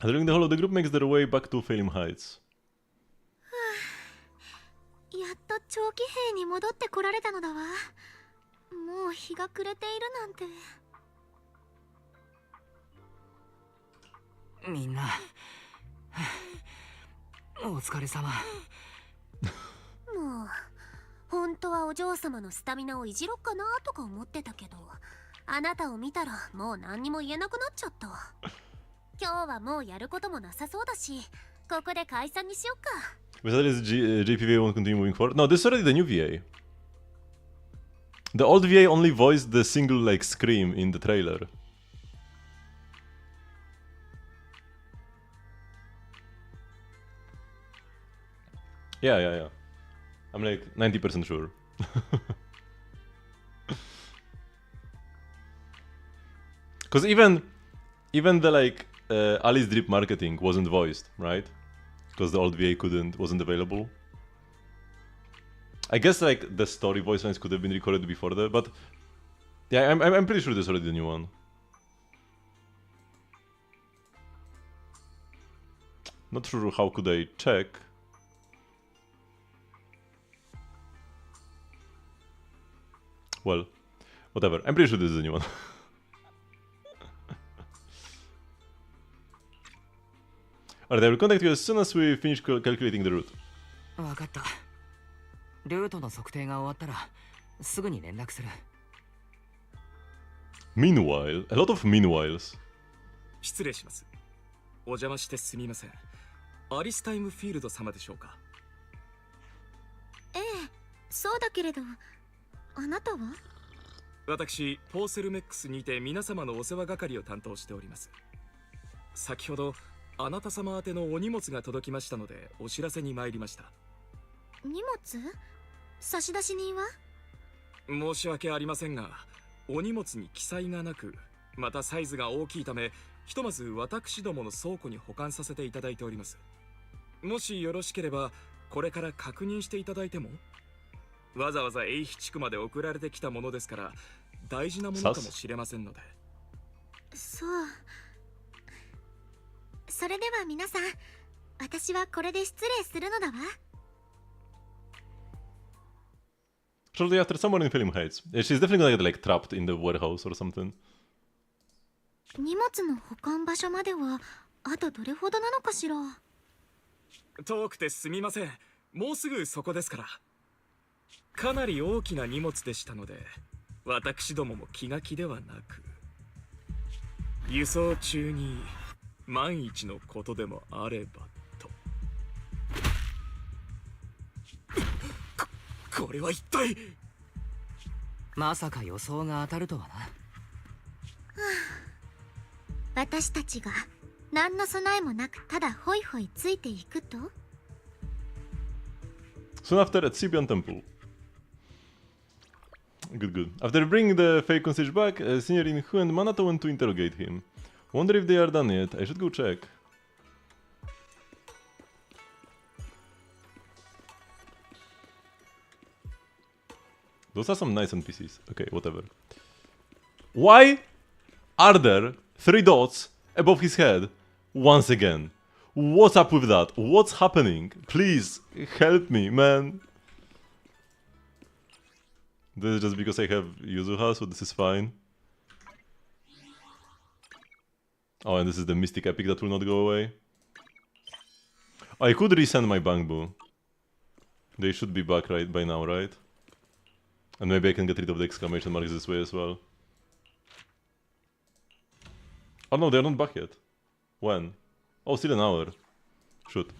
During the hollow, the group makes their way back to Phelim Heights. やっと長期兵に戻ってこられたのだわ。もう日が暮れているなんて。みんなお疲れ様。もう本当はお嬢様のスタミナをいじろっかなとか思ってたけど、あなたを見たらもう何にも言えなくなっちゃった。今日はもうやることもなさそうだし、ここで解散にしよっか。Besides, JPVA won't continue moving forward. No, this is already the new VA. The old VA only voiced the single like scream in the trailer. Yeah. I'm like 90% sure. Because even the like Alice Drip marketing wasn't voiced, right? because the old VA wasn't available. I guess like the story voice lines could have been recorded before that, but yeah, I'm pretty sure there's already a new one. Not sure how could I check. Well, whatever. I'm pretty sure this is a new one. Alright, I will contact you as soon as we finish calculating the route. わかった。ルートの測定が終わったらすぐに連絡する。Meanwhile, a lot of meanwhiles. 失礼します。お邪魔してすみません。アリスタイムフィールド様でしょうか。ええ、そうだけれど、あなたは？私、ポーセルメックスにて皆様のお世話係を担当しております。先ほどあなた様宛てのお荷物が届きましたのでお知らせに参りました。荷物？差出人は？申し訳ありませんが、お荷物に記載がなく、またサイズが大きいため、ひとまず私どもの倉庫に保管させていただいております。もしよろしければ、これから確認していただいても？わざわざ永比地区まで送られてきたものですから、大事なものかもしれませんので。そう。それでは皆さん、私はこれで失礼するのだわ。Shortly after, someone in film hides. She's definitely gonna get like trapped in the warehouse or something. 荷物の保管場所まではあとどれほどなのかしら。遠くてすみません。もうすぐそこですから。かなり大きな荷物でしたので、私どもも気が気ではなく、輸送中に万一のことでもあればと。これは一体。まさか予想が当たるとはな。私たちが何の備えもなくただホイホイついていくと。 Soon after, at Sibian Temple. Good, good. After bringing the fake concierge back, Signorin Hu and Manato went to interrogate him. Wonder if they are done yet. I should go check. Those are some nice NPCs. Okay, whatever. Why are there 3 dots above his head once again? What's up with that? What's happening? Please help me, man. This is just because I have Yuzuha, so this is fine. Oh, and this is the Mystic Epic that will not go away. I could resend my Bangbu. They should be back right by now, right? And maybe I can get rid of the exclamation marks this way as well. Oh no, they're not back yet. When? Oh, still an hour. Shoot.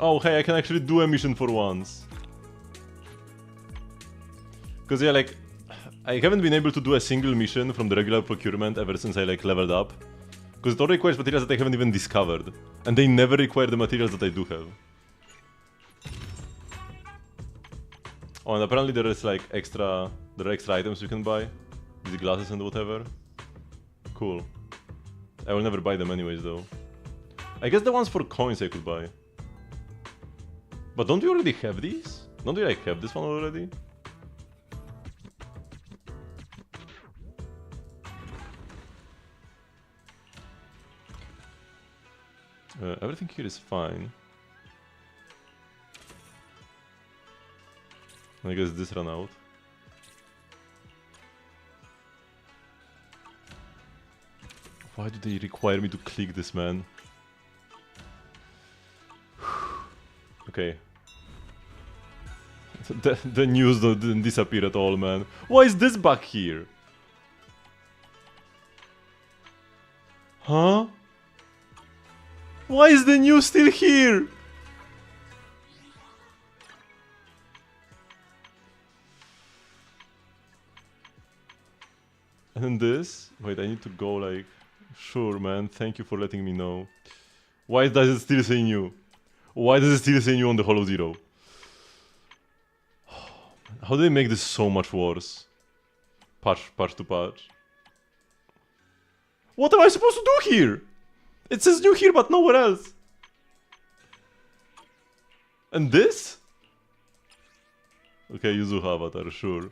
Oh, hey, I can actually do a mission for once. Because yeah, like, I haven't been able to do a single mission from the regular procurement ever since I like leveled up. Because it all requires materials that I haven't even discovered. And they never require the materials that I do have. Oh, and apparently there is like there are extra items you can buy. These glasses and whatever. Cool. I will never buy them anyways though. I guess the ones for coins I could buy. But don't we already have these? Don't we like have this one already? Everything here is fine. I guess this ran out. Why do they require me to click this, man? Okay. The news didn't disappear at all, man. Why is this back here? Huh? Why is the news still here? And then this? Wait, I need to go like... Sure, man, thank you for letting me know. Why does it still say new? Why does it still say new on the Hollow Zero? How do they make this so much worse? Patch to patch. What am I supposed to do here? It says new here, but nowhere else. And this? Okay, Yuzuha avatar, sure.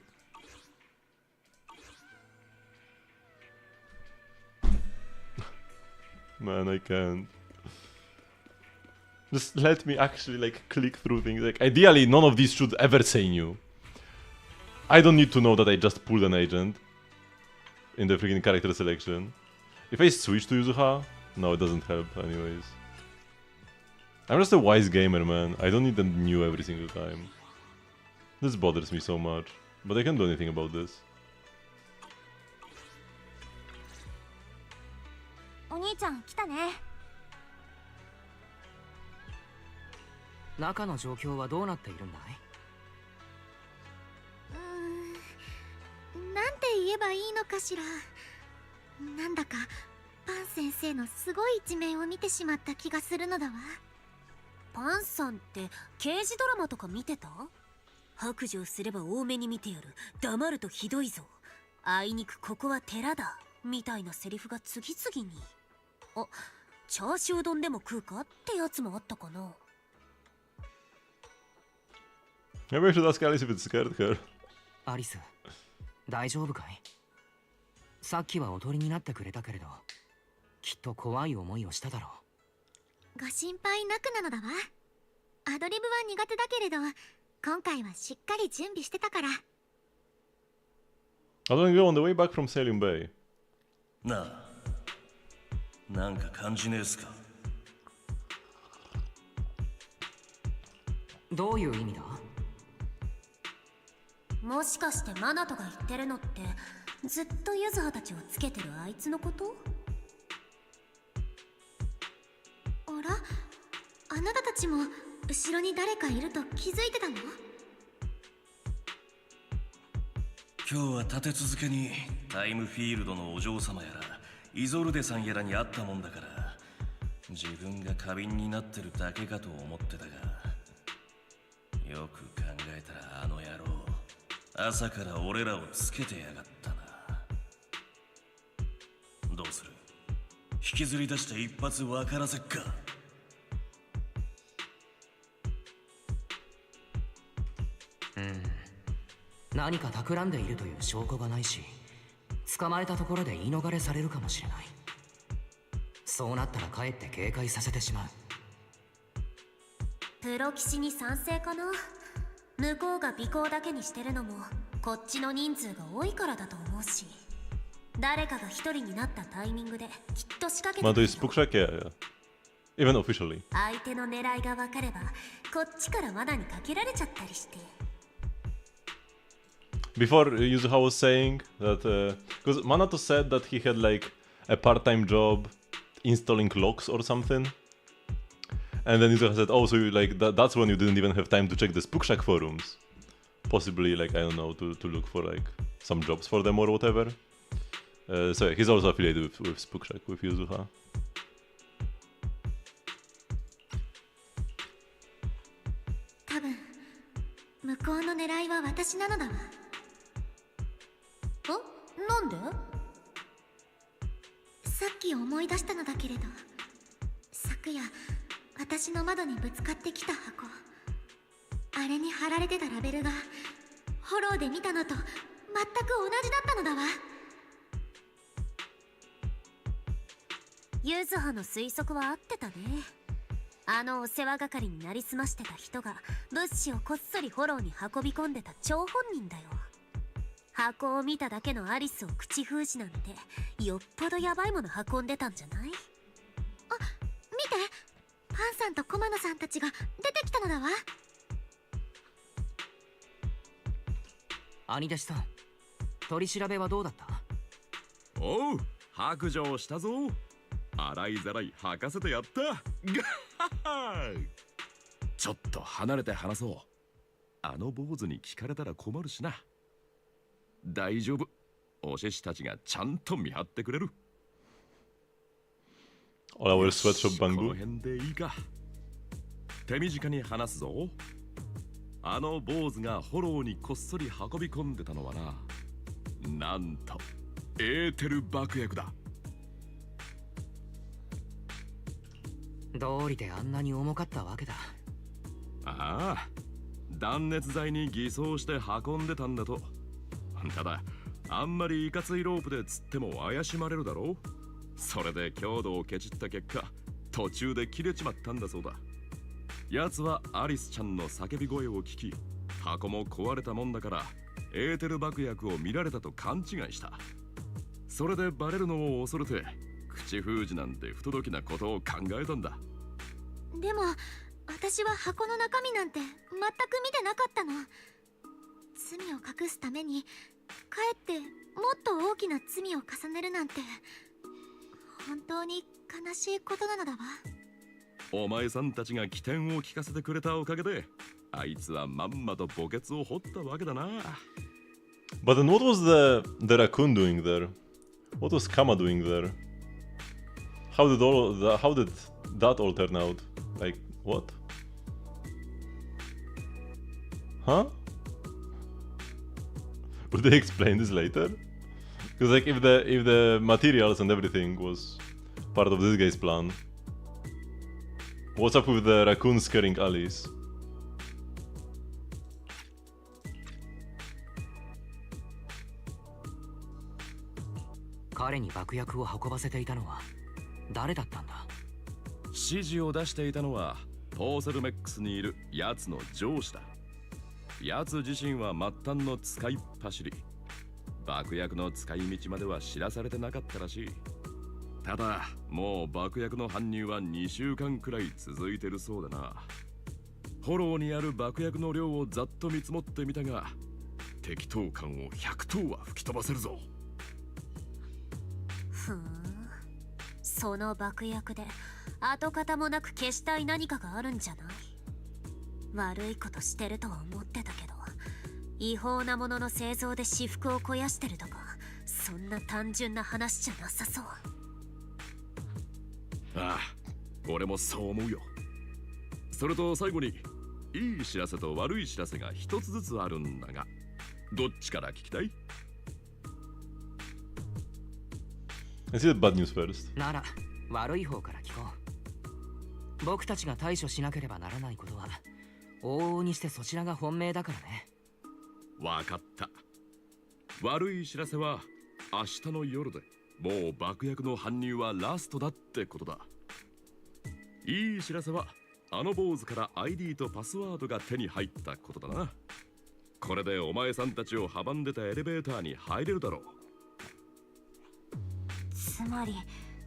Man, I can't. Just let me actually like click through things. Like ideally, none of these should ever say new. I don't need to know that I just pulled an agent in the freaking character selection. If I switch to Yuzuha, no, it doesn't help anyways. I'm just a wise gamer, man. I don't need the new every single time. This bothers me so much, but I can't do anything about this. お兄ちゃん来たね。中の状況はどうなっているんだい？なんて言えばいいのかしら。なんだかパン先生のすごい一面を見てしまった気がするのだわ。パンさんって刑事ドラマとか見てた？白状すれば多めに見てやる。黙るとひどいぞ。あいにくここは寺だ。みたいなセリフが次々に。あ、チャーシュー丼でも食うかってやつもあったかな。Maybe I should ask Alice if it scared her. アリス、大丈夫かい？さっきはおとりになってくれたけれど、きっと怖い思いをしただろご心配なくなのだわ。アドリブは苦手だけれど、今回はしっかり準備してたから。How do I go on the way back from Sailin Bay? なあ、なんか感じねえっすか？どういう意味だ？もしかしてマナトが言ってるのってずっとユズハたちをつけてるあいつのこと？あら、あなたたちも後ろに誰かいると気づいてたの？今日は立て続けにタイムフィールドのお嬢様やらイゾルデさんやらに会ったもんだから、自分が過敏になってるだけかと思ってたが、よく考えたらあの野郎朝から俺らをつけてやがったな。どうする？引きずり出して一発分からせっか？何か企んでいるという証拠がないし、捕まえたところで言い逃れされるかもしれない。そうなったらかえって警戒させてしまう。プロ棋士に賛成かな。向こうが尾行だけにしてるのもこっちの人数が多いからだと思うし、誰かが一人になったタイミングできっと仕掛けて Man, to jest Pukszak? Yeah. Even officially. 相手の狙いが分かればこっちから罠にかけられちゃったりして。 Before Yuzuha was saying that because Manato said that he had like a part-time job installing locks or something, and then Yuzuha said, "Oh, so you, like that's when you didn't even have time to check the Pukszak forums, possibly like I don't know to look for like some jobs for them or whatever." So yeah, he's also affiliated with Pukszak with Yuzuha. 多分向こうの狙いは私なのだわ。なんで？さっき思い出したのだけれど、昨夜私の窓にぶつかってきた箱、あれに貼られてたラベルがフォローで見たのと全く同じだったのだわ。ユズハの推測は合ってたね。あのお世話係になりすましてた人が物資をこっそりフォローに運び込んでた張本人だよ。箱を見ただけのアリスを口封じなんてよっぽどヤバいもの運んでたんじゃない？あ、見て、パンさんと駒野さんたちが出てきたのだわ。兄弟子さん、取り調べはどうだった？おう、白状したぞ。洗いざらい吐かせてやった。ちょっと離れて話そう。あの坊主に聞かれたら困るしな。大丈夫。お獅子たちがちゃんと見張ってくれる。All our sweatshop こ Bangu. の辺でいいか。手短に話すぞ。あの坊主がフォローにこっそり運び込んでたのはな、なんとエーテル爆薬だ。道理であんなに重かったわけだ。ああ、断熱材に偽装して運んでたんだと。ただ、あんまりいかついロープで釣っても怪しまれるだろう。それで強度をケチった結果、途中で切れちまったんだそうだ。奴はアリスちゃんの叫び声を聞き、箱も壊れたもんだからエーテル爆薬を見られたと勘違いした。それでバレるのを恐れて口封じなんて不届きなことを考えたんだ。でも私は箱の中身なんて全く見てなかったの。罪を隠すためにかえってもっと大きな罪を重ねるなんて本当に悲しいことなのだわ。お前さんたちが起点を聞かせてくれたおかげであいつはまんまと墓穴を掘ったわけだな。 But then what was the raccoon doing there? What was Kama doing there? How did that all turn out? Like what? Huh? Will they explain this later? Because like if the materials and everything was part of this guy's plan, what's up with the raccoon scaring Alice? 彼に爆薬を運ばせていたのは誰だったんだ？指示を出していたのはポーセルメックスにいる奴の上司だ。奴自身は末端の使いっ走り。爆薬の使い道までは知らされてなかったらしい。ただもう爆薬の搬入は2週間くらい続いてるそうだな。フォローにある爆薬の量をざっと見積もってみたが、適当感を100頭は吹き飛ばせるぞ。ふん、その爆薬で跡形もなく消したい何かがあるんじゃない？悪いことしてるとは思ってたけど、違法なものの製造で私腹を肥やしてるとか、そんな単純な話じゃなさそう。ああ、俺もそう思うよ。それと最後にいい知らせと悪い知らせが一つずつあるんだが、どっちから聞きたい？ I see the bad news first. なら悪い方から聞こう。僕たちが対処しなければならないことは往々にしてそちらが本命だからね。わかった。悪い知らせは明日の夜でもう爆薬の搬入はラストだってことだ。いい知らせはあの坊主から ID とパスワードが手に入ったことだな。これでお前さんたちを阻んでたエレベーターに入れるだろう。つまり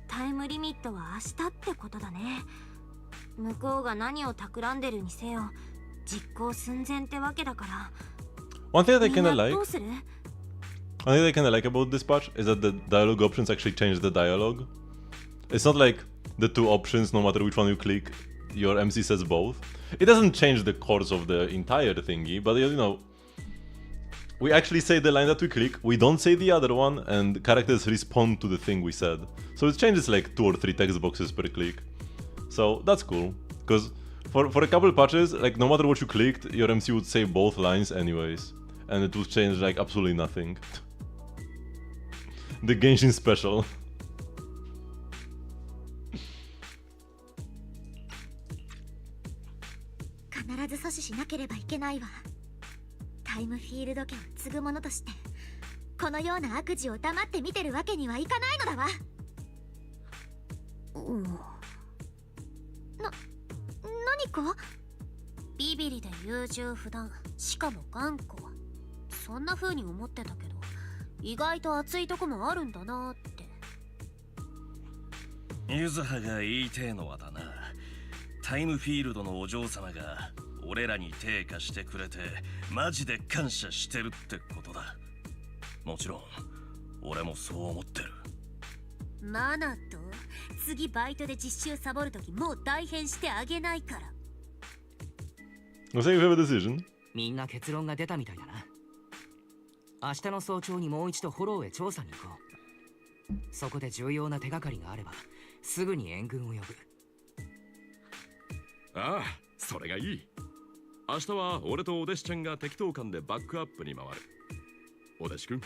タイムリミットは明日ってことだね。向こうが何を企んでるにせよ実行寸前ってわけだから。 One thing I kinda みんな like どうする？ One thing I kinda like about this patch is that the dialogue options actually change the dialogue. It's not like the two options, no matter which one you click, your MC says both. It doesn't change the course of the entire thingy, but you know, we actually say the line that we click, we don't say the other one, and characters respond to the thing we said. So it changes like 2 or 3 text boxes per click. So that's cool, because for a couple patches, like no matter what you clicked, your MC would say both lines anyways, and it would change like absolutely nothing. The Genshin special. 必ず阻止しなければいけないわ。タイムフィールド家を継ぐ者としてこのような悪事を黙って見てるわけにはいかないのだわ。何か？ビビリで優柔不断、しかも頑固。そんな風に思ってたけど意外と熱いとこもあるんだなって。ゆずはが言いてえのはだな、タイムフィールドのお嬢様が俺らに手貸してくれてマジで感謝してるってことだ。もちろん俺もそう思ってる。マナと次バイトで実習サボるときもう大変してあげないから。Looks like we have a decision. みんな結論が出たみたいだな。明日の早朝にもう一度フォローへ調査に行こう。そこで重要な手がかりがあればすぐに援軍を呼ぶ。ああ、それがいい。明日は俺とお弟子ちゃんが適当感でバックアップに回る。お弟子くん、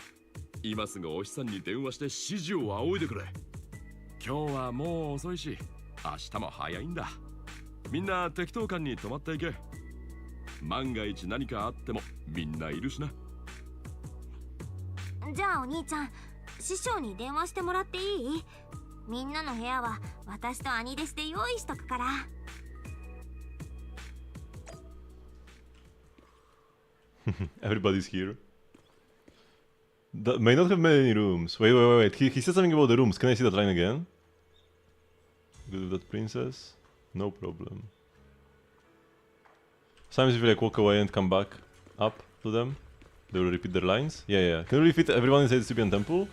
今すぐお日さんに電話して指示を仰いでくれ。今日はもう遅いし、明日も早いんだ。みんな適当感に泊まっていけ。万が一何かあってもみんないるしな。じゃあお兄ちゃん、師匠に電話してもらっていい？みんなの部屋は私と兄弟子で用意しとくから。Everybody's here. That may not have many rooms. Wait. He said something about the rooms. Can I see that line again? Good with that princess? No problem. Sometimes if you like walk away and come back up to them, they will repeat their lines. Yeah. Can we fit everyone inside the Cyprian temple?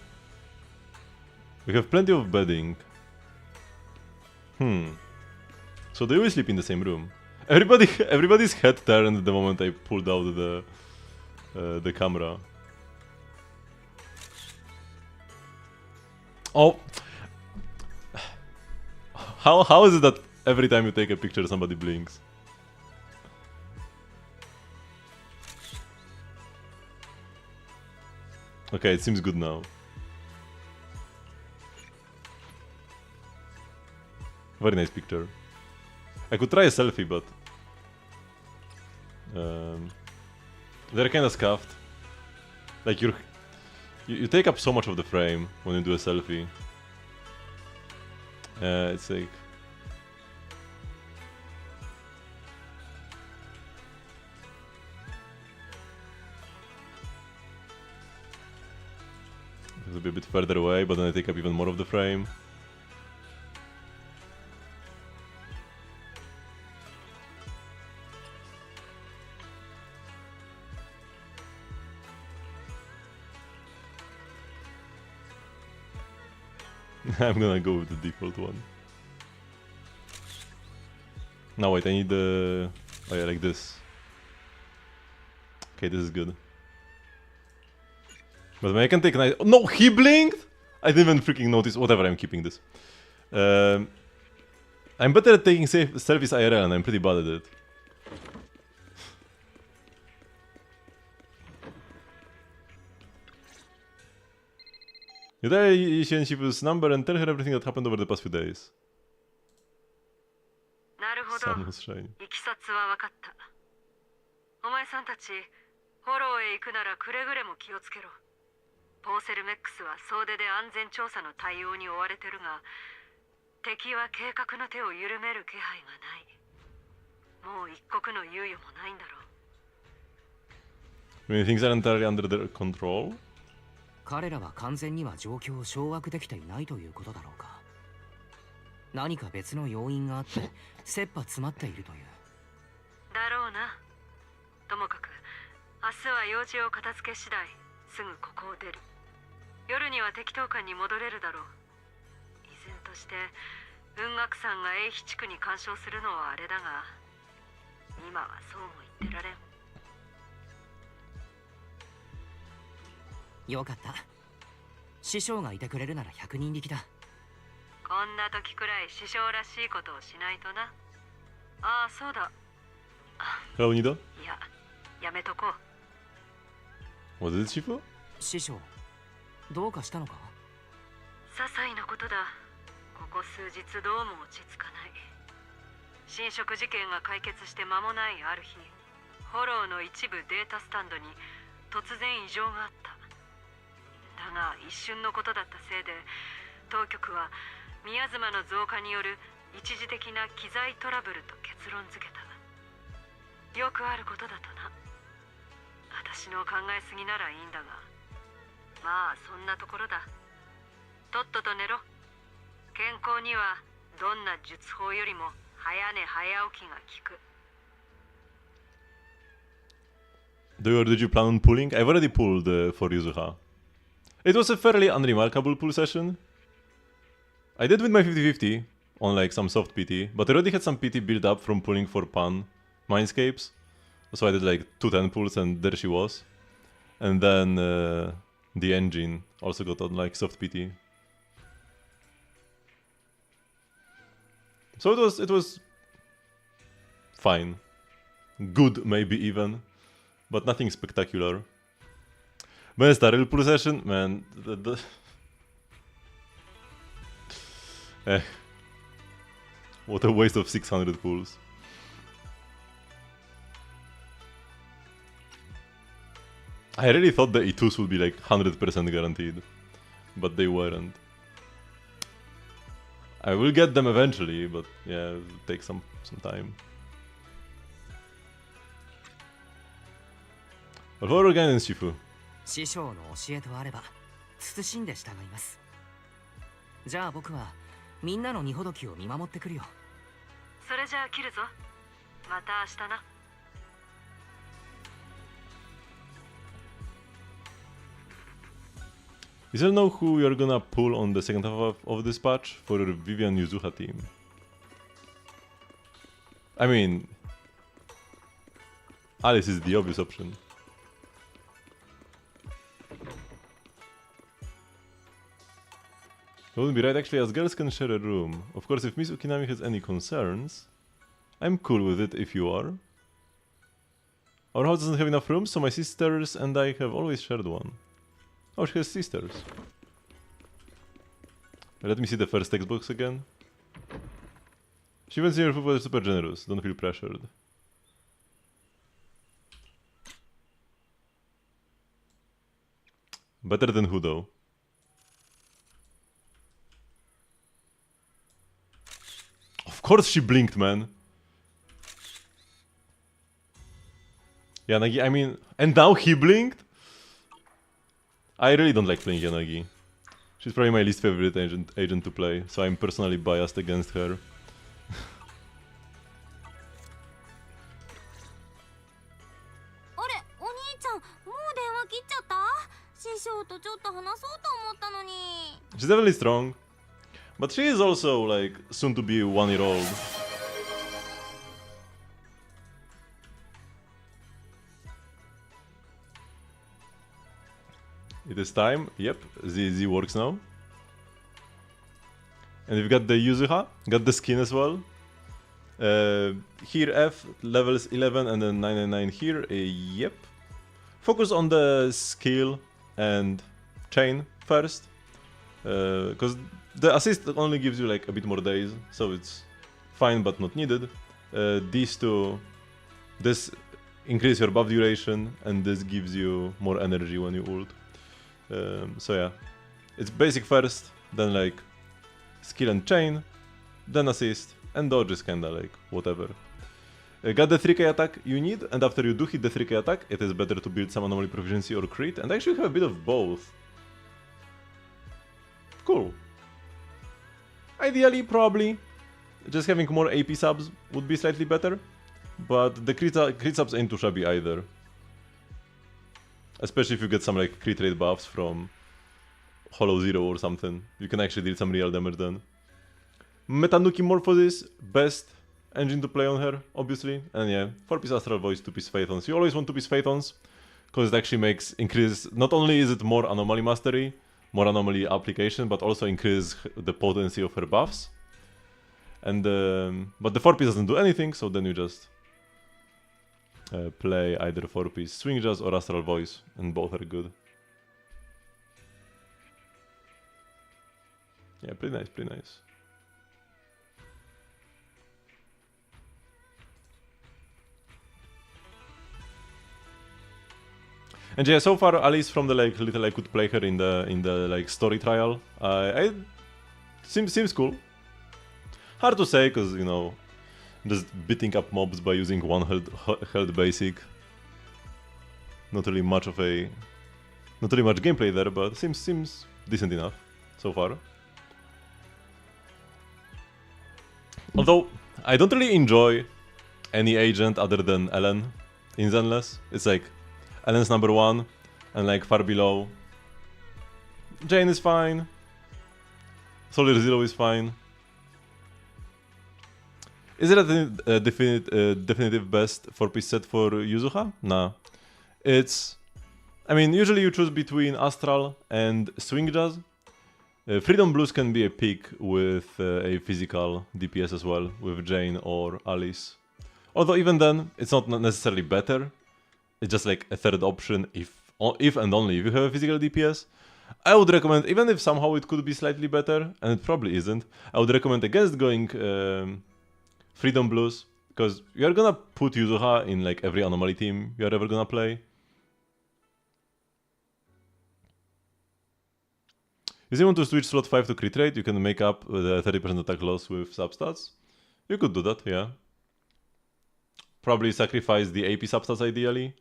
We have plenty of bedding. So they always sleep in the same room. Everybody's head turned the moment I pulled out the camera. Oh, how is it that every time you take a picture somebody blinks? Okay, it seems good now. Very nice picture. I could try a selfie, but they're kind of scuffed. Like you take up so much of the frame when you do a selfie. It's like it'll be a bit further away, but then I take up even more of the frame. I'm gonna go with the default one. Now wait, I need the... Oh yeah, like this. Okay, this is good. But I can take an... Oh, no, he blinked! I didn't even freaking notice. Whatever, I'm keeping this. I'm better at taking selfies IRL and I'm pretty bad at it. You dial Ishin Shifu's number and tell her everything that happened over the past few days. Sun was shining. いきさつは分かった。お前さんたち、フォローへ行くならくれぐれも気をつけろ。ポーセルメックスは総出で安全調査の対応に追われてるが、敵は計画の手を緩める気配がない。もう一刻の猶予もないんだろう。Many things are entirely under their control. 彼らは完全には状況を掌握できていないということだろうか。何か別の要因があって切羽詰まっているという。だろうな。ともかく明日は用事を片付け次第すぐここを出る。夜には適当館に戻れるだろう。依然として雲岳山が英飛地区に干渉するのはあれだが、今はそうも言ってられん。よかった。師匠がいてくれるなら100人力だ。こんな時くらい師匠らしいことをしないとな。ああ、そうだ。Hello, Nida? いや、やめとこう。What is it, Shifu? 師匠、どうかしたのか？些細なことだ。ここ数日どうも落ち着かない。侵食事件が解決して間もないある日、フォローの一部データスタンドに突然異常があった。だが一瞬のことだったせいで、当局は宮妻の増加による一時的な機材トラブルと結論付けた。よくあることだとな。私の考えすぎならいいんだが、まあそんなところだ。とっとと寝ろ。健康にはどんな術法よりも早寝早起きが効く。Did you plan on pulling? I've already pulled for Yuzuha. It was a fairly unremarkable pull session. I did with my 50-50 on like some soft PT, but I already had some PT built up from pulling for Pan Mindscapes. So I did like 2 10 pulls and there she was. And then the engine also got on like soft PT. So it was fine. Good maybe even, but nothing spectacular. When it's the real pull session, man, What a waste of 600 pulls. I really thought the E2s would be like 100% guaranteed, but they weren't. I will get them eventually, but yeah, it'll take some time. フォールガイデンシフ。師匠の教えとあれば慎んで従います。じゃあ僕はみんなの荷ほどきを見守ってくるよ。それじゃあ切るぞ。また明日な。Is there know who you're gonna pull on the second half of this patch for your Vivian Yuzuha team? I mean, Alice is the obvious option. It wouldn't be right actually, as girls can share a room. Of course, if Miss Ukinami has any concerns, I'm cool with it if you are. Our house doesn't have enough rooms, so my sisters and I have always shared one. Oh, she has sisters. Let me see the first textbooks again. She even senior football is super generous, don't feel pressured. Better than who though? Of course she blinked, man. Yanagi, I mean, and now he blinked? I really don't like playing Yanagi. She's probably my least favorite agent to play, so I'm personally biased against her. 師匠とちょっと話そうと思ったのに。 She's definitely strong, but she is also like soon to be 1-year-old. It is time. Yep, ZZZ works now. And we've got the Yuzuha, got the skin as well. Here F, levels 11 and then 999 here. Yep. Focus on the skill and chain first. Because the assist only gives you like a bit more days, so it's fine but not needed. These two, this increases your buff duration and this gives you more energy when you ult. So yeah, it's basic first, then like skill and chain, then assist, and dodge is kinda like whatever. Got the 3k attack you need, and after you do hit the 3k attack, it is better to build some anomaly proficiency or crit, and actually have a bit of both. Cool. Ideally, probably, just having more AP subs would be slightly better, but the crit subs ain't too shabby either. Especially if you get some like crit rate buffs from Hollow Zero or something, you can actually deal some real damage then. Metanuki Morphosis, best engine to play on her, obviously. And yeah, 4-piece Astral Voice, 2-piece Phaethons. You always want 2-piece Phaethons, because it actually makes not only is it more anomaly mastery, more anomaly application, but also increases the potency of her buffs. And but the 4-piece doesn't do anything, so then you just play either 4-piece Swing Jazz or Astral Voice, and both are good. Yeah, pretty nice, pretty nice. And yeah, so far, at least from the like little I could play her in the like story trial, seems cool. Hard to say, cause you know, just beating up mobs by using one held basic. Not really much gameplay there, but seems decent enough so far. Although I don't really enjoy any agent other than Ellen in Zenless. It's like Ellen's number 1, and like far below, Jane is fine, Soldier Zero is fine. Is it a definitive best 4-piece set for Yuzuha? Nah. I mean, usually you choose between Astral and Swing Jazz. Freedom Blues can be a pick with a physical DPS as well, with Jane or Alice. Although even then, it's not necessarily better. It's just like a third option if and only if you have a physical DPS. I would recommend, even if somehow it could be slightly better, and it probably isn't, I would recommend against going Freedom Blues, because you're gonna put Yuzuha in like every anomaly team you're ever gonna play. If you want to switch slot 5 to crit rate, you can make up the 30% attack loss with substats. You could do that, yeah. Probably sacrifice the AP substats ideally.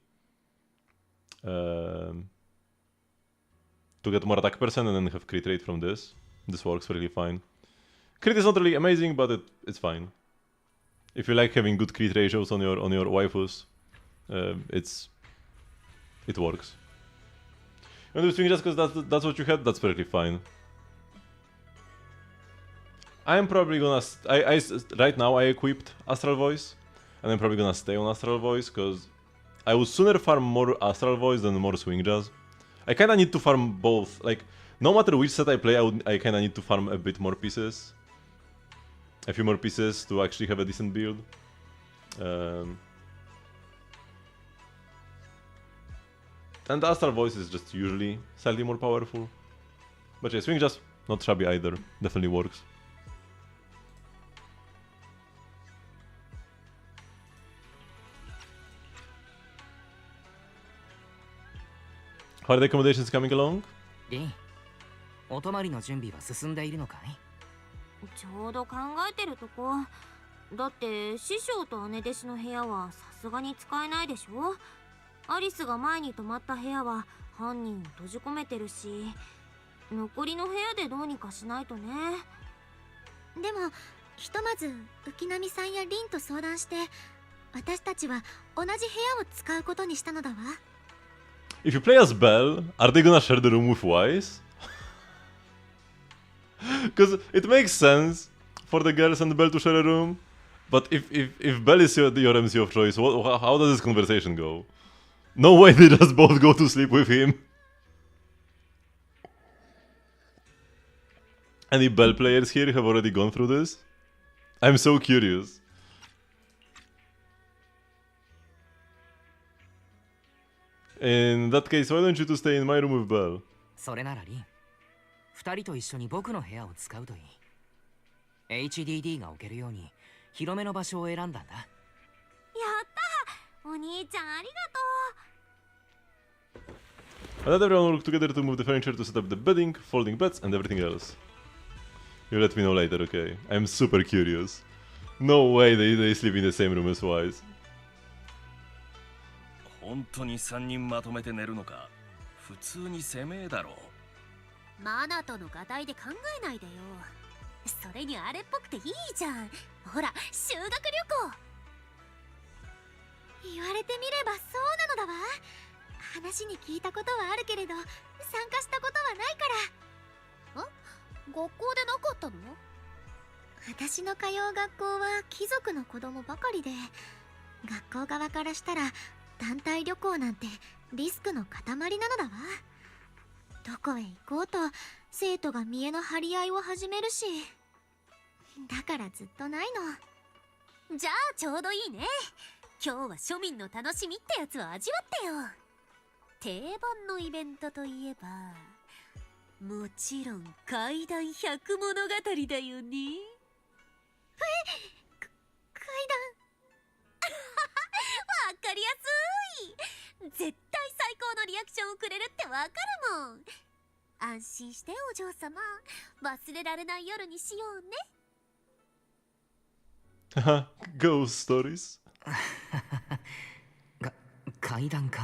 To get more attack percent and then have crit rate from this. This works really fine. Crit is not really amazing, but it's fine. If you like having good crit ratios on your waifus, it works. You want to swing just because that's what you had? That's perfectly fine. I'm probably gonna... right now I equipped Astral Voice, and I'm probably gonna stay on Astral Voice, because I would sooner farm more Astral Voice than more Swing Jazz. I kinda need to farm both. Like, no matter which set I play, I kinda need to farm a bit more pieces. A few more pieces to actually have a decent build. And the Astral Voice is just usually slightly more powerful. But yeah, Swing Jazz, not shabby either. Definitely works. How are the accommodations coming along? リン、お泊まりの準備は進んでいるのかい？ちょうど考えてるとこ。だって師匠と姉弟子の部屋はさすがに使えないでしょ。アリスが前に泊まった部屋は犯人を閉じ込めてるし、残りの部屋でどうにかしないとね。でもひとまず浮波さんやリンと相談して、私たちは同じ部屋を使うことにしたのだわ。If you play as Belle, are they gonna share the room with Wise? Because it makes sense for the girls and Belle to share a room, but if Belle is your MC of choice, how does this conversation go? No way they just both go to sleep with him. Any Belle players here have already gone through this? I'm so curious. In that case, why don't you two stay in my room with Belle? それならリン、二人と一緒に僕の部屋を使うといい。HDD が置けるように広めの場所を選んだんだ。やったー、お兄ちゃんありがとう。 Let everyone work together to move the furniture to set up the bedding, folding beds, and everything else. You let me know later, okay? I'm super curious. No way they sleep in the same room as Wise. 本当に3人まとめて寝るのか？普通に攻めだろう。マナとの合体で考えないでよ。それにあれっぽくていいじゃん。ほら、修学旅行。言われてみればそうなのだわ。話に聞いたことはあるけれど、参加したことはないから。学校でなかったの？私の通う学校は貴族の子供ばかりで、学校側からしたら団体旅行なんてリスクの塊なのだわ。どこへ行こうと生徒が見栄の張り合いを始めるし、だからずっとないの。じゃあちょうどいいね。今日は庶民の楽しみってやつを味わってよ。定番のイベントといえば、もちろん怪談百物語だよね。怪談わかりやすい。絶対最高のリアクションをくれるってわかるもん。安心してお嬢様、忘れられない夜にしようね。Ghost stories. 怪談か。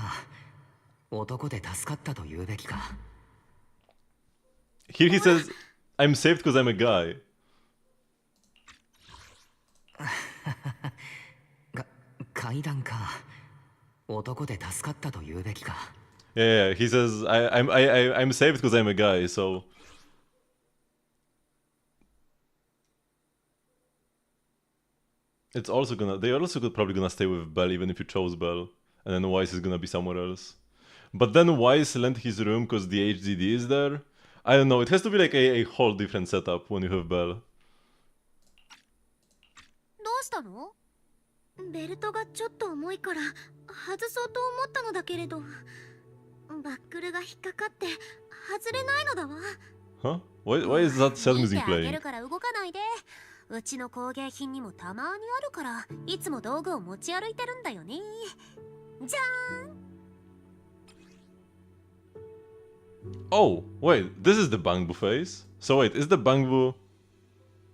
男で助かったと言うべきか。Here he says, I'm saved because I'm a guy. 怪談か。男で助かったと言うべきか。Yeah, he says, I'm saved because I'm a guy, so... It's also gonna... They are also probably gonna stay with Belle even if you chose Belle. And then Wise is gonna be somewhere else. But then Wise lent his room because the HDD is there. I don't know, it has to be like a whole different setup when you have Belle. どうしたの？ベルトがちょっと重いから外そうと思ったのだけれど、バックルが引っかかって外れないのだわ。Huh? Why is that sad music 見てあげ playing? るから動かないで。うちの工芸品にもたまにあるからいつも道具を持ち歩いてるんだよね。じゃーん。 Oh, wait, this is the bamboo phase? So wait, is the bamboo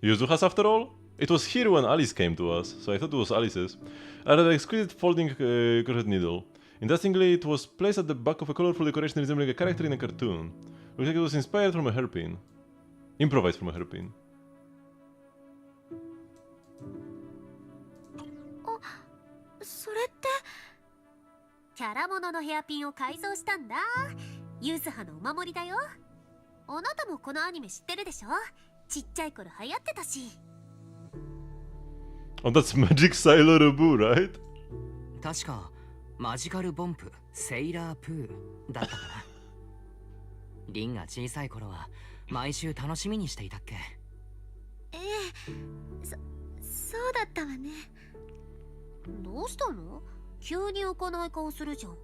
Yuzuha's after all? It was here when Alice came to us, so I thought it was Alice's. I had an exquisite folding crochet needle. Interestingly, it was placed at the back of a colorful decoration resembling a character in a cartoon. Looks like it was inspired from a hairpin. Improvised from a hairpin. それってキャラモノのヘアピンを改造したんだ。ユズハのお守りだよ。あなたもこのアニメ知ってるでしょ。ちっちゃい頃流行ってたし。 Oh, that's Magic Sailor Boo, right? 確かマジカルボンプセイラープーだったかな。リンが小さい頃は毎週楽しみにしていたっけ。そうだったわね。どうしたの？急に浮かない顔するじゃん。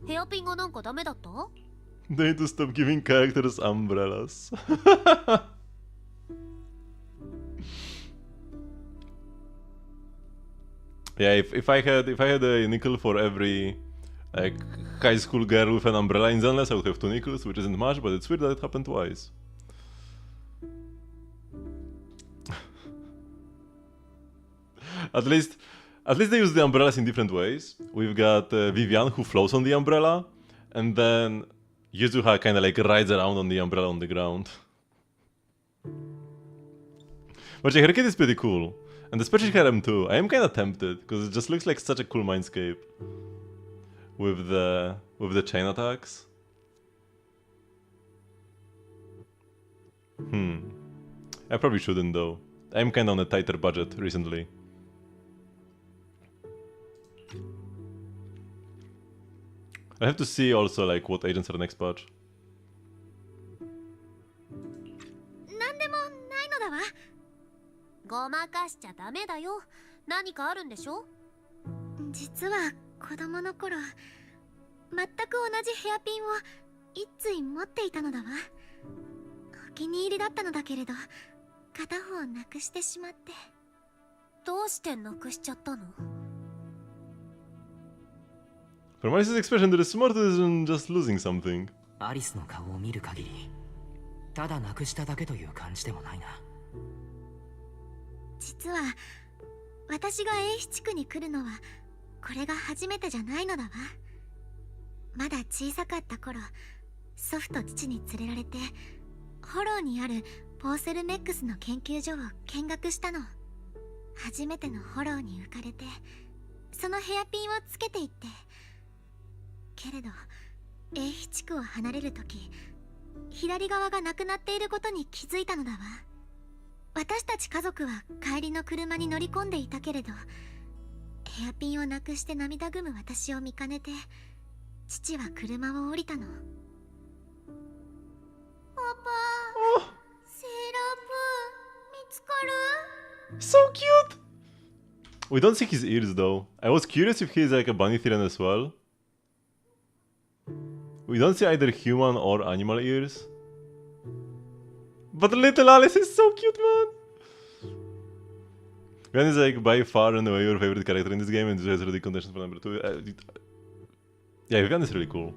ヘアピンがなんかダメだった？ They need to stop giving characters umbrellas. Yeah, if I had a nickel for every like high school girl with an umbrella in Zenless, I would have 2 nickels, which isn't much, but it's weird that it happened twice. At least they use the umbrellas in different ways. We've got Vivian who flows on the umbrella, and then Yuzuha kind of like rides around on the umbrella on the ground. But yeah, her kit is pretty cool. And especially Harem too. I am kind of tempted, because it just looks like such a cool mindscape. With the chain attacks. I probably shouldn't though. I'm kind of on a tighter budget recently. I have to see also like what agents are next patch. なんでもないのだわ。ごまかしちゃダメだよ。何かあるんでしょ？実は子供の頃、全く同じヘアピンを一対持っていたのだわ。お気に入りだったのだけれど、片方なくしてしまって。どうしてなくしちゃったの？ From Alice's expression, there is smarter than just losing something. アリスの顔を見る限り、ただなくしただけという感じでもないな。実は私が英比地区に来るのはこれが初めてじゃないのだわ。まだ小さかった頃、祖父と父に連れられてホローにあるポーセルメックスの研究所を見学したの。初めてのホローに浮かれて、そのヘアピンをつけていって。けれど英比地区を離れるとき、左側がなくなっていることに気づいたのだわ。私たち家族は帰りの車に乗り込んでいたけれど、ヘアピンをなくして涙ぐむ私を見かねて、父は車を降りたの。パパ、セーラープー見つかる？ So cute! We don't see his ears though. I was curious if he is like a bunny thyran as well. We don't see either human or animal ears. But little Alice is so cute, man! Vivian is like by far and away your favorite character in this game, and this has really contention for number 2. Yeah, Vivian is really cool.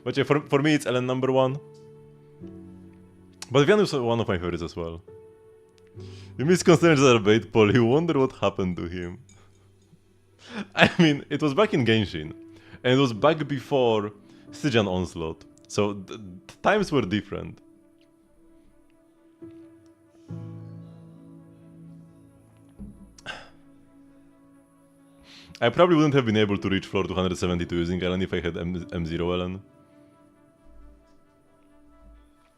But yeah, for me it's Ellen number 1. But Vivian is one of my favorites as well. You miss Constantine's Arbeit, Paul, you wonder what happened to him. I mean, it was back in Genshin, and it was back before Stygian Onslaught, so times were different. I probably wouldn't have been able to reach floor 272 using Ellen if I had M0 Ellen.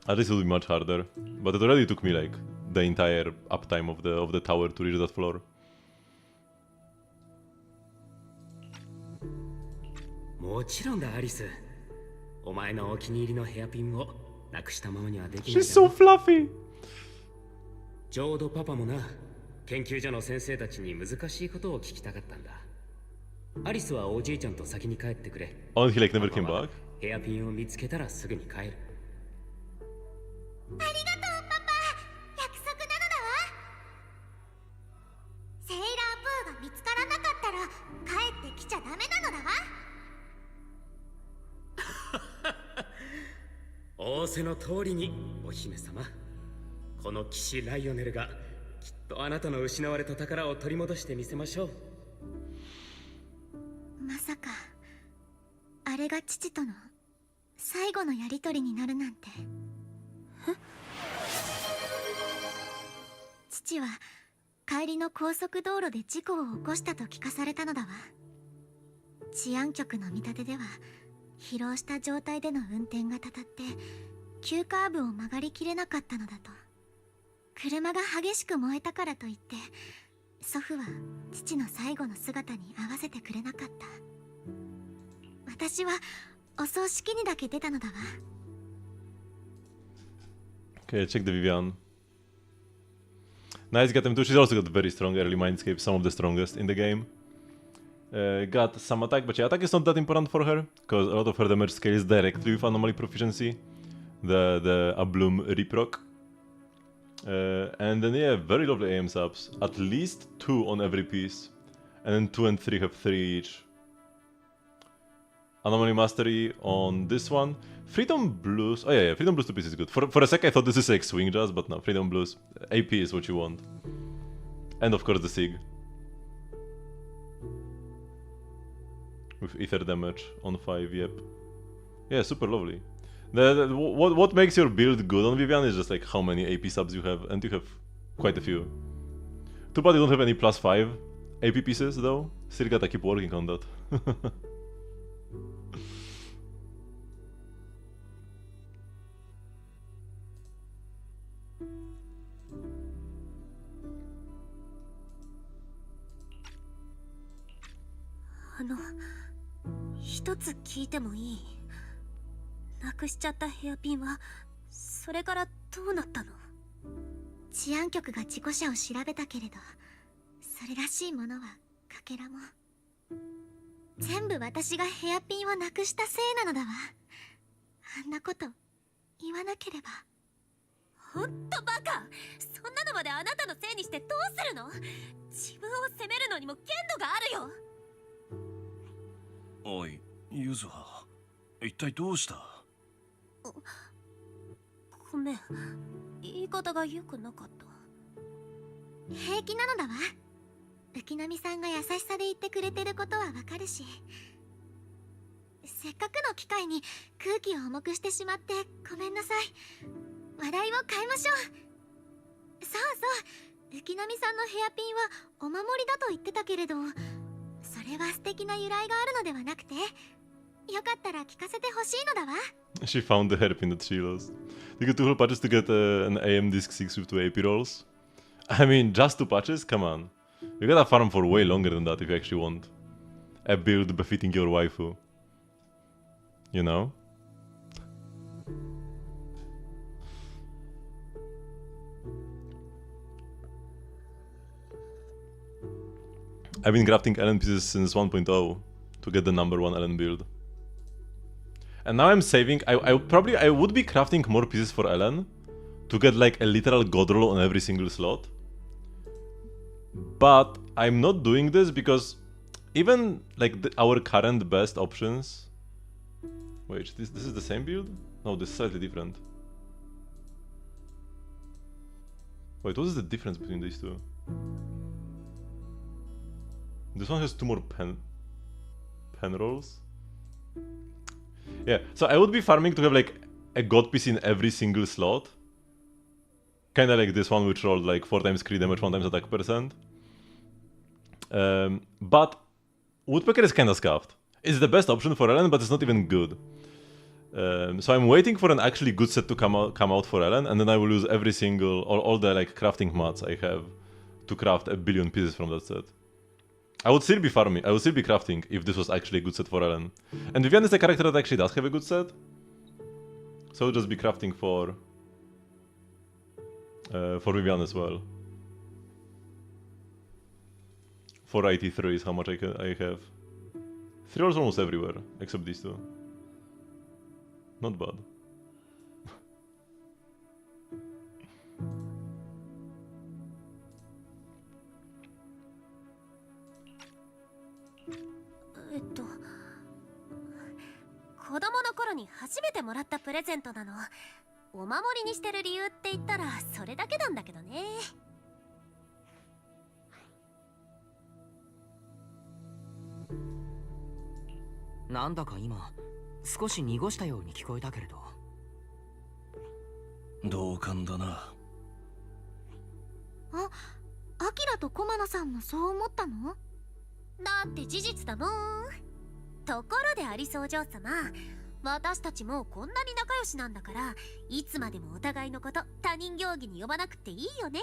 At least it would be much harder, but it already took me like the entire uptime of the tower to reach that floor. もちろんだアリス。お前のお気に入りのヘアピンをなくしたままにはできない。She's so fluffy. ちょうどパパもな、研究所の先生たちに難しいことを聞きたかったんだ。アリスはおじいちゃんと先に帰ってくれ。Oh, he like never came back? ヘアピンを見つけたらすぐに帰る。ありがとうパパ、約束なのだわ。せの通りにお姫様。この騎士ライオネルがきっとあなたの失われた宝を取り戻してみせましょう。まさかあれが父との最後のやりとりになるなんて。父は帰りの高速道路で事故を起こしたと聞かされたのだわ。治安局の見立てでは疲労した状態での運転がたたって急カーブを曲がりきれなかったのだと。車が激しく燃えたからといって祖父は父の最後の姿に合わせてくれなかった。私はお葬式にだけ出たのだわ。 Okay, check the Vivian. Nice, got M2. She's also got very strong early mindscape, some of the strongest in the game. Got some attack, but yeah, attack is not that important for her, because a lot of her damage scales directly with anomaly proficiency, the Ablum Reproc. And then yeah, very lovely aim subs. At least 2 on every piece, and then 2 and 3 have 3 each. Anomaly Mastery on this one. Freedom Blues. Oh yeah, Freedom Blues 2 piece is good. For a sec I thought this is like Swing Jazz, but no, Freedom Blues. AP is what you want. And of course the Sig. With Ether damage on 5, yep. Yeah, super lovely. What makes your build good on Vivian is just like how many AP subs you have, and you have quite a few. Too bad you don't have any +5 AP pieces though. Still gotta keep working on that. 아, 一つ聞いてもいい？なくしちゃったヘアピンはそれからどうなったの？治安局が事故車を調べたけれど、それらしいものはかけらも。全部私がヘアピンをなくしたせいなのだわ。あんなこと言わなければ。ほんとバカ！そんなのまであなたのせいにしてどうするの？自分を責めるのにも限度があるよ。おい、ユズハ、一体どうした？ごめん、言い方が良くなかった。平気なのだわ。浮波さんが優しさで言ってくれてることはわかるし、せっかくの機会に空気を重くしてしまってごめんなさい。話題を変えましょう。そうそう、浮波さんのヘアピンはお守りだと言ってたけれど、それは素敵な由来があるのではなくて、よかったら聞かせてほしいのだわ。She found the hairpin that she lost. You get 2 whole patches to get an AM Disc 6 with 2 AP rolls. I mean, just 2 patches? Come on. You gotta farm for way longer than that if you actually want a build befitting your waifu. You know? I've been crafting Ellen pieces since 1.0 to get the #1 Ellen build. And now I'm saving. I would be crafting more pieces for Ellen to get like a literal god roll on every single slot. But I'm not doing this because even like our current best options. Wait, this is the same build? No, this is slightly different. Wait, what is the difference between these two? This one has 2 more pen rolls. Yeah, so I would be farming to have like a god piece in every single slot. Kinda like this one, which rolled like 4 times crit damage, 1 times attack percent. But Woodpecker is kinda scuffed. It's the best option for Ellen, but it's not even good. So I'm waiting for an actually good set to come out for Ellen, and then I will use every single, all the like crafting mats I have to craft a billion pieces from that set. I would still be farming, I would still be crafting if this was actually a good set for Ellen. And Vivian is the character that actually does have a good set. So I'll just be crafting for Vivian as well. 483 is how much I have. 3 rolls almost everywhere, except these 2. Not bad. に初めてもらったプレゼントなの。お守りにしてる理由って言ったらそれだけなんだけどね。なんだか今少し濁したように聞こえたけれど。同感だな。あ、アキラとコマノさんもそう思ったの？だって事実だもん。ところでアリスお嬢様、私たちもこんなに仲良しなんだから、いつまでもお互いのこと他人行儀に呼ばなくていいよね。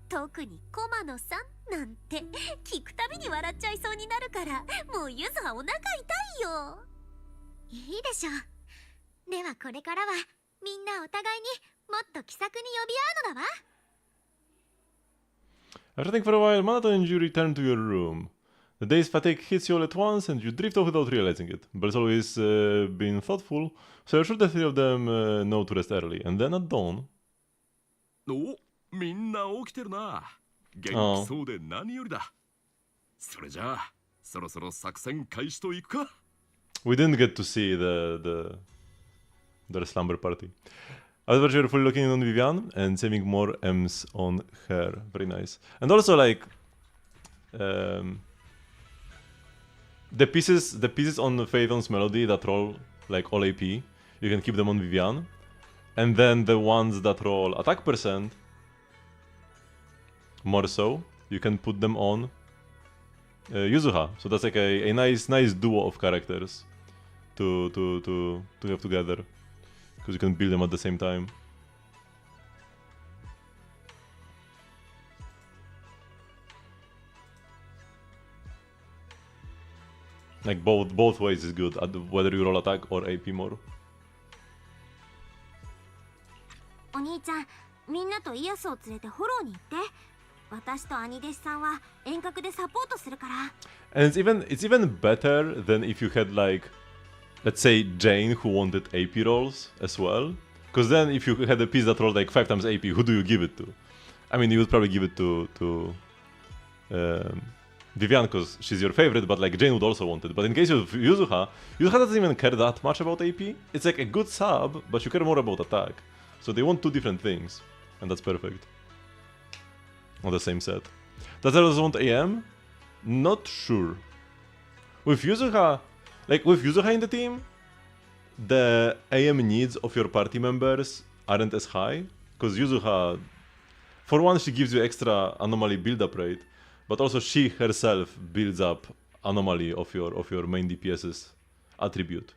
特にコマノさんなんて聞くたびに笑っちゃいそうになるから、もうゆずはお腹痛いよ。いいでしょ。ではこれからはみんなお互いにもっと気さくに呼び合うのだわ。After thinking for a while, Manato and you return to your room. The day's fatigue hits you all at once and you drift off without realizing it. Belle's always been thoughtful, so you're sure the three of them know to rest early. And then at dawn... お、みんな起きてるな。元気そうで何よりだ。それじゃあ、そろそろ作戦開始といくか。We didn't get to see their slumber party. However, you're fully looking on Vivian and saving more M's on her. Very nice. And also, like, the pieces on Phaethon's Melody that roll like all AP, you can keep them on Vivian, and then the ones that roll attack percent, more so, you can put them on Yuzuha. So that's like a nice duo of characters to have together, because you can build them at the same time. Like both ways is good, whether you roll attack or AP more. お兄ちゃん、みんなとイヤスを連れてフォローに行って。私と兄弟子さんは遠隔でサポートするから。And it's even better than if you had like, let's say Jane who wanted AP rolls as well. Because then if you had a piece that rolled like 5 times AP, who do you give it to? I mean, you would probably give it to Vivian because she's your favorite, but like Jane would also want it. But in case of Yuzuha doesn't even care that much about AP. It's like a good sub, but you care more about attack. So they want two different things, and that's perfect. On the same set. Does Zenless want AM? Not sure. With Yuzuha in the team, the AM needs of your party members aren't as high, because Yuzuha, for one, she gives you extra anomaly build-up rate, but also she herself builds up anomaly of your main DPS's attribute.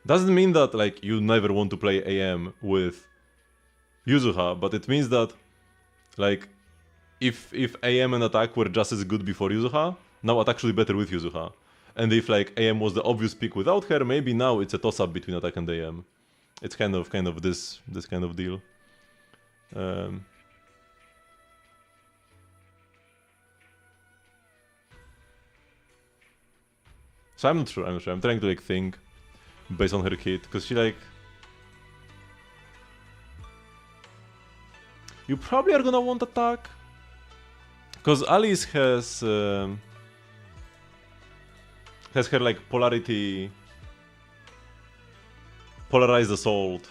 Doesn't mean that like you never want to play AM with Yuzuha, but it means that like if AM and attack were just as good before Yuzuha, now attack should be better with Yuzuha. And if like AM was the obvious pick without her, maybe now it's a toss-up between attack and AM. It's kind of this kind of deal. So I'm not sure. I'm trying to like think based on her kit, because she like, you probably are gonna want attack, because Alice has her like polarized assault,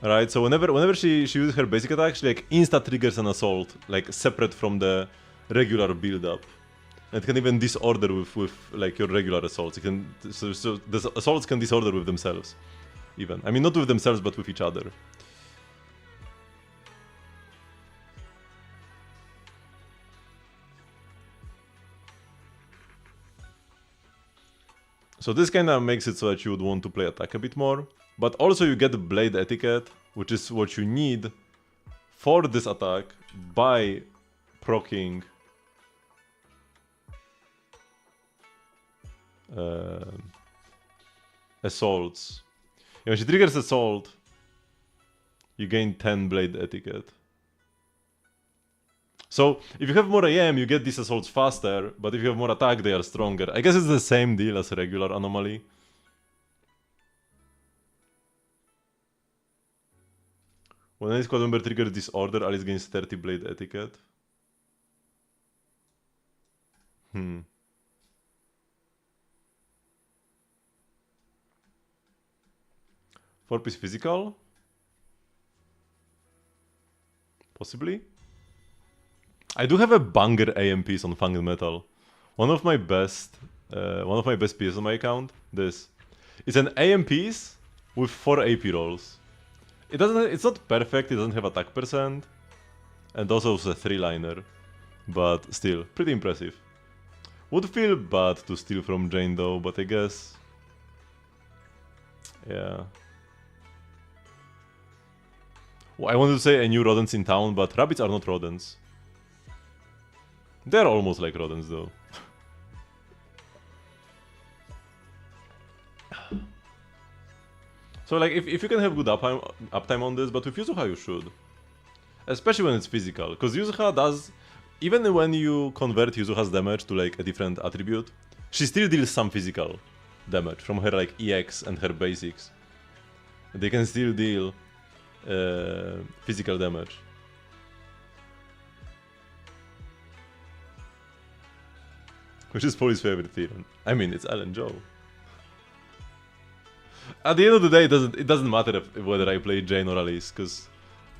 right? So whenever she uses her basic attack, she like insta triggers an assault like separate from the regular build up. It can even disorder with like your regular assaults. It can so the assaults can disorder with themselves, even. I mean, not with themselves, but with each other. So this kind of makes it so that you would want to play attack a bit more, but also you get the blade etiquette, which is what you need for this attack by proccing assaults. When she triggers assault, you gain 10 blade etiquette. So if you have more AM, you get these assaults faster, but if you have more attack, they are stronger. I guess it's the same deal as a regular anomaly. When any squad member triggers disorder, Alice gains 30 blade etiquette. 4-piece physical? Possibly? I do have a banger AM piece on Fanged Metal. One of my best pieces on my account. This. It's an AM piece with 4 AP rolls. It's not perfect, it doesn't have attack percent. And also it's a 3-liner. But still, pretty impressive. Would feel bad to steal from Jane though, but I guess... Yeah. Well, I wanted to say a new rodents in town, but rabbits are not rodents. They're almost like rodents though. So like, if you can have good uptime on this, but with Yuzuha you should. Especially when it's physical, because Yuzuha does... Even when you convert Yuzuha's damage to like a different attribute, she still deals some physical damage from her like EX and her basics. They can still deal physical damage. Which is Polly's favorite theorem. I mean, it's Ellen Joe. At the end of the day, it doesn't matter whether I play Jane or Alice, because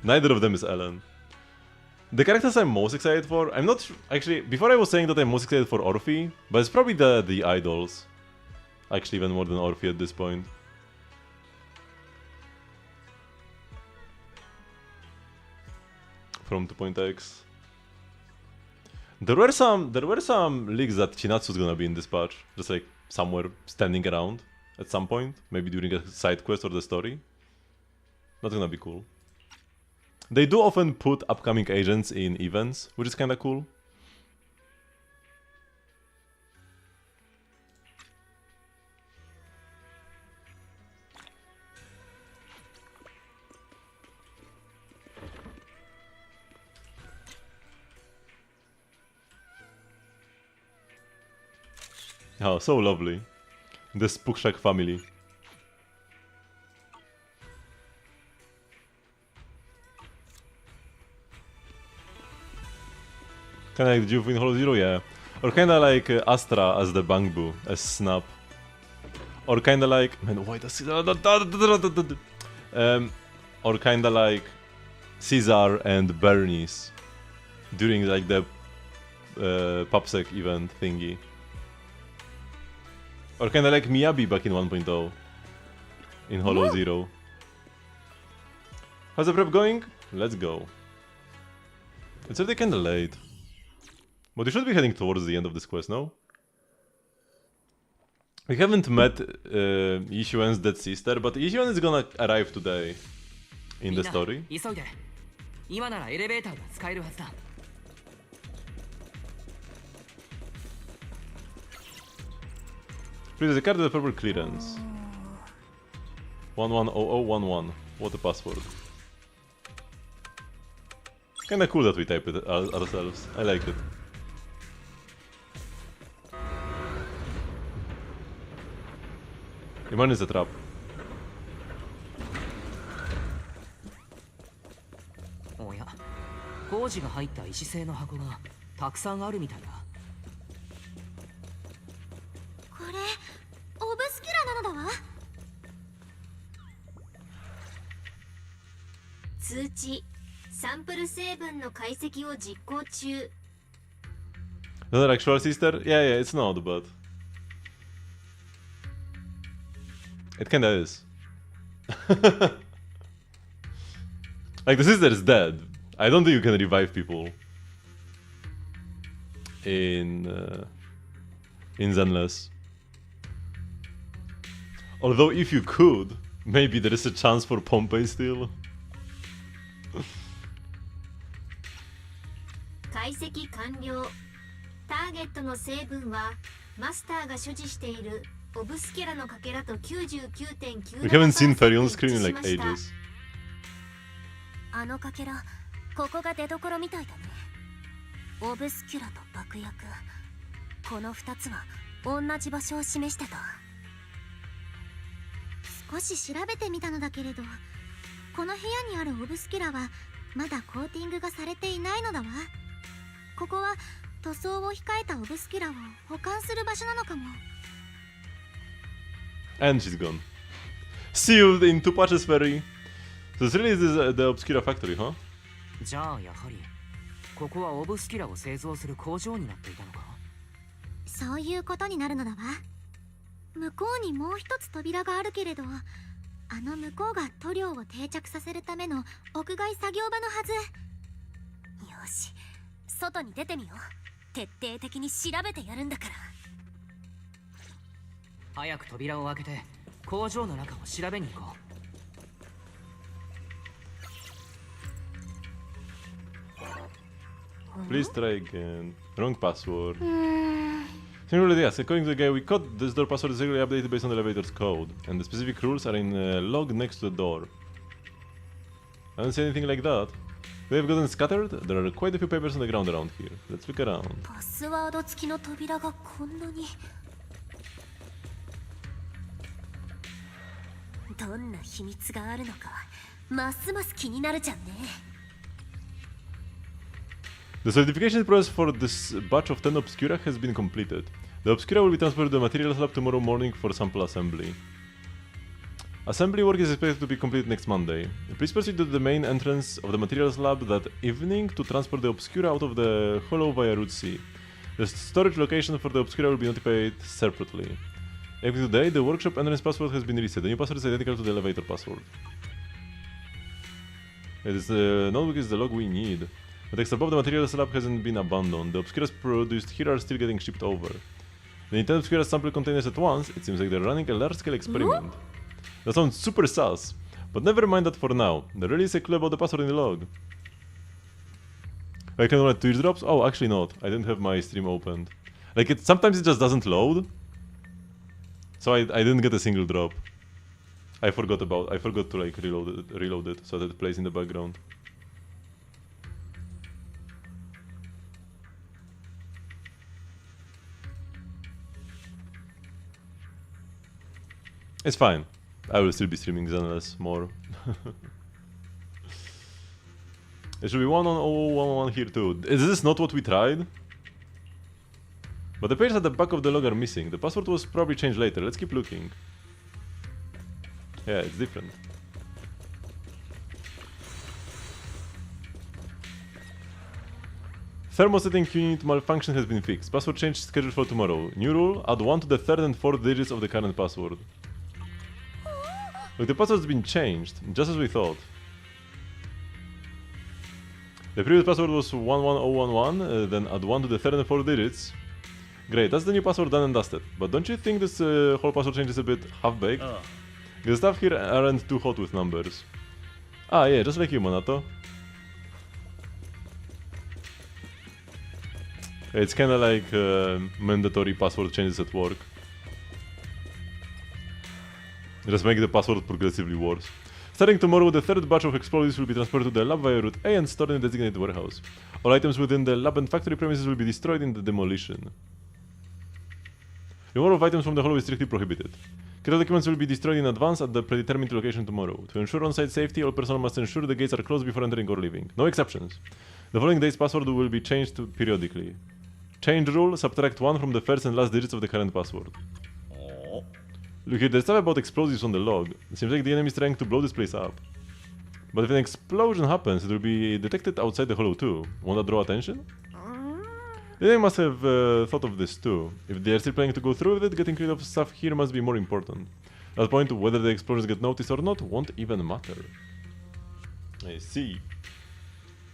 neither of them is Ellen. The characters I'm most excited for, I'm not actually, before I was saying that I'm most excited for Orphe, but it's probably the idols. Actually, even more than Orphe at this point. From 2.x. There were some leaks that Chinatsu's gonna be in this patch, just like somewhere standing around at some point, maybe during a side quest or the story. That's gonna be cool. They do often put upcoming agents in events, which is kinda cool. Oh, so lovely. The Spookshak family. Kinda like Juve in Hollow Zero, yeah. Or kinda like Astra as the Bangbu, as Snap. Or kinda like... Man, why does Caesar... or kinda like Caesar and Bernice during like the PubSec event thingy. Or kinda like Miyabi back in 1.0 in Hollow Zero. How's the prep going? Let's go. It's already kinda late. But we should be heading towards the end of this quest, no? We haven't met Yishuen's dead sister, but Yishuen is gonna arrive today in the story. Please, the card with the purple clearance. 110011. What a password. Kinda cool that we type it ourselves. I like it. Iman is a trap. Oh yeah. 工事が入った石製の箱がたくさんあるみたいだ。これオブスキュラなのだわ。通知サンプル成分の解析を実行中。 Is that an actual sister? Yeah, it's not, but... It kinda is. Like, the sister is dead. I don't think you can revive people in Zenless. Although if you could, maybe there is a chance for Pompey still. 解析完了。ターゲットの成分はマスターが所持しているオブスキュラのかけらと 99.9%。 We haven't seen Fairy on screen in like ages. あのかけら、ここが出所みたいだね。オブスキュラと爆薬、この2つは同じ場所を示してた。少し調べてみたのだけれど、この部屋にあるオブスキュラはまだコーティングがされていないのだわ。ここは塗装を控えたオブスキュラを保管する場所なのかも。 And she's gone. See you in 2 patches, Ferry. So this really is the Obscura factory, huh? じゃあやはりここはオブスキュラを製造する工場になっていたのか。そういうことになるのだわ。向こうにもう一つ扉があるけれど、あの向こうが塗料を定着させるための屋外作業場のはず。よし、外に出てみよう。徹底的に調べてやるんだから。早く扉を開けて工場の中を調べに行こう。Please try again. Wrong password. Similarly, yes, according to the guy we caught, this door password is regularly updated based on the elevator's code, and the specific rules are in a log next to the door. I don't see anything like that. They have gotten scattered. There are quite a few papers on the ground around here. Let's look around. パスワード付きの扉がこんなに。どんな秘密があるのか、ますます気になるじゃんね。The certification process for this batch of 10 Obscura has been completed. The Obscura will be transferred to the materials lab tomorrow morning for sample assembly. Assembly work is expected to be completed next Monday. Please proceed to the main entrance of the materials lab that evening to transport the Obscura out of the hollow via Route C. The storage location for the Obscura will be notified separately. Every today, the workshop entrance password has been reset. The new password is identical to the elevator password. This notebook is the log we need. The text above the materials lab hasn't been abandoned. The Obscuras produced here are still getting shipped over. The intended Obscura sample containers at once. It seems like they're running a large-scale experiment. That sounds super sus, but never mind that for now. There really is a clue about the password in the log. I can write teardrops? Oh, actually not. I didn't have my stream opened. Like, sometimes it just doesn't load. So I didn't get a single drop. I forgot to like reload it so that it plays in the background. It's fine. I will still be streaming Zenless more. There should be one on 0011 here too. Is this not what we tried? But the pages at the back of the log are missing. The password was probably changed later. Let's keep looking. Yeah, it's different. Thermosetting unit malfunction has been fixed. Password change scheduled for tomorrow. New rule, add 1 to the 3rd and 4th digits of the current password. Look, the password's been changed, just as we thought. The previous password was 11011, then add 1 to the 3rd and 4th digits. Great, that's the new password done and dusted. But don't you think this whole password change is a bit half-baked? The stuff here aren't too hot with numbers. Ah yeah, just like you, Monato. It's kinda like mandatory password changes at work. Just make the password progressively worse. Starting tomorrow, the 3rd batch of explosives will be transferred to the lab via Route A and stored in the designated warehouse. All items within the lab and factory premises will be destroyed in the demolition. Removal of items from the hollow is strictly prohibited. Critical documents will be destroyed in advance at the predetermined location tomorrow. To ensure on-site safety, all personnel must ensure the gates are closed before entering or leaving. No exceptions. The following day's password will be changed periodically. Change rule, subtract 1 from the first and last digits of the current password. Look here, there's stuff about explosives on the log. It seems like the enemy is trying to blow this place up. But if an explosion happens, it will be detected outside the hollow too. Won't that draw attention? The enemy must have thought of this too. If they are still planning to go through with it, getting rid of stuff here must be more important. At that point, whether the explosions get noticed or not won't even matter. I see.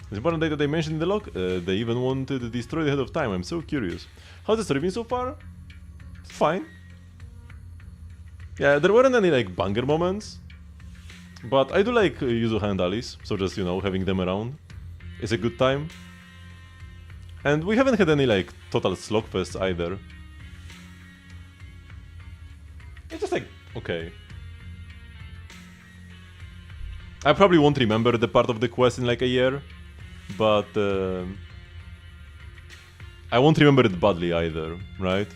It's important data they mentioned in the log. They even wanted to destroy it ahead of time. I'm so curious. How's the story been so far? Fine. Yeah, there weren't any like banger moments. But I do like Yuzuha and Alice, so just, you know, having them around is a good time. And we haven't had any like total slogfests either. It's just like, okay. I probably won't remember the part of the quest in like a year, but I won't remember it badly either, right?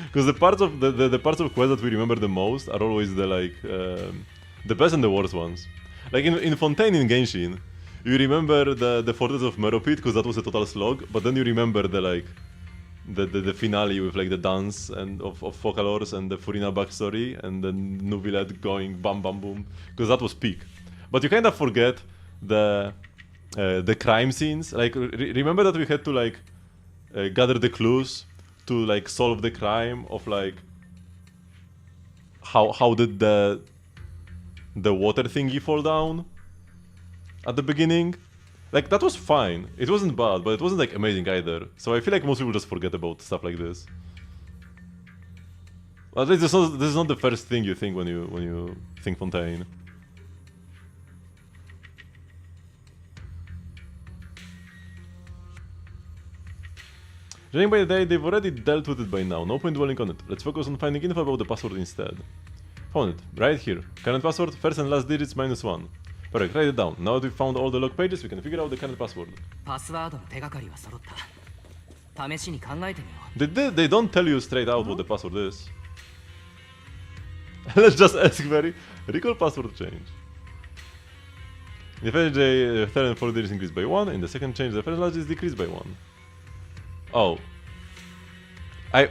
Because the parts of the parts of quest that we remember the most are always the like the best and the worst ones. Like in Fontaine in Genshin, you remember the Fortress of Meropit because that was a total slog, but then you remember the like the finale with like the dance and of Focalors and the Furina backstory and then Nubilet going bam bam boom, because that was peak. But you kind of forget the crime scenes. Like remember that we had to like gather the clues to like solve the crime of like how did the water thingy fall down at the beginning. Like, that was fine. It wasn't bad, but it wasn't, like, amazing either. So I feel like most people just forget about stuff like this. At least this is not the first thing you think when you think Fontaine. Judging by the day, they've already dealt with it by now. No point dwelling on it. Let's focus on finding info about the password instead. Found it. Right here. Current password, first and last digits -1. Perfect, write it down. Now that we've found all the log pages, we can figure out the current password. They don't tell you straight out what the password is. Let's just ask very. Recall password change. In the first third and fourth digits increased by 1. In the second change, the first last is decreased by 1. Oh. I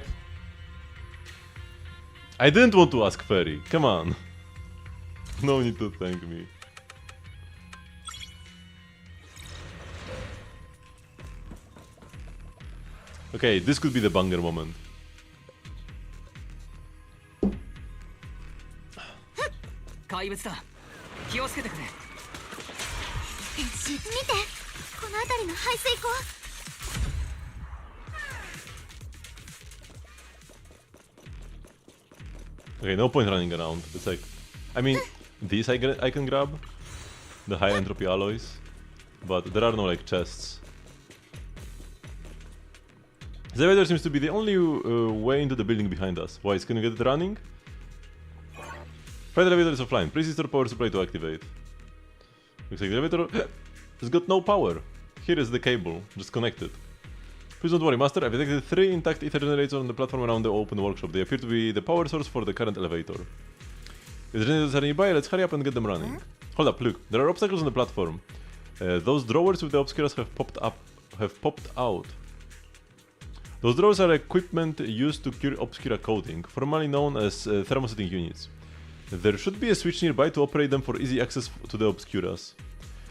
didn't want to ask Ferry. Come on. No need to thank me. Okay, this could be the banger moment. Okay, no point running around. It's like, I mean, these I can grab, the high entropy alloys, but there are no like chests. The elevator seems to be the only way into the building behind us. Why? Can you get it running? Freight elevator is offline. Please restore power supply to activate. Looks like the elevator has got no power. Here is the cable, just connected. Please don't worry, Master. I've detected 3 intact ether generators on the platform around the open workshop. They appear to be the power source for the current elevator. If the generators are nearby, let's hurry up and get them running. Hold up, look. There are obstacles on the platform. Those drawers with the obscuras have popped out. Those drawers are equipment used to cure obscura coding, formerly known as thermosetting units. There should be a switch nearby to operate them for easy access to the obscuras.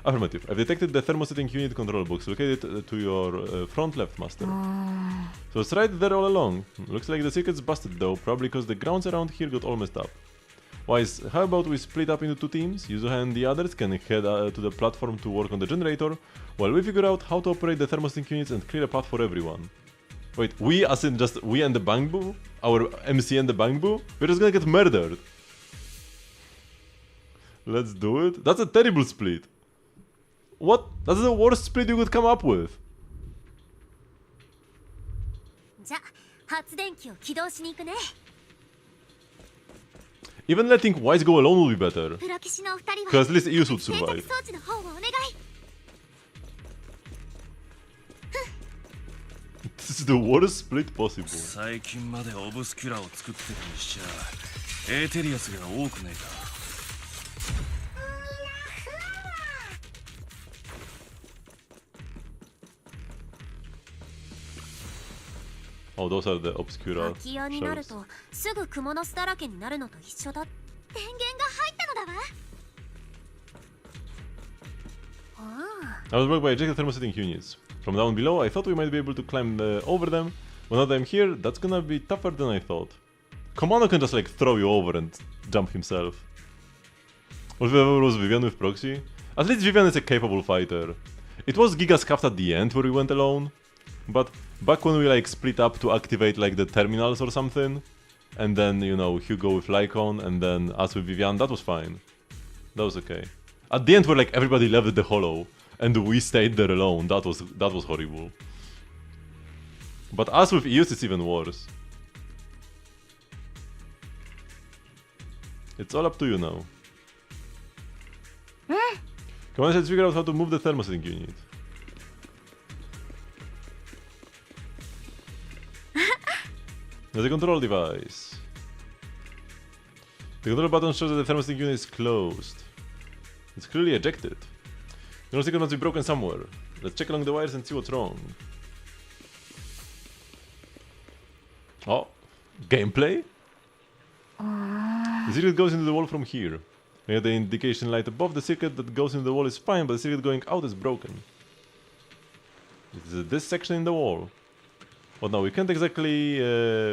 Affirmative. I've detected the thermosetting unit control box located to your front left, Master. So it's right there all along. Looks like the circuit's busted though, probably because the grounds around here got all messed up. Wise, how about we split up into 2 teams? Yuzuha and the others can head to the platform to work on the generator, while we figure out how to operate the thermosetting units and clear a path for everyone. Wait, we as in just we and the Bangbu? Our MC and the Bangbu? We're just gonna get murdered. Let's do it. That's a terrible split. What? That's the worst split you could come up with. Even letting Wise go alone will be better. Because at least Ius would survive. This is the worst split possible. Oh, those are the obscura shells. I was blocked by ejected thermosetting units. From down below, I thought we might be able to climb over them. But now that I'm here, that's gonna be tougher than I thought. Commando can just like throw you over and jump himself. What if ever was Vivian with Proxy? At least Vivian is a capable fighter. It was Giga's Scaft at the end where we went alone. But back when we like split up to activate like the terminals or something, and then you know Hugo with Lycon and then us with Vivian, that was fine. That was okay. At the end where like everybody left the hollow and we stayed there alone, that was horrible. But us with Eus it's even worse. It's all up to you now. Come on, let's figure out how to move the thermosetting unit. There's a control device. The control button shows that the thermosetting unit is closed. It's clearly ejected. The control circuit must be broken somewhere. Let's check along the wires and see what's wrong. Oh, gameplay? The circuit goes into the wall from here. We have the indication light above the circuit that goes into the wall is fine, but the circuit going out is broken. It's this section in the wall. But now we can't exactly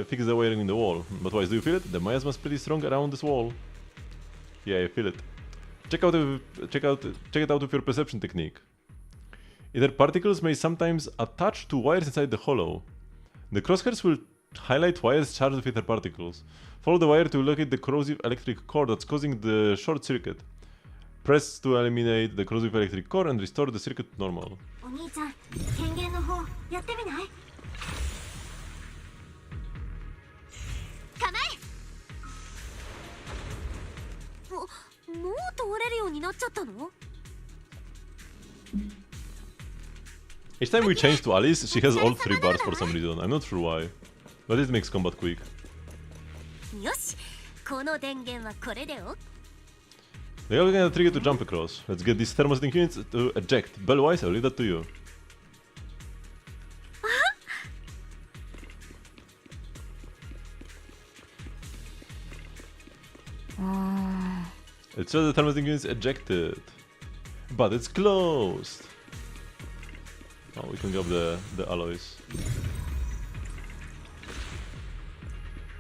fix the wiring in the wall. But why do you feel it? The miasma is pretty strong around this wall. Yeah, I feel it. Check it out with your perception technique. Ether particles may sometimes attach to wires inside the hollow. The crosshairs will highlight wires charged with ether particles. Follow the wire to locate the corrosive electric core that's causing the short circuit. Press to eliminate the corrosive electric core and restore the circuit to normal. お兄ちゃん、権限の方やってみない？構え。もう通れるようになっちゃったの？ Each time we change to Alice, she has all 3 bars for some reason. I'm not sure why. But it makes combat quick. よし、この電源はこれでお。 They are gonna trigger to jump across. Let's get these thermostatic units to eject. Bellwise, I'll leave that to you. It says the thermostatic units ejected. But it's closed. Oh, we can grab the alloys.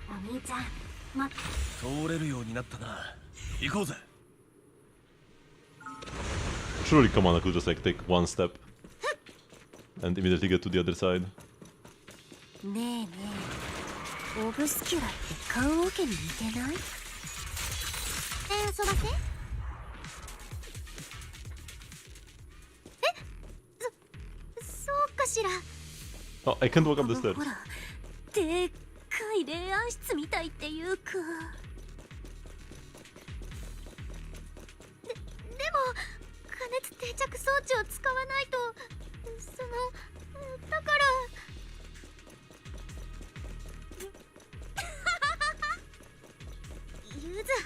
お兄ちゃん、通れるようになったな。行こうぜ。Surely Kamana could just like take one step and immediately get to the other side. ねえねえ、オブスキュラって棺桶に似てない？遊ばせ？そうかしら。 Oh, I can't walk up the stairs. ほら、でっかい霊安室みたいっていうか。でも加熱定着装置を使わないと、だから。ゆずは、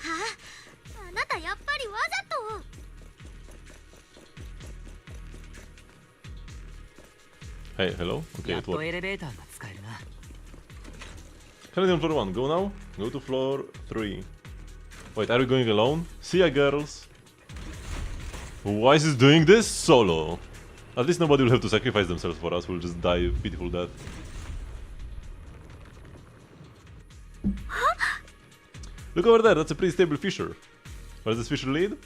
あなたやっぱりわざと。 Hey, hello? Okay, やっ it と worked. エレベーターが使えるな。 Currently on floor 1. Go now. Go to floor 3. Wait, are we going alone? See ya, girls. Why is this doing this solo? At least nobody will have to sacrifice themselves for us. We'll just die a pitiful death. Look over there. That's a pretty stable fissure. Where does this fissure lead?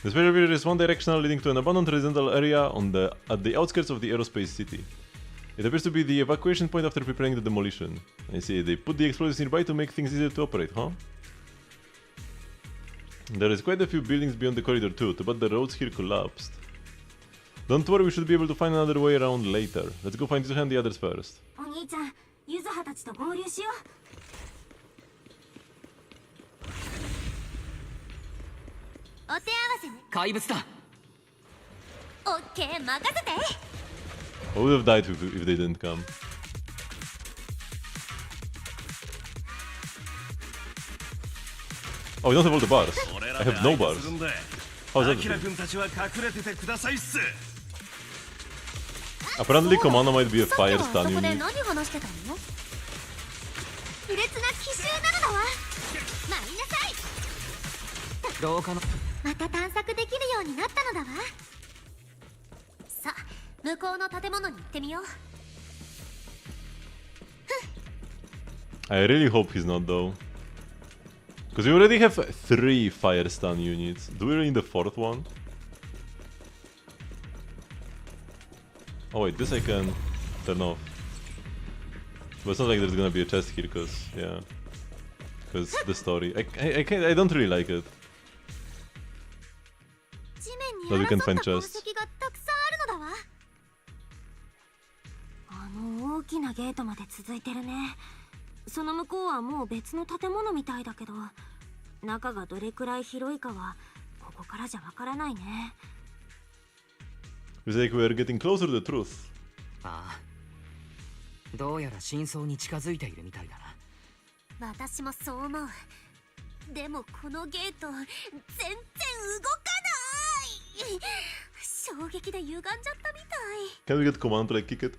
The special fissure is one directional, leading to an abandoned residential area at the outskirts of the aerospace city. It appears to be the evacuation point after preparing the demolition. I see, they put the explosives nearby to make things easier to operate, huh? There is quite a few buildings beyond the corridor too, but the roads here collapsed. Don't worry, we should be able to find another way around later. Let's go find Yuzuha and the others first. お兄ちゃん、ゆずはたちと合流しよう。お手合わせね。怪物だ。オッケー、任せて。 I would have died if they didn't come. Oh, we don't have all the bars. I have no bars. How is that? Apparently, Komano might be a fire stun そこで unit. 何話してたの？卑劣な奇襲なのだわ。参りなさい。廊下の。また探索できるようになったのだわ。さあ、向こうの建物に行ってみよう。 I really hope he's not though. Because we already have 3 fire stun units. Do we really need the 4th one? Oh wait, this I can turn off. But it's not like there's gonna be a chest here, cause yeah. Cause the story. I don't really like it. That we can find chests. あの大きなゲートまで続いてるね。その向こうはもう別の建物みたいだけど、中がどれくらい広いかはここからじゃわからないね。It's like we're getting closer to the truth. ああ。どうやら真相に近づいているみたいだな。私もそう思う。でもこのゲート全然動かない。衝撃で歪んじゃったみたい。 Can we get command to like kick it?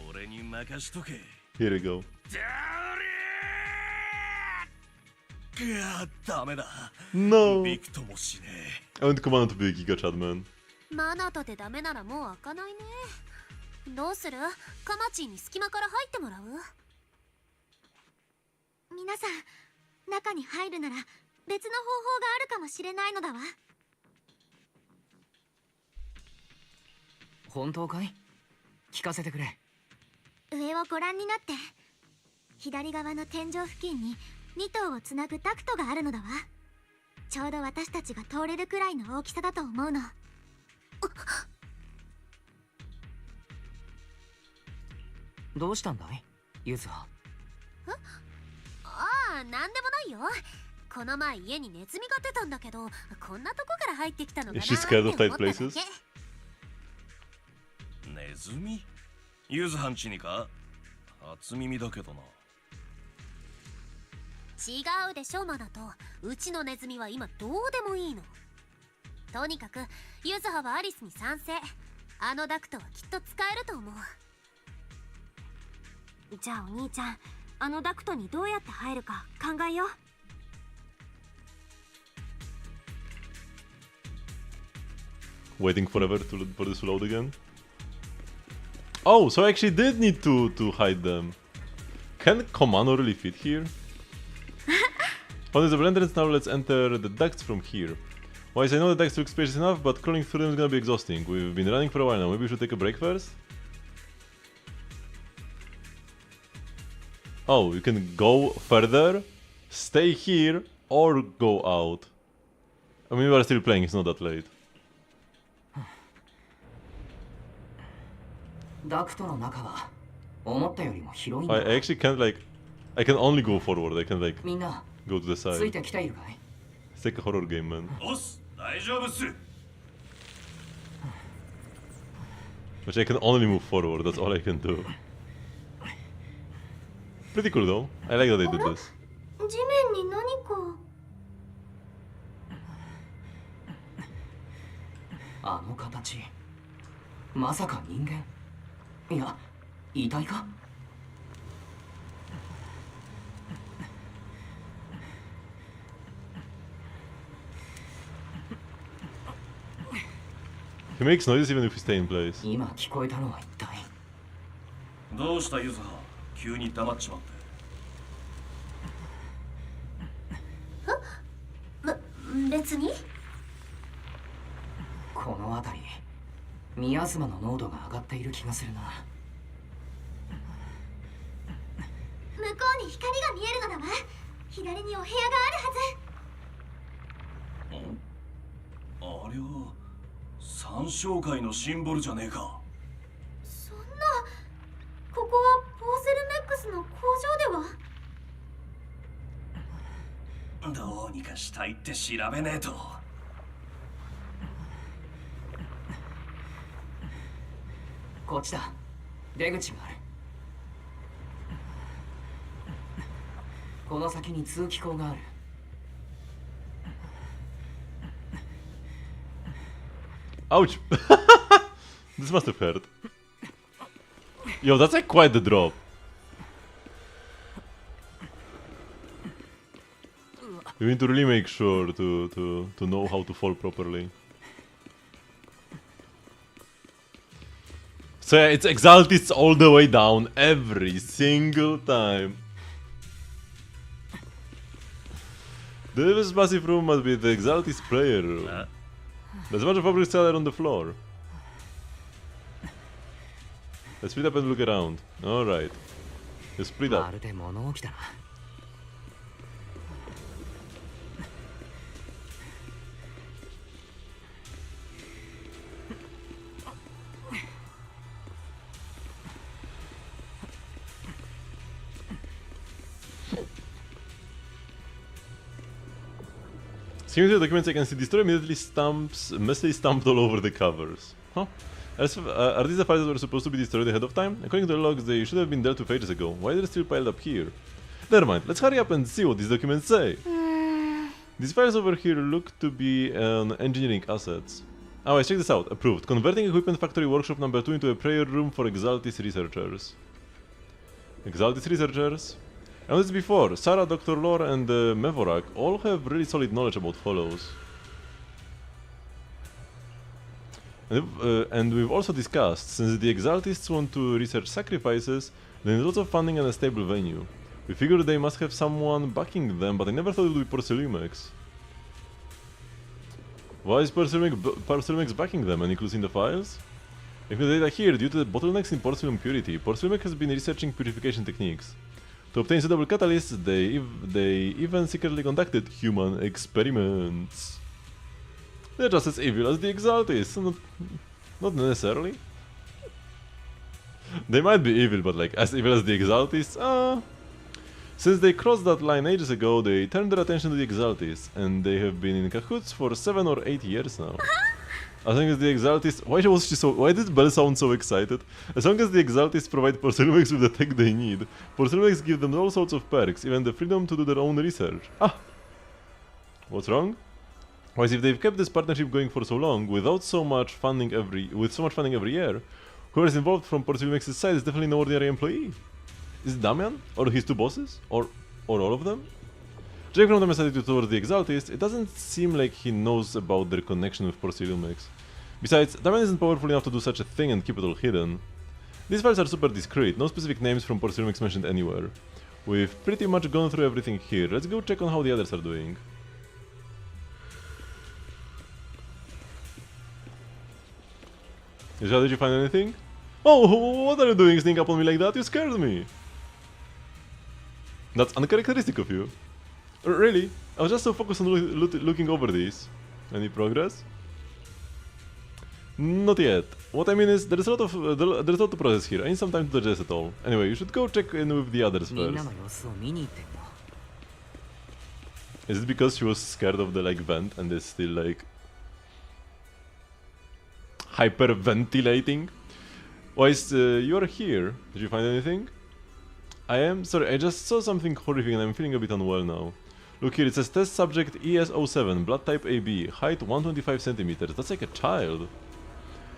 俺に任しとけ。Here we go. いや、ダメだ。 No. びくともしね I want command to be a Giga Chadman. マナトでダメならもう開かないね。どうする？カマチーに隙間から入ってもらう？皆さん、中に入るなら別の方法があるかもしれないのだわ。本当かい？聞かせてくれ。上をご覧になって。左側の天井付近に2頭をつなぐダクトがあるのだわ。ちょうど私たちが通れるくらいの大きさだと思うの。どうしたんだい、ユズハ？ああ、なんでもないよ。この前家にネズミが出たんだけど、こんなとこから入ってきたのかなって思っただけ。ネズミ？ユズハンチにか？初耳だけどな。違うでしょマナト。うちのネズミは今どうでもいいの。とにかくユズハはアリスに賛成。あのダクトはきっと使えると思う。じゃあお兄ちゃん、あのダクトにどうやって入るか考えよう。Waiting forever for this to load again. Oh, so I actually did need to hide them. Can Komano really fit here? Found the entrance, now let's enter the ducts from here. Wise, I know the ducts look spacious enough, but crawling through them is gonna be exhausting. We've been running for a while now, maybe we should take a break first? Oh, you can go further, stay here, or go out. I mean, we are still playing, it's not that late. ダクトの中は思ったよりも広いん I だ。 actually can't like... I can only go forward, I can like... みんな go to the つい side. てきているかい？ It's like a horror game, man. おっす、大丈夫っす。 Which I can only move forward, that's all I can do. Pretty cool though. I like that they did this. 地面に何か。あの形、まさか人間？いや、遺体か？ He makes noises even if we stay in place. 今聞こえたのは一体？どうしたユズハ？急に黙っちまって。別に。この辺り、ミヤズマの濃度が上がっている気がするな。向こうに光が見えるのだわ。左にお部屋があるはず。あれは三小会のシンボルじゃねえか。そんな、ここはポーセルメックスの工場では？どうにかしたいって調べねえと。こっちだ。出口がある。この先に通気口がある。Ouch! This must have hurt. Yo, that's like quite the drop. You need to really make sure to know how to fall properly. So yeah, it's Exaltists all the way down every single time. This massive room must be the Exaltist prayer room. There's a bunch of fabric cellar on the floor. Let's split up and look around. Alright. Let's split up. まるで物置だな。Skimming through the documents, I can see destroy mostly stamped all over the covers. Huh? Are these the files that were supposed to be destroyed ahead of time? According to the logs, they should have been dealt with ages ago. Why are they still piled up here? Never mind, let's hurry up and see what these documents say. These files over here look to be on engineering assets. Oh, check this out. Approved. Converting Equipment Factory Workshop number 2 into a prayer room for Exaltis researchers. Exaltis researchers. I noticed before, Sarah, Dr. Lore and Mevorak all have really solid knowledge about hollows. And we've also discussed, since the Exaltists want to research sacrifices, they need lots of funding and a stable venue. We figured they must have someone backing them, but I never thought it would be Porcelimex. Why is Porcelimex backing them? Any clues in the files? If the data here, due to the bottlenecks in porcelain purity, Porcelimex has been researching purification techniques. To obtain suitable catalysts, they even secretly conducted human experiments. They're just as evil as the Exaltists, not necessarily. They might be evil, but like as evil as the Exaltists? Since they crossed that line ages ago, they turned their attention to the Exaltists, and they have been in cahoots for 7 or 8 years now. As long as the Exaltists... Why did Belle sound so excited? As long as the Exaltists provide Porcelimex with the tech they need, Porcelimex gives them all sorts of perks, even the freedom to do their own research. What's wrong? Why, if they've kept this partnership going for so long, with so much funding every year, whoever is involved from Porcelimex's side is definitely no ordinary employee. Is it Damian? Or his two bosses? Or all of them? Judging from Damian's attitude towards the Exaltists, it doesn't seem like he knows about their connection with Porcelimex. Besides, Damian isn't powerful enough to do such a thing and keep it all hidden. These files are super discreet, no specific names from Porcelimex mentioned anywhere. We've pretty much gone through everything here, let's go check on how the others are doing. Isha, did you find anything? Oh, what are you doing, sneaking up on me like that? You scared me! That's uncharacteristic of you. Really? I was just so focused on looking over these. Any progress? Not yet. What I mean is, there's a lot to process here. I need some time to digest it all. Anyway, you should go check in with the others first. Is it because she was scared of the vent and is still hyperventilating? Why is you're here? Did you find anything? I am? Sorry, I just saw something horrific and I'm feeling a bit unwell now. Look here, it says test subject ES07, blood type AB, height 125 centimeters. That's like a child.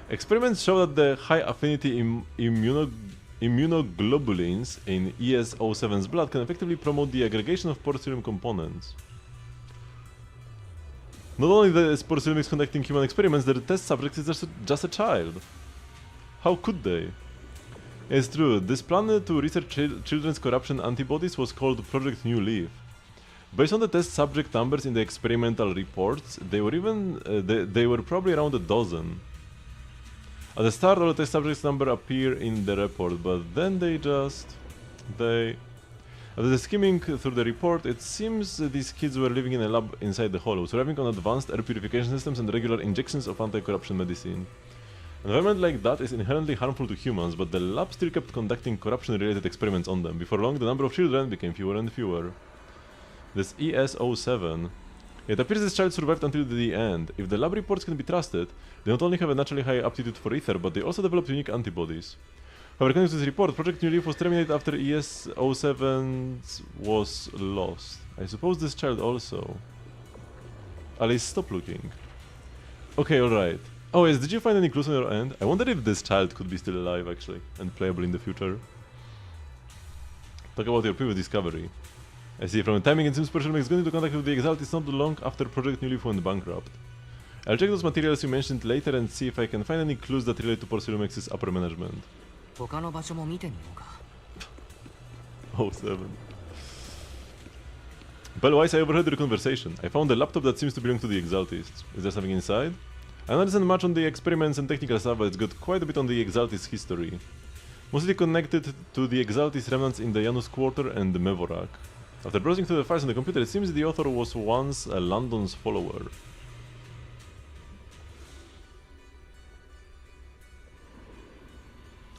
Experiments show that the high affinity immunoglobulins in ES07's blood can effectively promote the aggregation of porcelain components. Not only is Porcelimex conducting human experiments, their test subject is just a child. How could they? It's true, this plan to research children's corruption antibodies was called Project New Leaf. Based on the test subject numbers in the experimental reports, they were probably around a dozen. At the start, all the test subjects number appear in the report, but then after skimming through the report, it seems these kids were living in a lab inside the hollow, surviving on advanced air purification systems and regular injections of anti-corruption medicine. An environment like that is inherently harmful to humans, but the lab still kept conducting corruption-related experiments on them. Before long, the number of children became fewer and fewer. This ES07. It appears this child survived until the end. If the lab reports can be trusted, they not only have a naturally high aptitude for ether, but they also developed unique antibodies. However, according to this report, Project New Leaf was terminated after ES07 was lost. I suppose this child also. Alice, stop looking. Okay, alright. Oh yes, did you find any clues on your end? I wonder if this child could be still alive, actually, and playable in the future. Talk about your previous discovery. I see, from the timing it seems Porcelimex is going into contact with the Exaltists not long after Project New Leaf went bankrupt. I'll check those materials you mentioned later and see if I can find any clues that relate to Porcelimex's upper management. 07. Bellwise, I overheard your conversation. I found a laptop that seems to belong to the Exaltists. Is there something inside? I know there isn't much on the experiments and technical stuff, but it's got quite a bit on the Exaltist history. Mostly connected to the Exaltist remnants in the Janus Quarter and the Mevorak. After browsing through the files on the computer, it seems the author was once a London's follower.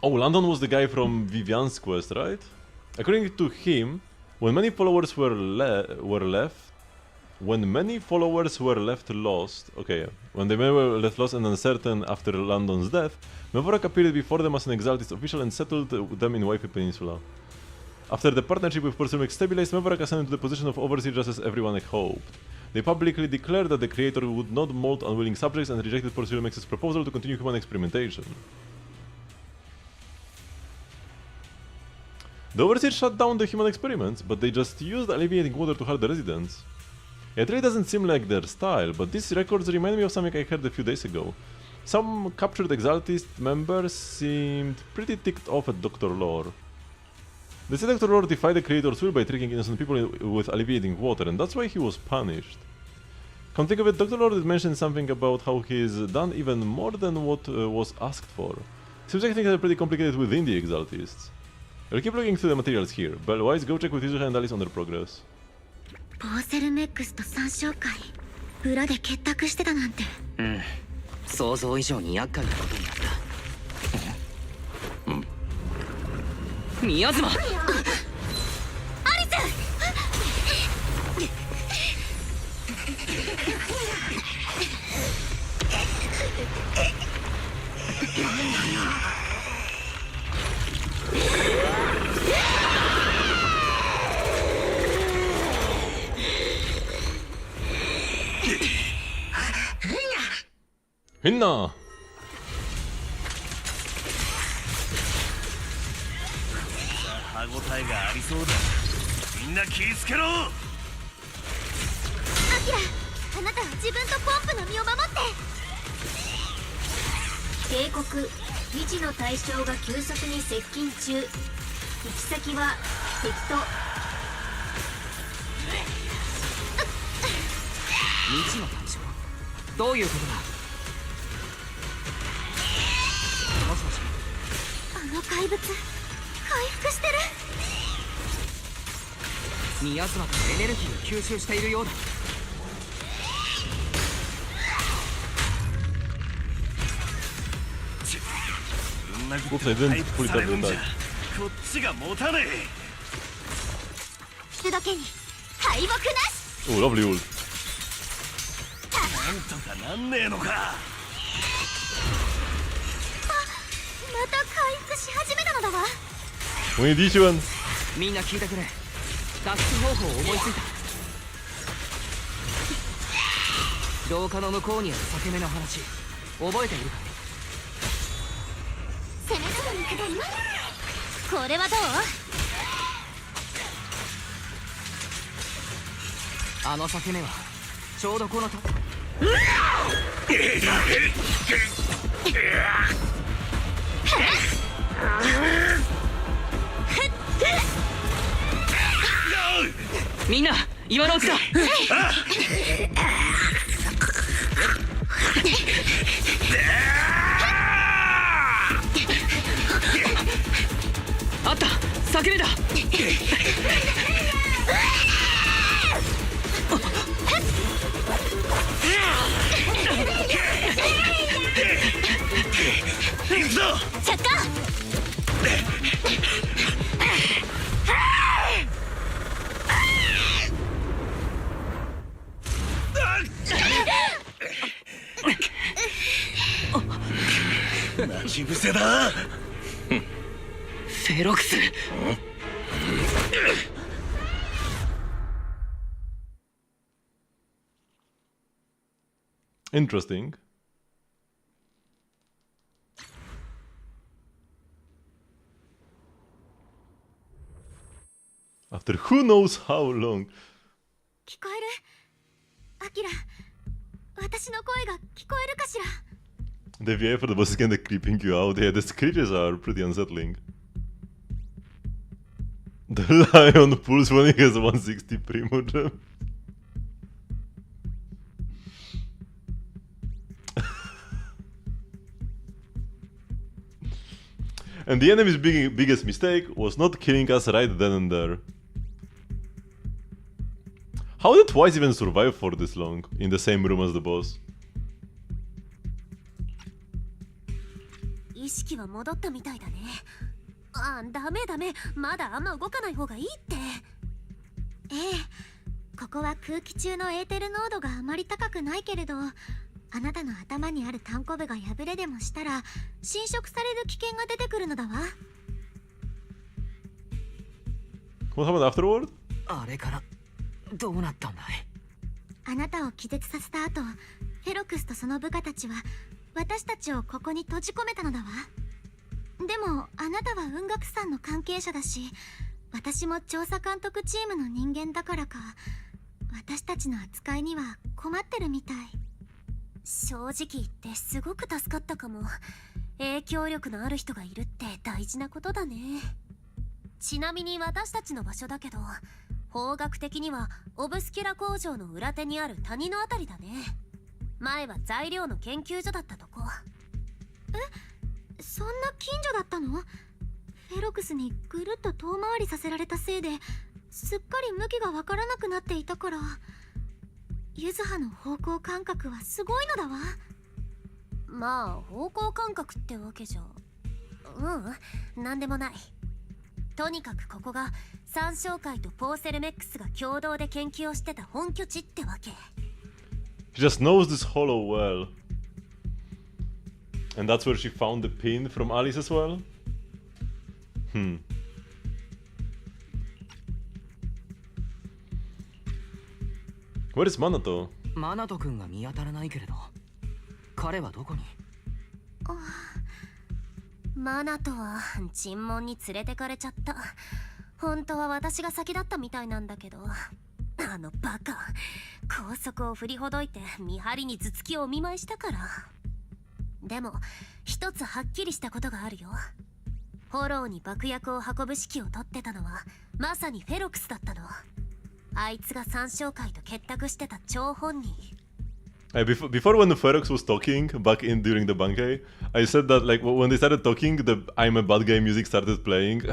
Oh, London was the guy from Vivian's quest, right? According to him, when many followers were left lost, when they were left lost and uncertain after London's death, Mevorak appeared before them as an Exaltist official and settled them in Waifu Peninsula. After the partnership with Porcelimex stabilized, Mevorak ascended to the position of overseer just as everyone had hoped. They publicly declared that the creator would not mold unwilling subjects and rejected Porcelimex's proposal to continue human experimentation. The overseer shut down the human experiments, but they just used alleviating water to hurt the residents. It really doesn't seem like their style, but these records remind me of something I heard a few days ago. Some captured Exaltist members seemed pretty ticked off at Dr. Lore. They said Dr. Lore defied the Creator's will by tricking innocent people with alleviating water, and that's why he was punished. Come think of it, Dr. Lore did mention something about how he's done even more than what was asked for. Seems like things are pretty complicated within the Exaltists. I'll keep looking through the materials here, but otherwise go check with Yuzuha and Alice on their progress. ポーセルメックスと参照会裏で結託してたなんて。うん、想像以上に厄介なことになった。宮妻。アリス。みんな歯ごたえがありそうだ。みんな気ぃつけろ。アキラ、あなたは自分とポンプの身を守って。警告、未知の対象が急速に接近中。行き先は敵と。未知の対象？どういうことだ？もしもし。あの怪物回復してる。宮妻がエネルギーを吸収しているようだ。こっちが持たねえ。口どけに敗北なし。お、ラブリーオール。なんとかなんねえのか。また回復し始めたのだわ。おい、D1。みんな聞いてくれ。脱出方法を思いついた。廊下の向こうにある裂け目の話、覚えているか？攻めたのに下ります。これはどう？あの裂け目はちょうどこのみんな今のうちだ。あった、裂け目だ。行くぞ。着火。待ち伏せだ。フェロクス。Interesting. After who knows how long. 聞こえる？アキラ、私の声が聞こえるかしら？ The VI for the boss is kinda creeping you out. Yeah, the creatures are pretty unsettling. The lion pulls when he has 160 primogem. And the enemy's biggest mistake was not killing us right then and there. How did Twice even survive for this long in the same room as the boss? 意識は戻ったみたいだね。あ、ダメダメ、まだあんま動かない方がいいって。ええ、ここは空気中のエーテル濃度があまり高くないけれど、あなたの頭にあるタンコブが破れでもしたら侵食される危険が出てくるのだわ。What happened afterward? あれからどうなったんだい？あなたを気絶させた後、フェロクスとその部下たちは私たちをここに閉じ込めたのだわ。でもあなたは雲岳さんの関係者だし、私も調査監督チームの人間だからか、私たちの扱いには困ってるみたい。正直言ってすごく助かったかも。影響力のある人がいるって大事なことだね。ちなみに私たちの場所だけど、方角的にはオブスキュラ工場の裏手にある谷のあたりだね。前は材料の研究所だったとこ。え、そんな近所だったの？フェロクスにぐるっと遠回りさせられたせいですっかり向きがわからなくなっていたから、ユズハの方向感覚はすごいのだわ。まあ方向感覚ってわけじゃなんでもない。とにかくここが三小会とポーセルメックスが共同で研究をしてた本拠地ってわけ。 She just knows this hollow well. And that's where she found the pin from Alice as well? Where is Manato? マナト君が見当たらないけれど、彼はどこに？マナトは尋問に連れてかれちゃった。本当は私が先だったみたいなんだけど、あのバカ高速を振りほどいて見張りに頭突きをお見舞いしたから。でも一つはっきりしたことがあるよ。フォローに爆薬を運ぶ指揮を取ってたのはまさにフェロクスだったの。あいつが三小会と結託してた張本人。Before when the Ferox was talking back in during the Bankei, I said that like when they started talking, the I'm a bad guy music started playing.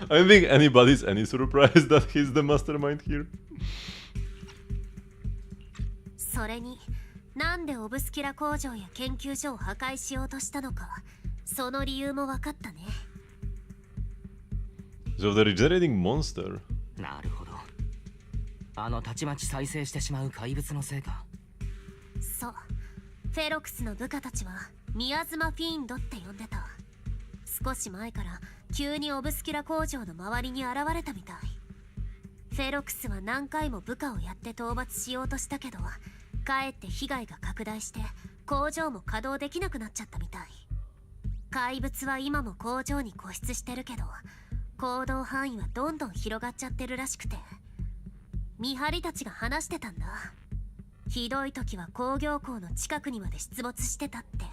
I don't think anybody's any surprised that he's the mastermind here. それになんでオブスキュラ工場や研究所を破壊しようとしたのか、その理由も分かったね。So the regenerating monster. なるほど。あのたちまち再生してしまう怪物のせいか。そう、フェロクスの部下たちはミアズマフィーンドって呼んでた。少し前から急にオブスキュラ工場の周りに現れたみたい。フェロクスは何回も部下をやって討伐しようとしたけど、かえって被害が拡大して工場も稼働できなくなっちゃったみたい。怪物は今も工場に固執してるけど、行動範囲はどんどん広がっちゃってるらしくて、見張りたちが話してたんだ。ひどい時は工業港の近くにまで出没してたって。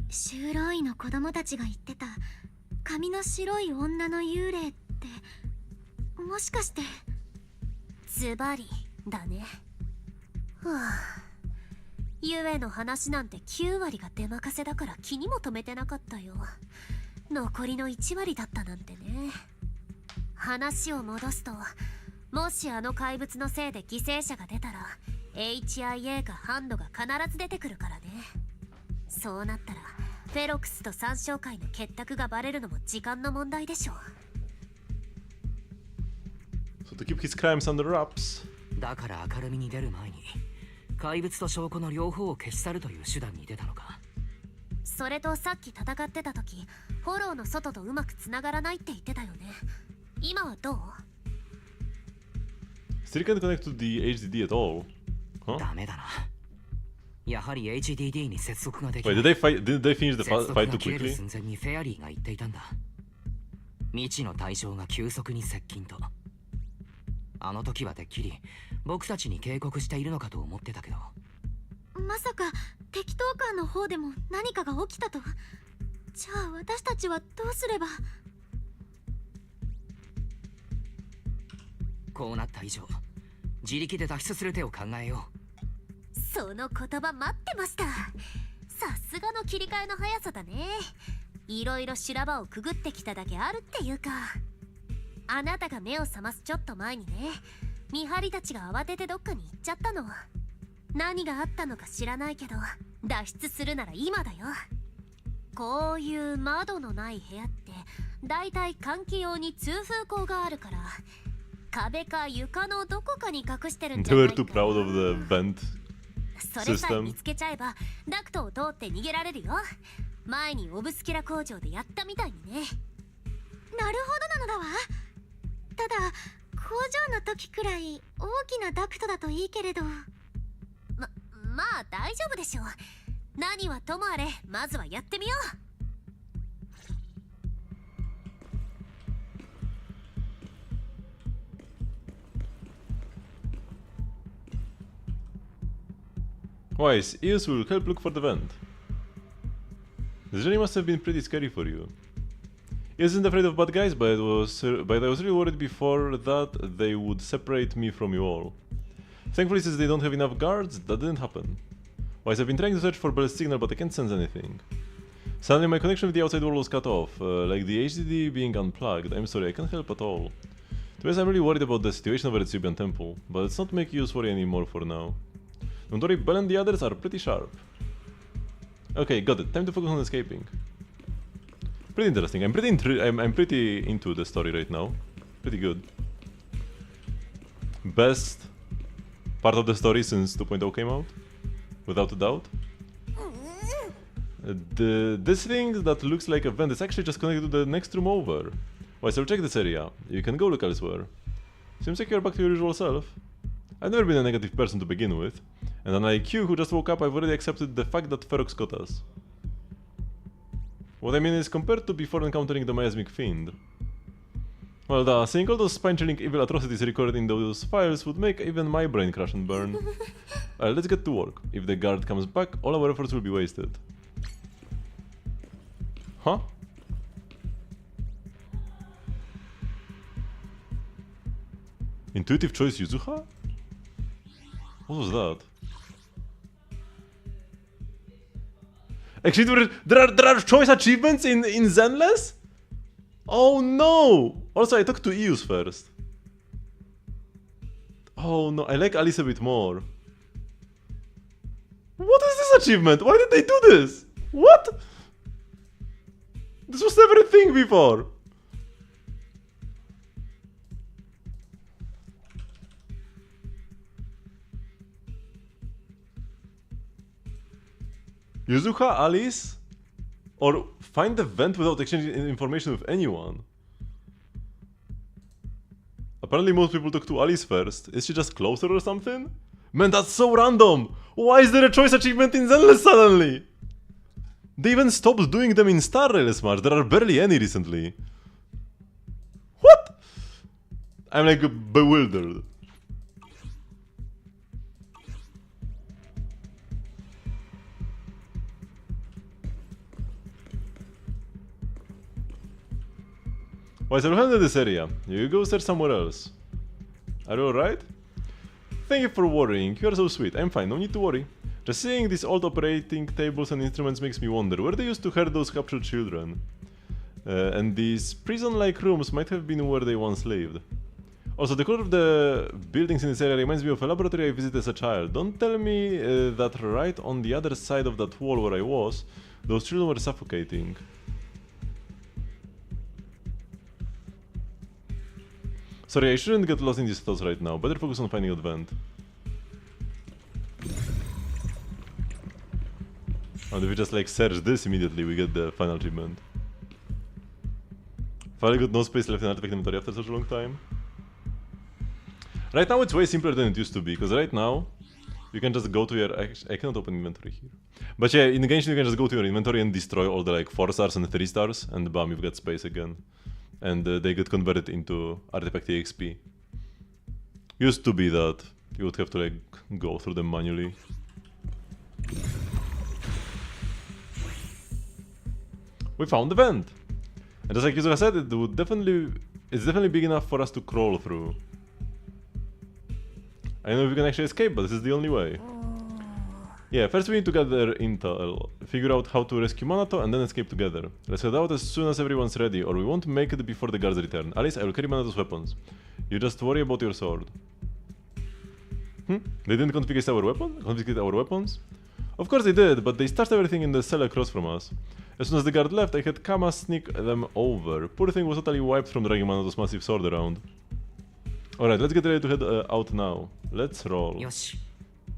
修道院の子供たちが言ってた髪の白い女の幽霊って、もしかして？ズバリだね。ゆえの話なんて9割が出任せだから気にも留めてなかったよ。残りの1割だったなんてね。話を戻すと、もしあの怪物のせいで犠牲者が出たら HIA かハンドが必ず出てくるからね。そうなったらフェロクスと三小会の結託がバレるのも時間の問題でしょう。 So to keep his crimes under wraps. だから明るみに出る前に怪物と証拠の両方を消し去るという手段に出たのか。それとさっき戦ってた時、フォローの外とうまくつながらないって言ってたよね。今はどう？ Still can't connect to the HDD at all. Huh? ダメだな。やはり HDD に接続ができない。 Wait, did they finish the fight too 切れる quickly? 寸前にフェアリーが言っていたんだ。未知の対象が急速に接近と。あの時はてっきり僕たちに警告しているのかと思ってたけど。まさか敵闘官の方でも何かが起きたと？じゃあ私たちはどうすれば？こうなった以上、自力で脱出する手を考えよう。その言葉待ってました。さすがの切り替えの速さだね。いろいろ修羅場をくぐってきただけあるっていうか。あなたが目を覚ますちょっと前にね、見張りたちが慌ててどっかに行っちゃったの。何があったのか知らないけど、脱出するなら今だよ。こういう窓のない部屋ってだいたい換気用に通風口があるから、壁か床のどこかに隠してるんじゃないか。 They were too proud of the vent それさえ system. 見つけちゃえばダクトを通って逃げられるよ。前にオブスキュラ工場でやったみたいにね。なるほどなのだわ。ただ工場の時くらい大きなダクトだといいけれど。まあ大丈夫でしょう。何はともあれ、まずはやってみよう。Wise, Eos will help look for the vent. The journey must have been pretty scary for you. Eos isn't afraid of bad guys, but I was really worried before that they would separate me from you all. Thankfully, since they don't have enough guards, that didn't happen. Wise, I've been trying to search for Bell's signal, but I can't sense anything. Suddenly my connection with the outside world was cut off, like the HDD being unplugged. I'm sorry, I can't help at all. To be honest, I'm really worried about the situation over at Sybian Temple, but let's not make Eos worry anymore for now. Don't worry, Bell and the others are pretty sharp. Okay, got it. Time to focus on escaping. Pretty interesting. I'm pretty into the story right now. Pretty good. Best part of the story since 2.0 came out, without a doubt. This thing that looks like a vent is actually just connected to the next room over. Why, so check this area. You can go look elsewhere. Seems like you're back to your usual self. I've never been a negative person to begin with, and unlike you who just woke up, I've already accepted the fact that Ferox got us. What I mean is, compared to before encountering the miasmic fiend, well, seeing all those spine-chilling evil atrocities recorded in those files would make even my brain crash and burn. Let's get to work. If the guard comes back, all our efforts will be wasted. Huh? Intuitive choice Yuzuha? What was that? Actually, there are choice achievements in Zenless? Oh no! Also, I talked to Eos first. Oh no, I like Alice a bit more. What is this achievement? Why did they do this? What? This was never a thing before. Yuzuha, Alice, or find the vent without exchanging information with anyone. Apparently most people talk to Alice first. Is she just closer or something? Man, that's so random! Why is there a choice achievement in Zenless suddenly? They even stopped doing them in Star Rail Smash. There are barely any recently. What? I'm like bewildered. Why is everyone in this area? You go search somewhere else. Are you alright? Thank you for worrying. You are so sweet. I'm fine, no need to worry. Just seeing these old operating tables and instruments makes me wonder where they used to herd those captured children. And these prison-like rooms might have been where they once lived. Also, the color of the buildings in this area reminds me of a laboratory I visited as a child. Don't tell me that right on the other side of that wall where I was, those children were suffocating. Sorry, I shouldn't get lost in these thoughts right now. Better focus on finding a vent. And if we just like search this immediately, we get the final achievement. Finally got no space left in artifact inventory after such a long time. Right now it's way simpler than it used to be, because right now you can just go to your... I cannot open inventory here. But yeah, in the Genshin you can just go to your inventory and destroy all the like 4 stars and 3 stars, and bam, you've got space again. And they get converted into artifact EXP. Used to be that you would have to like go through them manually. We found the vent! And just like Yuzuha said, it's definitely big enough for us to crawl through. I don't know if we can actually escape, but this is the only way. Yeah, first we need to gather intel, figure out how to rescue Manato, and then escape together. Let's head out as soon as everyone's ready, or we won't make it before the guards return. Alice, I will carry Manato's weapons. You just worry about your sword. They didn't confiscate our weapons? Of course they did, but they stashed everything in the cell across from us. As soon as the guard left, I had Kama sneak them over. Poor thing was totally wiped from dragging Manato's massive sword around. Alright, let's get ready to head out now. Let's roll. よし、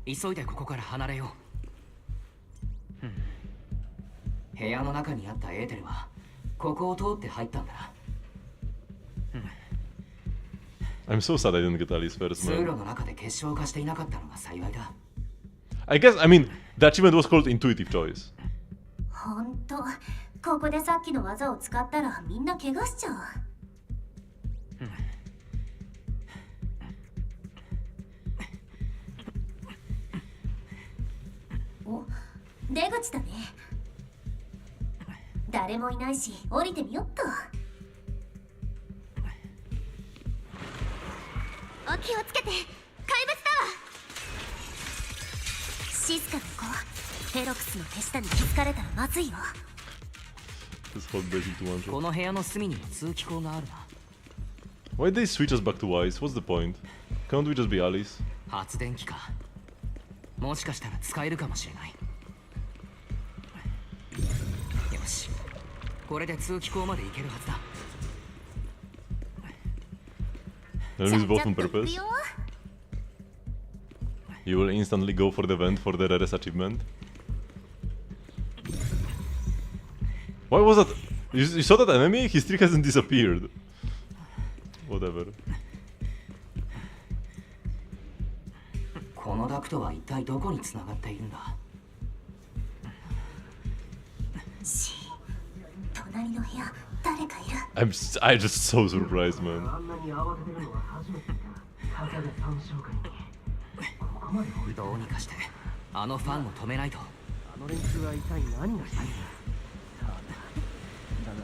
急いでここから離れよう。部屋の中にあったエーテルはここを通って入ったんだな。I'm so sad I didn't get Alice first, 通路 man. の中で結晶化していなかったのが幸いだ。I mean, the achievement was called intuitive choice. ほんと、ここでさっきの技を使ったらみんな怪我しちゃう。お、出口だね。誰もいないし降りてみよっと。お気をつけて、怪物だわ。静かに行こう。フェロクスの手下に気づかれたらまずいよ。この部屋の隅にも通気口があるな。Why did they switch us back to Wise? What's the point? Can't we just be allies? 発電機か。もしかしたら使えるかもしれない。よし、これで通気口まで行けるはずだ。Enemies both on purpose. You will instantly go for the vent for the rarest achievement. Why was that? You saw that enemy? His trick hasn't disappeared. Whatever. このダクトは一体どこに繋がっているんだ？隣の部屋、誰かいる。I just so surprised, man. どうにかしてあのファンを止めないと。あの連中は一体何がしたいんだ。さあだが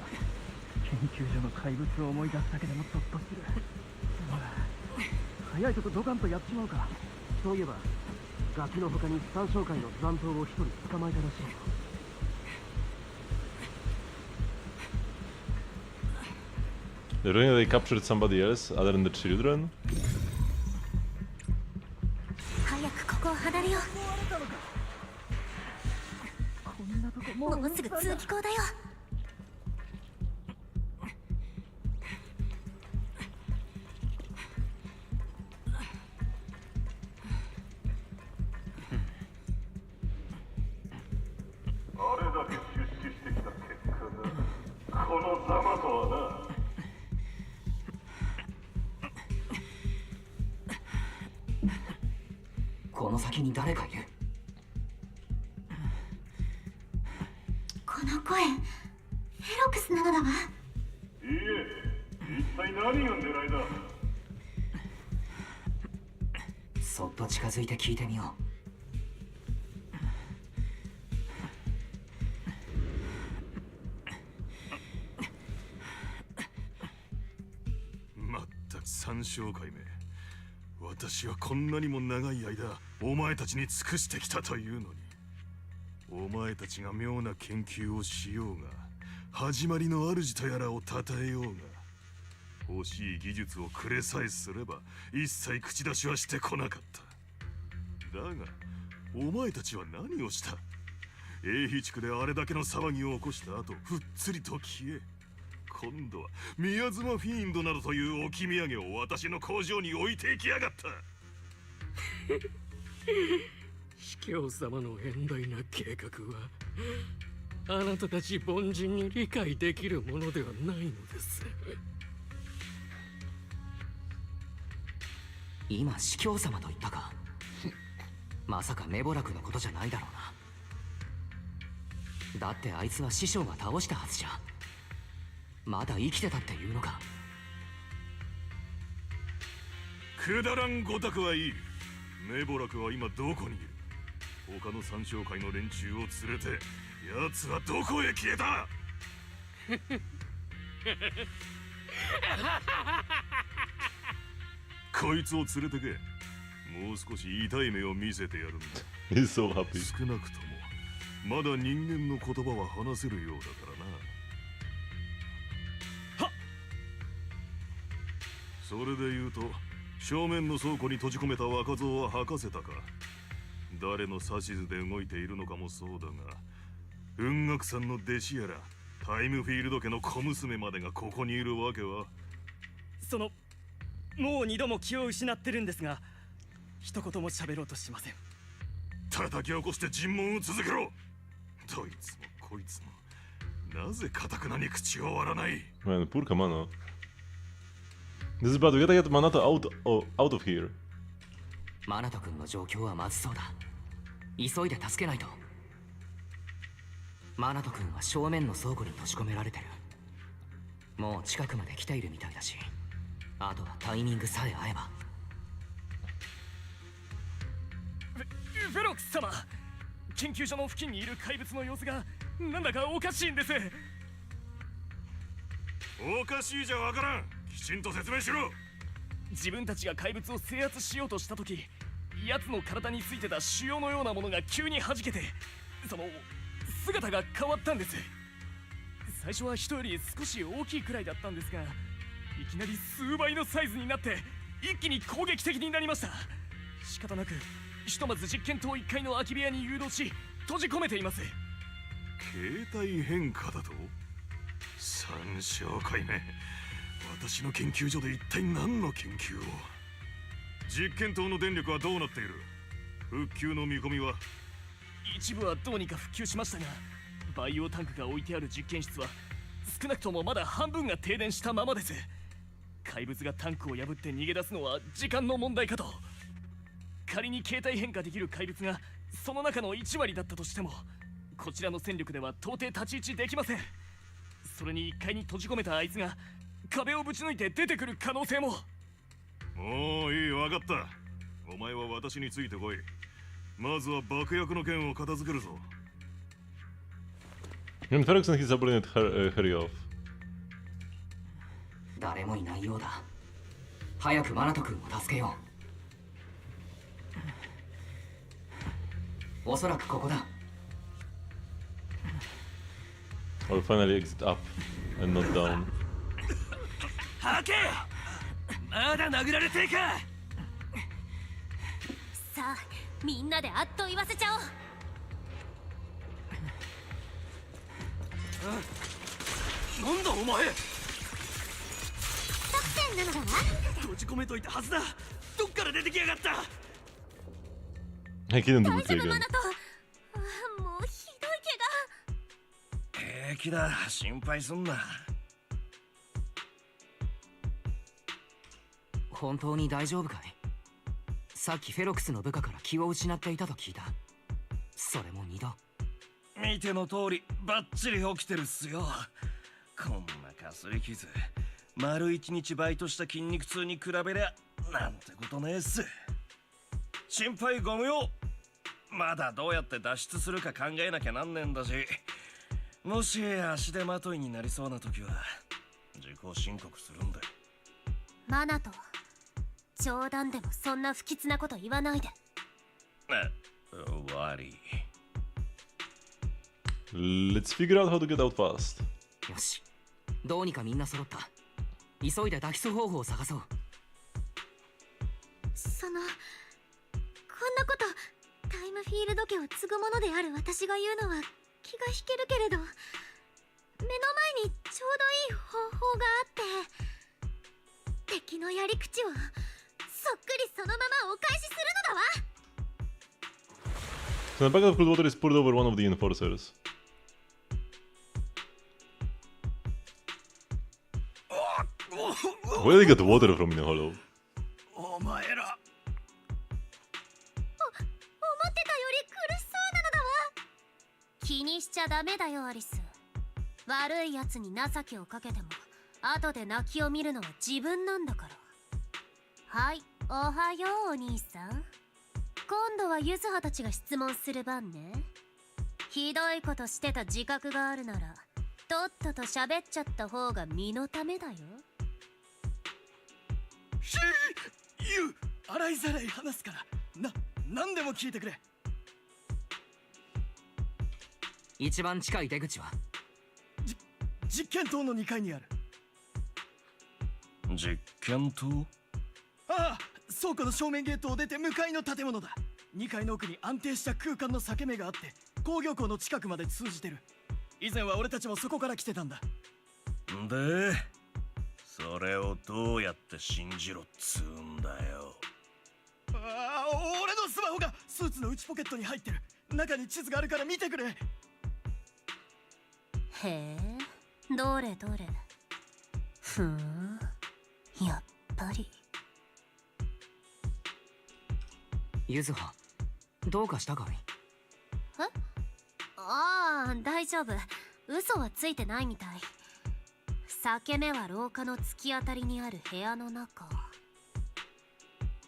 研究所の怪物を思い出すだけでもゾッとする。早いことドカンとやっちまうか。そういえばガキの他に三将会の残党を一人捕まえたらしいよ。They're saying they captured somebody else other than the children? 早くここを離れよう。もうすぐ通気口だよ。あれだけ出資してきた結果がこのざまとはな。この先に誰かいる。この声、フェロクスなのだわ。いいえ、一体何が狙いだ。そっと近づいて聞いてみよう。まったく三将会め。私はこんなにも長い間お前たちに尽くしてきたというのに、お前たちが妙な研究をしようが始まりの主とやらを称えようが欲しい技術をくれさえすれば一切口出しはしてこなかった。だがお前たちは何をした。英飛地区であれだけの騒ぎを起こした後ふっつりと消え、今度は宮妻フィーンドなどという置き土産を私の工場に置いていきやがった。司教様の遠大な計画はあなたたち凡人に理解できるものではないのです。今司教様と言ったか。まさかメボラクのことじゃないだろうな。だってあいつは師匠が倒したはずじゃ。まだ生きてたっていうのか。くだらんごたくはいい。メボラクは今どこにいる。他の三将会の連中を連れて奴はどこへ消えた。こいつを連れてけ。もう少し痛い目を見せてやるんだ。He's so happy. 少なくともまだ人間の言葉は話せるようだからな。それで言うと正面の倉庫に閉じ込めた若造は吐かせたか。誰の指図で動いているのかもそうだが、雲岳さんの弟子やらタイムフィールド家の小娘までがここにいるわけは。もう二度も気を失ってるんですが、一言も喋ろうとしません。叩き起こして尋問を続けろ。どいつもこいつもなぜ堅くなに口を割らない。 Man, purka mana. This is bad. We gotta get Manato out of here. マナト君の状況はまずそうだ。急いで助けないと。マナト君は正面の倉庫に閉じ込められてる。もう近くまで来ているみたいだし、あとはタイミングさえ合えば。フェロクス様、研究所の付近にいる怪物の様子がなんだかおかしいんです。おかしいじゃわからん。きちんと説明しろ。自分たちが怪物を制圧しようとした時、奴の体についてた腫瘍のようなものが急に弾けて、その姿が変わったんです。最初は人より少し大きいくらいだったんですが、いきなり数倍のサイズになって一気に攻撃的になりました。仕方なくひとまず実験棟1階の空き部屋に誘導し閉じ込めています。形態変化だと。三小解明。私の研究所で一体何の研究を。実験棟の電力はどうなっている。復旧の見込みは。一部はどうにか復旧しましたが、バイオタンクが置いてある実験室は少なくともまだ半分が停電したままです。怪物がタンクを破って逃げ出すのは時間の問題かと。仮に形態変化できる怪物がその中の1割だったとしても、こちらの戦力では到底太刀打ちできません。それに1階に閉じ込めたあいつが壁をぶち抜いて出てくる可能性も。もういい、分かった。お前は私についてこい。まずは爆薬の件を片付けるぞ。And Ferguson his subordinate hurry off. 誰もいないようだ。早くマナト君を助けよう。おそらくここだ。Or finally exit up and not down. はけ！まだ殴られてえか。さあ、みんなであっと言わせちゃおう。なんだお前。作戦なのだわ。閉じ込めといたはずだ。どっから出てきやがった。 I couldn't do 大 it 丈夫 again. マナト。もうひどい怪我。平気だ、心配すんな。本当に大丈夫かい。さっきフェロクスの部下から気を失っていたと聞いた。それも2度。見ての通りバッチリ起きてるっすよ。こんなかすり傷、丸一日バイトした筋肉痛に比べりゃなんてことねえっす。心配ご無用。まだどうやって脱出するか考えなきゃなんねんだし、もし足手まといになりそうな時は自己申告するんだ。マナト、冗談でもそんな不吉なこと言わないで。悪い。Let's figure out how to get out fast. よし、どうにかみんな揃った。急いで脱出方法を探そう。こんなことタイムフィールド家を継ぐものである私が言うのは気が引けるけれど、目の前にちょうどいい方法があって、敵のやり口をそっくりそのままお返しするのだわ。 So a bucket of cold water is poured over one of the enforcers. Where did they get water from in a hollow? お前ら。思ってたより苦しそうなのだわ。気にしちゃダメだよアリス。悪いやつに情けをかけても後で泣きを見るのは自分なんだから。はい、おはようお兄さん。今度はユズハたちが質問する番ね。ひどいことしてた自覚があるならとっとと喋っちゃった方が身のためだよ。ユウ、洗いざらい話すから何でも聞いてくれ。一番近い出口は実験棟の2階にある。実験棟？ああ、倉庫の正面ゲートを出て向かいの建物だ。2階の奥に安定した空間の裂け目があって工業港の近くまで通じてる。以前は俺たちもそこから来てたんだ。で、それをどうやって信じろっつうんだよ。ああ、俺のスマホがスーツの内ポケットに入ってる。中に地図があるから見てくれ。へえ、どれどれ。ふん、やっぱり。ユズハ、どうかしたかい？え？ああ、大丈夫。嘘はついてないみたい。裂け目は廊下の突き当たりにある部屋の中。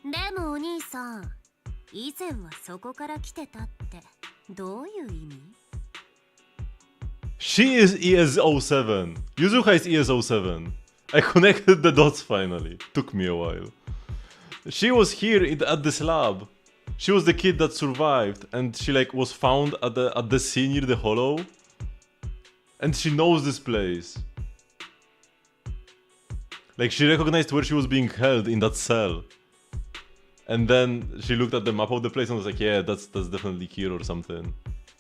でもお兄さん、以前はそこから来てたってどういう意味？ She is ES07. Yuzuha is ES07. I connected the dots finally. Took me a while. She was here at this lab. She was the kid that survived, and she like was found at the scene near the hollow. And she knows this place. Like she recognized where she was being held in that cell. And then she looked at the map of the place and was like, yeah, that's definitely here or something.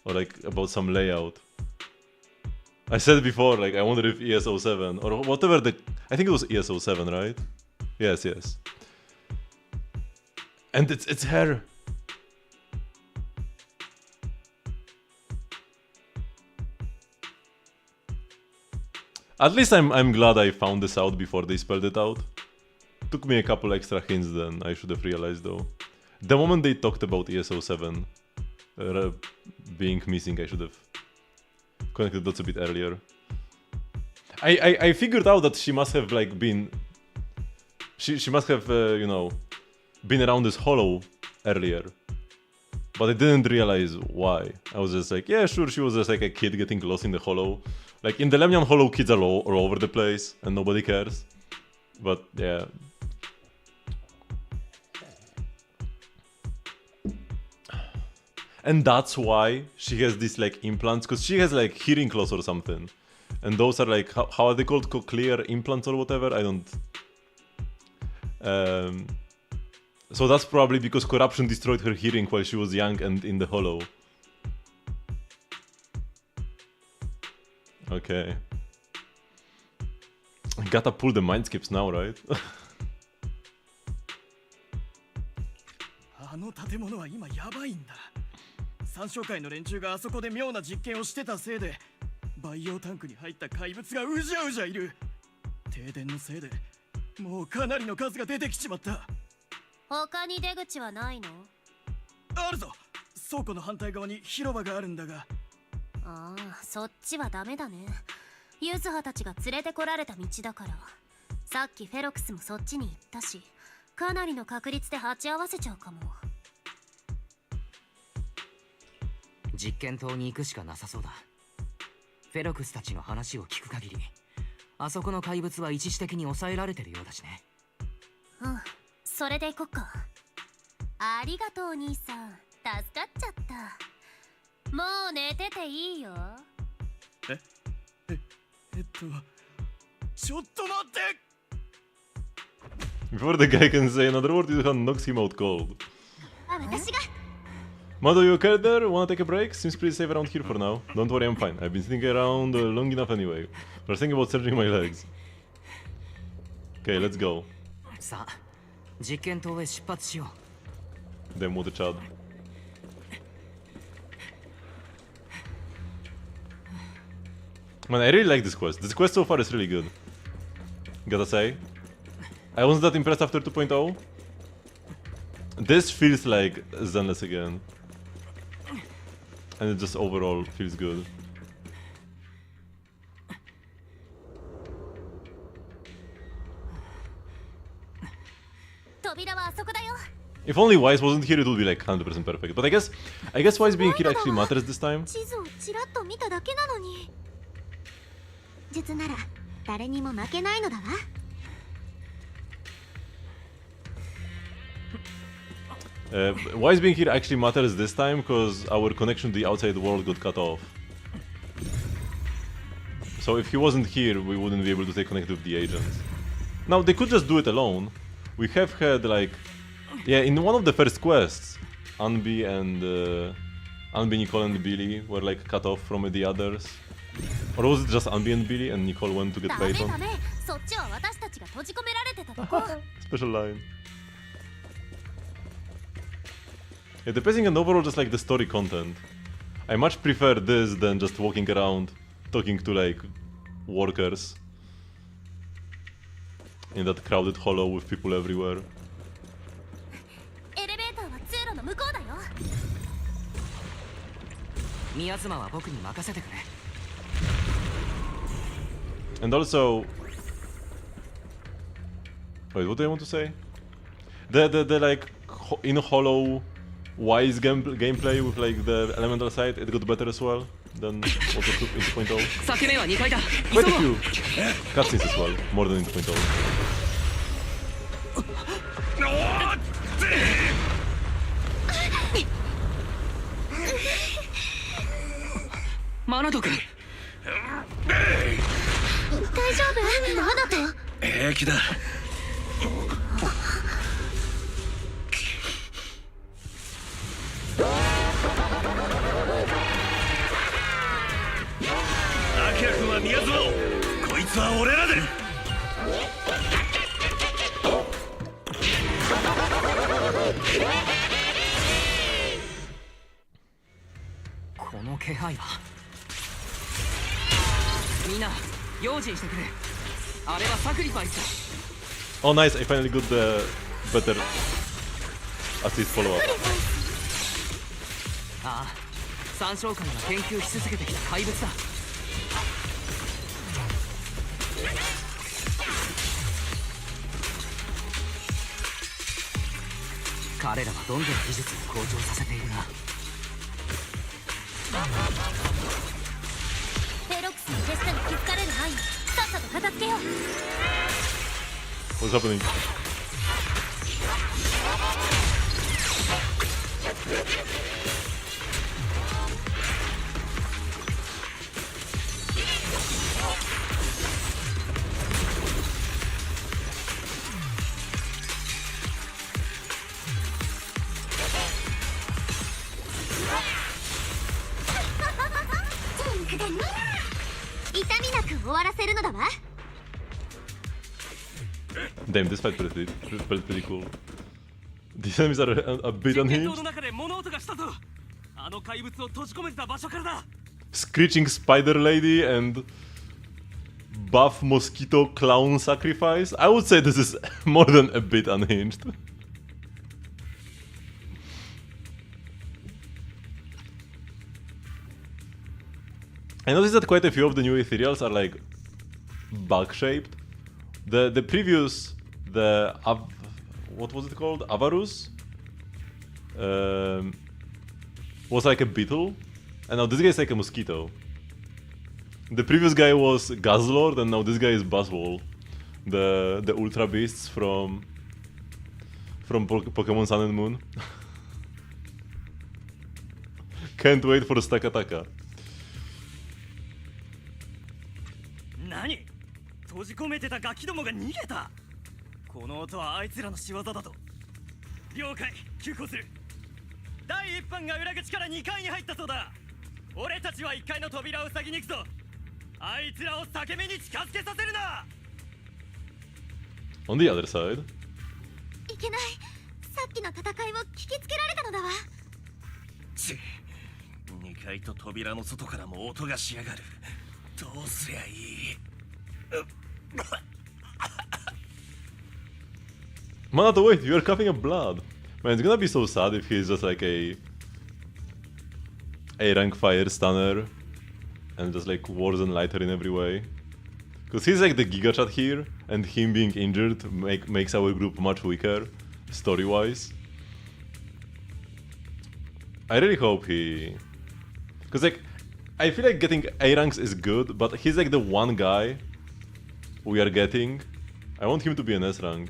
Or like about some layout. I said before, like I wonder if ES07 or whatever I think it was ES07, right? Yes. And it's her. At least I'm glad I found this out before they spelled it out. Took me a couple extra hints than I should have realized though. The moment they talked about ES07 being missing, I should have connected dots a bit earlier. I figured out that she must have like been... She must have, you know, been around this hollow earlier. But I didn't realize why. I was just like, yeah, sure, she was just like a kid getting lost in the hollow. Like in the Lemnian hollow, kids are all over the place and nobody cares. But yeah. And that's why she has these like implants, because she has like hearing loss or something. And those are like, how are they called? Cochlear implants or whatever? I don't... So that's probably because corruption destroyed her hearing while she was young and in the hollow. Okay. Gotta pull the mind skips now, right? あの建物は今やばいんだ。三商会の連中があそこで妙な実験をしてたせいで、培養タンクに入った怪物がうじゃうじゃいる。停電のせいで、もうかなりの数が出てきちまった。他に出口はないの？あるぞ。倉庫の反対側に広場があるんだが。ああ、そっちはダメだね。ユズハたちが連れてこられた道だから。さっきフェロクスもそっちに行ったし、かなりの確率で鉢合わせちゃうかも。実験棟に行くしかなさそうだ。フェロクスたちの話を聞く限り、あそこの怪物は一時的に抑えられてるようだしね。うん、それで行こっか。ありがとうお兄さん、助かっちゃった。もう寝てていいよ。ちょっと待って。 Before the guy can say another word, Yuzuha knocks him out cold. 私が Mado, you okay there? Wanna take a break? Seems pretty safe around here for now. Don't worry, I'm fine. I've been sitting around long enough anyway. I was thinking about stretching my legs. Okay, let's go. さあ、実験棟へ出発しよう。 Damn, what a chad. Man, I really like this quest. This quest so far is really good. Gotta say. I wasn't that impressed after 2.0. This feels like Zenless again. And it just overall feels good. If only Wise wasn't here, it would be like 100% perfect. But I guess Wise being here actually matters this time. 地図をちらっと見ただけなのに。術なら誰にも負けないのだわ。Wise being here actually matters this time because our connection to the outside world got cut off. So if he wasn't here, we wouldn't be able to stay connected with the agents. Now they could just do it alone. We have had like, yeah, in one of the first quests, Anbi, Nicole and Billy were like cut off from the others. Or was it just Anbi and Billy and Nicole went to get Python? Special line. Yeah, the pacing and overall just like the story content. I much prefer this than just walking around talking to like workers in that crowded hollow with people everywhere. And also, wait, what do I want to say? The like in hollow wise gameplay with like the elemental side, it got better as well than what was in 2.0. Quite a few cutscenes as well, more than in 2.0. マナト君大丈夫？マナト？平気だ。アキラ君は宮園、こいつは俺らで。この気配はみんな用心してくれ。あれはサクリファイスだ。 Oh nice, I finally got the better assist follow-up. ああ、三将官が研究し続けてきた怪物だ。彼らはどんどん技術を向上させているな。ペロックスの手下に気づかれる前にさっさと片付けよう。 What's happening? Damn, this fight felt pretty cool. These enemies are a bit unhinged. Screeching spider lady and buff mosquito clown sacrifice. I would say this is more than a bit unhinged. I noticed that quite a few of the new ethereals are like bug-shaped. The previous, what was it called? Avarus? Was like a beetle, and now this guy is like a mosquito. The previous guy was Gazlord, and now this guy is Buzzwole, the ultra beasts from Pokemon Sun and Moon. Can't wait for Stakataka. 何？閉じ込めてたガキどもが逃げた。この音はあいつらの仕業だと。了解、急行する。第1班が裏口から2階に入ったそうだ。俺たちは1階の扉を塞ぎに行くぞ。あいつらを裂け目に近づけさせるな。 On the other side. いけない。さっきの戦いを聞きつけられたのだわ。ち、2階と扉の外からも音がしやがる。どうすりゃいい。Manato, wait, you're coughing up blood. Man, it's gonna be so sad if he's just like a rank fire stunner and just like worse and lighter in every way. Because he's like the Giga Chat here, and him being injured makes our group much weaker, story-wise. I really hope he... Because like, I feel like getting A ranks is good, but he's like the one guy we are getting. I want him to be an S rank.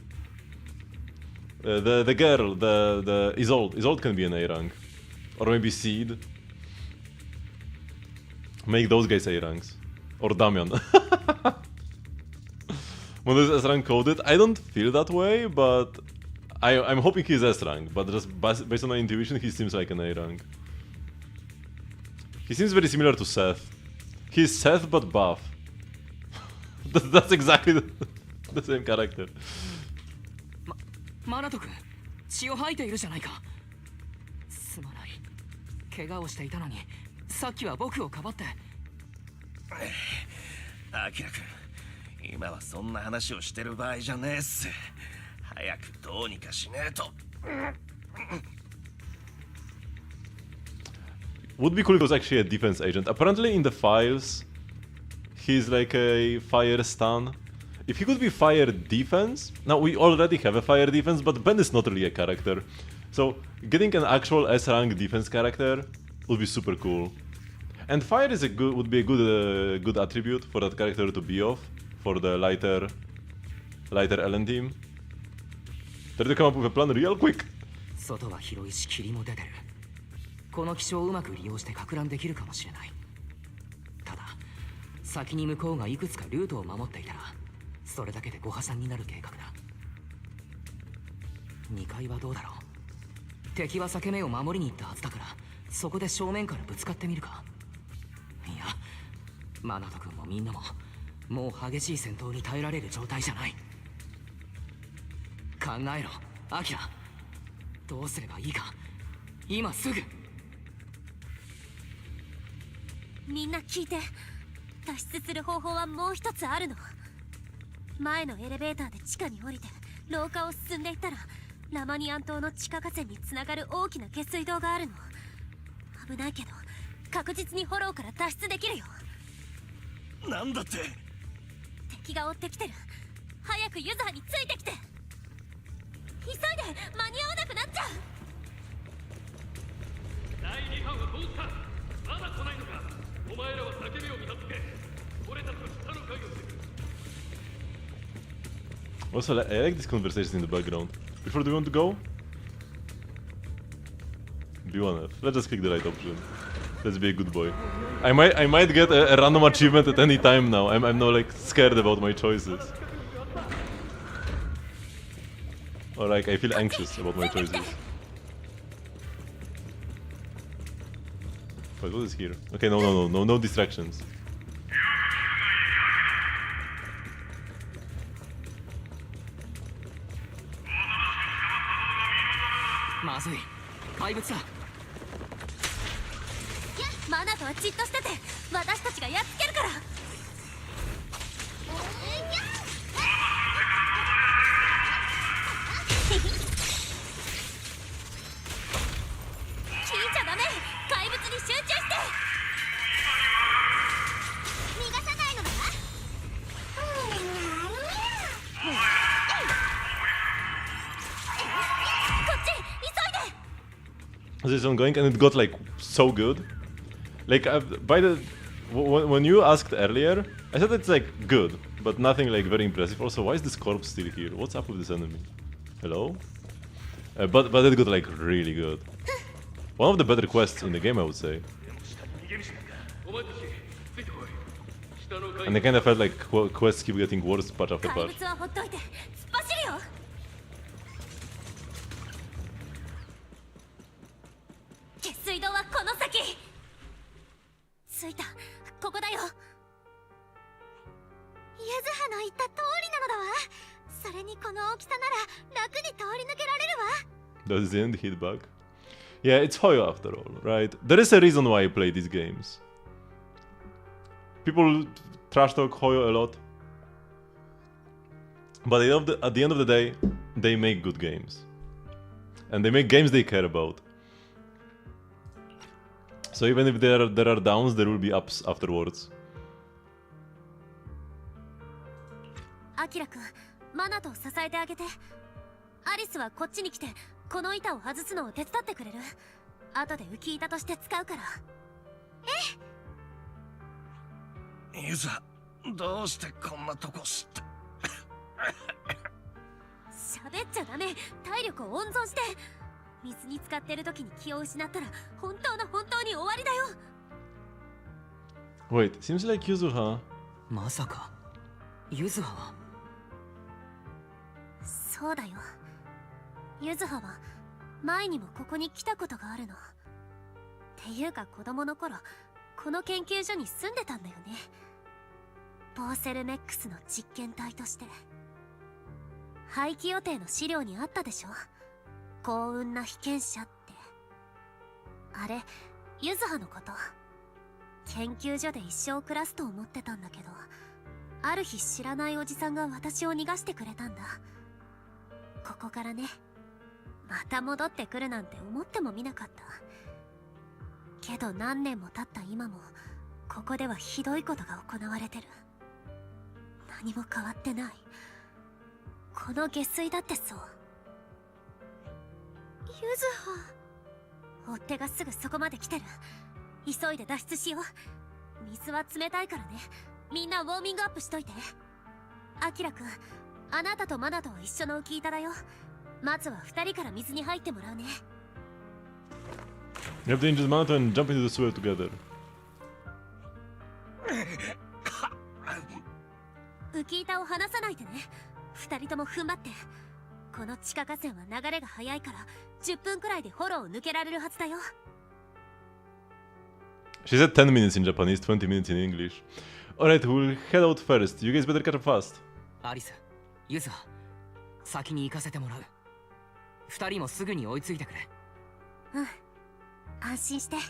The girl, the Isolde can be an A rank. Or maybe Seed. Make those guys A ranks. Or Damian. When there's S rank coded, I don't feel that way, but I'm hoping he's S rank. But just based on my intuition, he seems like an A rank. He seems very similar to Seth. He's Seth but buff. That's exactly the same character. マナト君、血を吐いているじゃないか。すまない。怪我をしていたのに、さっきは僕をかばって。アキラ君、今はそんな話をしてる場合じゃねえっす。早くどうにかしねえと。Would be cool if he was actually a defense agent. Apparently in the files, he's like a fire stun. If he could be fire defense... Now we already have a fire defense, but Ben is not really a character. So getting an actual S-rank defense character would be super cool. And fire is would be a good attribute for that character to be off for the lighter Ellen team. Try to come up with a plan real quick. 外は広いし霧も出てる。この気象をうまく利用して撹乱できるかもしれない。ただ先に向こうがいくつかルートを守っていたらそれだけでご破算になる計画だ。2階はどうだろう。敵は裂け目を守りに行ったはずだからそこで正面からぶつかってみるか。いやマナト君もみんなももう激しい戦闘に耐えられる状態じゃない。考えろアキラ。どうすればいいか今すぐ。みんな聞いて、脱出する方法はもう一つあるの。前のエレベーターで地下に降りて廊下を進んでいったらラマニアン島の地下河川につながる大きな下水道があるの。危ないけど確実にフォローから脱出できるよ。なんだって。敵が追ってきてる。早くユズハについてきて。急いで間に合わなくなっちゃう。第2班はどうした。まだ来ないのか。お前らは叫びを片付け俺たちは下の階をしてくる。 Also, I like these conversations in the background. Before, do you want to go? B1F. Let's just click the right option. Let's be a good boy. I might get a random achievement at any time now. I'm now like scared about my choices. Or like I feel anxious about my choices. Wait, what is here? Okay, no distractions. まずい怪物だ。マナとはじっとしてて私たちがやっつけるから。聞いちゃダメ。怪物に集中して。逃がさないのだ。こっち急いで。 This is ongoing and it got like so good. Like when you asked earlier, I said it's like good, but nothing like very impressive. Also, why is this corpse still here? What's up with this enemy? Hello? But it got like really good. One of the better quests in the game, I would say. And I kind of felt like quests keep getting worse patch after patch. 怪物はほっといて突っ走るよ。下水道はこの先。着いた。ここだよ。ゆずはの言った通りなのだわ。それにこの大きさなら楽に通り抜けられるわ。 Does the end hit back? Yeah, it's Hoyo after all, right? There is a reason why I play these games. People trash talk Hoyo a lot. But at the end of the day, they make good games. And they make games they care about. So even if there are downs, there will be ups afterwards. アキラくん、マナトを支えてあげて。アリスはこっちに来てこの板を外すのを手伝ってくれる。後で浮き板として使うから。ユザ、どうしてこんなとこ知って喋っちゃダメ。体力を温存して。水に浸かってる時に気を失ったら本当に終わりだよ。 Wait, seems like Yuzuha. まさかユズハは。そうだよ。ユズハは前にもここに来たことがあるの。っていうか子供の頃この研究所に住んでたんだよね。ポーセルメックスの実験体として。廃棄予定の資料にあったでしょ。幸運な被験者って。あれユズハのこと。研究所で一生暮らすと思ってたんだけど、ある日知らないおじさんが私を逃がしてくれたんだ。ここからね、また戻ってくるなんて思ってもみなかった。けど何年も経った今もここではひどいことが行われてる。何も変わってない。この下水だってそう。ゆずゆずは追っ手がすぐそこまで来てる。急いで脱出しよう。水は冷たいからね。みんなウォーミングアップしといて。アキラくん、あなたとマナとは一緒の浮き板だよ。まずは2人から水に入ってもらうね。 You have to injure Manato and jump into the sewer together. 浮き板を離さないでね。2人とも踏ん張って。この地下河川は流れが速いから10分くらいでフォローを抜けられるはずだよ。 She said 10 minutes in Japanese, 20 minutes in English. Alright, we'll head out first. You guys better catch up fast. アリス、ユザ、先に行かせてもらう。2人もすぐに追いついてくれ。うん、安心して。よ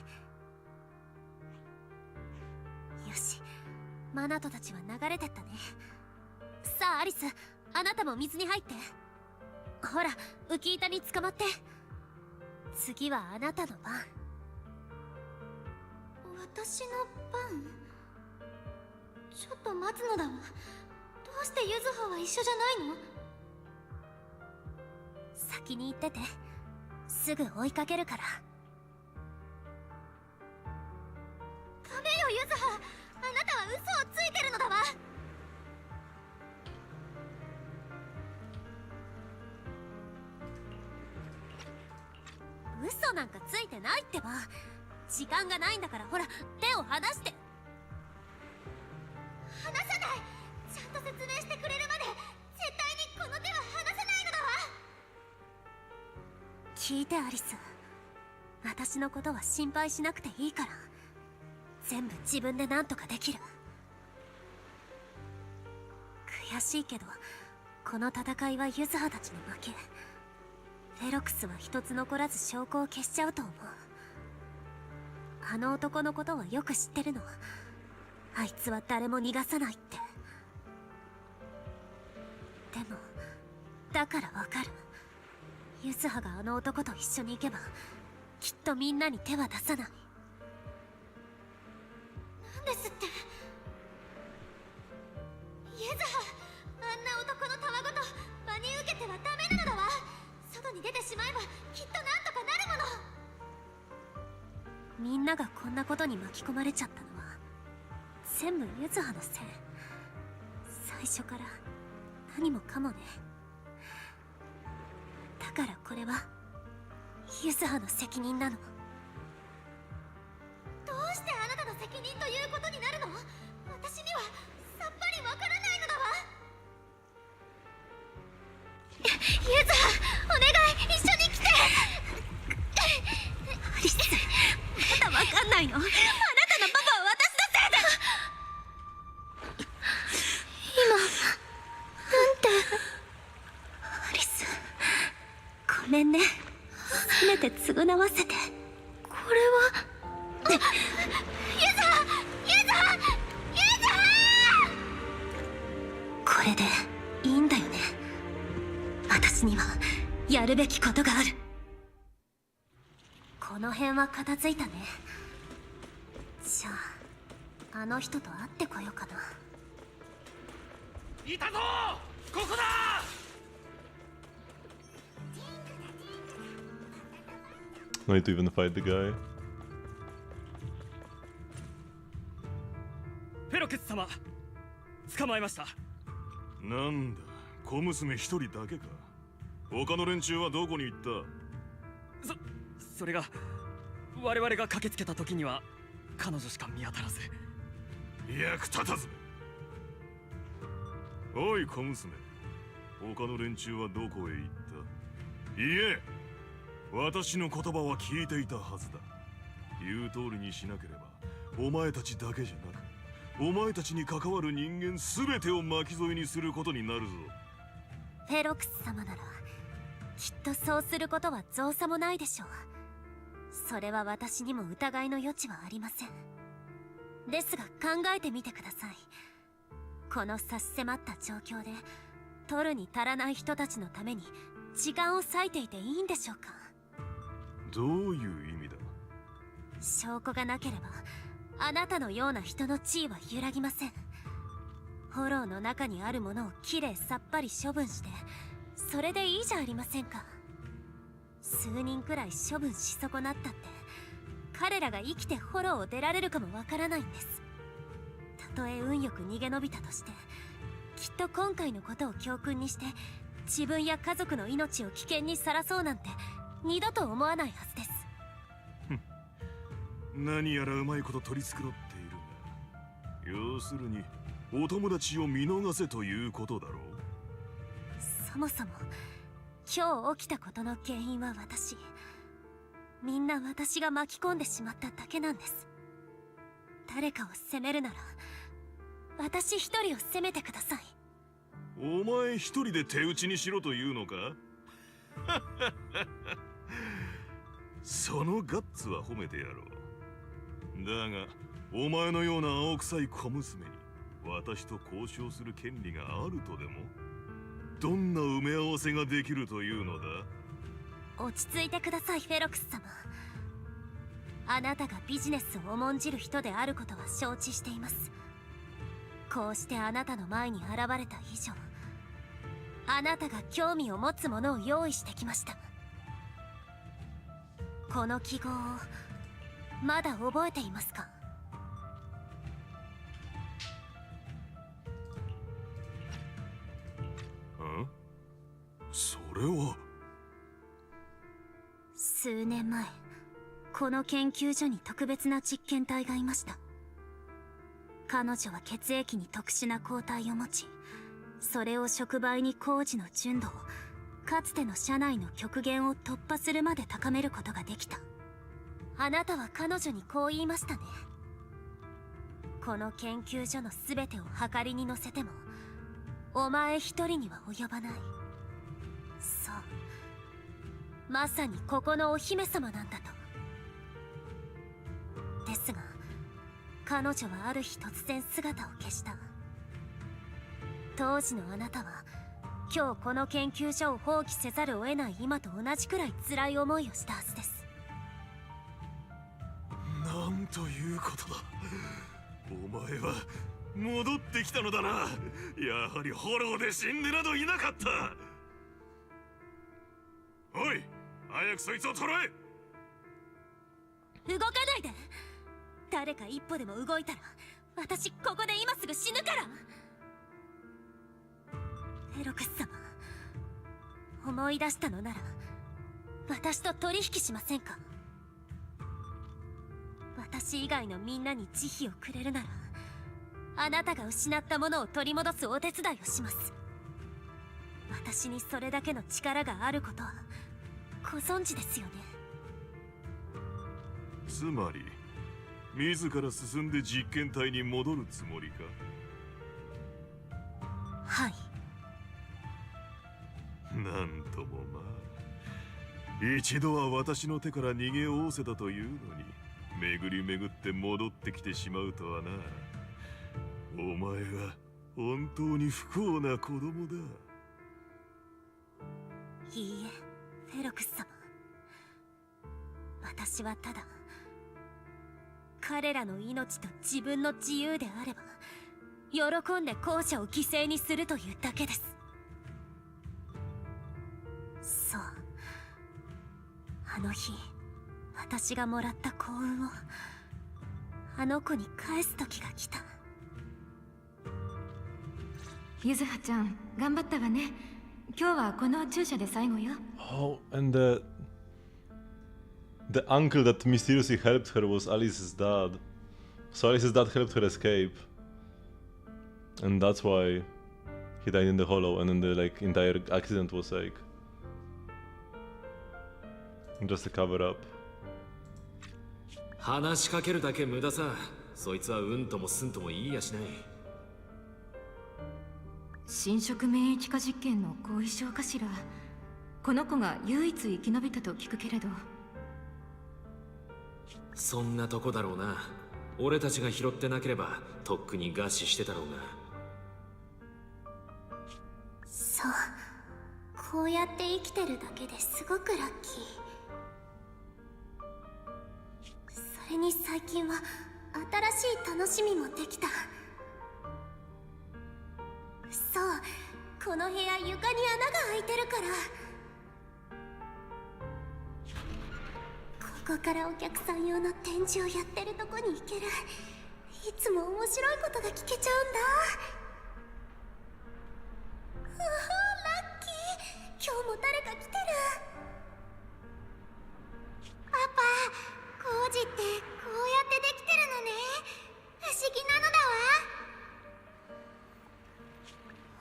し、マナトたちは流れてったね。さあアリス、あなたも水に入って。ほら、浮き板に捕まって。次はあなたの番。私の番？ちょっと待つのだわ。どうしてゆずはは一緒じゃないの？先に行ってて。すぐ追いかけるから。ダメよゆずは、あなたは嘘をついてるのだわ。嘘なんかついてないってば。時間がないんだから、ほら手を離して。離さない。ちゃんと説明してくれるまで絶対にこの手は離さないのだわ。聞いてアリス、私のことは心配しなくていいから。全部自分で何とかできる。悔しいけどこの戦いはユズハたちの負け。フェロクスは一つ残らず証拠を消しちゃうと思う。あの男のことはよく知ってるの。あいつは誰も逃がさないって。でもだからわかる。ユズハがあの男と一緒に行けばきっとみんなに手は出さない。なんですって。ユズハ、あんな男のたわごと真に受けてはダメなのだわ。外に出てしまえばきっとなんとかなるもの。みんながこんなことに巻き込まれちゃったのは全部ユズハのせい。最初から何もかもね。だからこれはユズハの責任なの。どうしてあなたの責任ということになるの？私にはさっぱりわからないのだわ。ユズハ、お願い、一緒に来て。アリス、まだわかんないの？あなたのパパは私のせいだ。今なんて。アリス、ごめんね。せめて償わせて。これはユズハ、ユズハ、ユズハ。これでいいんだよね。私にはやるべきことがある。この辺は片付いたね。じゃああの人と会ってこようかな。いたぞ、ここだ。No need to even fight the guy. フェロクス様、捕まえました。なんだ、小娘一人だけか。他の連中はどこに行った？それが我々が駆けつけた時には彼女しか見当たらず。役立たず。おい小娘、他の連中はどこへ行った？いえ、私の言葉は聞いていたはずだ。言う通りにしなければお前たちだけじゃなくお前たちに関わる人間全てを巻き添えにすることになるぞ。フェロクス様ならきっとそうすることは造作もないでしょう。それは私にも疑いの余地はありません。ですが考えてみてください。この差し迫った状況で取るに足らない人たちのために時間を割いていていいんでしょうか？どういう意味だ？証拠がなければあなたのような人の地位は揺らぎません。フォローの中にあるものをきれいさっぱり処分してそれでいいじゃありませんか。数人くらい処分し損なったって彼らが生きてフォローを出られるかもわからないんです。たとえ運よく逃げ延びたとしてきっと今回のことを教訓にして自分や家族の命を危険にさらそうなんて二度と思わないはずです。何やらうまいこと取り繕っているが、要するにお友達を見逃せということだろう。そもそも今日起きたことの原因は私、みんな私が巻き込んでしまっただけなんです。誰かを責めるなら私一人を責めてください。お前一人で手打ちにしろというのか？そのガッツは褒めてやろう。だがお前のような青臭い小娘に私と交渉する権利があるとでも？どんな埋め合わせができるというのだ？落ち着いてくださいフェロクス様。あなたがビジネスを重んじる人であることは承知しています。こうしてあなたの前に現れた以上、あなたが興味を持つものを用意してきました。この記号をまだ覚えていますか？それは。数年前この研究所に特別な実験体がいました。彼女は血液に特殊な抗体を持ち、それを触媒に工事の純度をかつての社内の極限を突破するまで高めることができた。あなたは彼女にこう言いましたね。この研究所の全てを計りに乗せてもお前一人には及ばない。そう、まさにここのお姫様なんだと。ですが彼女はある日突然姿を消した。当時のあなたは今日この研究所を放棄せざるを得ない今と同じくらい辛い思いをしたはずです。なんということだ。お前は戻ってきたのだな。やはりフォローで死んでなどいなかった。おい、早くそいつを捕らえ。動かないで。誰か一歩でも動いたら私ここで今すぐ死ぬから。フェロクス様、思い出したのなら私と取引しませんか？私以外のみんなに慈悲をくれるならあなたが失ったものを取り戻すお手伝いをします。私にそれだけの力があることはご存知ですよね。つまり自ら進んで実験体に戻るつもりか？はい。なんともまあ、一度は私の手から逃げおおせたというのに巡り巡って戻ってきてしまうとはな。お前は本当に不幸な子供だ。いいえ、フェロクス様。私はただ彼らの命と自分の自由であれば喜んで後者を犠牲にするというだけです。そう、あの日私がもらった幸運をあの子に返す時が来た。ゆずはちゃん頑張ったわね。今日はこの注射で最後よ。 Oh, and the uncle that mysteriously helped her was Alice's dad. So Alice's dad helped her escape, and that's why he died in the hollow. And then the like entire accident was like just a cover up. 話しかけるだけ無駄さ。そいつはうんともすんとも言いやしない。侵食免疫化実験の後遺症かしら。この子が唯一生き延びたと聞くけれど。そんなとこだろうな。俺たちが拾ってなければとっくに餓死してたろうが。そう、こうやって生きてるだけですごくラッキー。それに最近は新しい楽しみもできた。そう、この部屋床に穴が開いてるからこからお客さん用の展示をやってるとこに行ける。いつも面白いことが聞けちゃうんだ。ラッキー、今日も誰か来てる。パパ、工事ってこうやってできてるのね。不思議なのだ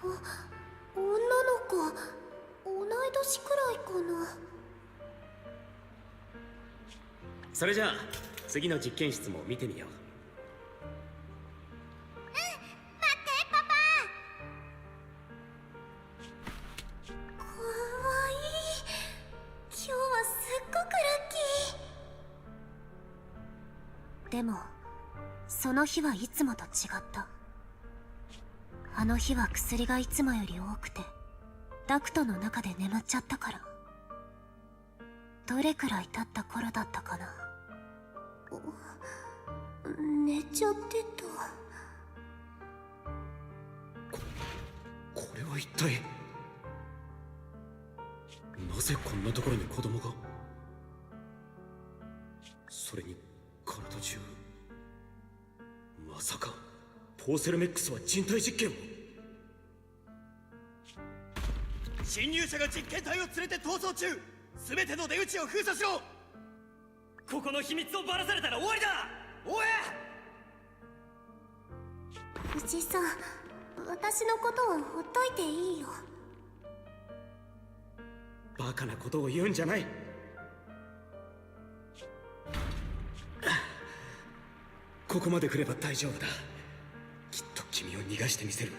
わ。女の子、同い年くらいかな。それじゃあ次の実験室も見てみよう。でもその日はいつもと違った。あの日は薬がいつもより多くてダクトの中で眠っちゃったから。どれくらい経った頃だったかな。寝ちゃってた。これは一体。なぜこんなところに子供が。それに体中。まさかポーセルメックスは人体実験を。侵入者が実験体を連れて逃走中。全ての出口を封鎖しろ。ここの秘密をばらされたら終わりだ。おえ。藤さん、私のことはほっといていいよ。バカなことを言うんじゃない。ここまで来れば大丈夫だ。きっと君を逃がしてみせる。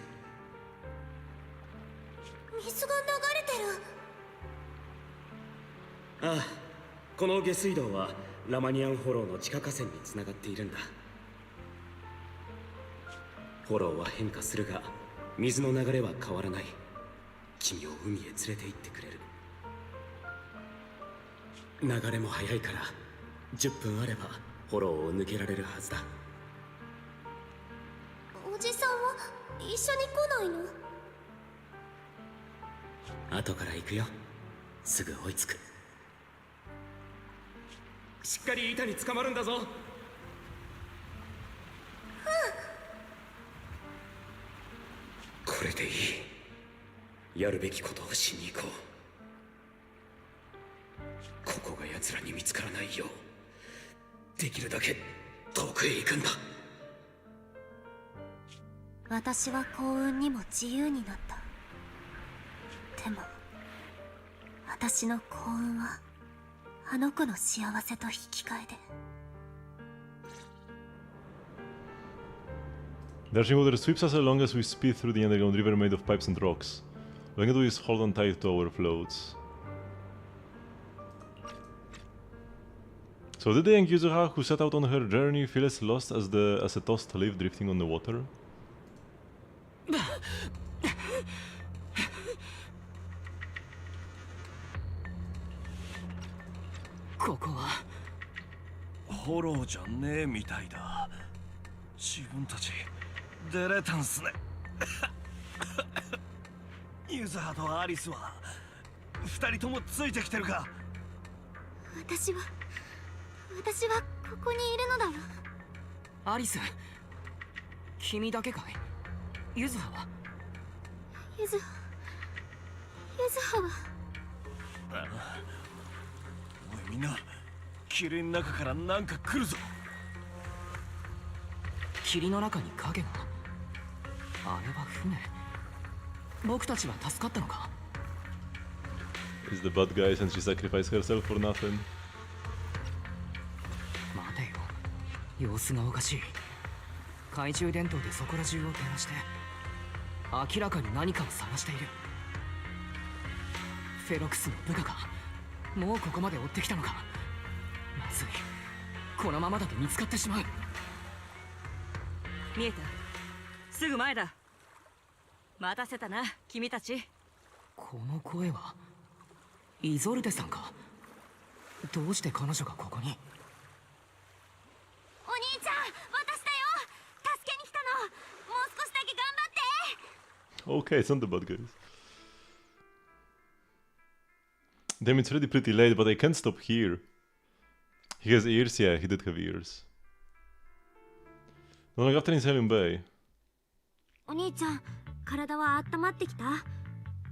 水が流れてる。ああ、この下水道はラマニアンフォローの地下河川につながっているんだ。フォローは変化するが水の流れは変わらない。君を海へ連れて行ってくれる。流れも速いから10分あればフォローを抜けられるはずだ。おじさんは一緒に来ないの？後から行くよ。すぐ追いつく。しっかり板に捕まるんだぞ。これでいい。やるべきことをしに行こう。ここが奴らに見つからないようできるだけ遠くへ行くんだ。私は幸運にも自由になった。でも私の幸運はあの子の幸せと引き換えで。 Dashing water sweeps us along as we speed through the underground river made of pipes and rocks. All I can do is hold on tight to our floats. So did the young Yuzuha who set out on her journey feel as lost as a tossed leaf drifting on the water? ここはフォローじゃねえみたいだ。自分たち出れたんすね。ユザーとアリスは二人ともついてきてるか。私はここにいるのだわ。アリス、君だけかい？ユズハは？ユズハは。ああ、おいみんな、霧の中からなんか来るぞ。霧の中に影が。あれは船。僕たちは助かったのか？ Is the bad guy since she sacrificed herself for nothing? 待てよ、様子がおかしい。懐中電灯でそこら中を照らして明らかに何かを探している。フェロクスの部下か。もうここまで追ってきたのか。まずい、このままだと見つかってしまう。見えた、すぐ前だ。待たせたな、君たち。この声はイゾルデさんか。どうして彼女がここに？お兄ちゃん、私だよ。助けに来たの。もう少しだけ頑張って。 Okay, it's not the bad guys. Damn, it's already pretty late, but I can't stop here. He has ears? Yeah, he did have ears. No, like after in Sailum Bay. お兄ちゃん、体は温まってきた？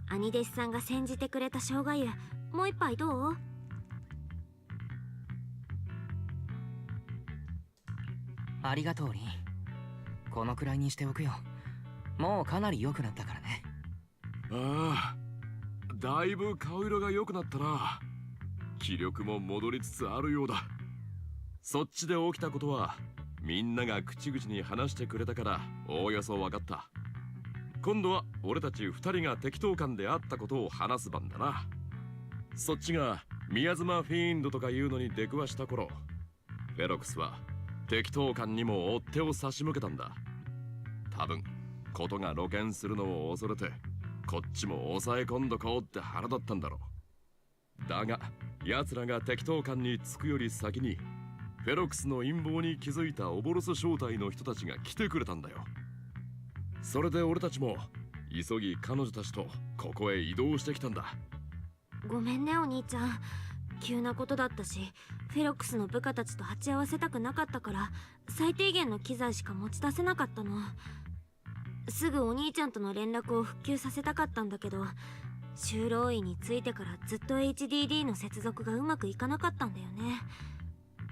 兄弟子さんが煎じてくれた生姜湯、もう一杯どう？ありがとうリン。このくらいにしておくよ。もうかなり良くなったからね。ああ、だいぶ顔色が良くなったな。気力も戻りつつあるようだ。そっちで起きたことはみんなが口々に話してくれたからおおよそ分かった。今度は俺たち2人が適当感であったことを話す番だな。そっちが宮妻フィーンドとかいうのに出くわした頃、フェロクスは適当感にも追っ手を差し向けたんだ。多分ことが露見するのを恐れてこっちも抑え込んどこうって腹だったんだろう。だが奴らが適当感につくより先にフェロクスの陰謀に気づいたオボロス正体の人たちが来てくれたんだよ。それで俺たちも急ぎ彼女たちとここへ移動してきたんだ。ごめんねお兄ちゃん、急なことだったし、フェロックスの部下たちと鉢合わせたくなかったから最低限の機材しか持ち出せなかったの。すぐお兄ちゃんとの連絡を復旧させたかったんだけど、就労医についてからずっと HDD の接続がうまくいかなかったんだよね。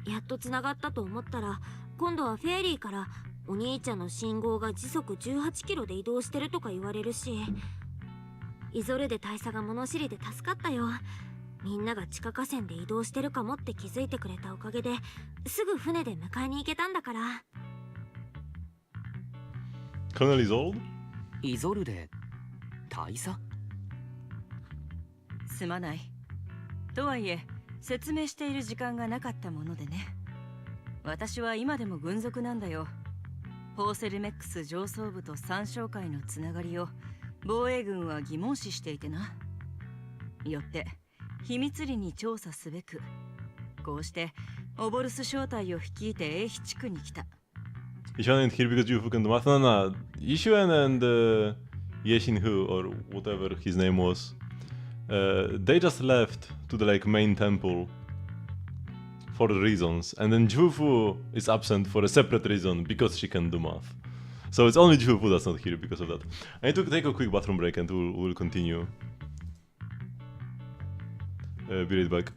やっとつながったと思ったら今度はフェアリーからお兄ちゃんの信号が時速18キロで移動してるとか言われるし、イゾルデ大佐が物知りで助かったよ。みんなが地下河川で移動してるかもって気づいてくれたおかげですぐ船で迎えに行けたんだから。Colonel Isolde? イゾルデ大佐？すまない。とはいえ説明している時間がなかったものでね。私は今でも軍属なんだよ。ポーセルメックス上層部と三将会のつながりを防衛軍は疑問視していてな。よって秘密裏に調査すべく、こうしてオボルス正体を率いて英飛地区に来た。Ich war nicht hier because you fucking gemacht. No, Ishuen and Yeshinhu or whatever his name was, they just left to the like main temple for reasons, and then Jufu is absent for a separate reason because she can do math. So it's only Jufu that's not here because of that. I need to take a quick bathroom break and we'll continue. Be right back.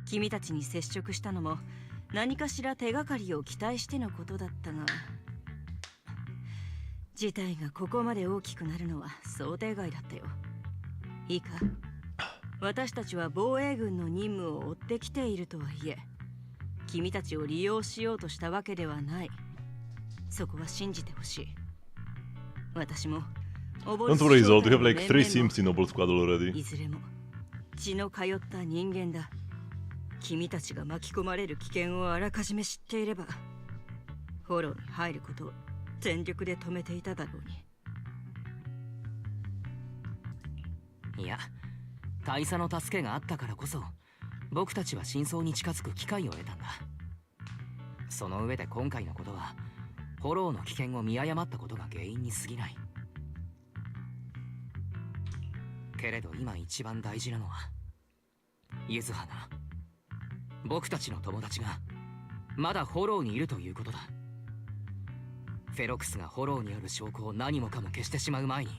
君たちに接触したのも何かしら手がかりを期待してのことだったが、事態がここまで大きくなるのは想定外だったよ。いいか、私たちは防衛軍の任務を追ってきているとはいえ、君たちを利用しようとしたわけではない。そこは信じてほしい。私も Don't worry, Zold, we have like 3 Sims in Noble Squad already. いずれも血の通った人間だ。君たちが巻き込まれる危険をあらかじめ知っていれば、フォローに入ることを全力で止めていただろうに。いや、大佐の助けがあったからこそ僕たちは真相に近づく機会を得たんだ。その上で今回のことはフォローの危険を見誤ったことが原因に過ぎない。けれど今一番大事なのはユズハな、僕たちの友達がまだフォローにいるということだ。フェロクスがフォローにある証拠を何もかも消してしまう前に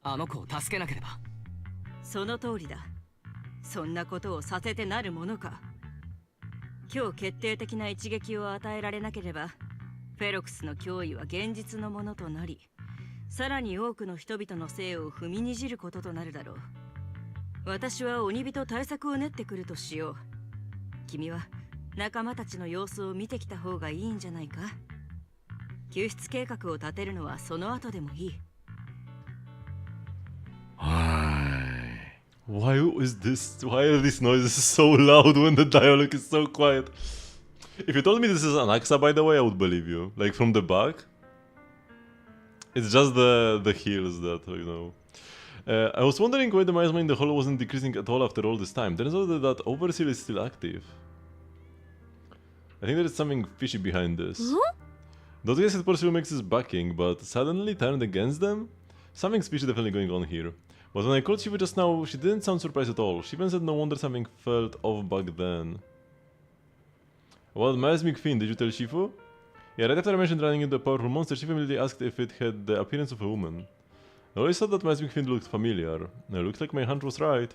あの子を助けなければ。その通りだ。そんなことをさせてなるものか。今日決定的な一撃を与えられなければ、フェロクスの脅威は現実のものとなり、さらに多くの人々の生を踏みにじることとなるだろう。私は鬼火と対策を練ってくるとしよう。君は仲間たちの様子を見てきた方がいいんじゃないか。救出計画を立てるのはその後でもいい。Why is this? Why are these noises so loud when the dialogue is so quiet? If you told me this is an Axa, by the way, I would believe you. Like from the back. It's just the heels that, you know. I was wondering why the miasma in the hollow wasn't decreasing at all after all this time. Turns out that Overseal is still active. I think there is something fishy behind this. Those guys at Percival makes his backing, but suddenly turned against them? Something fishy definitely going on here. But when I called Shifu just now, she didn't sound surprised at all. She even said no wonder something felt off back then. What miasmic fiend, did you tell Shifu? Yeah, right after I mentioned running into a powerful monster, Shifu immediately asked if it had the appearance of a woman. I always thought that miasmic fiend looked familiar. It looked like my hunch was right.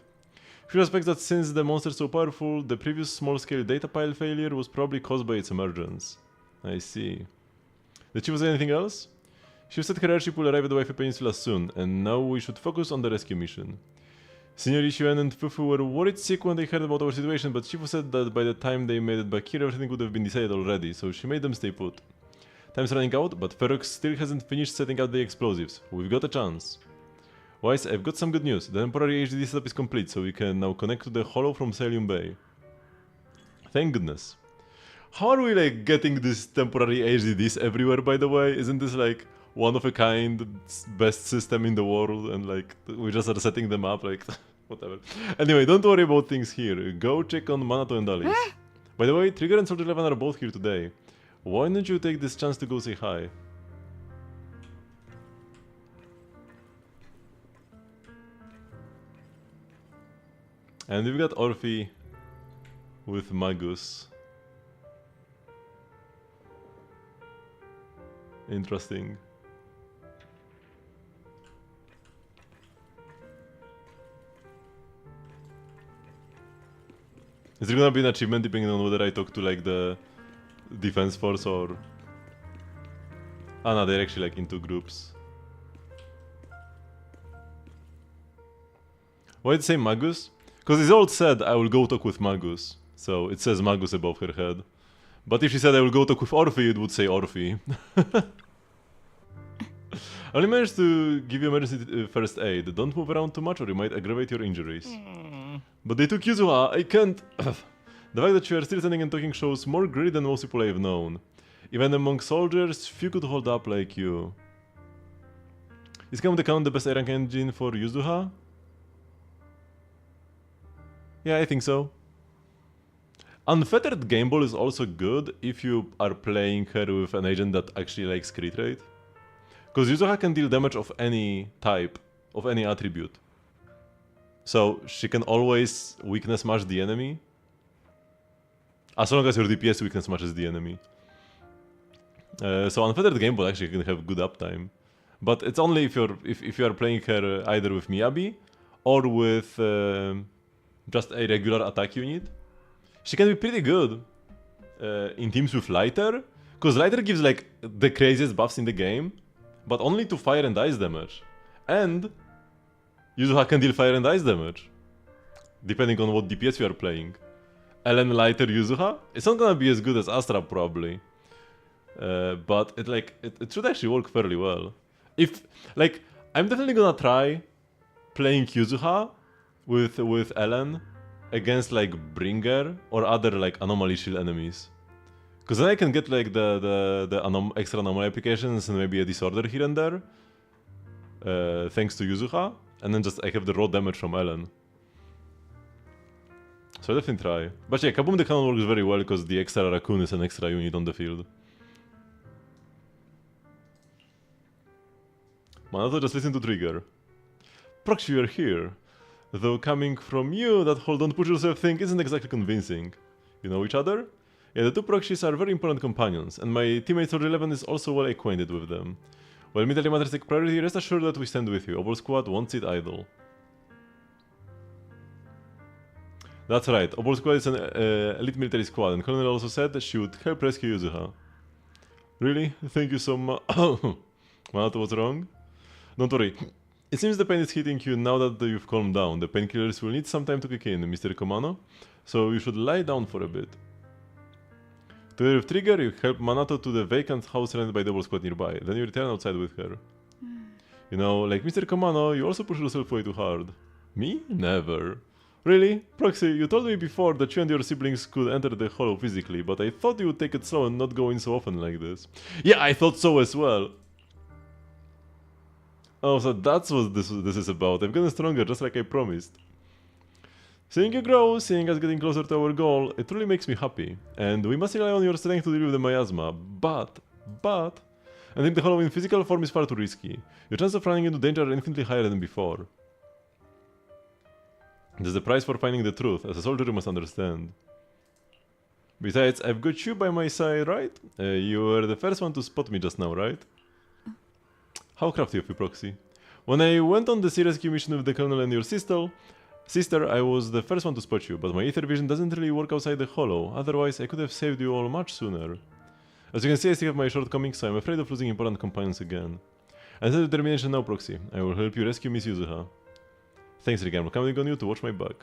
She suspects that since the monster is so powerful, the previous small-scale data pile failure was probably caused by its emergence. I see. Did Shifu say anything else? She said her airship will arrive at the Wi-Fi Peninsula soon, and now we should focus on the rescue mission. Senior Ishuen and Fufu were worried sick when they heard about our situation, but Shifu said that by the time they made it back here, everything would have been decided already, so she made them stay put. Time's running out, but Ferox still hasn't finished setting out the explosives. We've got a chance. Wise, I've got some good news. The temporary HDD setup is complete, so we can now connect to the hollow from Celium Bay. Thank goodness. How are we like getting these temporary HDDs everywhere, by the way? Isn't this like one of a kind, best system in the world, and like we just are setting them up, like whatever. Anyway, don't worry about things here. Go check on Manato and Alice. By the way, Trigger and Soldier 11 are both here today. Why don't you take this chance to go say hi? And we've got Orphe with Magus. Interesting. Is there gonna be an achievement depending on whether I talk to like the defense force or... Ah no, they're actually like into groups. Why did it say Magus? Because it's all said I will go talk with Magus. So it says Magus above her head. But if she said I will go talk with Orphe, it would say Orphe. I only managed to give you emergency first aid. Don't move around too much or you might aggravate your injuries. But they took Yuzuha, I can't... The fact that you are still standing and talking shows more grit than most people I have known. Even among soldiers, few could hold up like you. Is Count the Count the best A-rank engine for Yuzuha? Yeah, I think so. Unfettered Game Ball is also good if you are playing her with an agent that actually likes crit rate. Because Yuzuha can deal damage of any type, of any attribute. So she can always weakness smash the enemy. As long as your DPS weakness smashes the enemy. So Unfettered Game Ball actually can have good uptime. But it's only if you are playing her either with Miyabi or with just a regular attack unit. she can be pretty good in teams with Lighter, because Lighter gives like the craziest buffs in the game, but only to fire and ice damage. And Yuzuha can deal fire and ice damage, depending on what DPS you are playing. Ellen, Lighter, Yuzuha, it's not gonna be as good as Astra probably, but it should actually work fairly well. If like I'm definitely gonna try playing Yuzuha with Ellen against like Bringer or other like anomaly shield enemies, because then I can get like the extra anomaly applications and maybe a disorder here and there, thanks to Yuzuha, and then just I have the raw damage from Ellen. So I definitely try. But yeah, Kaboom the Cannon works very well because the extra raccoon is an extra unit on the field. Manato, just listen to Trigger. Proxy, you're here. Though coming from you, that hold on push yourself thing isn't exactly convincing. You know each other? Yeah, the two proxies are very important companions, and my teammate Soldier 11 is also well acquainted with them. While military matters take priority, rest assured that we stand with you. Obol Squad won't sit idle. That's right, Obol Squad is an elite military squad, and Colonel also said that she would help rescue Yuzuha. Really? Thank you so much. Manato was wrong? Don't worry. It seems the pain is hitting you now that you've calmed down. The painkillers will need some time to kick in, Mr. Komano, so you should lie down for a bit. Together with Trigger, you help Manato to the vacant house rented by the Obol Squad nearby. Then you return outside with her. You know, like Mr. Komano, you also push yourself way too hard. Me? Never. Really? Proxy, you told me before that you and your siblings could enter the hollow physically, but I thought you would take it slow and not go in so often like this. Yeah, I thought so as well. Oh, so that's what this is about. I've gotten stronger, just like I promised. Seeing you grow, seeing us getting closer to our goal, it really makes me happy. And we must rely on your strength to deal with the miasma. But, I think the hollow in physical form is far too risky. Your chances of running into danger are infinitely higher than before. There's a price for finding the truth, as a soldier you must understand. Besides, I've got you by my side, right? You were the first one to spot me just now, right? How crafty of you, Proxy. When I went on the sea rescue mission with the Colonel and your sister, I was the first one to spot you, but my ether vision doesn't really work outside the hollow, otherwise I could have saved you all much sooner. As you can see, I still have my shortcomings, so I'm afraid of losing important companions again. I set determination now, Proxy. I will help you rescue Miss Yuzuha. Thanks, Rick. I'm counting on you to watch my back.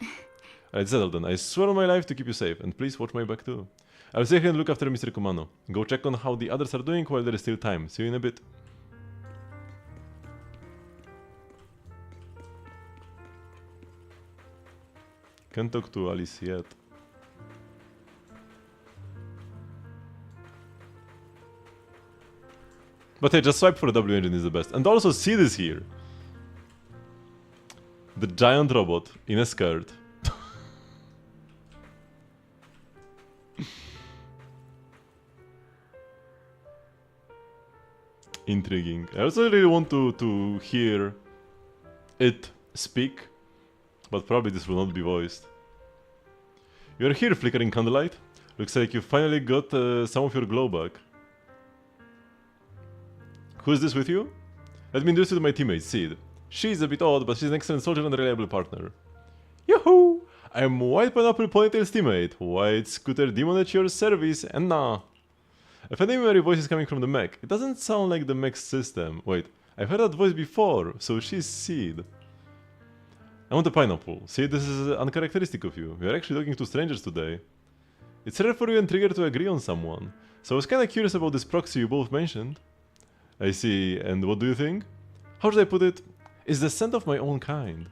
Alright, settled then. I swear on my life to keep you safe, and please watch my back too. I'll stay here and look after Mr. Kumano. Go check on how the others are doing while there is still time. See you in a bit. Can't talk to Alice yet. But hey, just swipe for the W engine is the best. And also see this here. The giant robot in a skirt. Intriguing. I also really want to hear it speak, but probably this will not be voiced. You're here, flickering candlelight. Looks like you finally got some of your glow back. Who is this with you? Let me introduce you to my teammate, Sid. She's a bit odd, but she's an excellent soldier and a reliable partner. Yahoo! I'm White Pineapple Ponytail's teammate, White Scooter Demon at your service, and nah. A familiar voice is coming from the mech. It doesn't sound like the mech's system. Wait, I've heard that voice before, so she's Sid. I want a pineapple. Sid, this is uncharacteristic of you. You're actually talking to strangers today. It's rare for you and Trigger to agree on someone, so I was kinda curious about this proxy you both mentioned. I see, and what do you think? How should I put it? It's the scent of my own kind.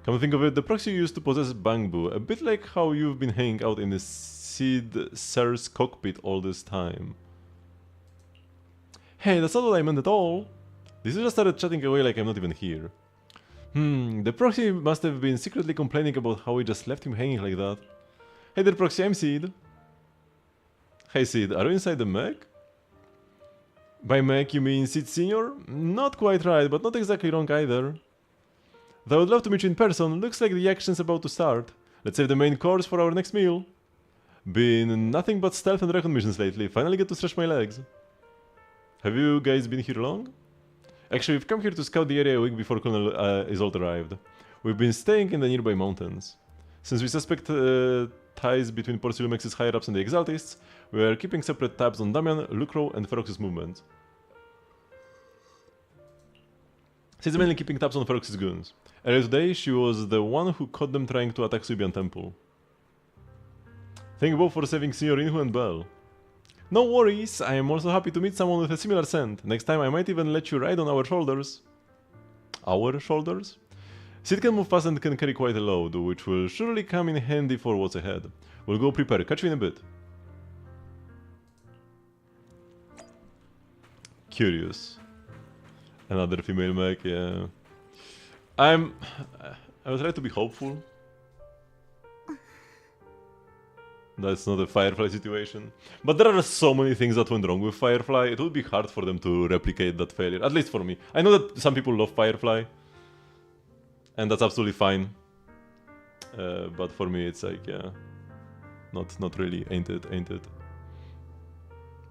Come to think of it, the proxy you used to possess Bangbu, a bit like how you've been hanging out in the Sid Sir's cockpit all this time. Hey, that's not what I meant at all. These just started chatting away like I'm not even here. The proxy must have been secretly complaining about how we just left him hanging like that. Hey there, proxy, I'm Sid. Hey Sid, are you inside the mech? By mech you mean Sid Senior? Not quite right, but not exactly wrong either. Though I would love to meet you in person, looks like the action's about to start. Let's save the main course for our next meal. Been nothing but stealth and recon missions lately, finally get to stretch my legs. Have you guys been here long? Actually, we've come here to scout the area a week before Colonel Isolde arrived. We've been staying in the nearby mountains. Since we suspect ties between Porcilumex's higher-ups and the Exaltists, we are keeping separate tabs on Damian, Lucro, and Ferox's movements. She's mainly keeping tabs on Ferox's goons. Earlier today, she was the one who caught them trying to attack Subian Temple. Thank you both for saving Senior Inhu and Bell. No worries, I am also happy to meet someone with a similar scent. Next time I might even let you ride on our shoulders. Our shoulders? Sid can move fast and can carry quite a load, which will surely come in handy for what's ahead. We'll go prepare, catch you in a bit. Curious. Another female mech, yeah. I will try to be hopeful. That's not a Firefly situation. But there are so many things that went wrong with Firefly, it would be hard for them to replicate that failure, at least for me. I know that some people love Firefly, and that's absolutely fine. But for me it's like, yeah, not really, ain't it?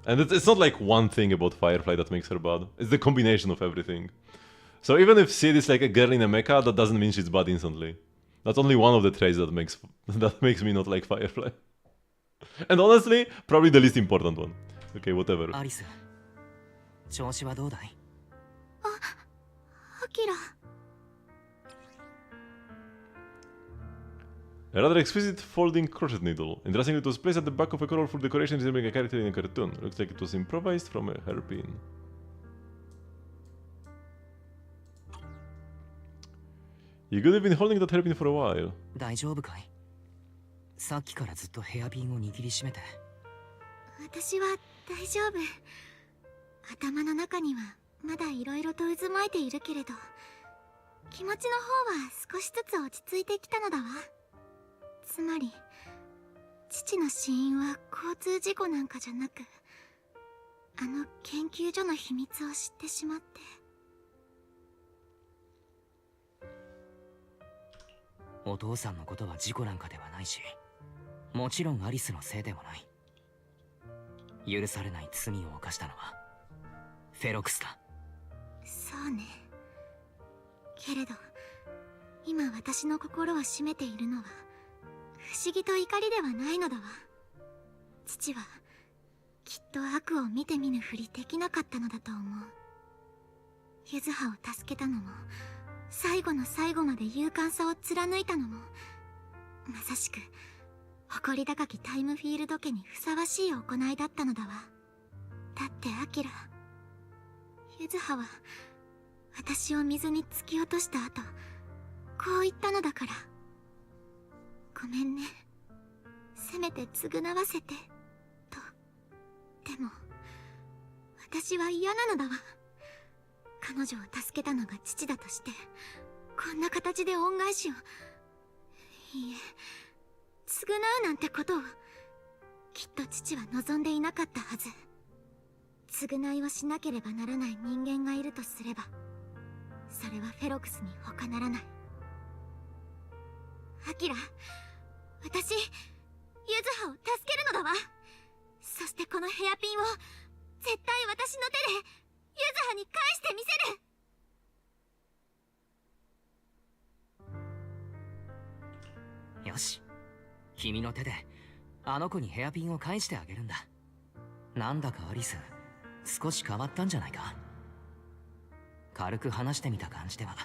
And it's not like one thing about Firefly that makes her bad, it's the combination of everything. So even if Sid is like a girl in a mecha, that doesn't mean she's bad instantly. That's only one of the traits that makes me not like Firefly. And honestly, probably the least important one. Okay, whatever. Alice, 調子はどうだい? Akira. A rather exquisite folding crochet needle. Interesting, it was placed at the back of a colorful decoration resembling a character in a cartoon. Looks like it was improvised from a hairpin. You could have been holding that hairpin for a while. 大丈夫かい? さっきからずっとヘアピンを握りしめて。私は大丈夫。頭の中にはまだいろいろと渦巻いているけれど、気持ちの方は少しずつ落ち着いてきたのだわ。つまり父の死因は交通事故なんかじゃなく、あの研究所の秘密を知ってしまって。お父さんのことは事故なんかではないし、もちろんアリスのせいでもない。許されない罪を犯したのはフェロクスだ。そうね。けれど今私の心を占めているのは不思議と怒りではないのだわ。父はきっと悪を見て見ぬふりできなかったのだと思う。ユズハを助けたのも、最後の最後まで勇敢さを貫いたのも、まさしく誇り高きタイムフィールド家にふさわしい行いだったのだわ。だってアキラ、ユズハは私を水に突き落とした後、こう言ったのだから。ごめんね、せめて償わせてと。でも私は嫌なのだわ。彼女を助けたのが父だとして、こんな形で恩返しを、いいえ、償うなんてことをきっと父は望んでいなかったはず。償いをしなければならない人間がいるとすれば、それはフェロクスに他ならない。アキラ、私ユズハを助けるのだわ。そしてこのヘアピンを絶対私の手でユズハに返してみせる。よし、君の手であの子にヘアピンを返してあげるんだ。なんだかアリス、少し変わったんじゃないか。軽く話してみた感じでは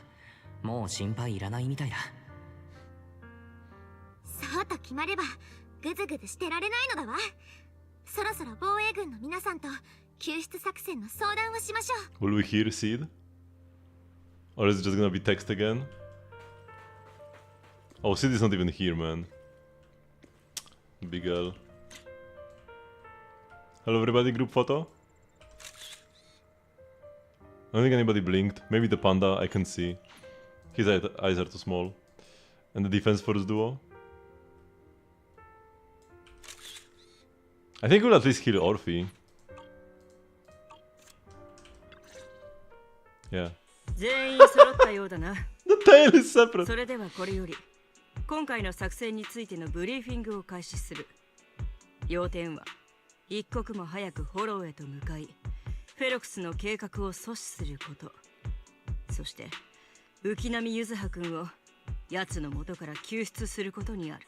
もう心配いらないみたいだ。そうと決まればグズグズしてられないのだわ。そろそろ防衛軍の皆さんと救出作戦の相談をしましょう。 Will we hear Sid? Or is it just gonna be text again? Oh, Sid is not even here, man. Big L. Hello everybody, group photo? I don't think anybody blinked. Maybe the panda, I can see. His eyes are too small. And the defense force duo. I think we'll at least kill Orphe. Yeah. 全員揃ったようだな。The tail is separate. それではこれより今回の作戦についてのブリーフィングを開始する。要点は一刻も早くフォローへと向かい、フェロクスの計画を阻止すること。そして浮波ゆずはくんを奴の元から救出することにある。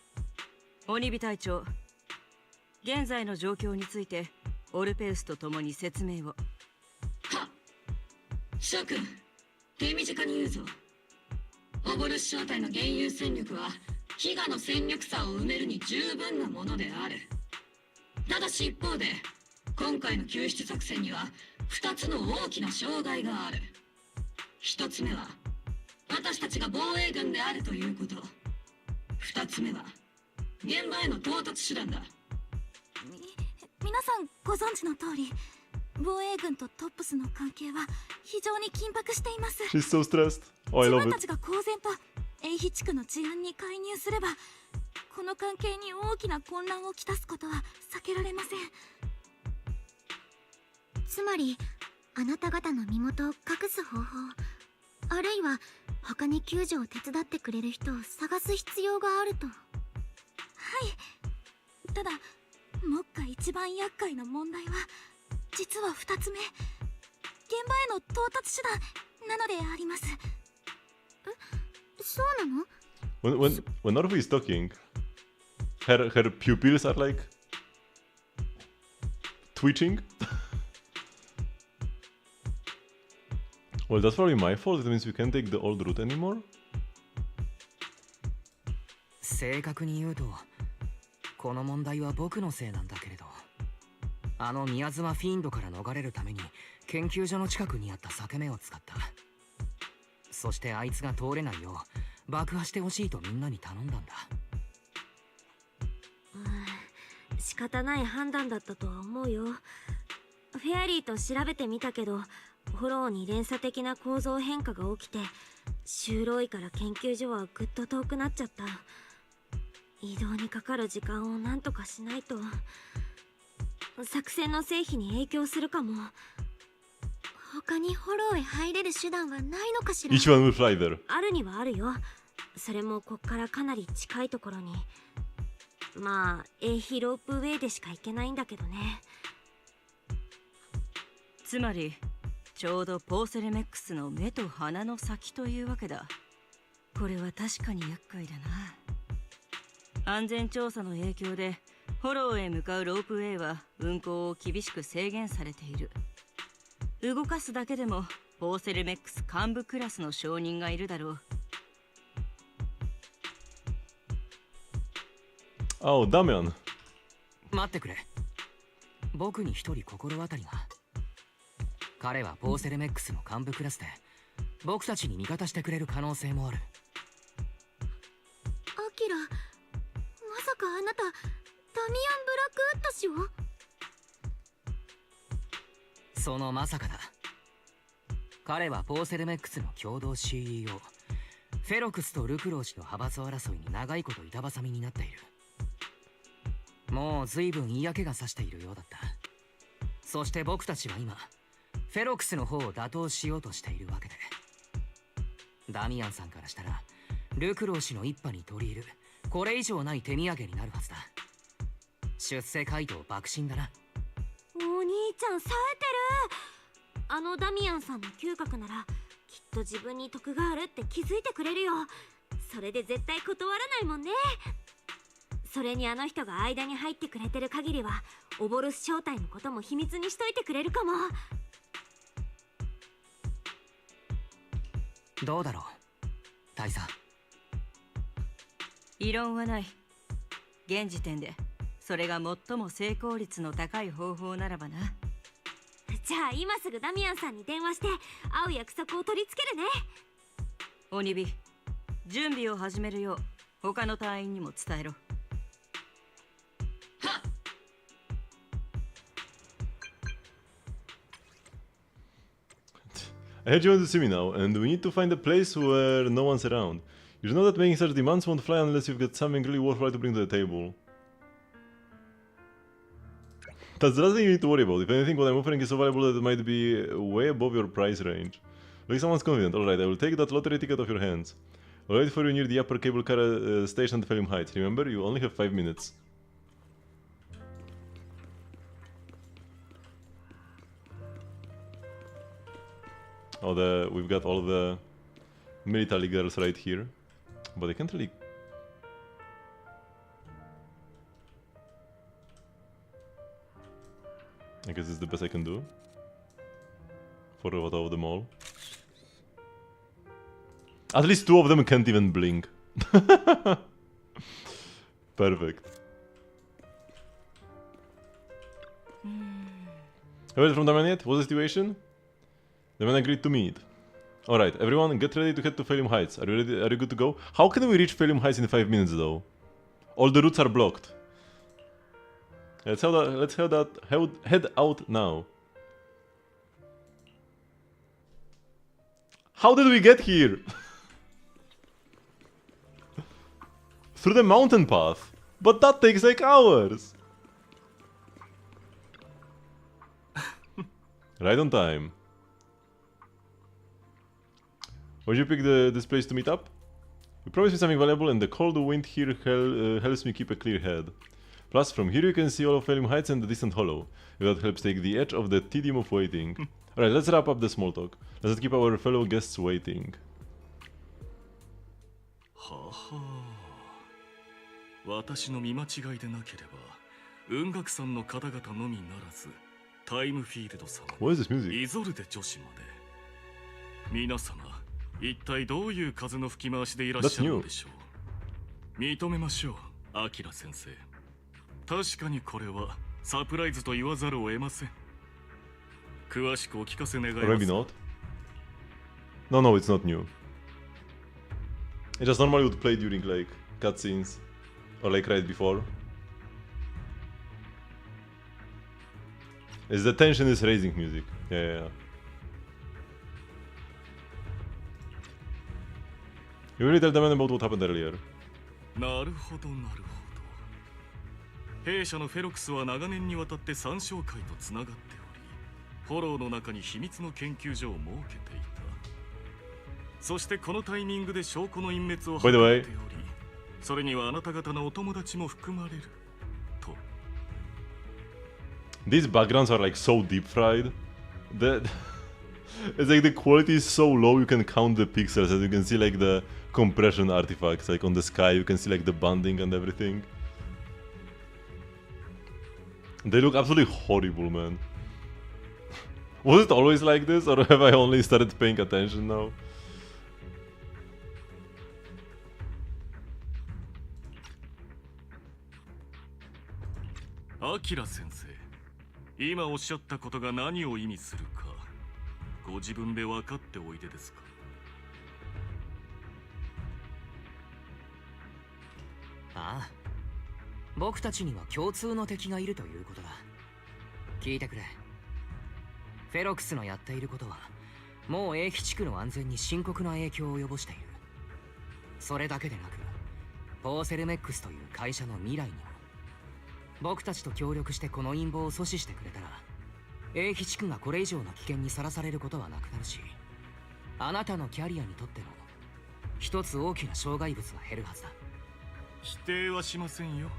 鬼火隊長、現在の状況についてオルペウスと共に説明を。諸君、手短に言うぞ。オボルス正体の現有戦力は飢餓の戦力差を埋めるに十分なものである。ただし一方で、今回の救出作戦には2つの大きな障害がある。1つ目は私たちが防衛軍であるということ。2つ目は現場への到達手段だ。皆さんご存知の通り、防衛軍とトップスの関係は非常に緊迫しています。 She's so stressed. Oh, I 自 love 分 it. たちが公然とエイヒ地区の治安に介入すれば、この関係に大きな混乱をきたすことは避けられません。つまりあなた方の身元を隠す方法、あるいは他に救助を手伝ってくれる人を探す必要があると。はい。ただ目下一番厄介な問題は実は2つ目、現場への到達手段なのであります。そうなの？ When Orphe is talking, her pupils are like twitching. Well, that's probably my fault. It means we can't take the old route anymore. 正確に言うと、この問題は僕のせいなんだけれど、あの宮妻フィンドから逃れるために研究所の近くにあった裂け目を使った。そしてあいつが通れないよう爆破してほしいとみんなに頼んだんだ。仕方ない判断だったとは思うよ。フェアリーと調べてみたけど、フォローに連鎖的な構造変化が起きて、修路医から研究所はぐっと遠くなっちゃった。移動にかかる時間をなんとかしないと。作戦の成否に影響するかも。他にフォローへ入れる手段はないのかしら。 Each one will fly there. あるにはあるよ。それもこっからかなり近いところに。まあエイヒロープウェイでしか行けないんだけどね。つまりちょうどポーセルメックスの目と鼻の先というわけだ。これは確かに厄介だな。安全調査の影響でフォローへ向かうロープウェイは運行を厳しく制限されている。動かすだけでもポーセルメックス幹部クラスの承認がいるだろう。Oh, Damian. 待ってくれ。僕に一人心当たりが。彼はポーセルメックスの幹部クラスで僕たちに味方してくれる可能性もある。アキラ、まさかあなたダミアン・ブラックウッド氏を？そのまさかだ。彼はポーセルメックスの共同 CEO フェロクスとルクロー氏の派閥争いに長いこと板挟みになっている。もう随分嫌気がさしているようだった。そして僕たちは今フェロクスの方を打倒しようとしているわけで、ダミアンさんからしたらルクロー氏の一派に取り入るこれ以上ない手土産になるはずだ。出世街道爆心だな。お兄ちゃん冴えてる。あのダミアンさんの嗅覚ならきっと自分に得があるって気づいてくれるよ。それで絶対断らないもんね。それにあの人が間に入ってくれてる限りはオボルス正体のことも秘密にしといてくれるかも。どうだろう大佐。異論はない。現時点でそれが最も成功率の高い方法ならばな。じゃあ今すぐダミアンさんに電話して会う約束を取り付けるね。鬼火、準備を始めるよう他の隊員にも伝えろ。I heard you want to see me now, and we need to find a place where no one's around. You know that making such demands won't fly unless you've got something really worthwhile to bring to the table. That's the last thing you need to worry about. If anything, what I'm offering is so valuable that it might be way above your price range. Like someone's confident. Alright, I will take that lottery ticket off your hands. I'll wait for you near the upper cable car station at Fellium Heights. Remember, you only have 5 minutes. Oh, we've got all the military girls right here. But I can't really... I guess it's the best I can do. For out of them all. At least 2 of them can't even blink. Perfect. Heard from the man yet? What's the situation? The man agreed to meet. Alright, everyone get ready to head to Phalium Heights. Are you ready? Are you good to go? How can we reach Phalium Heights in 5 minutes though? All the routes are blocked. Let's head out now. How did we get here? Through the mountain path. But that takes like hours. Right on time. Would you pick this place to meet up? You promised me something valuable and the cold wind here helps me keep a clear head. Plus, from here you can see all of Phalium Heights and the distant hollow. That helps take the edge of the tedium of waiting. Alright, let's wrap up the small talk. Let's not keep our fellow guests waiting. What is this music? 一体どういう風の吹き回しでいらっしゃるのでしょう。認めましょう、アキラ先生。確かにこれはサプライズと言わざるを得ません。詳しくお聞かせ願います。Maybe not. No, no, it's not new. It just normally would play during like cutscenes or like right before. It's the tension is raising music. Yeah. You really tell the man about what happened earlier. なるほどなるほど。弊社のフェロクスは長年にわたって参照会とつながっており、フォローの中に秘密の研究所を設けていた。そしてこのタイミングで証拠の隠滅を図っており、それにはあなた方のお友達も含まれると。These backgrounds are like so deep fried that it's like the quality is so low you can count the pixels and you can see like the compression artifacts like on the sky, you can see like the banding and everything. They look absolutely horrible, man. Was it always like this or have I only started paying attention now? Akira 先生、今おっしゃったことが何を意味するか、ご自分で分かっておいでですか。ああ、僕たちには共通の敵がいるということだ。聞いてくれ。フェロクスのやっていることはもう英機地区の安全に深刻な影響を及ぼしている。それだけでなくポーセルメックスという会社の未来にも。僕たちと協力してこの陰謀を阻止してくれたら英機地区がこれ以上の危険にさらされることはなくなるし、あなたのキャリアにとっても一つ大きな障害物が減るはずだ。否定はしませんよ。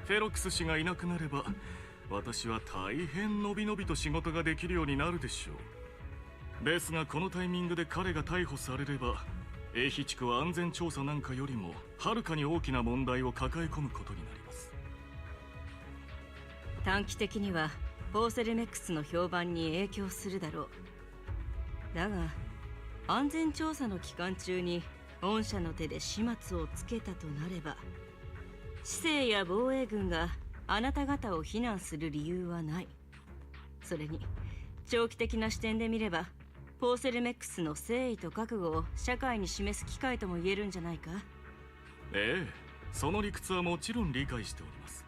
フェロクス氏がいなくなれば私は大変のびのびと仕事ができるようになるでしょう。ですがこのタイミングで彼が逮捕されれば英機地区は安全調査なんかよりもはるかに大きな問題を抱え込むことになります。短期的にはポーセルメックスの評判に影響するだろう。だが安全調査の期間中に御社の手で始末をつけたとなれば、市政や防衛軍があなた方を非難する理由はない。それに長期的な視点で見ればポーセルメックスの誠意と覚悟を社会に示す機会とも言えるんじゃないか。ええ、その理屈はもちろん理解しております。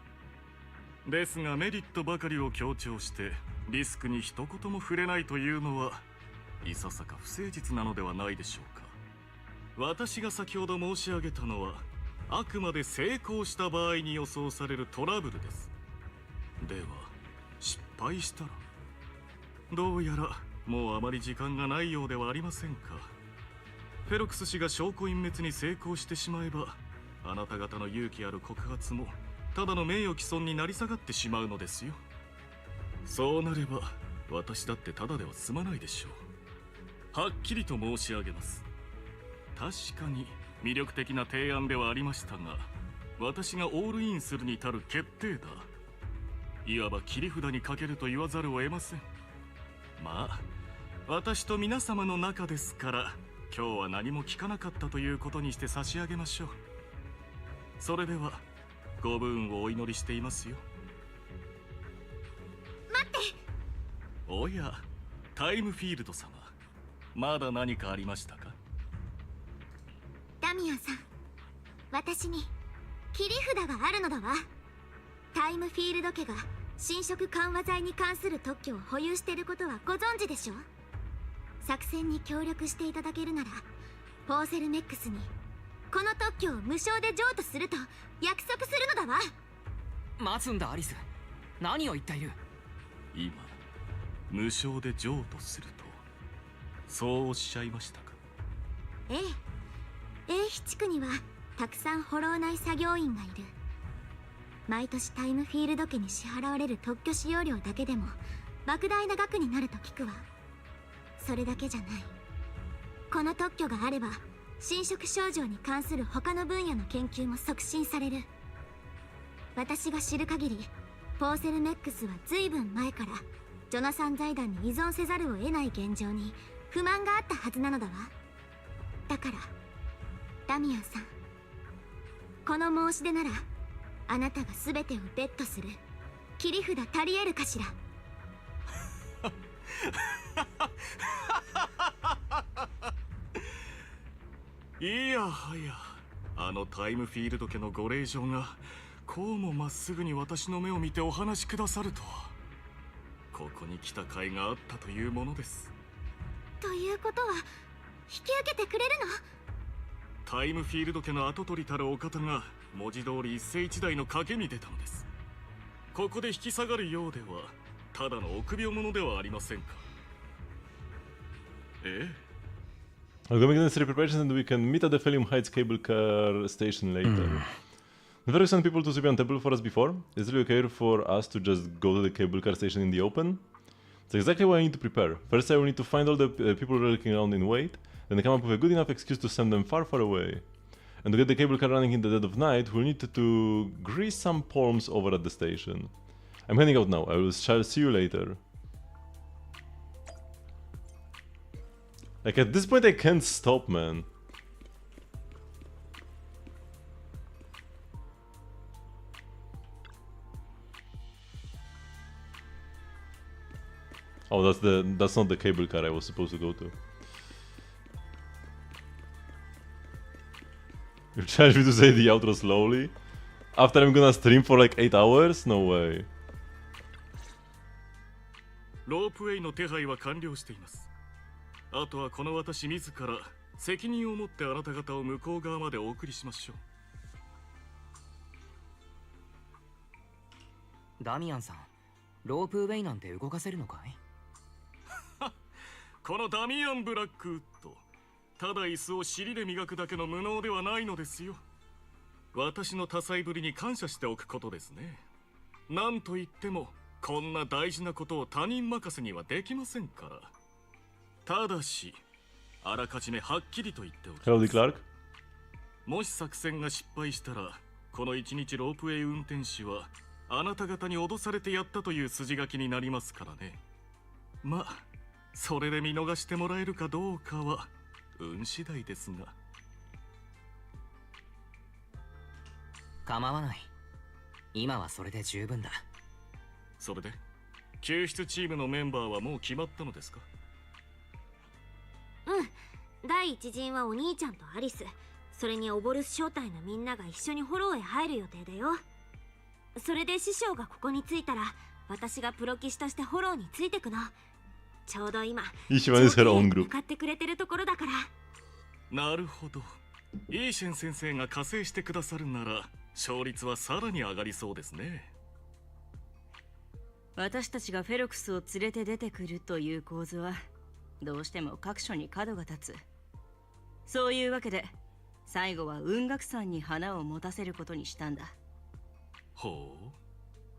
ですがメリットばかりを強調してリスクに一言も触れないというのはいささか不誠実なのではないでしょうか。私が先ほど申し上げたのはあくまで成功した場合に予想されるトラブルです。では失敗したらどうやらもうあまり時間がないようではありませんか。フェロクス氏が証拠隠滅に成功してしまえばあなた方の勇気ある告発もただの名誉毀損になり下がってしまうのですよ。そうなれば私だってただでは済まないでしょう。はっきりと申し上げます。確かに魅力的な提案ではありましたが、私がオールインするに足る決定だ。いわば切り札にかけると言わざるを得ません。まあ私と皆様の中ですから、今日は何も聞かなかったということにして差し上げましょう。それではご武運をお祈りしていますよ。待って。おや、タイムフィールド様、まだ何かありましたか？ダミアンさん、私に切り札があるのだわ。タイムフィールド家が侵食緩和剤に関する特許を保有していることはご存知でしょう。作戦に協力していただけるなら、ポーセルメックスにこの特許を無償で譲渡すると約束するのだわ。待つんだアリス、何を言っている？今無償で譲渡するとそうおっしゃいましたか？ええ、英飛地区にはたくさんホロー内作業員がいる。毎年タイムフィールド家に支払われる特許使用料だけでも莫大な額になると聞くわ。それだけじゃない。この特許があれば侵食症状に関する他の分野の研究も促進される。私が知る限り、ポーセルメックスは随分前からジョナサン財団に依存せざるを得ない現状に不満があったはずなのだわ。だからダミアンさん、この申し出ならあなたが全てをベットする切り札足りえるかしら？いやはや、あのタイムフィールド家のご令嬢がこうもまっすぐに私の目を見てお話しくださるとは、ここに来た甲斐があったというものです。ということは引き受けてくれるの？タイムフィールド家の跡取りたるお方が文字通り一世一代の賭けに出たのです。ここで引き下がるようではただの臆病者ではありませんか。ええ。I'll go make the necessary preparations and we can meet at the Phelium Heights cable car station later. The Fergus sent people to Sibian Temple for us before. Is it really okay for us to just go to the cable car station in the open? It's exactly what I need to prepare. First I will need to find all the people lurking around in wait, then come up with a good enough excuse to send them far, far away. And to get the cable car running in the dead of night, we'll need to grease some palms over at the station. I'm heading out now. I shall see you later. Like, at this point I can't stop, man. Oh, that's not the cable car I was supposed to go to. You challenge me to say the outro slowly? After I'm gonna stream for like 8 hours? No way. ロープウェイの手配は完了しています。あとはこの私自ら責任を持ってあなた方を向こう側までお送りしましょう。ダミアンさん、ロープウェイなんて動かせるのかい？このダミアン・ブラックウッド、ただ椅子を尻で磨くだけの無能ではないのですよ。私の多彩ぶりに感謝しておくことですね。なんといってもこんな大事なことを他人任せにはできませんから。ただし、あらかじめはっきりと言っておきます。Hello, Clark. もし作戦が失敗したら、この一日ロープウェイ運転士はあなた方に脅されてやったという筋書きになりますからね。まあ、それで見逃してもらえるかどうかは運次第ですが。構わない。今はそれで十分だ。それで、救出チームのメンバーはもう決まったのですか？第一陣はお兄ちゃんとアリス、それにオボルス招待のみんなが一緒にフォローへ入る予定だよ。それで師匠がここに着いたら、私がプロ騎士としてフォローについてくの。ちょうど今、Each one is her own group. 向かってくれてるところだから。なるほど。イーシェン先生が加勢してくださるなら、勝率はさらに上がりそうですね。私たちがフェロクスを連れて出てくるという構図はどうしても各所に角が立つ。そういうわけで最後は雲岳山に花を持たせることにしたんだ。ほ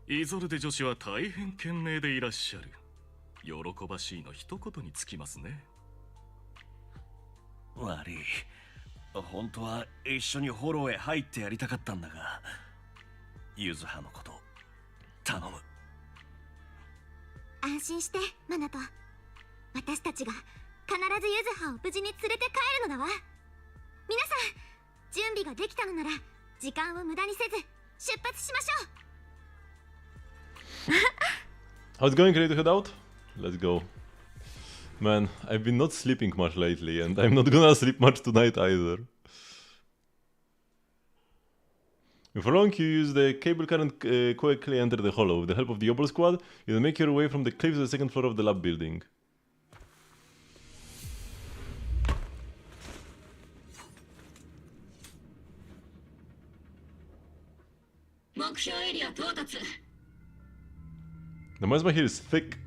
う、イゾルデ女子は大変賢明でいらっしゃる。喜ばしいの一言につきますね。悪い、本当は一緒にフォローへ入ってやりたかったんだが、ユズハのこと頼む。安心してマナト、私たちが必ずユズハを無事に連れて帰るのだわ。皆さん準備ができたのなら時間を無駄にせず出発しましょう。 How's it going? Ready to head out? Let's go. Man, I've been not sleeping much lately, and I'm not gonna sleep much tonight either. For long, you use the cable current quickly enter the hollow. With the help of the Obol squad, you then make your way from the cliff to the second floor of the lab building. 目標エリア到達。 The miasma here is thick.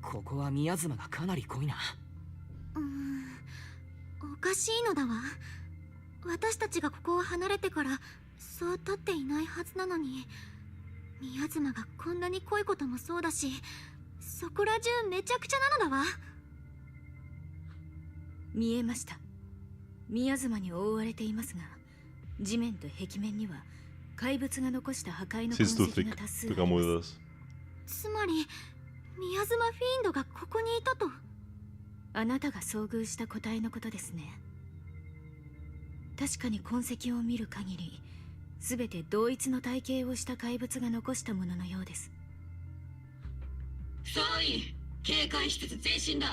ここは宮妻がかなり濃いな。おかしいのだわ。私たちがここを離れてからそう経っていないはずなのに、宮妻がこんなに濃いこともそうだし、そこら中めちゃくちゃなのだわ。見えました。宮妻に覆われていますが、地面と壁面には怪物が残した破壊の痕跡が多数あります。つまり宮妻フィーンドがここにいたと。あなたが遭遇した個体のことですね。確かに痕跡を見る限り、全て同一の体型をした怪物が残したもののようです。そういい、警戒しつつ前進だ。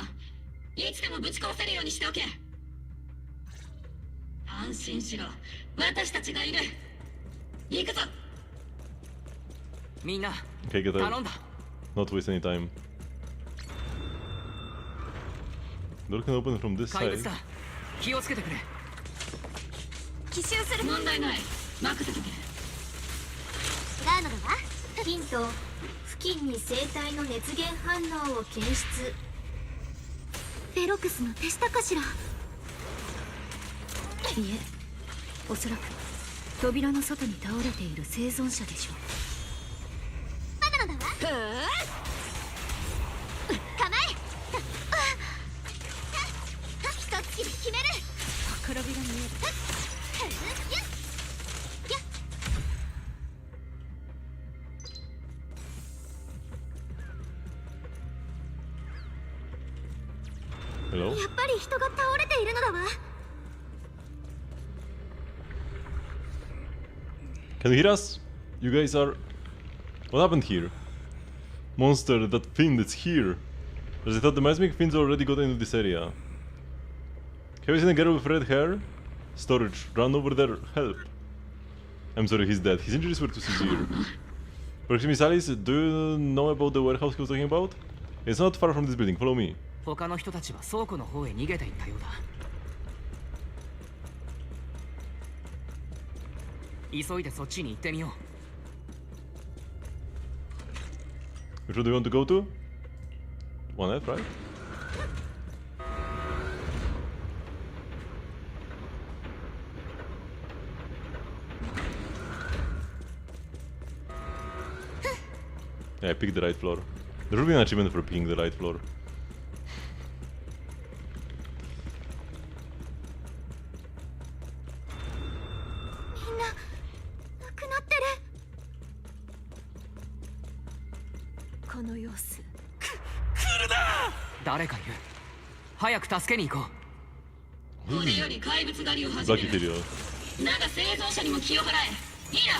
いつでもぶち壊せるようにしておけ。安心しろ、私たちがいる。行くぞ。みんな、 Okay, get 頼 out. んだ。 Not waste any time. Door can open from this 怪 side. 物だ。気をつけてくれ。奇襲する。問題ない。任せとけ。違うのだわ。ヒント、付近に生体の熱源反応を検出。フェロクスの手下かしら。いえ、おそらく扉の外に倒れている生存者でしょう。まだのだわ。構え。一突きで決める。ほころびが見える。Hello? やっぱり人が倒れているのだわ。 Can you hear us? You guys are... What happened here? Monster, that fiend, it's here. As I thought, the miasmic fiends already got into this area. Have you seen a girl with red hair? Storage, run over there, help. I'm sorry, he's dead. His injuries were too severe. Proximity Salis, do you know about the warehouse he was talking about? It's not far from this building, follow me. 他の人たちは倉庫の方へ逃げていったようだ。急いでそっちに行ってみよう。 Which one do you want to go to? 1F, right? Yeah, I picked the right floor. There should be an achievement for picking the right floor. みんな亡くなってる。この様子。誰かいる。早く助けに行ここれより怪物狩りを始め Lucky る。 Tyrio. なんか生存者にも気を払え。いいな。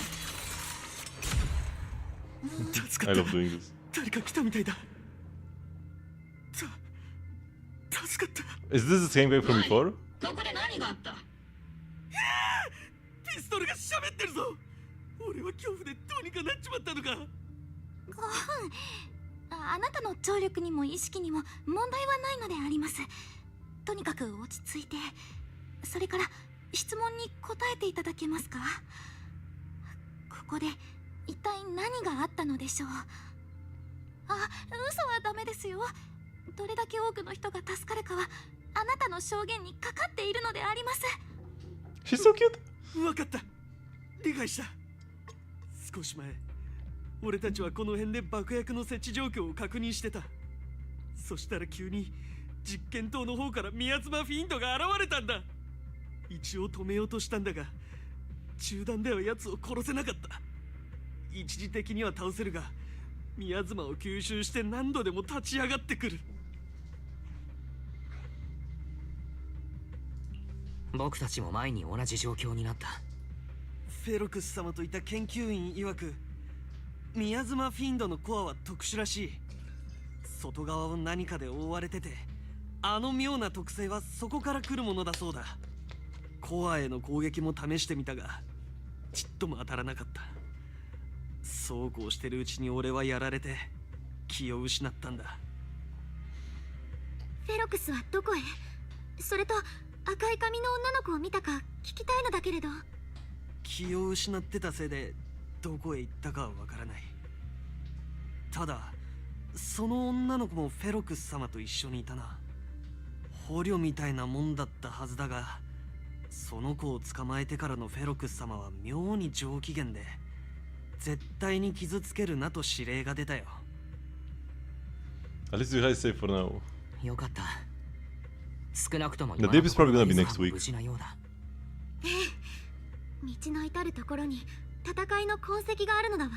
I love doing this. 誰か来たみたいだ。助かった。 Is this the same guy from before? ここで何があった？ピストルが喋ってるぞ。俺は恐怖でどうにかなっちまったのか。あなたの聴力にも意識にも問題はないのであります。とにかく落ち着いて、それから質問に答えていただけますか。ここで一体何があったのでしょう。あ、嘘はダメですよ。どれだけ多くの人が助かるかはあなたの証言にかかっているのであります。 She's so cute. 分かった。理解した。少し前、俺たちはこの辺で爆薬の設置状況を確認してた。そしたら急に実験棟の方から宮妻フィンドが現れたんだ。一応止めようとしたんだが、中断では奴を殺せなかった。一時的には倒せるが、宮妻を吸収して何度でも立ち上がってくる。僕たちも前に同じ状況になった。フェロクス様といた研究員曰く、宮妻フィンドのコアは特殊らしい。外側を何かで覆われてて、あの妙な特性はそこから来るものだそうだ。コアへの攻撃も試してみたが、ちっとも当たらなかった。そうこうしてるうちに俺はやられて気を失ったんだ。フェロクスはどこへ？それと赤い髪の女の子を見たか聞きたいのだけれど。気を失ってたせいでどこへ行ったかはわからない。ただその女の子もフェロクス様と一緒にいたな。捕虜みたいなもんだったはずだが、その子を捕まえてからのフェロクス様は妙に上機嫌で、絶対に傷つけるなと指令が出たよ。At least you guys safe for now. よかった。少なくとも The deep is probably gonna be next week. 無事なようだ。ええ、道の至るところに戦いの痕跡があるのだわ。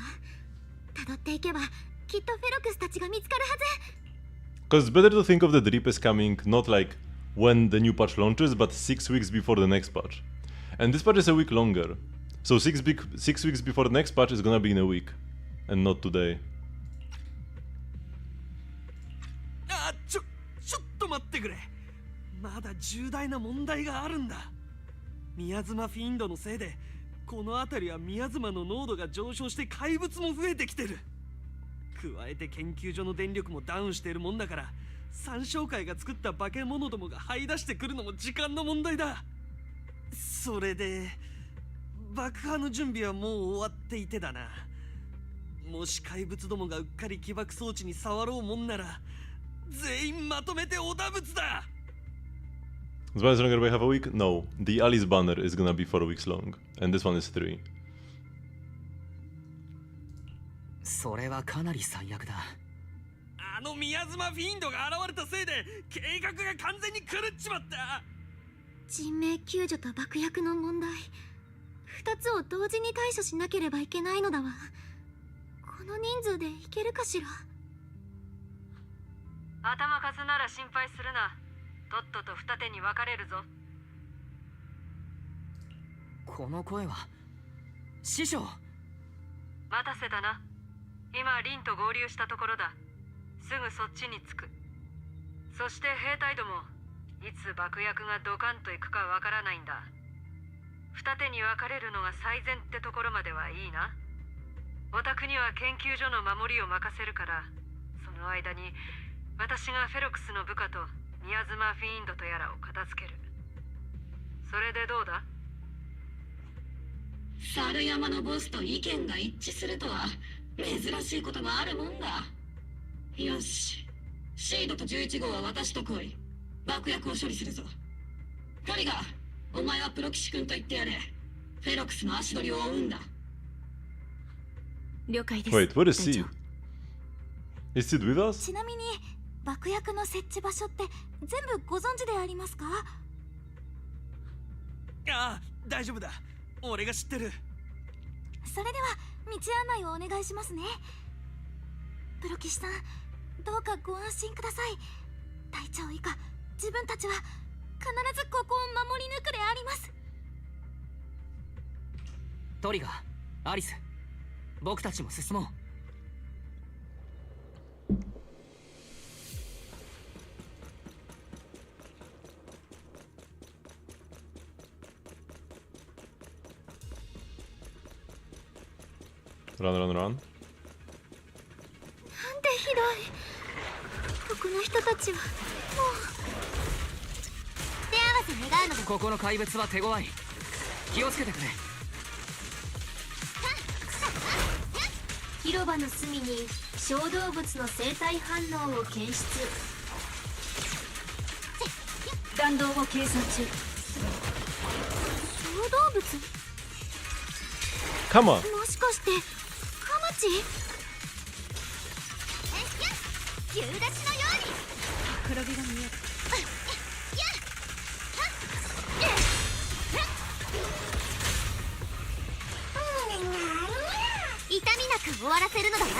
辿っていけばきっとフェロクスたちが見つかるはず。Because it's better to think of the drip as coming not like when the new patch launches, but 6 weeks before the next patch. And this patch is a week longer. So 6 weeks before the next patch is gonna be in a week. And not today. ちょっと待ってくれ。まだ重大な問題があるんだ。宮妻フィンドのせいで、この辺りは宮妻の濃度が上昇して怪物も増えてきてる。加えて研究所の電力もダウンしているもんだから、三小会が作った化け物どもが這い出してくるのも時間の問題だ。それで爆破の準備はもう終わっていてだな。もし怪物どもがうっかり起爆装置に触ろうもんなら、全員まとめておだぶつだ。This one is longer by half a week? No. The Alice banner is gonna be 4 weeks long. And this one is 3. それはかなり最悪だ。あの宮妻フィンドが現れたせいで計画が完全に狂っちまった。人命救助と爆薬の問題、2つを同時に対処しなければいけないのだわ。この人数でいけるかしら。頭数なら心配するな。とっとと二手に分かれるぞ。この声は師匠。待たせたな。今リンと合流したところだ。すぐそっちに着く。そして兵隊ども、いつ爆薬がドカンといくかわからないんだ。二手に分かれるのが最善ってところまではいいな。お宅には研究所の守りを任せるから、その間に私がフェロクスの部下と宮妻フィーンドとやらを片付ける。それでどうだ？猿山のボスと意見が一致するとは珍しいことがあるもんだ。よし、シードと11号は私と来い。爆薬を処理するぞ。トリガー、お前はプロ騎士君と言ってやれ。フェロクスの足取りを追うんだ。了解です。 Wait, where is Sid? Is Sid with us? ちなみに爆薬の設置場所って全部ご存知でありますか？ああ、大丈夫だ。俺が知ってる。それでは道案内をお願いしますね。プロ騎士さん、どうかご安心ください。隊長以下、自分たちは必ずここを守り抜くであります。トリガー、アリス、僕たちも進もう。Run, run, run. なんてひどい。ここの人たちはもう手合わせ願うので。ここの怪物は手強い。気をつけてくれ。広場の隅に小動物の生体反応を検出。弾道を計算中。小動物？カマ。もしかしてカマチ？夕立ちのように黒火が見える。く終わらせるのだわ。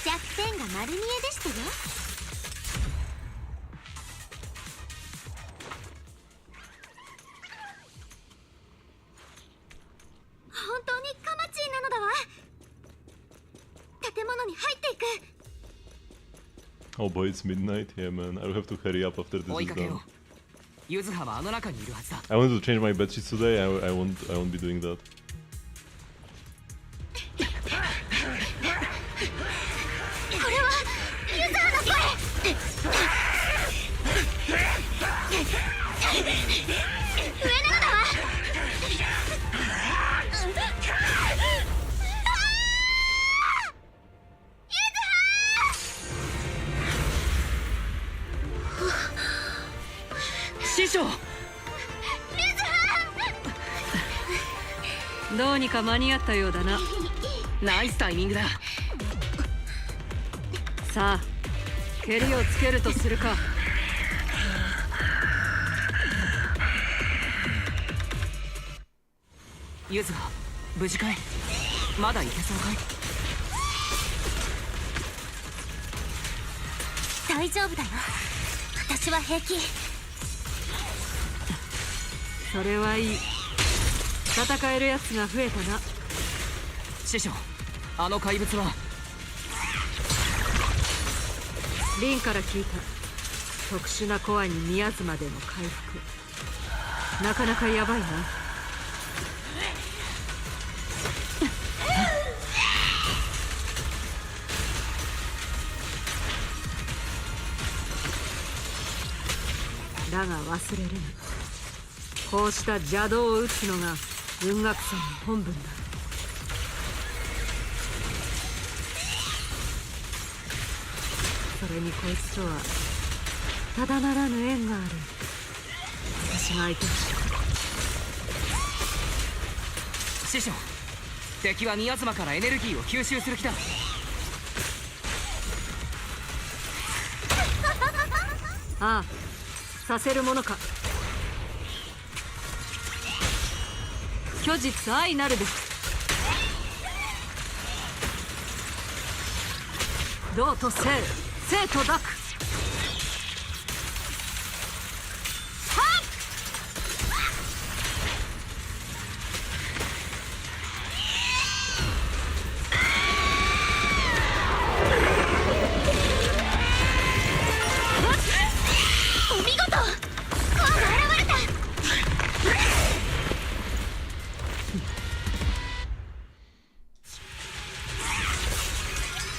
弱点が丸見えでしたよ。本当にカマチーなのだわ。建物に入っていく。 Oh boy, it's midnight. Yeah, man. I'll have to hurry up after this is done. ユズハはあの中にいるはずだ。I wanted to change my bedsheets today. I won't be doing that. これはユズハの声。上なのだわ。師匠、どうにか間に合ったようだな。ナイスタイミングだ。さあ、蹴りをつけるとするか。ユズハ、無事かい？まだいけそうかい？大丈夫だよ。私は平気。それはいい。戦えるやつが増えたな。師匠、あの怪物は。リンから聞いた。特殊なコアに宮津までの回復。なかなかヤバいな。だが忘れるな。こうした邪道を打つのが雲岳山の本分だ。それにこいつとはただならぬ縁がある。私が相手をしよう。師匠、敵は宮妻からエネルギーを吸収する気だ。ああ、させるものか。虚実愛なるべき。道と生、生と濁。お見事。コアが現れた。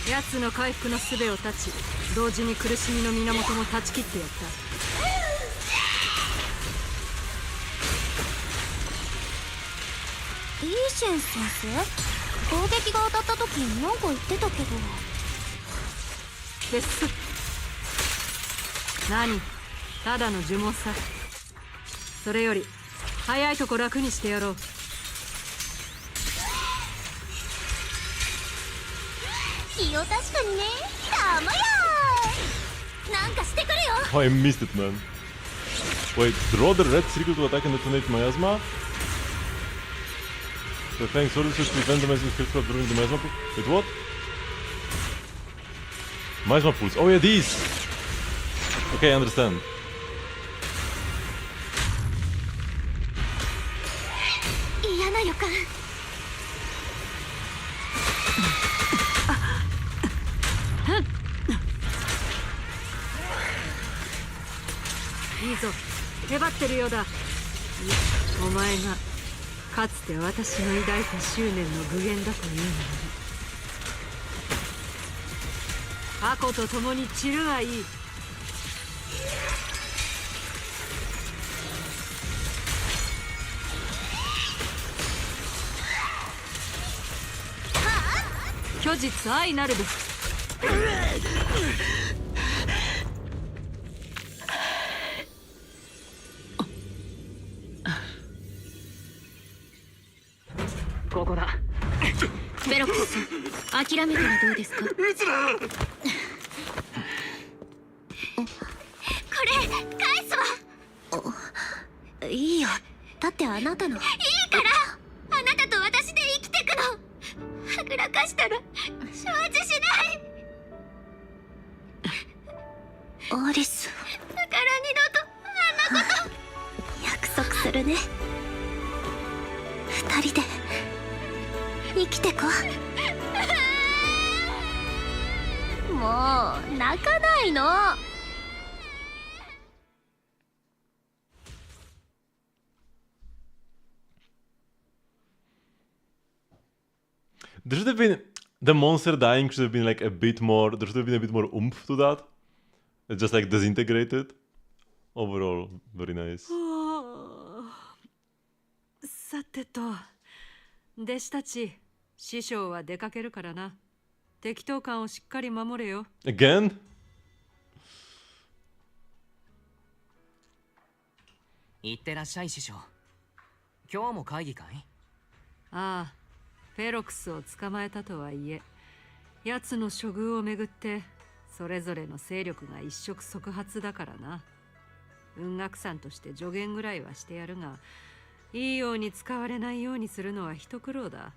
奴の回復の術を断ち、同時に苦しみの源も断ち切ってやった。イーシェン先生、攻撃が当たった時なんか言ってたけど。です何、ただの呪文さ。それより早いとこ楽にしてやろう。気を確かにね。たまやなんかしてくるよ。 Oh, I missed it, man. Wait, draw the red circle to attack and detonate miasma? Preparing solutions to prevent the miasma skill during the miasma pool. Wait, what? Miasma pools. Oh yeah, these! Okay, I understand. 嫌な予感。いいぞ、へばってるようだ。お前がかつて私の抱いた執念の具現だというのに。過去と共に散るがいい。虚実愛なるべき。ここだ。ベロックスさん、諦めたらどうですか。撃つな。これ返すわ。いいよ、だってあなたの。いいからあなたと私で生きてくの。はぐらかしたら承知しない。アリス。だから二度とあんなこと。約束するね。二人で生きてこう。もう泣かないの。There should have been the monster dying should have been like a bit more. There should have been a bit more oomph to that. It's just like disintegrated. Overall, very nice. さてと、弟子たち、師匠は出かけるからな。適当感をしっかり守れよ。Again? いってらっしゃい師匠。今日も会議かい？ああ、フェロクスを捕まえたとはいえ、奴の処遇をめぐってそれぞれの勢力が一触即発だからな。雲岳さんとして助言ぐらいはしてやるが、いいように使われないようにするのは一苦労だ。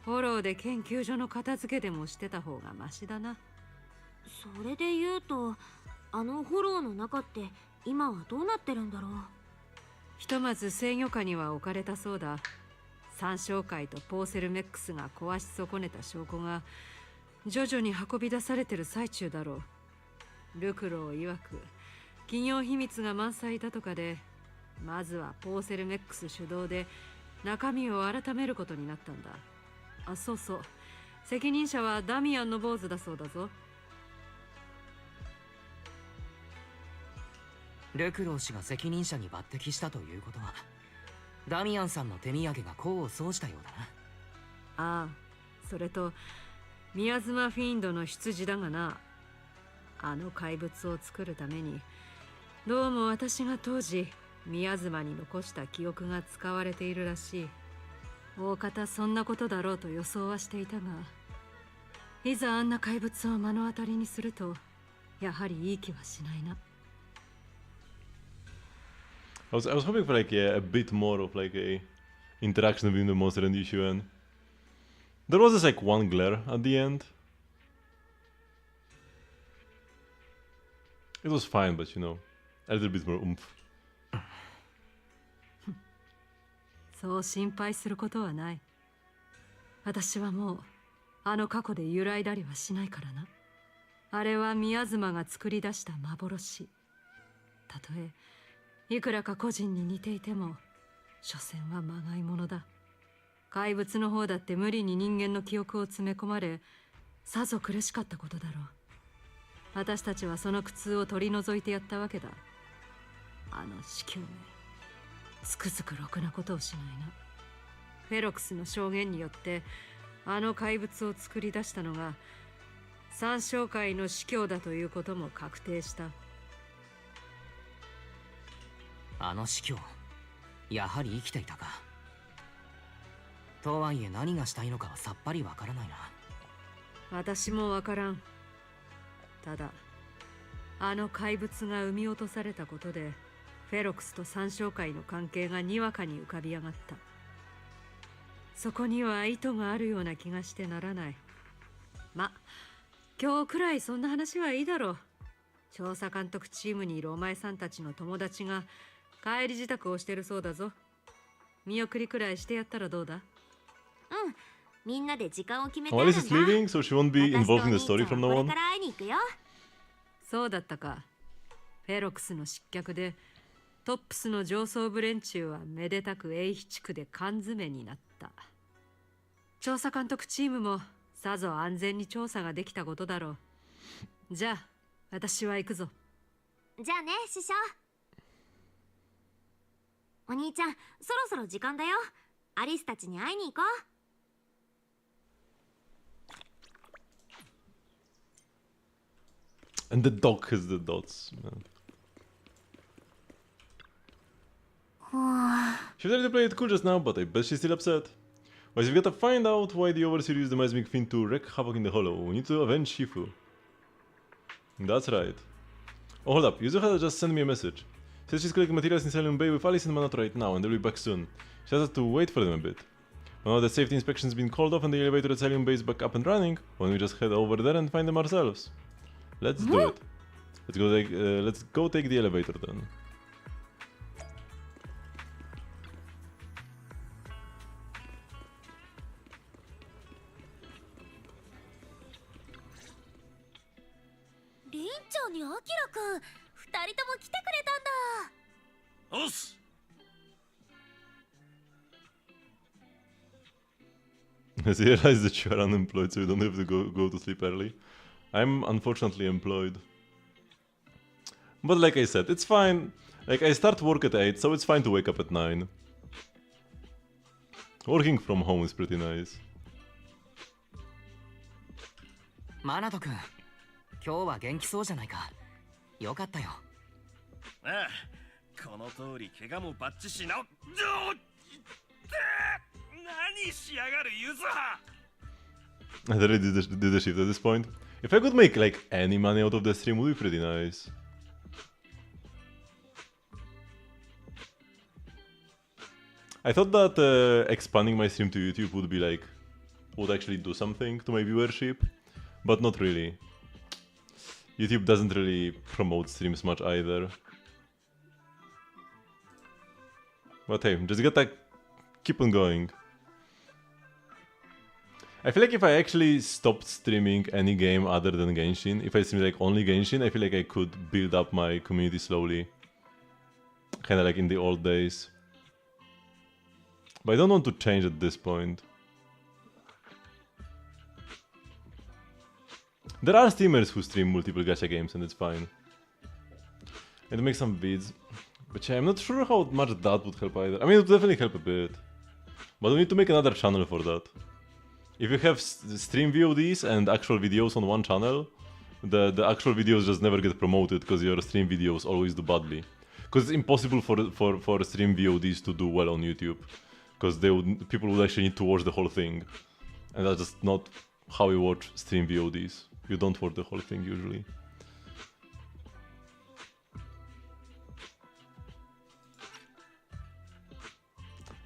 フォローで研究所の片付けでもしてた方がマシだな。それで言うと、あのフォローの中って今はどうなってるんだろう。ひとまず制御下には置かれたそうだ。三小会とポーセルメックスが壊し損ねた証拠が徐々に運び出されてる最中だろう。ルクロー曰く企業秘密が満載だとかで、まずはポーセルメックス主導で中身を改めることになったんだ。あ、そうそう、責任者はダミアンの坊主だそうだぞ。ルクロー氏が責任者に抜擢したということは、ダミアンさんの手土産が功を奏したようだな。ああ、それと宮妻フィンドの出自だがな。あの怪物を作るためにどうも私が当時宮妻に残した記憶が使われているらしい。大方そんなことだろうと予想はしていたが、いざあんな怪物を目の当たりにするとやはりいい気はしないな。I was hoping for like a bit more of like a interaction between the monster and the issue, and there was just like one glare at the end. It was fine, but you know, a little bit more oomph. そう心配することはない。私はもうあの過去で揺らいだりはしないからな。あれは宮妻が作り出した幻。たとえいくらか個人に似ていても、所詮はまがいものだ。怪物の方だって無理に人間の記憶を詰め込まれ、さぞ苦しかったことだろう。私たちはその苦痛を取り除いてやったわけだ。あの死去め、つくづくろくなことをしないな。フェロクスの証言によってあの怪物を作り出したのが三小会の司教だということも確定した。あの司教、やはり生きていたか。とはいえ何がしたいのかはさっぱりわからないな。私もわからん。ただあの怪物が生み落とされたことでフェロクスと三小会の関係がにわかに浮かび上がった。そこには意図があるような気がしてならない。ま、今日くらいそんな話はいいだろう。調査監督チームにいるお前さんたちの友達が帰り支度をしてるそうだぞ。見送りくらいしてやったらどうだ？うん、みんなで時間を決めて Alice is leaving, so she won't be involved in the story from now on. これから会いに行くよ。そうだったか。フェロクスの失脚でトップスの上層部連中はめでたく英飛地区で缶詰になった。調査監督チームもさぞ安全に調査ができたことだろう。じゃあ私は行くぞ。じゃあね、師匠。お兄ちゃん、そろそろ時間だよ。アリスたちに会いに行こう。And the dog has the dots. She tried to play it cool just now, but I bet she's still upset. Well, we've got to find out why the Overseer used the Miasmic Fiend to wreak havoc in the Hollow. We need to avenge Shifu. That's right. Oh, hold up. Yuzuhara just sent me a message. Says she's collecting materials in Asylum Bay with Alice and Manato right now, and they'll be back soon. She has to wait for them a bit. Now that safety inspection's been called off and the elevator at Asylum Bay is back up and running, why don't we just head over there and find them ourselves? Let's do it. Let's go take the elevator then. Has he realized that you are unemployed, so you don't have to go to sleep early? I'm unfortunately employed. But like I said, it's fine. Like, I start work at 8, so it's fine to wake up at 9. Working from home is pretty nice. マナト君、今日は元気そうじゃないか。よかったよ。ああ、この通り怪我もバッチしな。何しやがるユズハ。I already did the shift at this point. If I could make like any money out of the stream, would be pretty nice. I thought that expanding my stream to YouTube would be like, would actually do something to my viewership, but not really. YouTube doesn't really promote streams much either. But hey, just gotta keep on going. I feel like if I actually stopped streaming any game other than Genshin, if I stream like only Genshin, I feel like I could build up my community slowly. Kinda like in the old days. But I don't want to change at this point. There are streamers who stream multiple gacha games and it's fine. And make some vids. But yeah, I'm not sure how much that would help either. I mean, it would definitely help a bit. But we need to make another channel for that. If you have stream VODs and actual videos on one channel, the actual videos just never get promoted because your stream videos always do badly. Because it's impossible for stream VODs to do well on YouTube. Because people would actually need to watch the whole thing. And that's just not how you watch stream VODs. You don't watch the whole thing usually.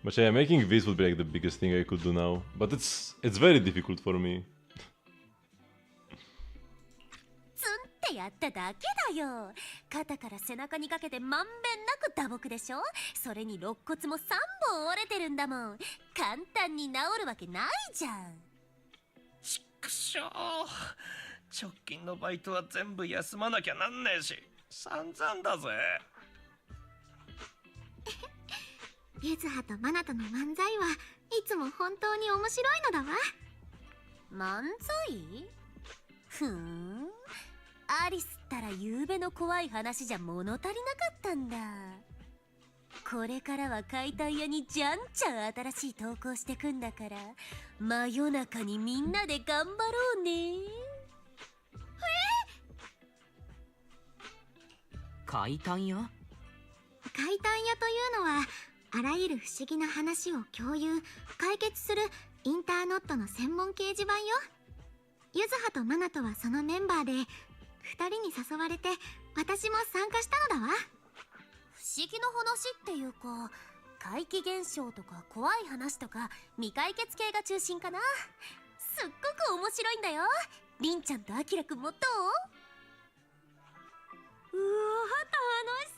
But yeah, making this would be like the biggest thing I could do now. But it's very difficult for me. ツンってやっただけだよ。肩から背中にかけてまんべんなく打撲でしょ。それに肋骨も3本折れてるんだもん。簡単に治るわけないじゃん。ちくしょう。直近のバイトは全部休まなきゃなんねえし、散々だぜ。ゆずはとマナとの漫才はいつも本当に面白いのだわ。漫才？ふん。アリスったら夕べの怖い話じゃ物足りなかったんだ。これからは解体屋にじゃんじゃん新しい投稿してくんだから、真夜中にみんなで頑張ろうね。解体屋？解体屋というのはあらゆる不思議な話を共有解決するインターネットの専門掲示板よ。ゆずはとマナとはそのメンバーで2人に誘われて私も参加したのだわ。不思議な話っていうか、怪奇現象とか怖い話とか未解決系が中心かな。すっごく面白いんだよ。りんちゃんとあきらくんもどう？うわ楽し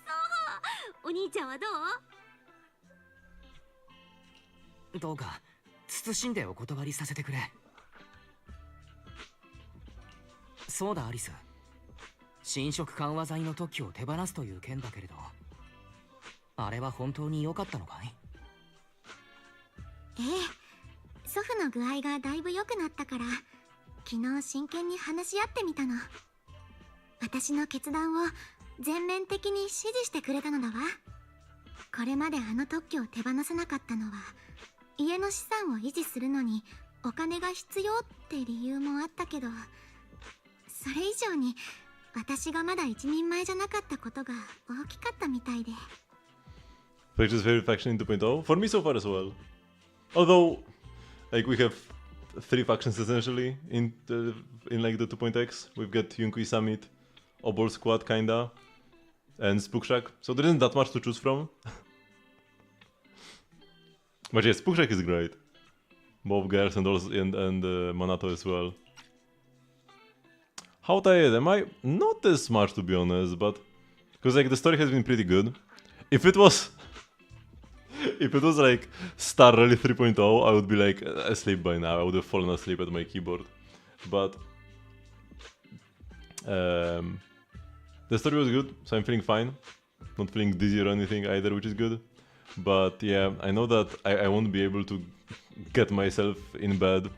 そう。お兄ちゃんはどう？どうか慎んでお断りさせてくれ。そうだアリス、侵食緩和剤の特許を手放すという件だけれど、あれは本当に良かったのかい？ええ、祖父の具合がだいぶ良くなったから昨日真剣に話し合ってみたの。私の決断を全面的に支持してくれたのだわ。これまであの特許を手放さなかったのは家の資産を維持するのにお金が必要って理由もあったけど、それ以上に私がまだ一人前じゃなかったことが大きかったみたいで。Purchase favorite faction in 2.0? For me so far as well. Although, like we have 3 factions essentially in like the 2.x. We've got Yunkui Summit, Obor Squad kinda, and Spook Shack, so there isn't that much to choose from. But yeah, Spook Shack is great. Both girls and also and Manato as well. How tired am I? Not as much, to be honest, but because like the story has been pretty good. If it was like Star Rally 3.0, I would be like asleep by now. I would have fallen asleep at my keyboard. But the story was good, so I'm feeling fine. Not feeling dizzy or anything either, which is good. But yeah, I know that I won't be able to get myself in bed.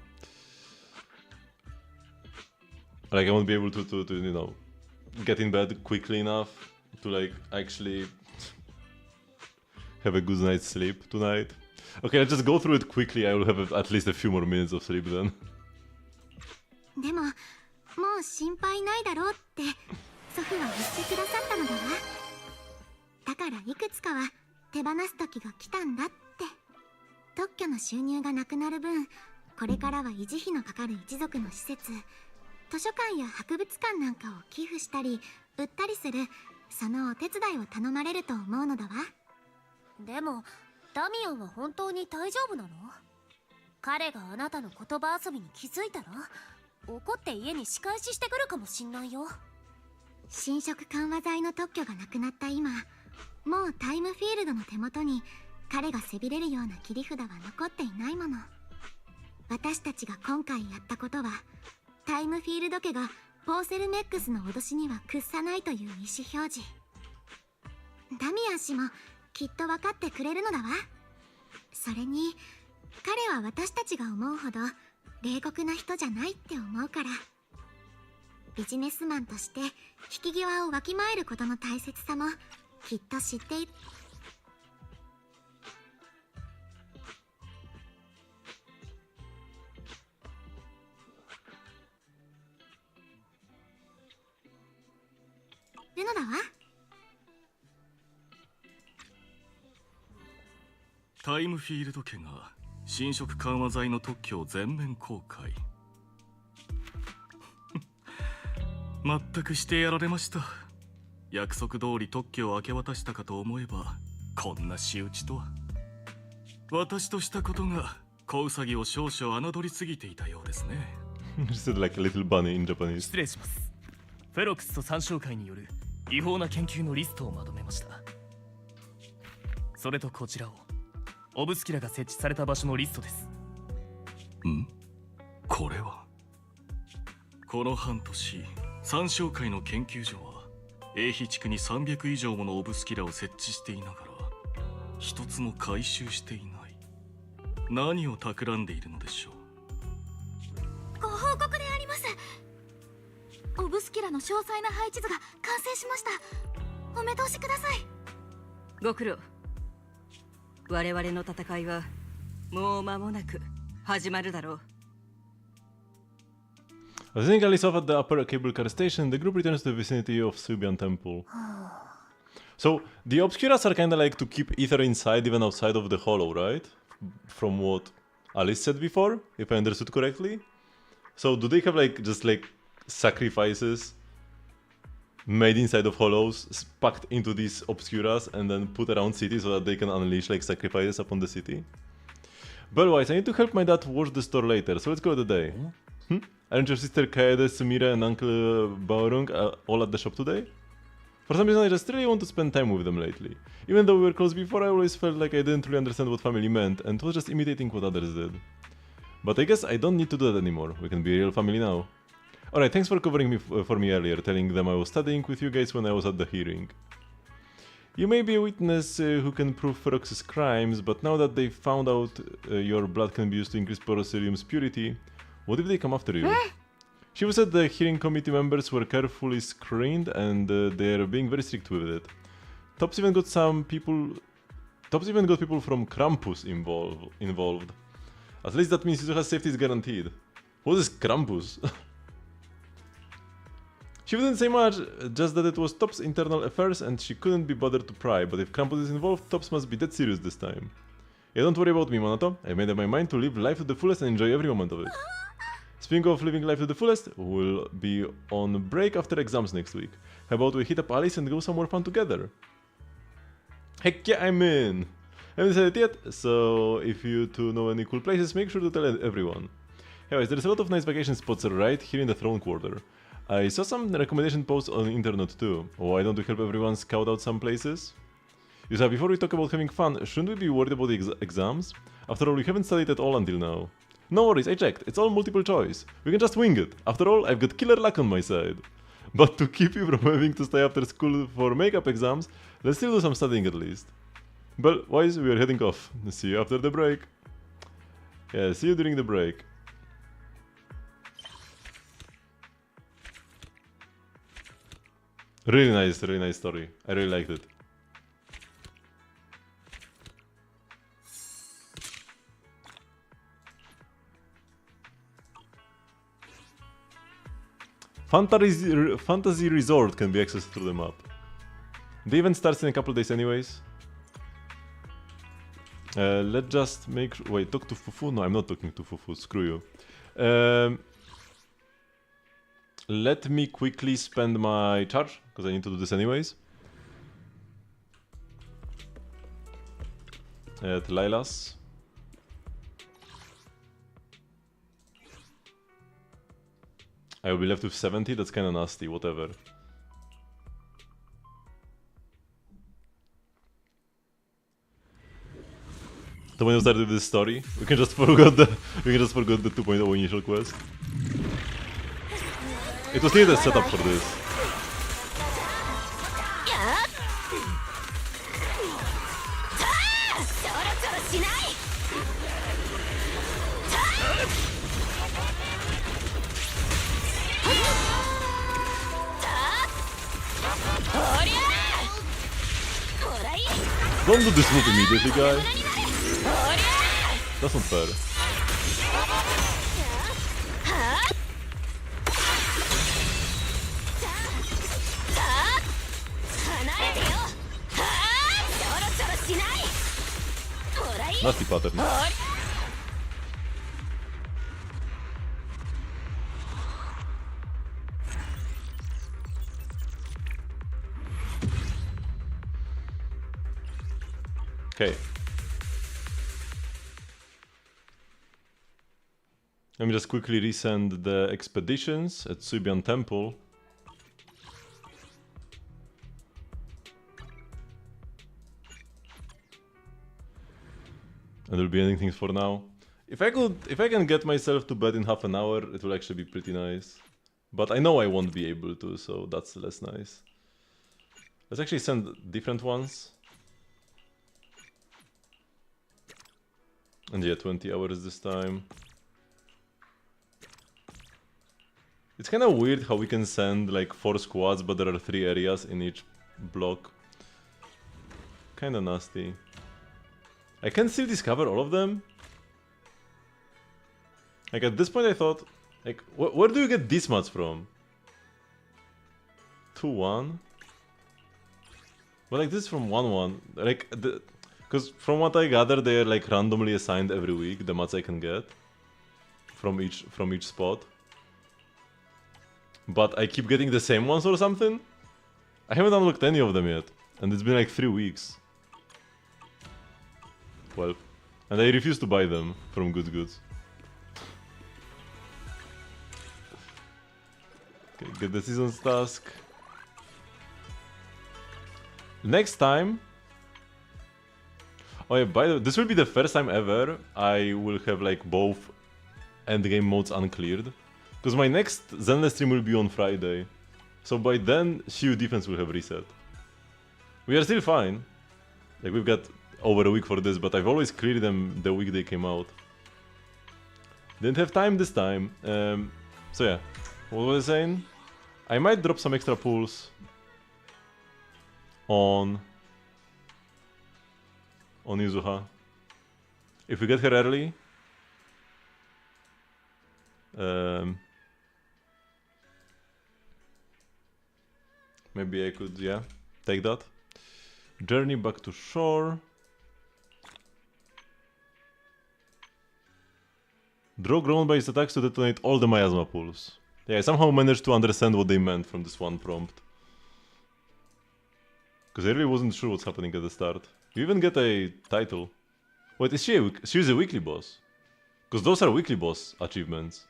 Like I won't be able to you know, get in bed quickly enough to like actually have a good night's sleep tonight. Okay, let's just go through it quickly. I will have at least a few more minutes of sleep then. でも、もう心配ないだろうって祖父は言ってくださったのだわ。だからいくつかは手放す時が来たんだって。特許の収入がなくなる分、これからは維持費のかかる一族の施設、図書館や博物館なんかを寄付したり売ったりする、そのお手伝いを頼まれると思うのだわ。でもダミアンは本当に大丈夫なの？彼があなたの言葉遊びに気づいたら怒って家に仕返ししてくるかもしんないよ。侵食緩和剤の特許がなくなった今、もうタイムフィールドの手元に彼がせびれるような切り札は残っていないもの。私たちが今回やったことは、タイムフィールド家がポーセルメックスの脅しには屈さないという意思表示。ダミアン氏もきっと分かってくれるのだわ。それに彼は私たちが思うほど冷酷な人じゃないって思うから。ビジネスマンとして引き際をわきまえることの大切さもきっと知っている。のだわ。タイムフィールド家が侵食緩和剤の特許を全面公開。全くしてやられました。約束通り特許を明け渡したかと思えばこんな仕打ちとは。私としたことが小ウサギを少々侮りすぎていたようですね。She said like a little bunny in Japanese. 失礼します。フェロックスと参照会による違法な研究のリストをまとめました。それとこちらをオブスキラが設置された場所のリストです。ん？これはこの半年参照会の研究所は英比地区に300以上ものオブスキラを設置していながら一つも回収していない。何を企んでいるのでしょう。ご報告であります。オブスキラの詳細な配置図が完成しました。お目通しください。ご苦労。我々の戦いはもう間もなく始まるだろう。As Zengal is off at the upper cable car station, the group returns to the vicinity of Subian Temple. So, the Obscuras are kinda like to keep ether inside, even outside of the hollow, right? From what Alice said before, if I understood correctly. So, do they have like, just like, sacrifices made inside of hollows, packed into these Obscuras, and then put around cities so that they can unleash like sacrifices upon the city? But otherwise, I need to help my dad wash the store later, so let's go today. Aren't your sister Kaede, Sumire, and Uncle Baorung all at the shop today? For some reason, I just really want to spend time with them lately. Even though we were close before, I always felt like I didn't really understand what family meant, and was just imitating what others did. But I guess I don't need to do that anymore. We can be a real family now. Alright, thanks for covering me for me earlier, telling them I was studying with you guys when I was at the hearing. You may be a witness who can prove Ferox's crimes, but now that they've found out your blood can be used to increase Porosilium's purity, what if they come after you? She said the hearing committee members were carefully screened and they're being very strict with it. Tops even got people from Krampus involved. At least that means Izuha's safety is guaranteed. What is Krampus? She wouldn't say much, just that it was Top's internal affairs and she couldn't be bothered to pry, but if Krampus is involved, Tops must be dead serious this time. Yeah, don't worry about me, Monato. I made up my mind to live life to the fullest and enjoy every moment of it. Speaking of living life to the fullest, we'll be on break after exams next week. How about we hit up Alice and go somewhere fun together? Heck yeah, I'm in! Haven't decided yet, so if you two know any cool places, make sure to tell everyone. Anyways, there's a lot of nice vacation spots right here in the Throne Quarter. I saw some recommendation posts on the internet too. Why don't we help everyone scout out some places? Yusa, before we talk about having fun, shouldn't we be worried about the exams? After all, we haven't studied at all until now. No worries, I checked. It's all multiple choice. We can just wing it. After all, I've got killer luck on my side. But to keep you from having to stay after school for makeup exams, let's still do some studying at least. Well, wise, we are heading off. See you after the break. Yeah, see you during the break. Really nice story. I really liked it. Fantasy Resort can be accessed through the map. The event starts in a couple days anyways. Let's just make sure... Wait, talk to Fufu? No, I'm not talking to Fufu, screw you. Let me quickly spend my charge, because I need to do this anyways. At Lilas. I will be left with 70, that's kinda nasty, whatever. So when we started with this story, we can just forget the 2.0 initial quest. It was needed a setup for this. Don't do this move immediately, guy. That's not fair. Nasty pattern. Okay. Let me just quickly resend the expeditions at Subian Temple. And there'll be anything for now. If I can get myself to bed in half an hour, it will actually be pretty nice. But I know I won't be able to, so that's less nice. Let's actually send different ones. And yeah, 20 hours this time. It's kind of weird how we can send like 4 squads, but there are 3 areas in each block. Kind of nasty. I can still discover all of them. Like at this point I thought, like, where do you get this much from? 2-1? But like this is from 1-1. Like, because from what I gather, they are like randomly assigned every week, the mats I can get from each spot. But I keep getting the same ones or something. I haven't unlocked any of them yet, and it's been like 3 weeks. Well, and I refuse to buy them from Good Goods. Okay, get the season's task. Next time. Oh yeah, by the way, this will be the first time ever I will have like both endgame modes uncleared. Because my next Zenless stream will be on Friday. So by then, Shield defense will have reset. We are still fine. Like we've got over a week for this, but I've always cleared them the week they came out. Didn't have time this time. So yeah, what was I saying? I might drop some extra pulls on Yuzuha. If we get her early, maybe I could, yeah, take that. Journey back to shore. Draw ground-based attacks to detonate all the miasma pools. Yeah, I somehow managed to understand what they meant from this one prompt. Because I really wasn't sure what's happening at the start. You even get a title. Wait, is she's a weekly boss? Because those are weekly boss achievements.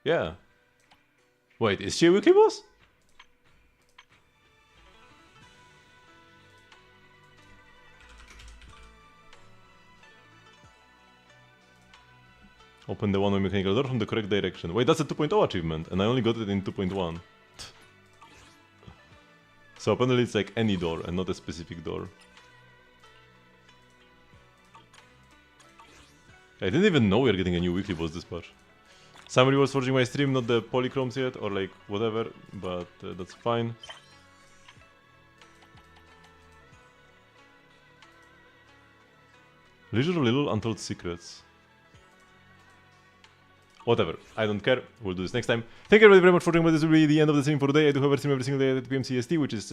Yeah. Wait, is she a weekly boss? Open the one-way mechanical door from the correct direction. Wait, that's a 2.0 achievement, and I only got it in 2.1. So apparently it's like any door, and not a specific door. I didn't even know we are getting a new weekly boss dispatch. Some rewards forging my stream, not the polychromes yet, or like whatever, but that's fine. Leisure little untold secrets. Whatever, I don't care, we'll do this next time. Thank you everybody very much for joining, but this will be the end of the stream for today. I do have a stream every single day at 8 PM CST, which is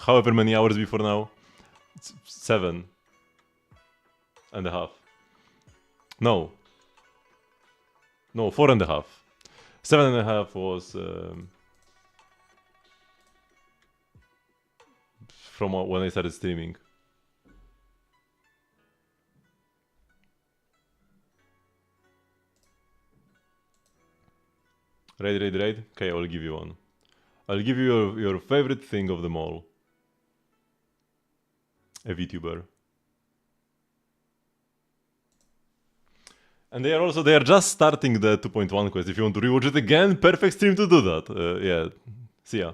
however many hours before now. It's 7.5. No, 4.5. 7.5 was from when I started streaming. Right. Okay, I'll give you one. I'll give you your favorite thing of them all. A VTuber. And they are just starting the 2.1 quest. If you want to rewatch it again, perfect stream to do that. Yeah, see ya.